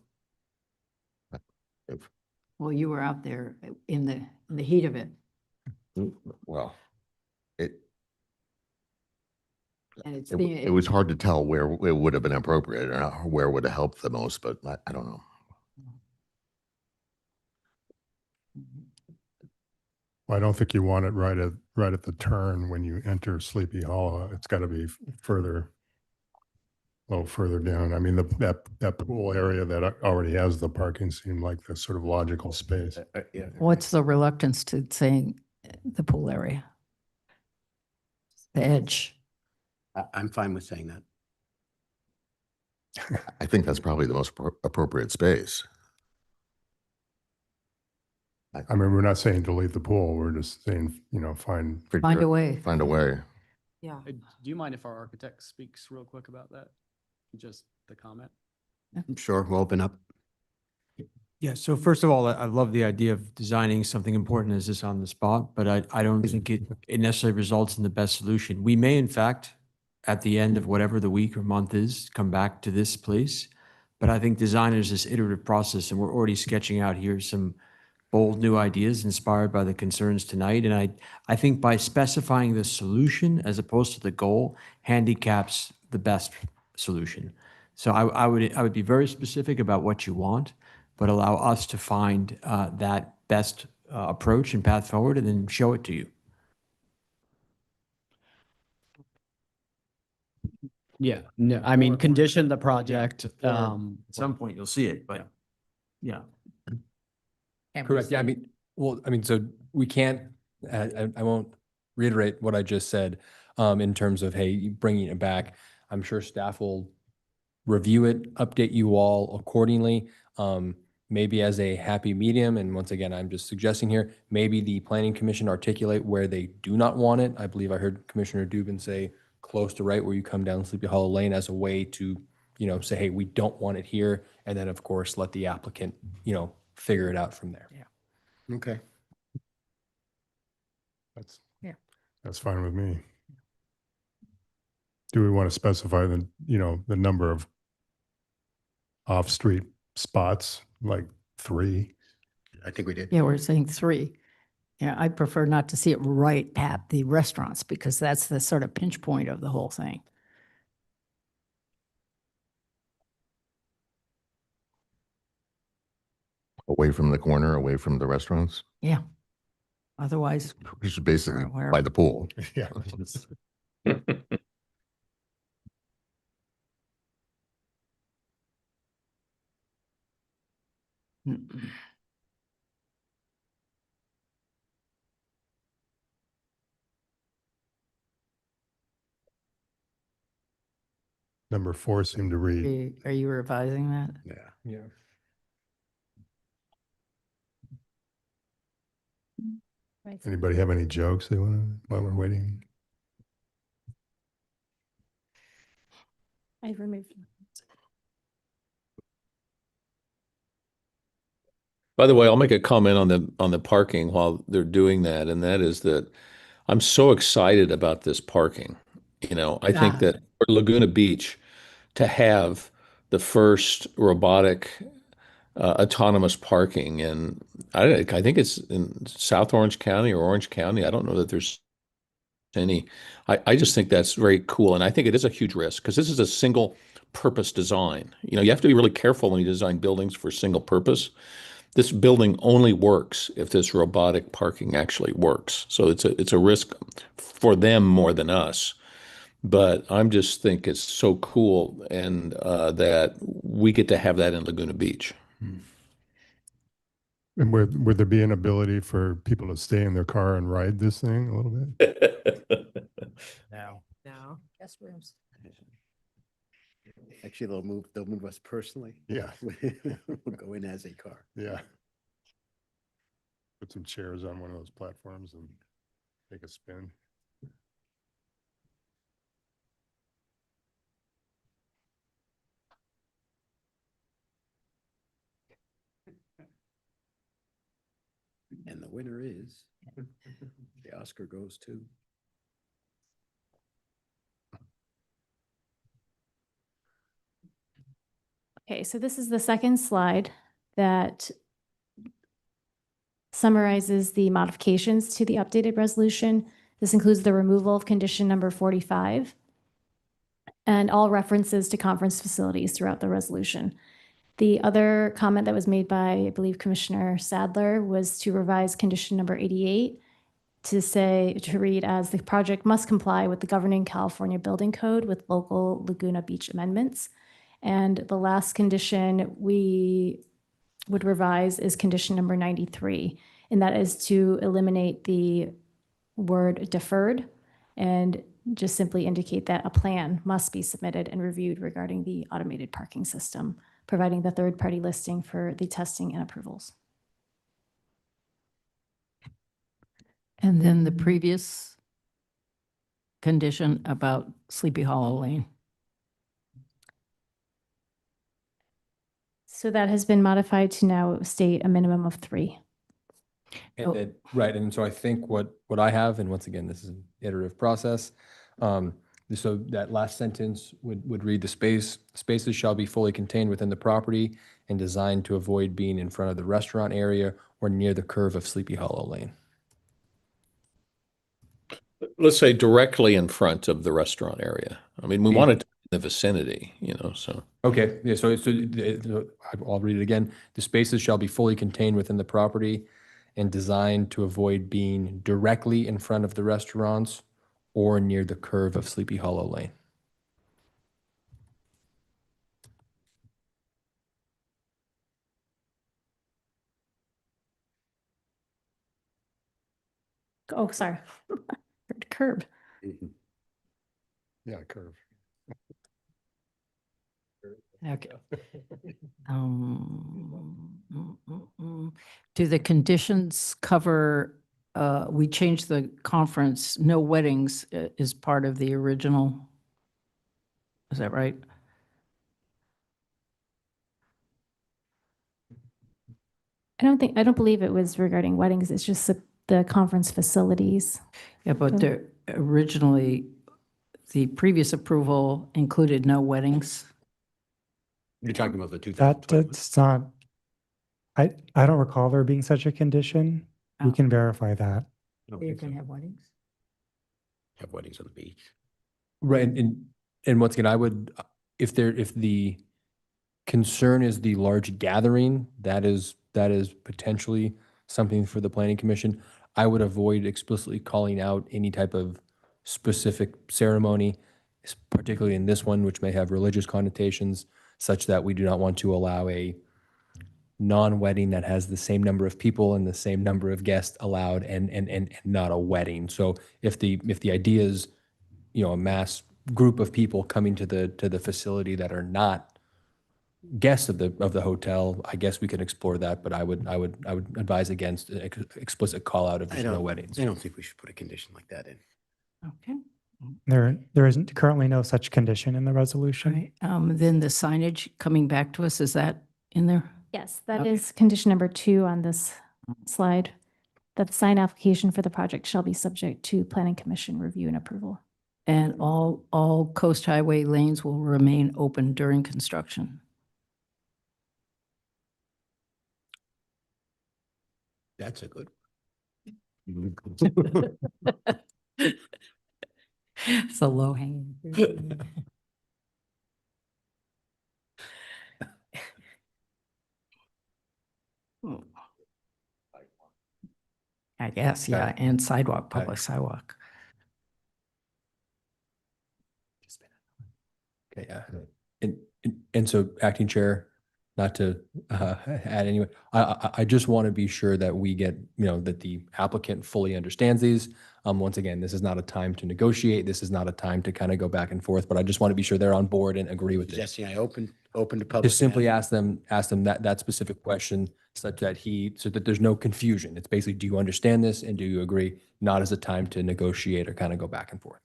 Well, you were out there in the heat of it. Well, it And it's it was hard to tell where it would have been appropriate or where would have helped the most, but I don't know. I don't think you want it right at the turn when you enter Sleepy Hollow. It's got to be a little further down. I mean, that pool area that already has the parking seemed like the sort of logical space. What's the reluctance to saying the pool area? The edge. I'm fine with saying that. I think that's probably the most appropriate space. I mean, we're not saying delete the pool. We're just saying, find a way. Find a way. Yeah. Do you mind if our architect speaks real quick about that? Just the comment? Sure, we'll open up. Yeah, so first of all, I love the idea of designing something important as this on the spot, but I don't think it necessarily results in the best solution. We may, in fact, at the end of whatever the week or month is, come back to this place. But I think design is this iterative process, and we're already sketching out here some bold new ideas inspired by the concerns tonight. And I think by specifying the solution as opposed to the goal handicaps the best solution. So I would be very specific about what you want, but allow us to find that best approach and path forward and then show it to you. Yeah, no, I mean, condition the project. At some point you'll see it, but yeah. Correct. Yeah, so we can't, I won't reiterate what I just said in terms of, hey, bringing it back. I'm sure staff will review it, update you all accordingly, maybe as a happy medium. And once again, I'm just suggesting here, maybe the Planning Commission articulate where they do not want it. I believe I heard Commissioner Dubin say close to right where you come down Sleepy Hollow Lane as a way to, say, hey, we don't want it here. And then, of course, let the applicant, figure it out from there. Yeah. Okay. Yeah. That's fine with me. Do we want to specify the, the number of off-street spots, like 3? I think we did. Yeah, we're saying 3. Yeah, I prefer not to see it right at the restaurants because that's the sort of pinch point of the whole thing. Away from the corner, away from the restaurants, Yeah. Otherwise, which is basically where- by the pool. Yeah. mm, Number 4 seemed to read. are you revising that? Yeah. Yeah. Anybody have any jokes they want to, while we're waiting? I removed. By the way, I'll make a comment on the parking while they're doing that, and that is that I'm so excited about this parking. I think that for Laguna Beach to have the first robotic autonomous parking, and I think it's in South Orange County or Orange County. I don't know that there's any. I just think that's very cool, and I think it is a huge risk because this is a single purpose design. You have to be really careful when you design buildings for single purpose. This building only works if this robotic parking actually works. So it's a risk for them more than us. But I'm just think it's so cool and that we get to have that in Laguna Beach. And would there be an ability for people to stay in their car and ride this thing a little bit? Now. No. Guest rooms. Actually, they'll move us personally. Yeah. We'll go in as a car. Yeah. Put some chairs on one of those platforms and take a spin. And the winner is, the Oscar goes to. Okay, so this is the second slide that summarizes the modifications to the updated resolution. This includes the removal of condition number 45 and all references to conference facilities throughout the resolution. The other comment that was made by, I believe, Commissioner Sadler was to revise condition number 88 to read as the project must comply with the governing California Building Code with local Laguna Beach amendments. And the last condition we would revise is condition number 93, and that is to eliminate the word deferred and just simply indicate that a plan must be submitted and reviewed regarding the automated parking system, providing the third-party listing for the testing and approvals. And then the previous condition about Sleepy Hollow Lane. So that has been modified to now state a minimum of 3. Right, and so I think what I have, and once again, this is an iterative process. So that last sentence would read, spaces shall be fully contained within the property and designed to avoid being in front of the restaurant area or near the curve of Sleepy Hollow Lane. Let's say directly in front of the restaurant area. I mean, we want it in the vicinity, so. Okay, yeah, so I'll read it again. The spaces shall be fully contained within the property and designed to avoid being directly in front of the restaurants or near the curve of Sleepy Hollow Lane. Oh, sorry. Curb. Yeah, curve. Okay. Do the conditions cover, we changed the conference, no weddings is part of the original? Is that right? I don't believe it was regarding weddings. It's just the conference facilities. Yeah, but originally, the previous approval included no weddings. You're talking about the That's not, I don't recall there being such a condition. We Oh. can verify that. You can have weddings? Have weddings on the beach. Right, and once again, I would, if the concern is the large gathering, that is potentially something for the planning commission. I would avoid explicitly calling out any type of specific ceremony, particularly in this one, which may have religious connotations, such that we do not want to allow a non-wedding that has the same number of people and the same number of guests allowed and not a wedding. So if the idea is, a mass group of people coming to the facility that are not guests of the hotel, I guess we can explore that, but I would advise against explicit call out of just no weddings. I don't think we should put a condition like that in. Okay. There isn't currently no such condition in the resolution. Then the signage coming back to us, is that in there? Yes, that Okay. is condition number 2 on this slide. That the sign application for the project shall be subject to planning commission review and approval. And all coast highway lanes will remain open during construction. That's a good. It's a low hanging fruit. I guess, yeah, and sidewalk, public sidewalk. Okay, yeah. And so acting chair, not to add anyway, I just want to be sure that we get, that the applicant fully understands these. Once again, this is not a time to negotiate. This is not a time to kind of go back and forth, but I just want to be sure they're on board and agree with it. Jesse, I open to public. Just simply ask them that specific question such that so that there's no confusion. It's basically, do you understand this and do you agree? Not as a time to negotiate or kind of go back and forth.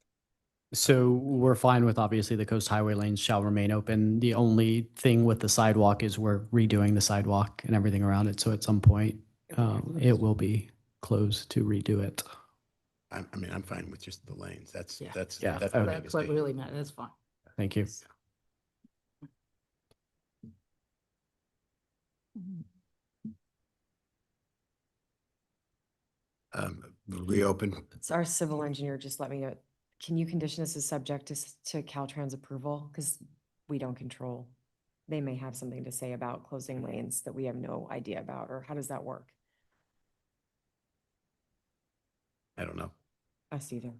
So we're fine with, obviously, the coast highway lanes shall remain open. The only thing with the sidewalk is we're redoing the sidewalk and everything around it. So at some point, it will be closed to redo it. I'm fine with just the lanes. That's Yeah. that's Yeah. that's Okay. my That's biggest what issue. really matters. That's fine. Thank you. Reopen. It's our civil engineer, just let me know. Can you condition this as subject to Caltrans approval? Because we don't control. They may have something to say about closing lanes that we have no idea about, or how does that work? I don't know. Us either.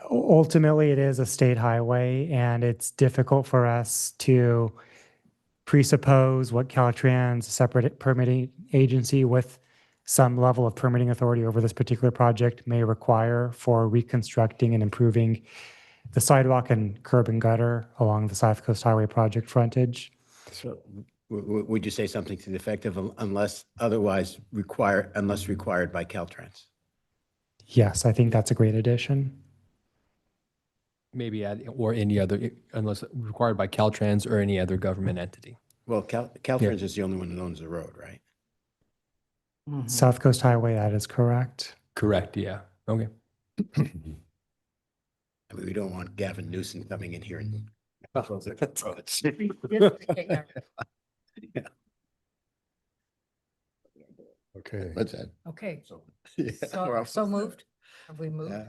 Ultimately, it is a state highway, and it's difficult for us to presuppose what Caltrans, a separate permitting agency with some level of permitting authority over this particular project, may require for reconstructing and improving the sidewalk and curb and gutter along the South Coast Highway project frontage. So would you say something to the effect of unless required by Caltrans? Yes, I think that's a great addition. Maybe add, or any other, unless required by Caltrans or any other government entity. Well, Caltrans is the only one that owns the road, right? South Coast Highway, that is correct. Correct, yeah. Okay. I mean, we don't want Gavin Newsom coming in here and. Okay. That's it. Okay. Yeah, well, So moved? Have we moved? yeah.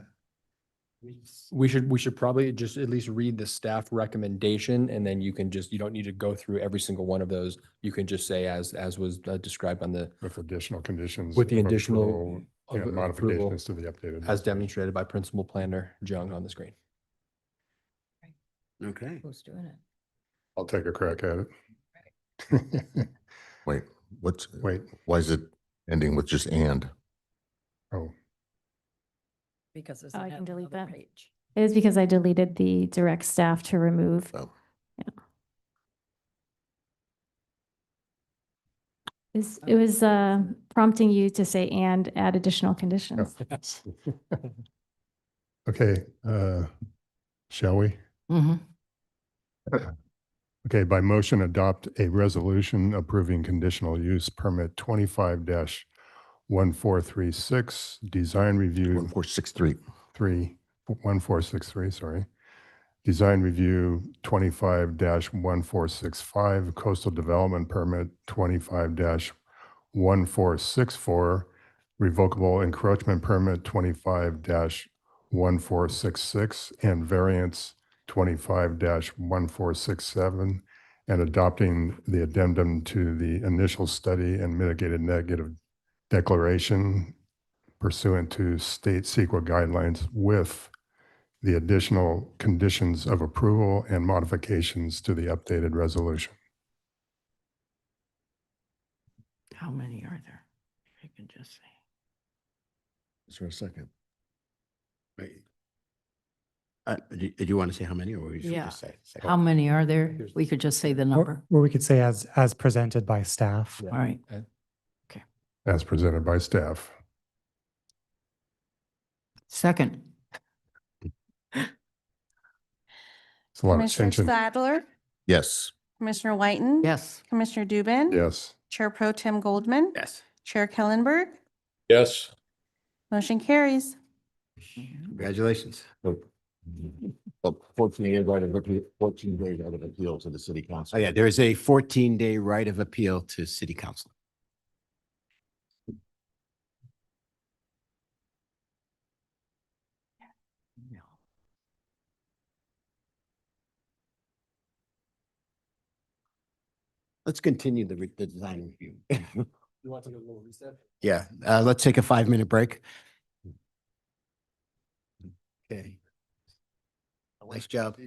We should probably just at least read the staff recommendation, and then you don't need to go through every single one of those. You can just say as was described on the. With additional conditions. With the of additional approval of and approval modifications to the updated. As demonstrated by Principal Planner Jung on the screen. Okay. Who's doing it? I'll take a crack at it. Wait, Wait. why is it ending with just and? Oh, Because there's Oh, I can another delete that. page. It is because I deleted the direct staff to remove. Oh. Yeah. It was prompting you to say and add additional conditions. okay. Shall we? Mhm. Okay, by motion, adopt a resolution approving conditional use permit 25 1436, design review. 1463. 1463, sorry. Design review 25-1465, coastal development permit 25-1464, revocable encroachment permit 25-1466, and variance 25-1467, and adopting the addendum to the initial study and mitigated negative declaration pursuant to state CEQA guidelines with the additional conditions of approval and modifications to the updated resolution. How many are there? I can just say. Is there a second? Did you want to say how many, or we should Yeah. just say? How many are there? We could just say the number. Or we could say as presented by staff. All right. As presented by staff. Second. It's a lot of Commissioner tension. Sadler, Yes. Commissioner Whiten. Yes. Commissioner Dubin. Yes. Chair Pro Tem Goldman. Yes. Chair Kellenberg. Yes. Motion carries. Congratulations. Well, 14 days right of appeal, 14 days out of appeal to the city council. Oh, yeah, there is a 14-day right of appeal to city council. Let's continue the design review. You want to take a little reset? Yeah, let's take a 5-minute break. Okay. Nice job.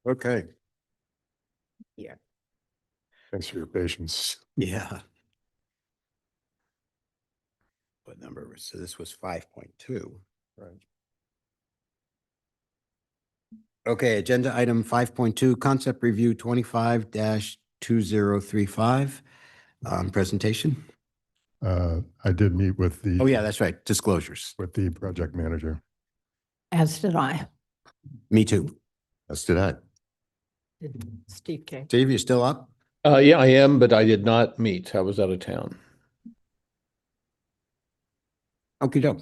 Okay. Yeah. Thanks for your patience. Yeah. What number? So this was 5.2. Right. Okay, agenda item 5.2, concept review 25-2035. Presentation. I did meet with the. Oh, yeah, that's right. Disclosures. With the project manager. As did I. Me too. As did I. Steve K. Steve, you still up? Yeah, I am, but I did not meet. I was out of town. Okey doke.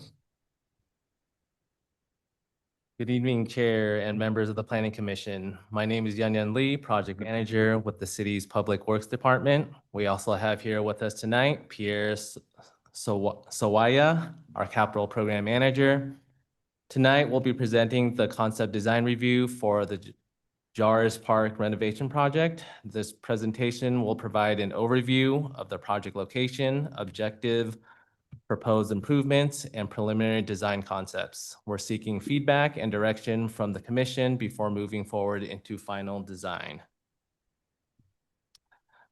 Good evening, Chair and members of the Planning Commission. My name is Yan Lee, Project Manager with the city's Public Works Department. We also have here with us tonight Pierre Sawaya, our Capital Program Manager. Tonight, we'll be presenting the concept design review for the Jars Park renovation project. This presentation will provide an overview of the project location, objective, proposed improvements, and preliminary design concepts. We're seeking feedback and direction from the commission before moving forward into final design.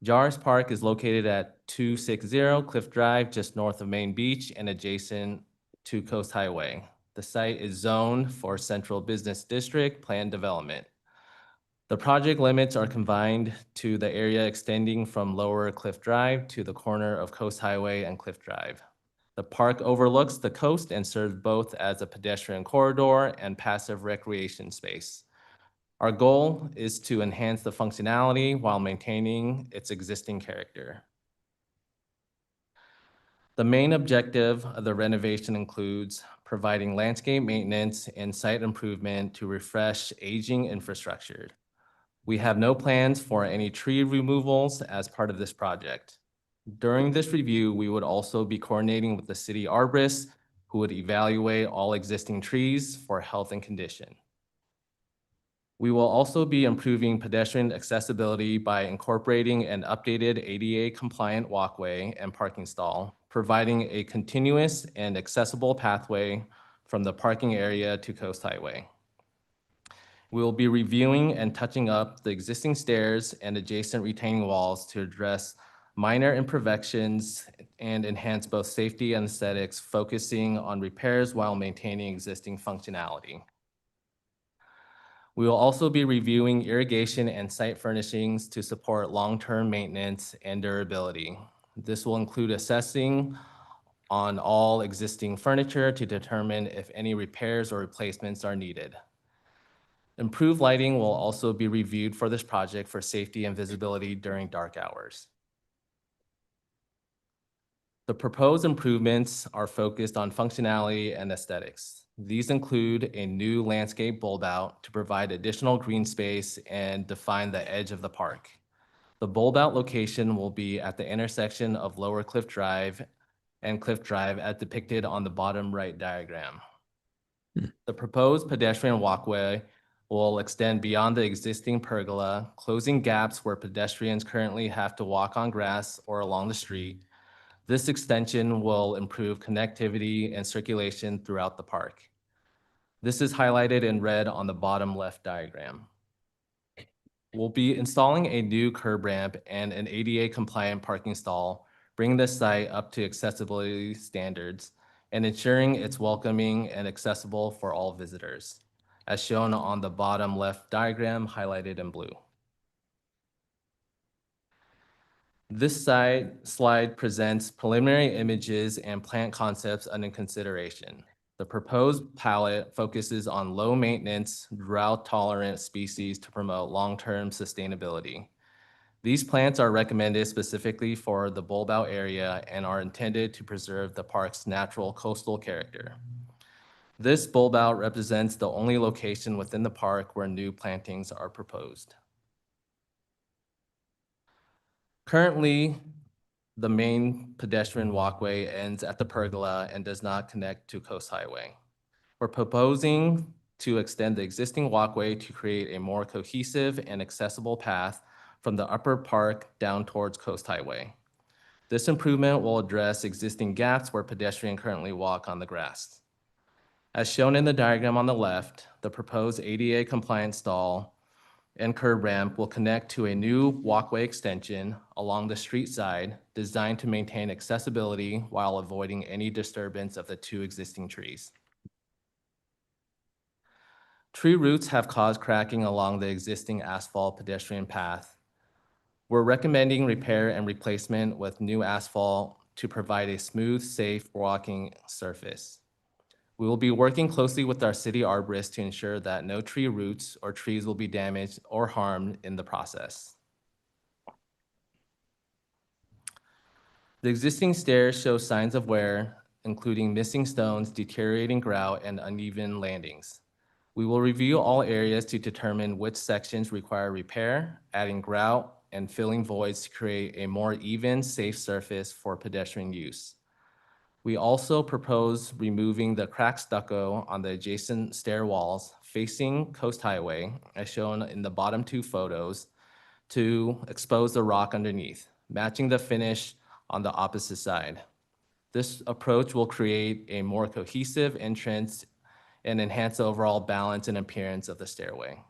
Jars Park is located at 260 Cliff Drive, just north of Main Beach and adjacent to Coast Highway. The site is zoned for Central Business District planned development. The project limits are confined to the area extending from Lower Cliff Drive to the corner of Coast Highway and Cliff Drive. The park overlooks the coast and serves both as a pedestrian corridor and passive recreation space. Our goal is to enhance the functionality while maintaining its existing character. The main objective of the renovation includes providing landscape maintenance and site improvement to refresh aging infrastructure. We have no plans for any tree removals as part of this project. During this review, we would also be coordinating with the city arborist who would evaluate all existing trees for health and condition. We will also be improving pedestrian accessibility by incorporating an updated ADA compliant walkway and parking stall, providing a continuous and accessible pathway from the parking area to Coast Highway. We will be reviewing and touching up the existing stairs and adjacent retaining walls to address minor imperfections and enhance both safety and aesthetics, focusing on repairs while maintaining existing functionality. We will also be reviewing irrigation and site furnishings to support long-term maintenance and durability. This will include assessing on all existing furniture to determine if any repairs or replacements are needed. Improved lighting will also be reviewed for this project for safety and visibility during dark hours. The proposed improvements are focused on functionality and aesthetics. These include a new landscape bulb out to provide additional green space and define the edge of the park. The bulb out location will be at the intersection of Lower Cliff Drive and Cliff Drive as depicted on the bottom right diagram. The proposed pedestrian walkway will extend beyond the existing pergola, closing gaps where pedestrians currently have to walk on grass or along the street. This extension will improve connectivity and circulation throughout the park. This is highlighted in red on the bottom left diagram. We'll be installing a new curb ramp and an ADA compliant parking stall, bringing the site up to accessibility standards and ensuring it's welcoming and accessible for all visitors, as shown on the bottom left diagram highlighted in blue. This slide presents preliminary images and plant concepts under consideration. The proposed palette focuses on low maintenance, drought tolerant species to promote long-term sustainability. These plants are recommended specifically for the bulb out area and are intended to preserve the park's natural coastal character. This bulb out represents the only location within the park where new plantings are proposed. Currently, the main pedestrian walkway ends at the pergola and does not connect to Coast Highway. We're proposing to extend the existing walkway to create a more cohesive and accessible path from the upper park down towards Coast Highway. This improvement will address existing gaps where pedestrians currently walk on the grass. As shown in the diagram on the left, the proposed ADA compliant stall and curb ramp will connect to a new walkway extension along the street side designed to maintain accessibility while avoiding any disturbance of the two existing trees. Tree roots have caused cracking along the existing asphalt pedestrian path. We're recommending repair and replacement with new asphalt to provide a smooth, safe walking surface. We will be working closely with our city arborist to ensure that no tree roots or trees will be damaged or harmed in the process. The existing stairs show signs of wear, including missing stones, deteriorating grout, and uneven landings. We will review all areas to determine which sections require repair, adding grout, and filling voids to create a more even, safe surface for pedestrian use. We also propose removing the cracked stucco on the adjacent stair walls facing Coast Highway, as shown in the bottom two photos, to expose the rock underneath, matching the finish on the opposite side. This approach will create a more cohesive entrance and enhance the overall balance and appearance of the stairway.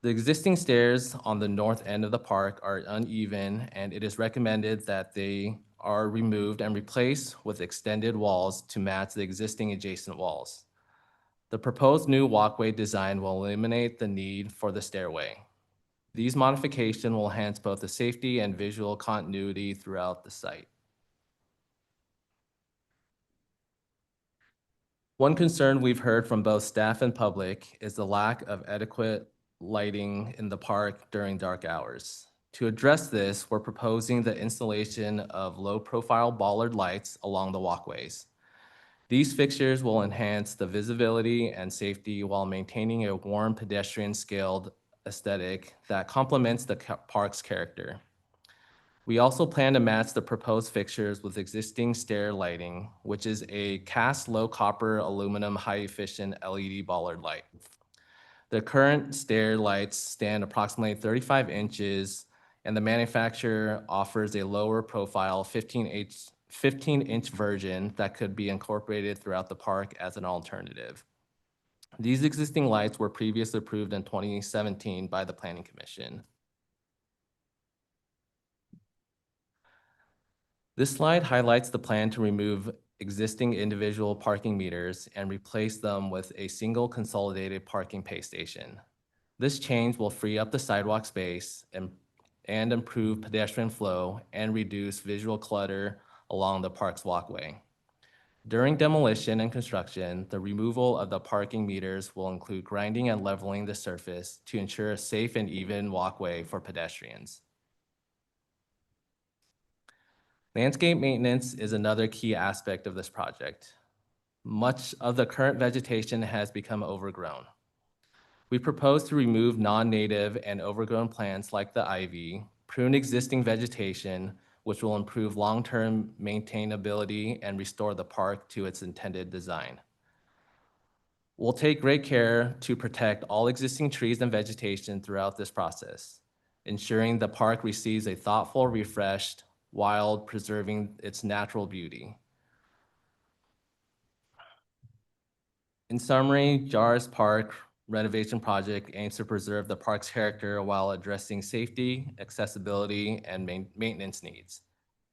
The existing stairs on the north end of the park are uneven, and it is recommended that they are removed and replaced with extended walls to match the existing adjacent walls. The proposed new walkway design will eliminate the need for the stairway. These modifications will enhance both the safety and visual continuity throughout the site. One concern we've heard from both staff and public is the lack of adequate lighting in the park during dark hours. To address this, we're proposing the installation of low-profile bollard lights along the walkways. These fixtures will enhance the visibility and safety while maintaining a warm pedestrian-scaled aesthetic that complements the park's character. We also plan to match the proposed fixtures with existing stair lighting, which is a cast low copper aluminum high-efficient LED bollard light. The current stair lights stand approximately 35 inches, and the manufacturer offers a lower profile 15-inch version that could be incorporated throughout the park as an alternative. These existing lights were previously approved in 2017 by the Planning Commission. This slide highlights the plan to remove existing individual parking meters and replace them with a single consolidated parking pay station. This change will free up the sidewalk space and improve pedestrian flow and reduce visual clutter along the park's walkway. During demolition and construction, the removal of the parking meters will include grinding and leveling the surface to ensure a safe and even walkway for pedestrians. Landscape maintenance is another key aspect of this project. Much of the current vegetation has become overgrown. We propose to remove non-native and overgrown plants like the ivy, prune existing vegetation, which will improve long-term maintainability and restore the park to its intended design. We'll take great care to protect all existing trees and vegetation throughout this process, ensuring the park receives a thoughtful, refreshed, while preserving its natural beauty. In summary, Jarvis Park renovation project aims to preserve the park's character while addressing safety, accessibility, and maintenance needs.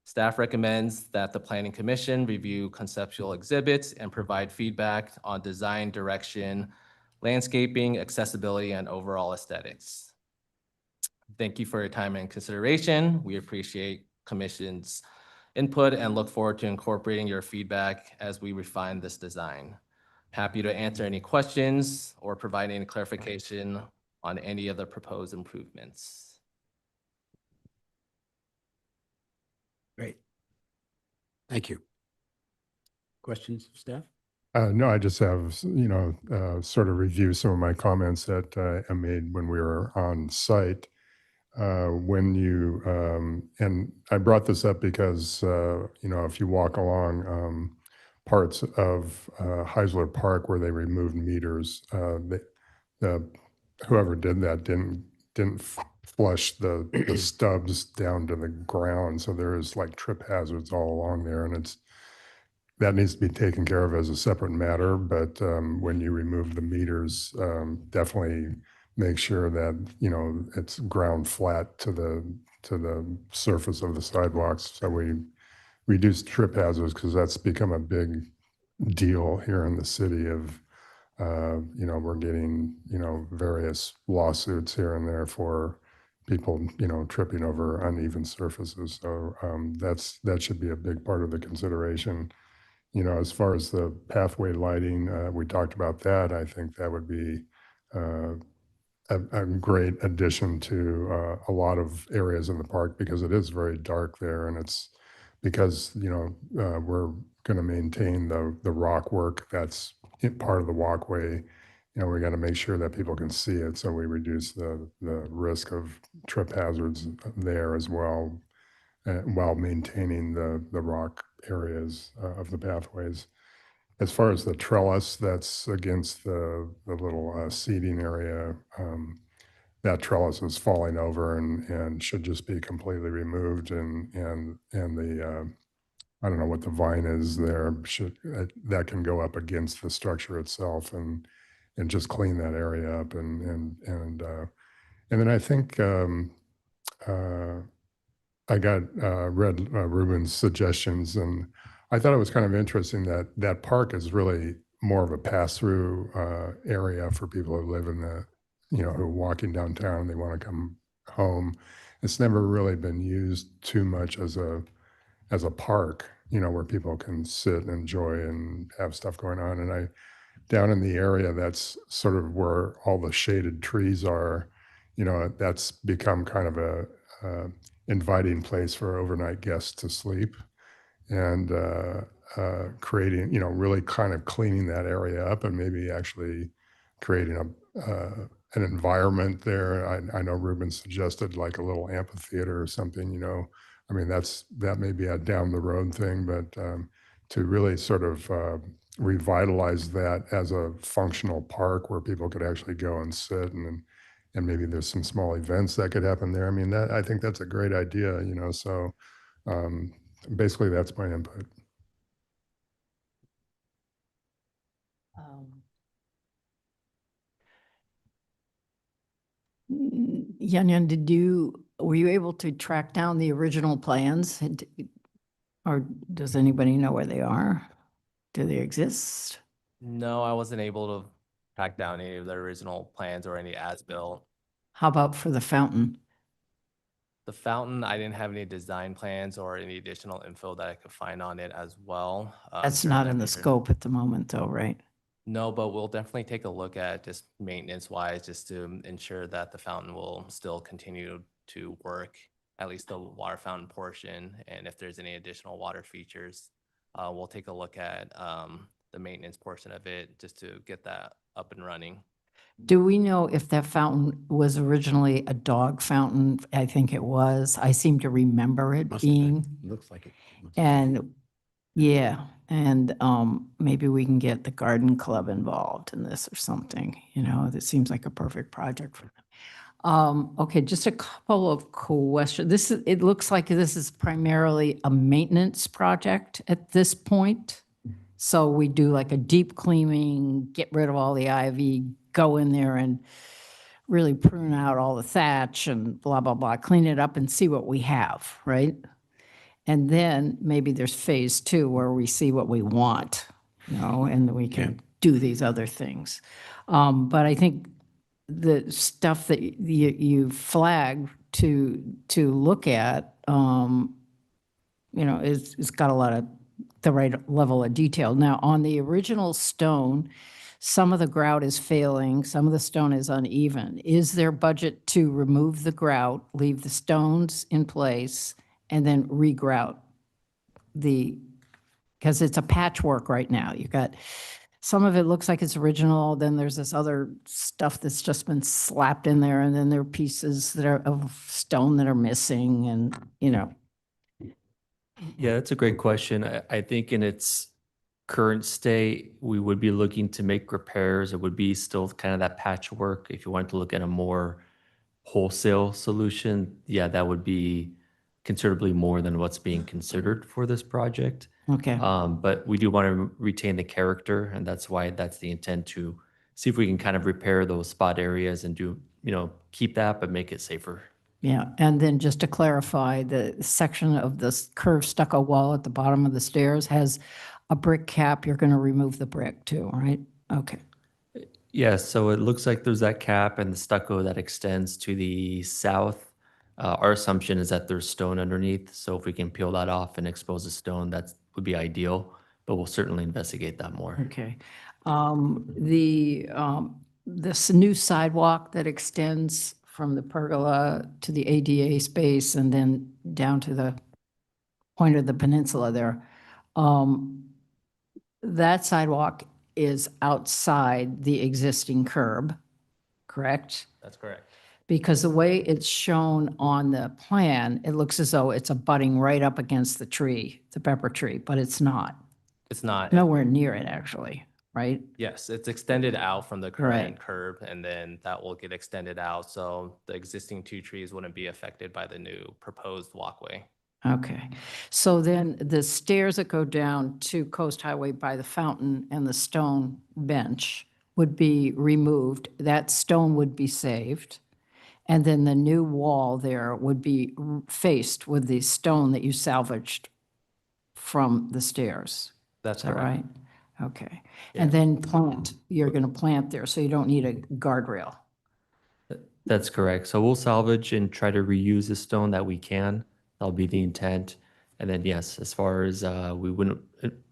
Staff recommends that the Planning Commission review conceptual exhibits and provide feedback on design direction, landscaping, accessibility, and overall aesthetics. Thank you for your time and consideration. We appreciate Commission's input and look forward to incorporating your feedback as we refine this design. Happy to answer any questions or provide any clarification on any of the proposed improvements. Great. Thank you. Questions, staff? No, I just have, sort of review some of my comments that I made when we were on site. When you, and I brought this up because, if you walk along parts of Heisler Park where they removed meters, the whoever did that didn't flush the stubs down to the ground. So there is like trip hazards all along there, and that needs to be taken care of as a separate matter. But when you remove the meters, definitely make sure that, you know, it's ground flat to the surface of the sidewalks. So we reduce trip hazards, because that's become a big deal here in the city of, you know, we're getting, you know, various lawsuits here and there for people, you know, tripping over uneven surfaces. So that should be a big part of the consideration. You know, as far as the pathway lighting, we talked about that. I think that would be a great addition to a lot of areas in the park, because it is very dark there, and it's because, you know, we're going to maintain the rock work that's part of the walkway. You know, we got to make sure that people can see it, so we reduce the risk of trip hazards there as well, while maintaining the rock areas of the pathways. As far as the trellis that's against the little seating area, that trellis is falling over and should just be completely removed, and the I don't know what the vine is there, that can go up against the structure itself and just clean that area up, and then I think I got read Ruben's suggestions, and I thought it was kind of interesting that that park is really more of a pass-through area for people who live in the, you know, who are walking downtown and they want to come home. It's never really been used too much as a park, you know, where people can sit and enjoy and have stuff going on. And down in the area, that's sort of where all the shaded trees are, you know, that's become kind of a inviting place for overnight guests to sleep, and creating, you know, really kind of cleaning that area up, and maybe actually creating an environment there. I know Ruben suggested like a little amphitheater or something, you know. I mean, that may be a down the road thing, but to really sort of revitalize that as a functional park where people could actually go and sit, and maybe there's some small events that could happen there. I mean, I think that's a great idea, you know. So basically, that's my input. Yan, were you able to track down the original plans? Or does anybody know where they are? Do they exist? No, I wasn't able to track down any of the original plans or any as-built. How about for the fountain? The fountain, I didn't have any design plans or any additional info that I could find on it as well. That's during not that in the measure. scope at the moment though, right? No, but we'll definitely take a look at just maintenance wise, just to ensure that the fountain will still continue to work, at least the water fountain portion. And if there's any additional water features, we'll take a look at the maintenance portion of it just to get that up and running. Do we know if that fountain was originally a dog fountain? I think it was. I seem to remember it being. Looks like it. And yeah, and maybe we can get the garden club involved in this or something, you know, that seems like a perfect project for them. Okay, just a couple of questions. It looks like this is primarily a maintenance project at this point. So we do like a deep cleaning, get rid of all the ivy, go in there and really prune out all the thatch and blah, blah, blah, clean it up and see what we have, right? And then maybe there's phase 2 where we see what we want, you know, and we can do these other things. But I think the stuff that you flagged to look at, you know, it's got a lot of the right level of detail. Now, on the original stone, some of the grout is failing, some of the stone is uneven. Is there budget to remove the grout, leave the stones in place, and then regrout because it's a patchwork right now. You got, some of it looks like it's original, then there's this other stuff that's just been slapped in there, and then there are pieces that are of stone that are missing, and, you know. Yeah, that's a great question. I think in its current state, we would be looking to make repairs. It would be still kind of that patchwork. If you wanted to look at a more wholesale solution, yeah, that would be considerably more than what's being considered for this project. Okay. But we do want to retain the character, and that's why that's the intent, to see if we can kind of repair those spot areas and do, keep that, but make it safer. Yeah, and then just to clarify, the section of this curved stucco wall at the bottom of the stairs has a brick cap. You're going to remove the brick too, right? Okay. Yeah, so it looks like there's that cap and the stucco that extends to the south. Our assumption is that there's stone underneath, so if we can peel that off and expose the stone, that would be ideal, but we'll certainly investigate that more. Okay. This new sidewalk that extends from the pergola to the ADA space and then down to the point of the peninsula there, that sidewalk is outside the existing curb, correct? That's correct. Because the way it's shown on the plan, it looks as though it's abutting right up against the tree, the pepper tree, but it's not. It's not. Nowhere near it, actually, right? Yes, it's extended out from the current Right. curb, and then that will get extended out. So the existing 2 trees wouldn't be affected by the new proposed walkway. Okay, so then the stairs that go down to Coast Highway by the fountain and the stone bench would be removed. That stone would be saved. And then the new wall there would be faced with the stone that you salvaged from the stairs. That's Is that correct. right? Okay. And then you're going to plant there, so you don't need a guardrail. That's correct. So we'll salvage and try to reuse the stone that we can. That'll be the intent. And then, yes, as far as we wouldn't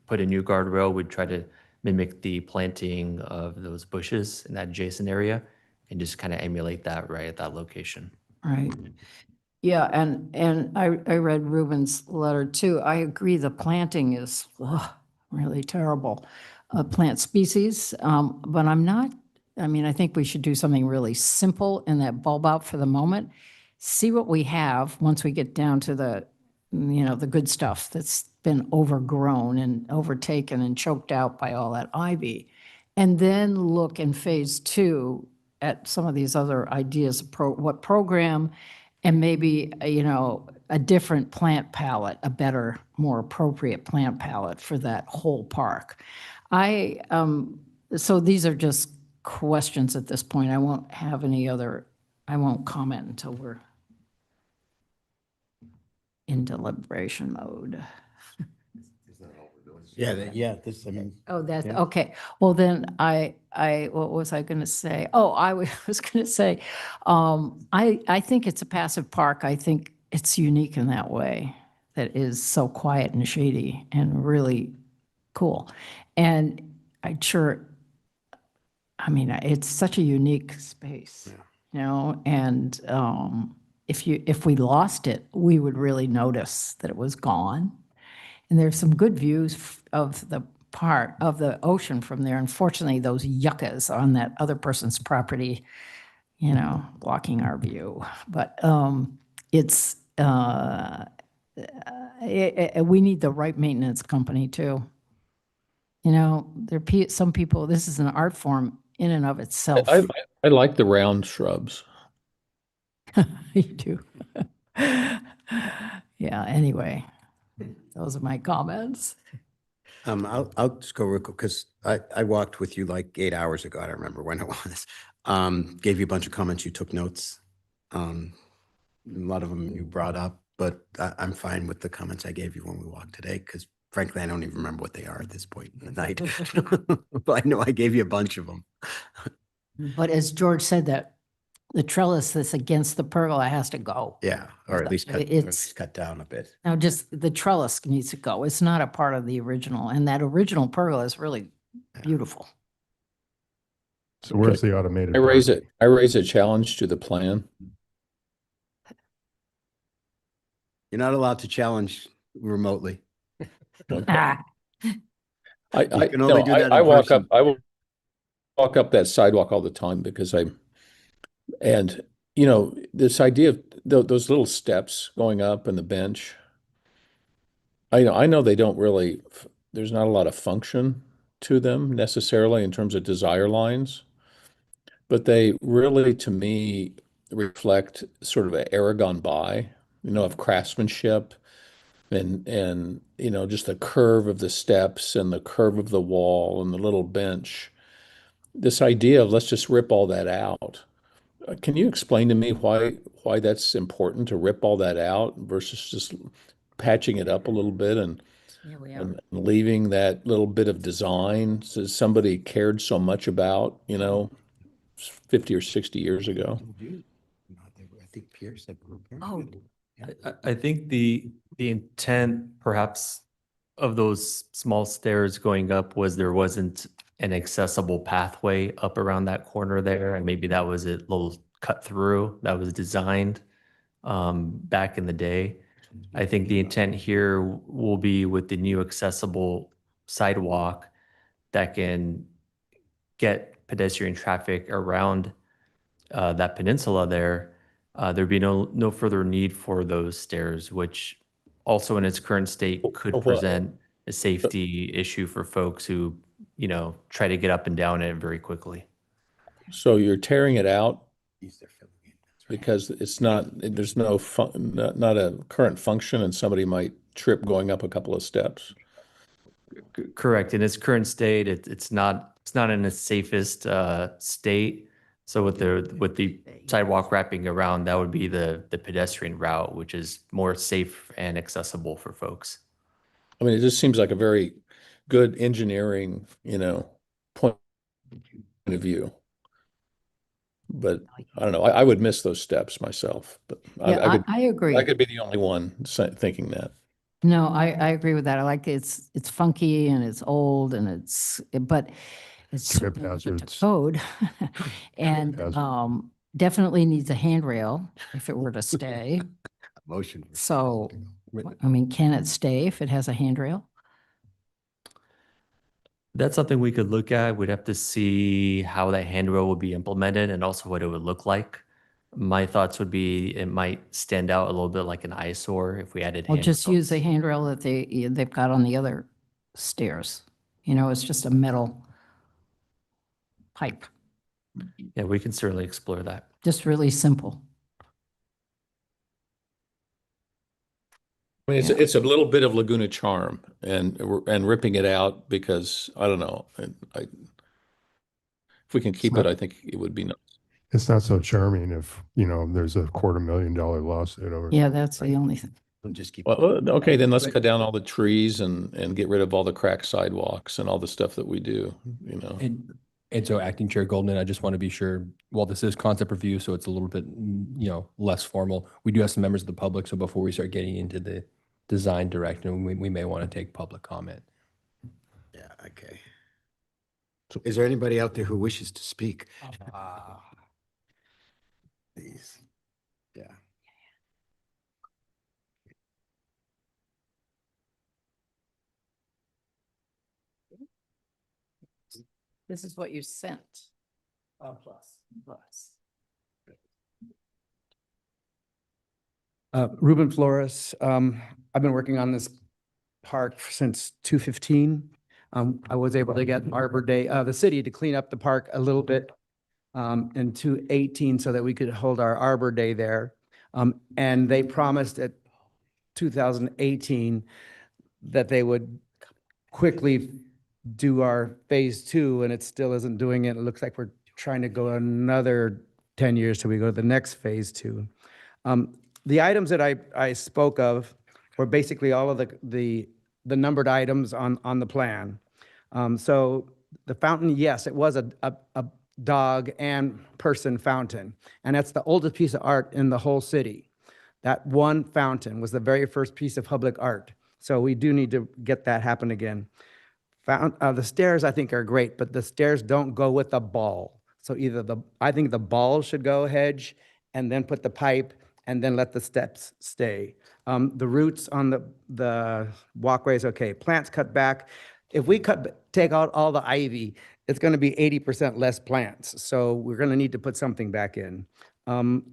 put a new guardrail, we'd try to mimic the planting of those bushes in that adjacent area and just kind of emulate that right at that location. Right. Yeah, and I read Ruben's letter too. I agree, the planting is really terrible, plant species. But I think we should do something really simple in that bulb out for the moment. See what we have once we get down to the good stuff that's been overgrown and overtaken and choked out by all that ivy. And then look in phase 2 at some of these other ideas, what program, and maybe, a different plant palette, a better, more appropriate plant palette for that whole park. So these are just questions at this point. I won't comment until we're in deliberation mode. Oh, that's, yeah. okay. Well, then what was I going to say? Oh, I was going to say, I think it's a passive park. I think it's unique in that way, that is so quiet and shady and really cool. And it's such a unique space, and if we lost it, we would really notice that it was gone. And there's some good views of the ocean from there. Unfortunately, those yuccas on that other person's property, blocking our view. But we need the right maintenance company too. Some people, this is an art form in and of itself. I like the round shrubs. You do. Yeah, anyway, those are my comments. I'll just go real quick because I walked with you like 8 hours ago. I don't remember when it was. Gave you a bunch of comments. You took notes. A lot of them you brought up, but I'm fine with the comments I gave you when we walked today because frankly, I don't even remember what they are at this point in the night. But I know I gave you a bunch of them. But as George said, that the trellis that's against the pergola has to go. Yeah, or at least cut down a bit. Now, just the trellis needs to go. It's not a part of the original, and that original pergola is really beautiful. So where's the automated? I raise a challenge to the plan. You're not allowed to challenge remotely. I walk up that sidewalk all the time because this idea of those little steps going up and the bench. I know they don't really there's not a lot of function to them necessarily in terms of desire lines, but they really, to me, reflect sort of an era gone by, of craftsmanship and just the curve of the steps and the curve of the wall and the little bench. This idea of let's just rip all that out. Can you explain to me why that's important to rip all that out versus just patching it up a little bit and leaving that little bit of design that somebody cared so much about, 50 or 60 years ago? I think Pierce said. Oh, I think the intent perhaps of those small stairs going up was there wasn't an accessible pathway up around that corner there, and maybe that was a little cut through that was designed back in the day. I think the intent here will be with the new accessible sidewalk that can get pedestrian traffic around that peninsula there. There'd be no further need for those stairs, which also in its current state could present a safety issue for folks who, try to get up and down it very quickly. So you're tearing it out because there's not a current function and somebody might trip going up a couple of steps. Correct. In its current state, it's not in its safest state. So with the sidewalk wrapping around, that would be the pedestrian route, which is more safe and accessible for folks. I mean, it just seems like a very good engineering, point of view. But I don't know. I would miss those steps myself. But Yeah, I agree. I could be the only one thinking that. No, I agree with that. I like it's funky and it's old and but it's Trip certainly subject to hazards. code. And hazard. definitely needs a handrail if it were to stay. Motion. So, I mean, can it stay if it has a handrail? That's something we could look at. We'd have to see how that handrail would be implemented and also what it would look like. My thoughts would be it might stand out a little bit like an eyesore if we added Or just handrails. use the handrail that they've got on the other stairs. It's just a metal pipe, Yeah, we can certainly explore that. just really simple. I mean, it's a little bit of Laguna charm and ripping it out because I don't know. If we can keep it, I think it would be nice. It's not so charming if, there's a $250,000 lawsuit over. Yeah, that's the only thing. Just keep. Well, okay, then let's cut down all the trees and get rid of all the cracked sidewalks and all the stuff that we do, And so Acting Chair Goldman, I just want to be sure, while this is concept review, so it's a little bit, less formal, we do have some members of the public. So before we start getting into the design direction, we may want to take public comment. Yeah, okay. Is there anybody out there who wishes to speak? Please. Yeah. This is what you sent. Plus. Ruben Flores, I've been working on this park since 2015. I was able to get Arbor Day, the city to clean up the park a little bit in 2018 so that we could hold our Arbor Day there. And they promised at 2018 that they would quickly do our phase 2, and it still isn't doing it. It looks like we're trying to go another 10 years till we go to the next phase 2. The items that I spoke of were basically all of the numbered items on the plan. So the fountain, yes, it was a dog and person fountain, and that's the oldest piece of art in the whole city. That one fountain was the very first piece of public art. So we do need to get that happen again. The stairs I think are great, but the stairs don't go with the ball. So I think the ball should go hedge and then put the pipe and then let the steps stay. The roots on the walkways, okay. Plants cut back. If we take out all the ivy, it's gonna be 80% less plants. So we're gonna need to put something back in.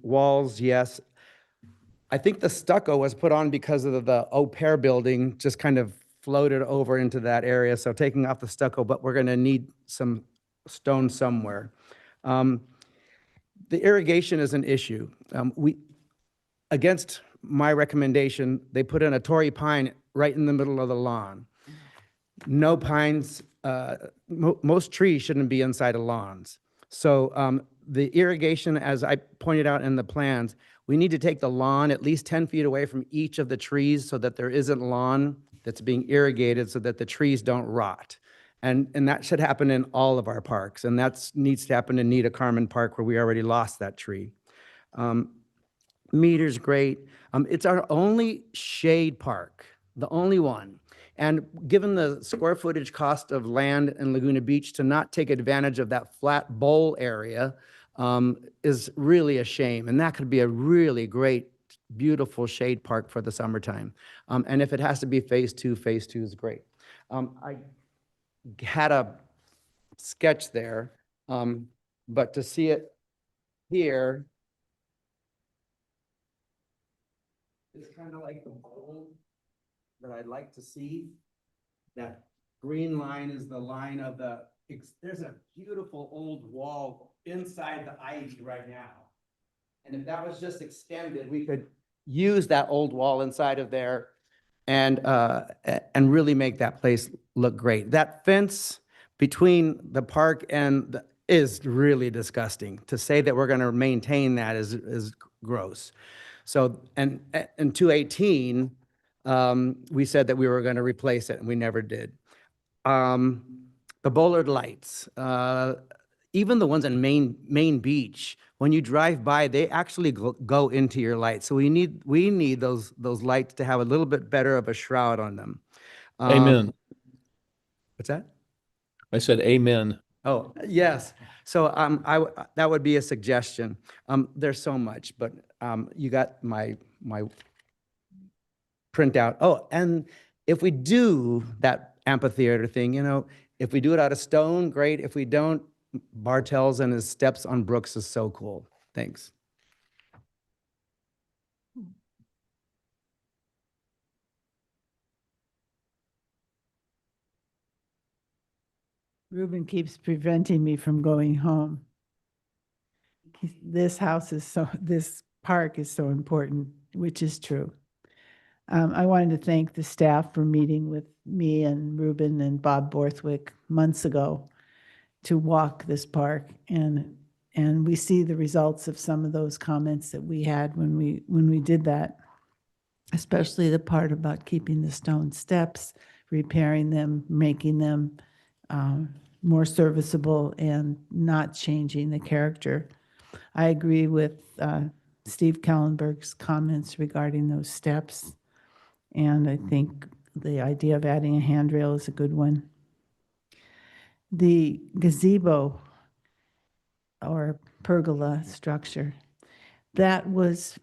Walls, yes. I think the stucco was put on because of the Au Pair building just kind of floated over into that area, so taking off the stucco, but we're gonna need some stone somewhere. The irrigation is an issue. Against my recommendation, they put in a Torrey pine right in the middle of the lawn. No pines, most trees shouldn't be inside of lawns. So the irrigation, as I pointed out in the plans, we need to take the lawn at least 10 feet away from each of the trees so that there isn't lawn that's being irrigated so that the trees don't rot. And that should happen in all of our parks. And that needs to happen in Nita Carmen Park where we already lost that tree. Meter's great. It's our only shade park, the only one. And given the square footage cost of land in Laguna Beach, to not take advantage of that flat bowl area is really a shame. And that could be a really great, beautiful shade park for the summertime. And if it has to be phase two is great. I had a sketch there, but to see it here, it's kind of like the bowl that I'd like to see. That green line is the line of the, there's a beautiful old wall inside the ivy right now. And if that was just extended, we could use that old wall inside of there and really make that place look great. That fence between the park and is really disgusting. To say that we're going to maintain that is gross. So, and in 2018, we said that we were going to replace it, and we never did. The Bullard lights, even the ones in Main Beach, when you drive by, they actually go into your lights. So we need those lights to have a little bit better of a shroud on them. Amen. What's that? I said amen. Oh, yes. So that would be a suggestion. There's so much, but you got my printout. Oh, and if we do that amphitheater thing, if we do it out of stone, great. If we don't, Bartels and his steps on Brooks is so cool. Thanks. Ruben keeps preventing me from going home. This park is so important, which is true. I wanted to thank the staff for meeting with me and Ruben and Bob Borthwick months ago to walk this park, and we see the results of some of those comments that we had when we did that, especially the part about keeping the stone steps, repairing them, making them more serviceable, and not changing the character. I agree with Steve Kellenberg's comments regarding those steps, and I think the idea of adding a handrail is a good one. The gazebo or pergola structure, that was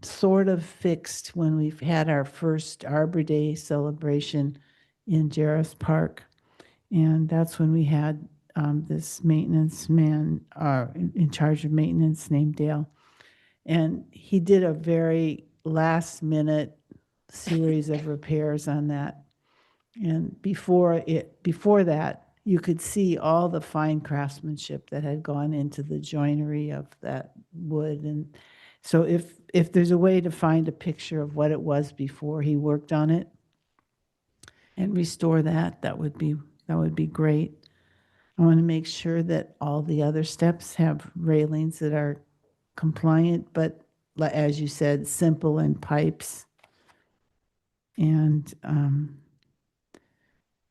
sort of fixed when we've had our first Arbor Day celebration in Jarris Park. And that's when we had this maintenance man in charge of maintenance named Dale. And he did a very last minute series of repairs on that. And before that, you could see all the fine craftsmanship that had gone into the joinery of that wood. And so if there's a way to find a picture of what it was before he worked on it and restore that, that would be great. I want to make sure that all the other steps have railings that are compliant, but as you said, simple and pipes. And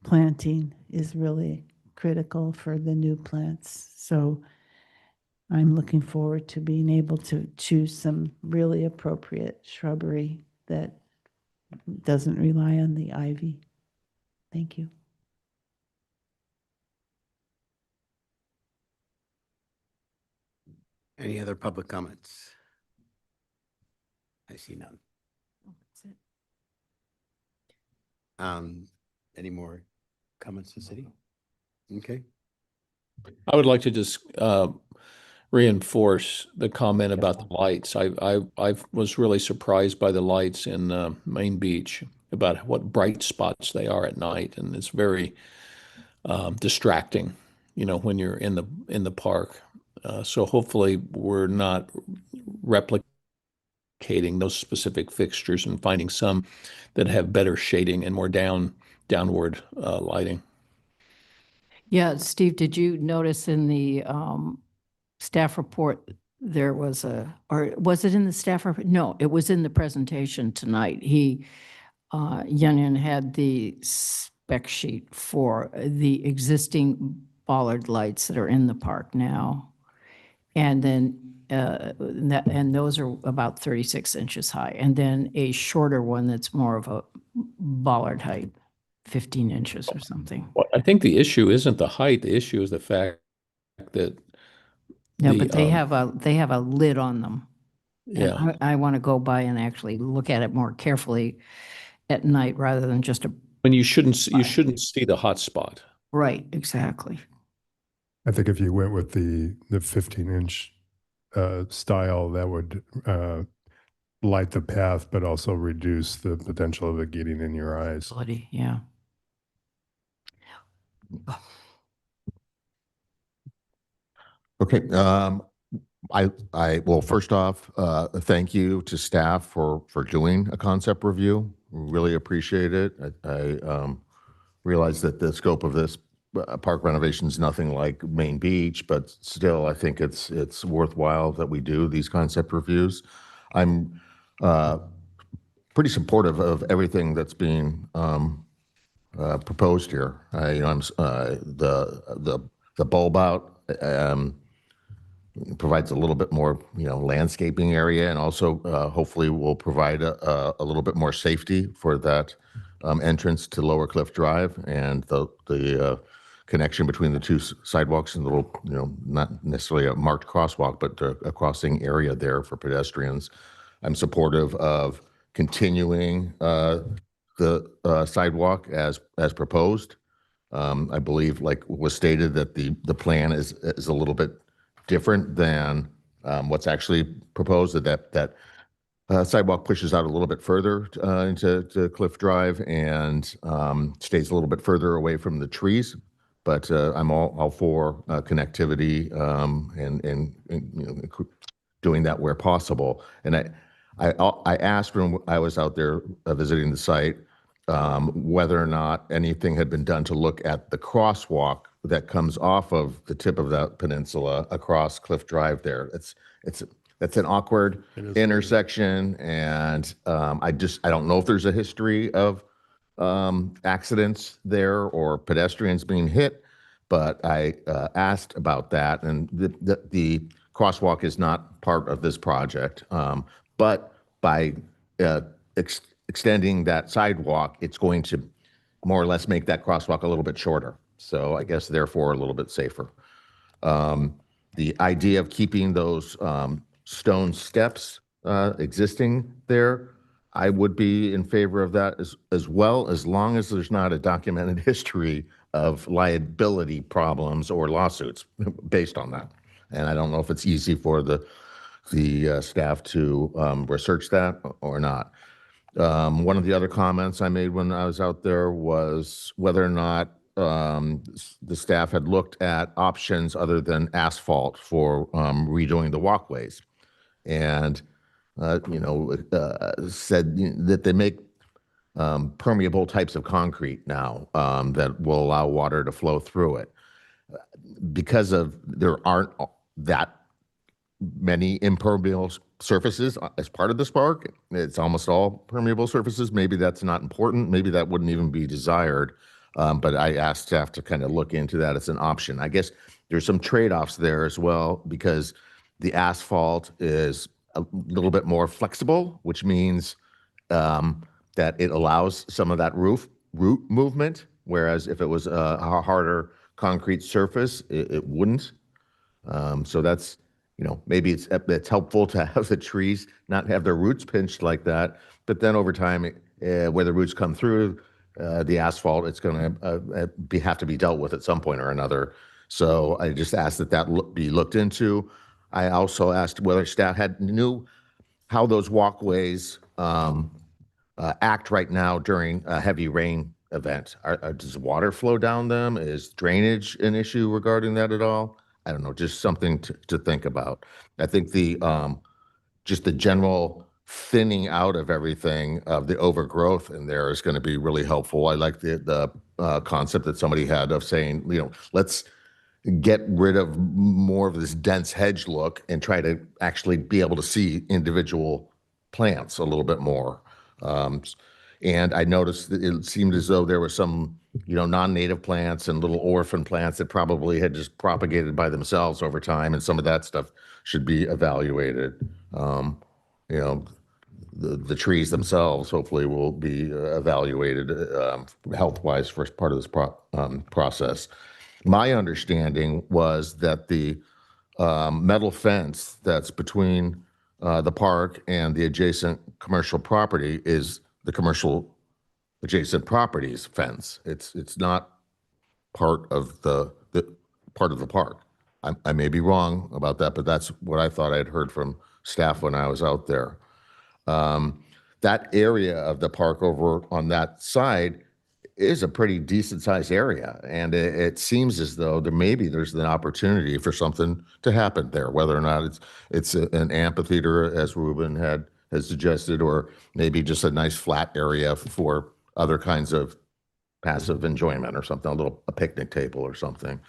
planting is really critical for the new plants. So I'm looking forward to being able to choose some really appropriate shrubbery that doesn't rely on the ivy. Thank you. Any other public comments? I see none. Any more comments to city? Okay. I would like to just reinforce the comment about the lights. I was really surprised by the lights in Main Beach. about what bright spots they are at night, and it's very distracting, when you're in the park. So hopefully we're not replicating those specific fixtures and finding some that have better shading and more downward lighting. Yeah, Steve, did you notice in the staff report, there was or was it in the staff report? No, it was in the presentation tonight. Yunyan had the spec sheet for the existing bollard lights that are in the park now. And then, and those are about 36 inches high. And then a shorter one that's more of a bollard height, 15 inches or something. Well, I think the issue isn't the height. The issue is the fact that But they have a lid on them. And Yeah. I want to go by and actually look at it more carefully at night rather than just when you shouldn't see the hot spot. right, exactly. I think if you went with the 15-inch style, that would light the path, but also reduce the potential of it getting in your eyes. Bloody, yeah. Okay. Well, first off, thank you to staff for doing a concept review. Really appreciate it. I realize that the scope of this park renovation is nothing like Main Beach, but still, I think it's worthwhile that we do these concept reviews. I'm pretty supportive of everything that's being proposed here. I'm the bulb out provides a little bit more landscaping area, and also hopefully will provide a little bit more safety for that entrance to Lower Cliff Drive, and the connection between the two sidewalks and the little not necessarily a marked crosswalk, but a crossing area there for pedestrians. I'm supportive of continuing the sidewalk as proposed. I believe, like was stated, that the plan is a little bit different than what's actually proposed. That sidewalk pushes out a little bit further into Cliff Drive and stays a little bit further away from the trees. But I'm all for connectivity and doing that where possible. And I asked when I was out there visiting the site whether or not anything had been done to look at the crosswalk that comes off of the tip of that peninsula across Cliff Drive there. That's an awkward intersection, and I don't know if there's a history of accidents there or pedestrians being hit, but I asked about that, and the crosswalk is not part of this project. But by extending that sidewalk, it's going to more or less make that crosswalk a little bit shorter. So I guess therefore a little bit safer. The idea of keeping those stone steps existing there, I would be in favor of that as well, as long as there's not a documented history of liability problems or lawsuits based on that. And I don't know if it's easy for the staff to research that or not. One of the other comments I made when I was out there was whether or not the staff had looked at options other than asphalt for redoing the walkways, and said that they make permeable types of concrete now that will allow water to flow through it. Because there aren't that many impermeable surfaces as part of this park, it's almost all permeable surfaces. Maybe that's not important. Maybe that wouldn't even be desired. But I asked staff to kind of look into that as an option. I guess there's some trade-offs there as well, because the asphalt is a little bit more flexible, which means that it allows some of that root movement, whereas if it was a harder concrete surface, it wouldn't. So that's, maybe it's helpful to have the trees not have their roots pinched like that, but then over time, where the roots come through, the asphalt, it's going to have to be dealt with at some point or another. So I just asked that be looked into. I also asked whether staff knew how those walkways act right now during a heavy rain event? Does water flow down them? Is drainage an issue regarding that at all? I don't know, just something to think about. I think just the general thinning out of everything, of the overgrowth in there is going to be really helpful. I like the concept that somebody had of saying, let's get rid of more of this dense hedge look and try to actually be able to see individual plants a little bit more. And I noticed that it seemed as though there were some, non-native plants and little orphan plants that probably had just propagated by themselves over time, and some of that stuff should be evaluated. The trees themselves hopefully will be evaluated health-wise for part of this process. My understanding was that the metal fence that's between the park and the adjacent commercial property is the commercial adjacent properties fence. It's not part of the park. I may be wrong about that, but that's what I thought I'd heard from staff when I was out there. That area of the park over on that side is a pretty decent sized area, and it seems as though there's an opportunity for something to happen there, whether or not it's an amphitheater, as Ruben has suggested, or maybe just a nice flat area for other kinds of passive enjoyment or something, a picnic table or something.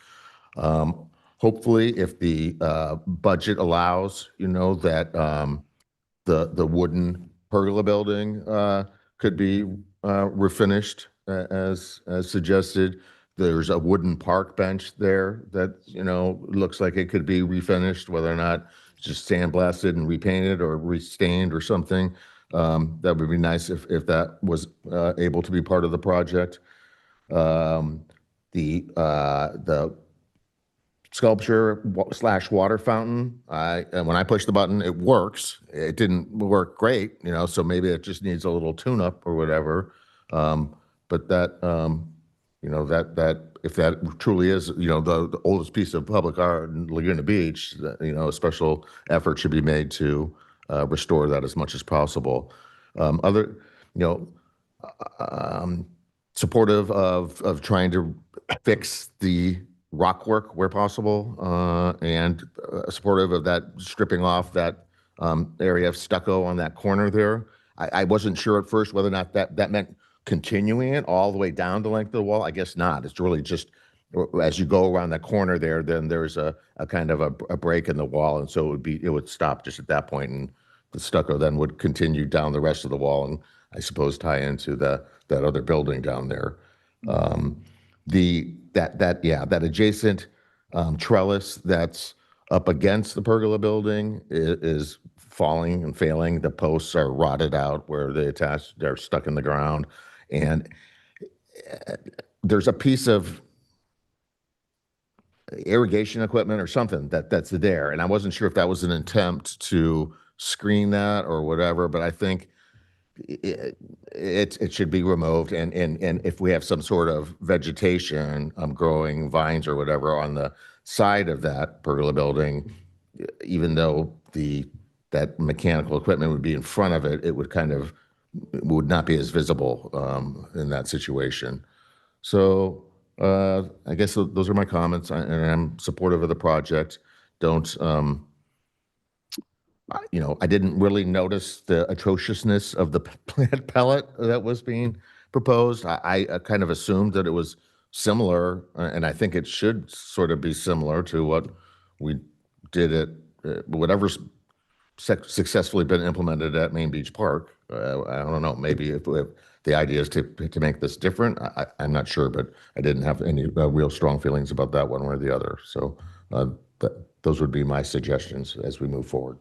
Hopefully, if the budget allows, that the wooden pergola building could be refinished as suggested. There's a wooden park bench there that, looks like it could be refinished, whether or not just sandblasted and repainted or restained or something. That would be nice if that was able to be part of the project. The sculpture / water fountain, and when I push the button, it works. It didn't work great, so maybe it just needs a little tune-up or whatever. But that, that if that truly is, the oldest piece of public art in Laguna Beach, a special effort should be made to restore that as much as possible. Supportive of trying to fix the rock work where possible, and supportive of that stripping off that area of stucco on that corner there. I wasn't sure at first whether or not that meant continuing it all the way down the length of the wall. I guess not. It's really just as you go around that corner there, then there's a kind of a break in the wall, and so it would stop just at that point, and the stucco then would continue down the rest of the wall, and I suppose tie into that other building down there. That adjacent trellis that's up against the pergola building is falling and failing. The posts are rotted out where they're stuck in the ground, and there's a piece of irrigation equipment or something that's there, and I wasn't sure if that was an attempt to screen that or whatever, but I think it should be removed, and if we have some sort of vegetation, growing vines or whatever on the side of that pergola building, even though that mechanical equipment would be in front of it, it would not be as visible in that situation. So I guess those are my comments, and I'm supportive of the project. I didn't really notice the atrociousness of the plant pellet that was being proposed. I kind of assumed that it was similar, and I think it should sort of be similar to what we did at whatever's successfully been implemented at Main Beach Park. I don't know, maybe if the idea is to make this different, I'm not sure, but I didn't have any real strong feelings about that one way or the other. So those would be my suggestions as we move forward.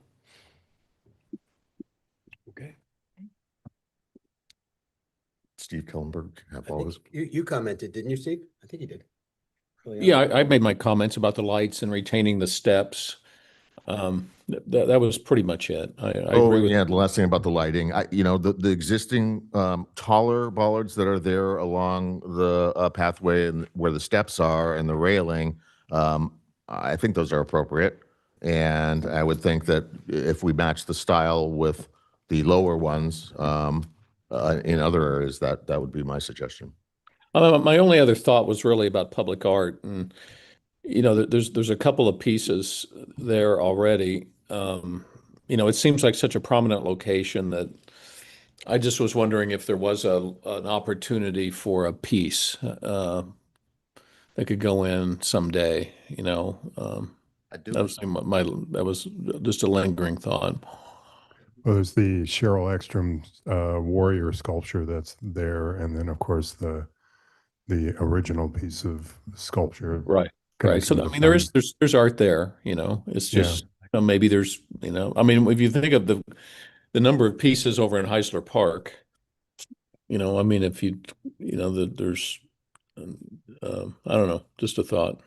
Steve Kellenberg have all this. You commented, didn't you, Steve? I think you did. Yeah, I made my comments about the lights and retaining the steps. That was pretty much it. I agree with. Yeah, the last thing about the lighting, the existing taller bollards that are there along the pathway and where the steps are and the railing, I think those are appropriate. And I would think that if we match the style with the lower ones, in other areas, that would be my suggestion. My only other thought was really about public art, and there's a couple of pieces there already. It seems like such a prominent location that I just was wondering if there was an opportunity for a piece that could go in someday. That was just a lingering thought. Well, there's the Cheryl Ekstrom warrior sculpture that's there, and then of course the original piece of sculpture. Right. So connecting there the is there's art there. It's Yeah. just maybe there's if you think of the number of pieces over in Heisler Park, if there's I don't know, just a thought.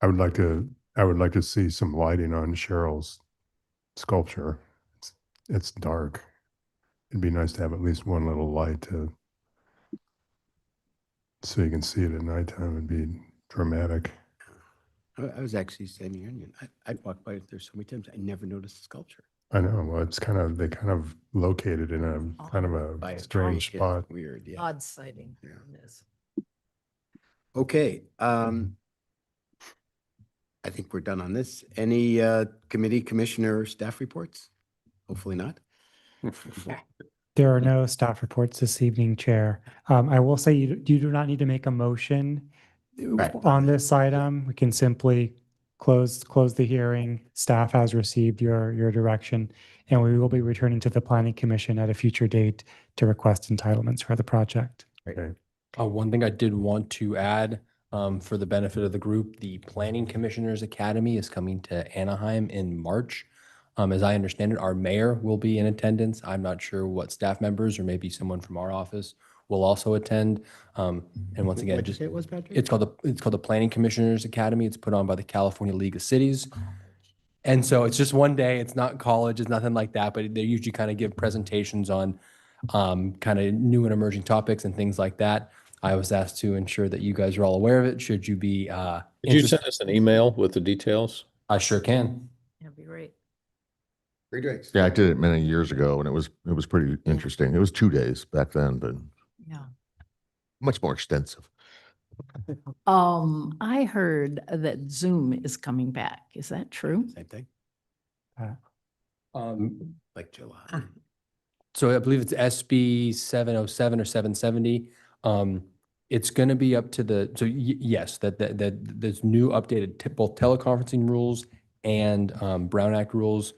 I would like to see some lighting on Cheryl's sculpture. It's dark. It'd be nice to have at least one little light so you can see it at nighttime. It'd be dramatic. I was actually standing Union. I'd walked by there so many times. I never noticed the sculpture. I know. Well, they kind of located in a kind of By a a strange tree. spot. Weird, yeah. Odd sighting. Yes. Okay, I think we're done on this. Any committee, commissioner, staff reports? Hopefully not. There are no staff reports this evening, Chair. I will say you do not need to make a motion Right. on this item. We can simply close the hearing. Staff has received your direction, and we will be returning to the Planning Commission at a future date to request entitlements for the project. Okay. One thing I did want to add, for the benefit of the group, the Planning Commissioners Academy is coming to Anaheim in March. As I understand it, our mayor will be in attendance. I'm not sure what staff members or maybe someone from our office will also attend. And once again, What'd you say it was, Patrick? it's called the Planning Commissioners Academy. It's put on by the California League of Cities. And so it's just one day. It's not college. It's nothing like that. But they usually kind of give presentations on kind of new and emerging topics and things like that. I was asked to ensure that you guys are all aware of it. Should you be Did you interested? send us an email with the details? I sure can. That'd be great. Free drinks. Yeah, I did it many years ago, and it was pretty interesting. It was 2 days back then, but Yeah. much more extensive. I heard that Zoom is coming back. Is that true? Same thing, like July. So I believe it's SB 707 or 770. It's going to be up to yes, that there's new updated both teleconferencing rules and Brown Act rules.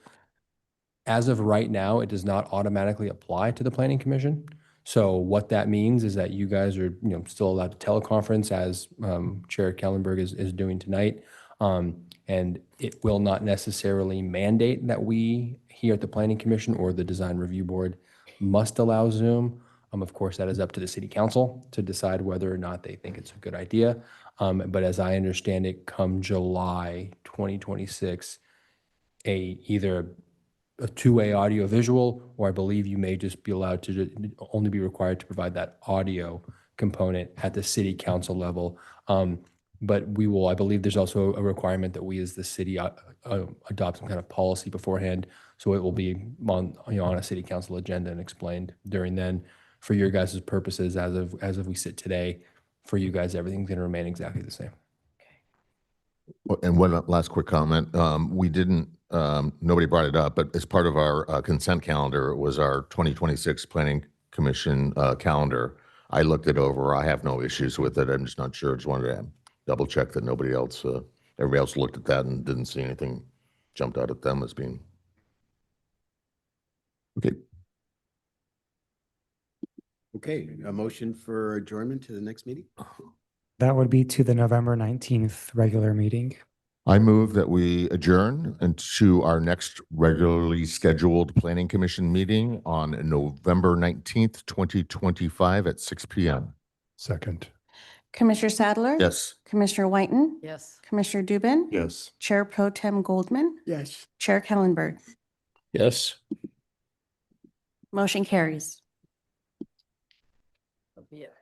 As of right now, it does not automatically apply to the Planning Commission. So what that means is that you guys are, still allowed to teleconference as Chair Kellenberg is doing tonight. And it will not necessarily mandate that we here at the Planning Commission or the Design Review Board must allow Zoom. Of course, that is up to the City Council to decide whether or not they think it's a good idea. But as I understand it, come July 2026, either a two-way audio visual, or I believe you may just be allowed to only be required to provide that audio component at the City Council level. But I believe there's also a requirement that we as the city adopt some kind of policy beforehand. So it will be on a City Council agenda and explained during then. For your guys' purposes, as of we sit today, for you guys, everything's going to remain exactly the same. And one last quick comment. We didn't, nobody brought it up, but as part of our consent calendar, it was our 2026 Planning Commission calendar. I looked it over. I have no issues with it. I'm just not sure. Just wanted to double check that everybody else looked at that and didn't see anything jumped out at them as being. Okay. Okay, a motion for adjournment to the next meeting? That would be to the November 19th regular meeting. I move that we adjourn into our next regularly scheduled Planning Commission meeting on November 19th, 2025 at 6 p.m. Second. Commissioner Sadler? Yes. Commissioner Whiten? Yes. Commissioner Dubin? Yes. Chair Pro Tem Goldman? Yes. Chair Kellenberg? Yes. Motion carries. That'll be it.